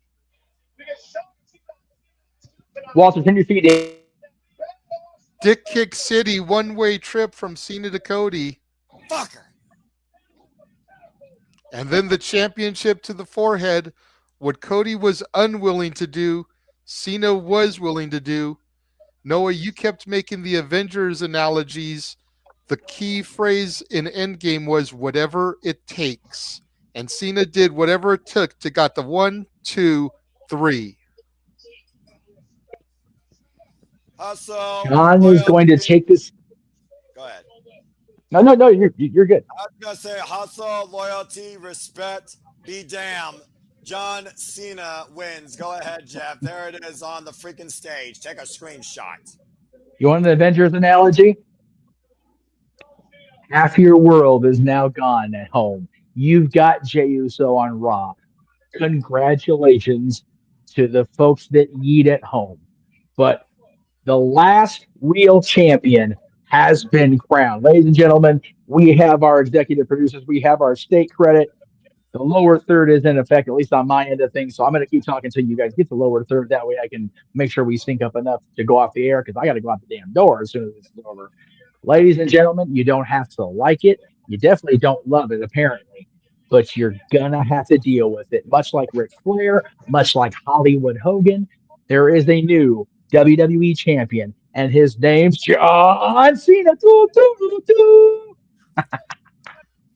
Walter, turn your feet in. Dick Kick City, one-way trip from Cena to Cody. Fucker. And then the championship to the forehead. What Cody was unwilling to do, Cena was willing to do. Noah, you kept making the Avengers analogies. The key phrase in Endgame was whatever it takes. And Cena did whatever it took to got the 1, 2, 3. Hustle. John is going to take this. Go ahead. No, you're good. I was going to say hustle, loyalty, respect, be damned. John Cena wins. Go ahead, Jeff. There it is on the freaking stage. Take a screenshot. You want an Avengers analogy? Half your world is now gone at home. You've got Jey Uso on Raw. Congratulations to the folks that eat at home. But the last real champion has been crowned. Ladies and gentlemen, we have our executive producers. We have our state credit. The lower third is in effect, at least on my end of things. So I'm going to keep talking until you guys get the lower third. That way I can make sure we sync up enough to go off the air because I got to go out the damn door as soon as it's over. Ladies and gentlemen, you don't have to like it. You definitely don't love it, apparently. But you're going to have to deal with it. Much like Ric Flair, much like Hollywood Hogan, there is a new WWE champion, and his name's John Cena.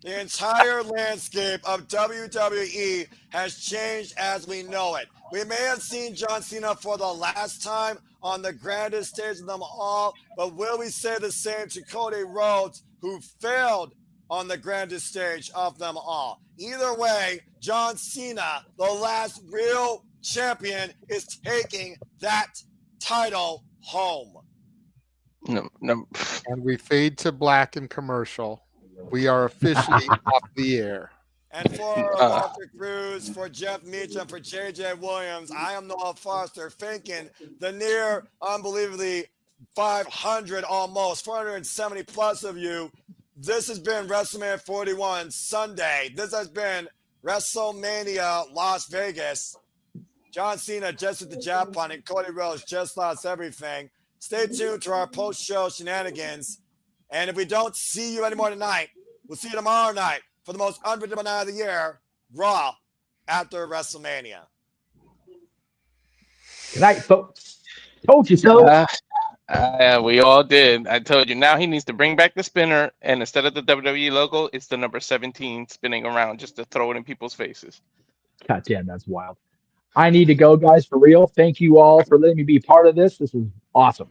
The entire landscape of WWE has changed as we know it. We may have seen John Cena for the last time on the grandest stage of them all, but will we say the same to Cody Rhodes, who failed on the grandest stage of them all? Either way, John Cena, the last real champion, is taking that title home. No. And we fade to black and commercial. We are officially off the air. And for Walter Cruz, for Jeff Meacham, for JJ Williams, I am Noah Foster, thanking the near unbelievably 500, almost 470 plus of you. This has been WrestleMania 41 Sunday. This has been WrestleMania Las Vegas. John Cena just at the Japan and Cody Rhodes just lost everything. Stay tuned to our post-show shenanigans. And if we don't see you anymore tonight, we'll see you tomorrow night for the most unpredictable night of the year, Raw, after WrestleMania. Good night, folks. Told you so. We all did. I told you. Now he needs to bring back the spinner, and instead of the WWE logo, it's the number 17 spinning around just to throw it in people's faces. God damn, that's wild. I need to go, guys, for real. Thank you all for letting me be part of this. This is awesome.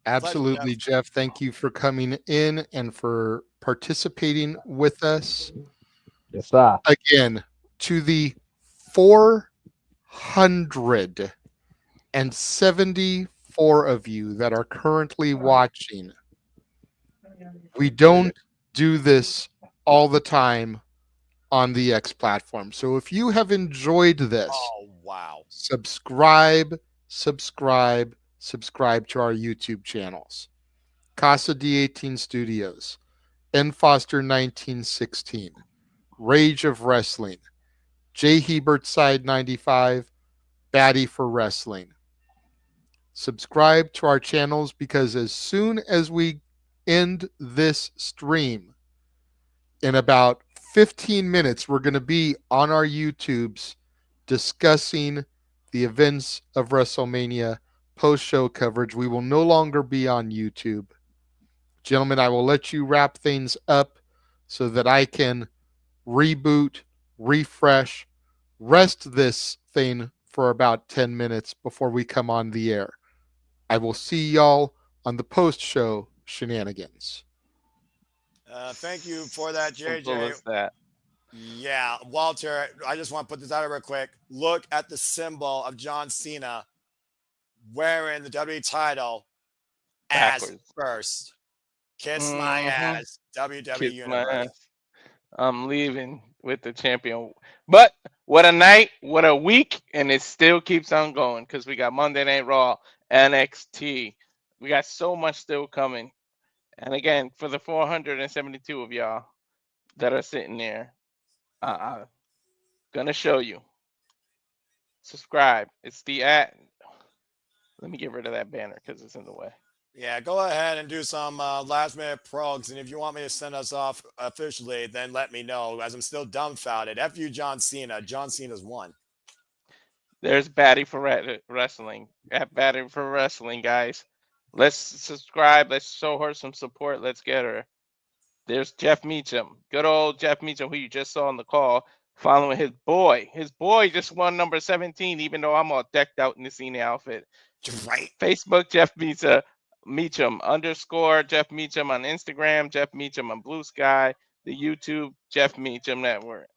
Absolutely, Jeff. Thank you for coming in and for participating with us. Yes, sir. Again, to the 474 of you that are currently watching. We don't do this all the time on the X platform. So if you have enjoyed this, subscribe to our YouTube channels. Casa D18 Studios, N Foster 1916, Rage of Wrestling, J Hebert Side 95, Batty for Wrestling. Subscribe to our channels because as soon as we end this stream, in about 15 minutes, we're going to be on our YouTubes discussing the events of WrestleMania post-show coverage. We will no longer be on YouTube. Gentlemen, I will let you wrap things up so that I can reboot, refresh, rest this thing for about 10 minutes before we come on the air. I will see y'all on the post-show shenanigans. Thank you for that, Simple JJ. as that. Yeah, Walter, I just want to put this out real quick. Look at the symbol of John Cena wearing the WWE title as Backwards. first. Kiss my ass, WWE Kiss my Universe. ass. I'm leaving with the champion. But what a night, what a week, and it still keeps on going because we got Monday Night Raw, NXT. We got so much still coming. And again, for the 472 of y'all that are sitting there, I'm gonna show you. Subscribe. It's the at. Let me get rid of that banner because it's in the way. Yeah, go ahead and do some last minute progs. And if you want me to send us off officially, then let me know, as I'm still dumbfounded. F you, John Cena. John Cena's won. There's Batty for Wrestling. At Batty for Wrestling, guys. Let's subscribe. Let's show her some support. Let's get her. There's Jeff Meacham. Good old Jeff Meacham, who you just saw on the call, following his boy. His boy just won number 17, even though I'm all decked out in the Cena outfit. Right. Facebook, Jeff Meacham _ Jeff Meacham on Instagram, Jeff Meacham on Blue Sky, the YouTube, Jeff Meacham Network.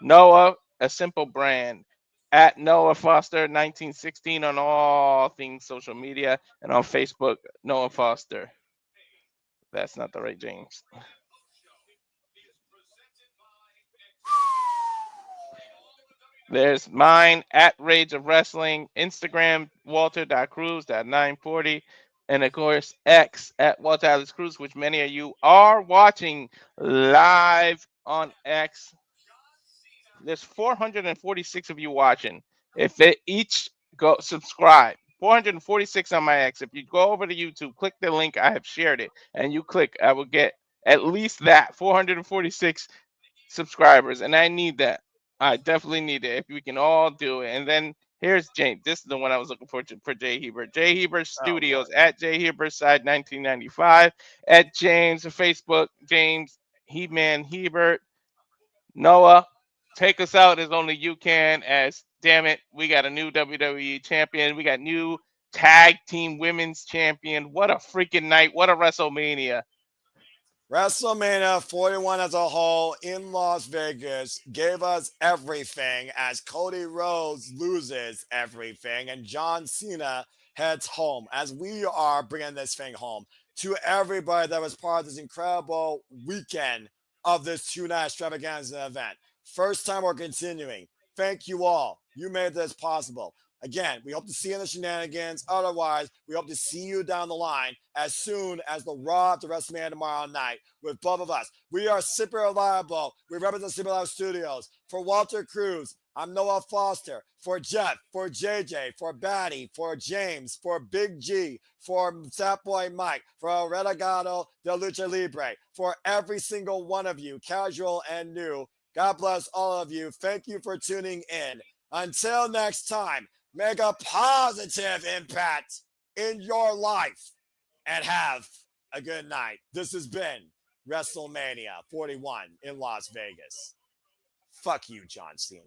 Noah, a simple brand. At Noah Foster 1916 on all things social media, and on Facebook, Noah Foster. That's not the right James. There's mine at Rage of Wrestling, Instagram, Walter.Cruz.940, and of course, X at Walter Alice Cruz, which many of you are watching live on X. There's 446 of you watching. If they each go subscribe, 446 on my X. If you go over to YouTube, click the link, I have shared it, and you click, I will get at least that 446 subscribers, and I need that. I definitely need it. If we can all do it. And then here's James. This is the one I was looking for Jay Hebert. Jay Hebert Studios at Jay Hebert Side 1995 at James Facebook. James He-Man Hebert. Noah, take us out as only you can. As damn it, we got a new WWE champion. We got new tag team women's champion. What a freaking night! What a WrestleMania! WrestleMania 41 as a whole in Las Vegas gave us everything as Cody Rhodes loses everything and John Cena heads home as we are bringing this thing home to everybody that was part of this incredible weekend of this two-night extravaganza event. First time we're continuing. Thank you all. You made this possible. Again, we hope to see you in the shenanigans. Otherwise, we hope to see you down the line as soon as the Raw after WrestleMania tomorrow night with both of us. We are Super Reliable. We represent Super Reliable Studios. For Walter Cruz, I'm Noah Foster. For Jeff, for JJ, for Batty, for James, for Big G, for Sapboy Mike, for Renegado de Lucha Libre, for every single one of you, casual and new. God bless all of you. Thank you for tuning in. Until next time, make a positive impact in your life and have a good night. This has been WrestleMania 41 in Las Vegas. Fuck you, John Cena.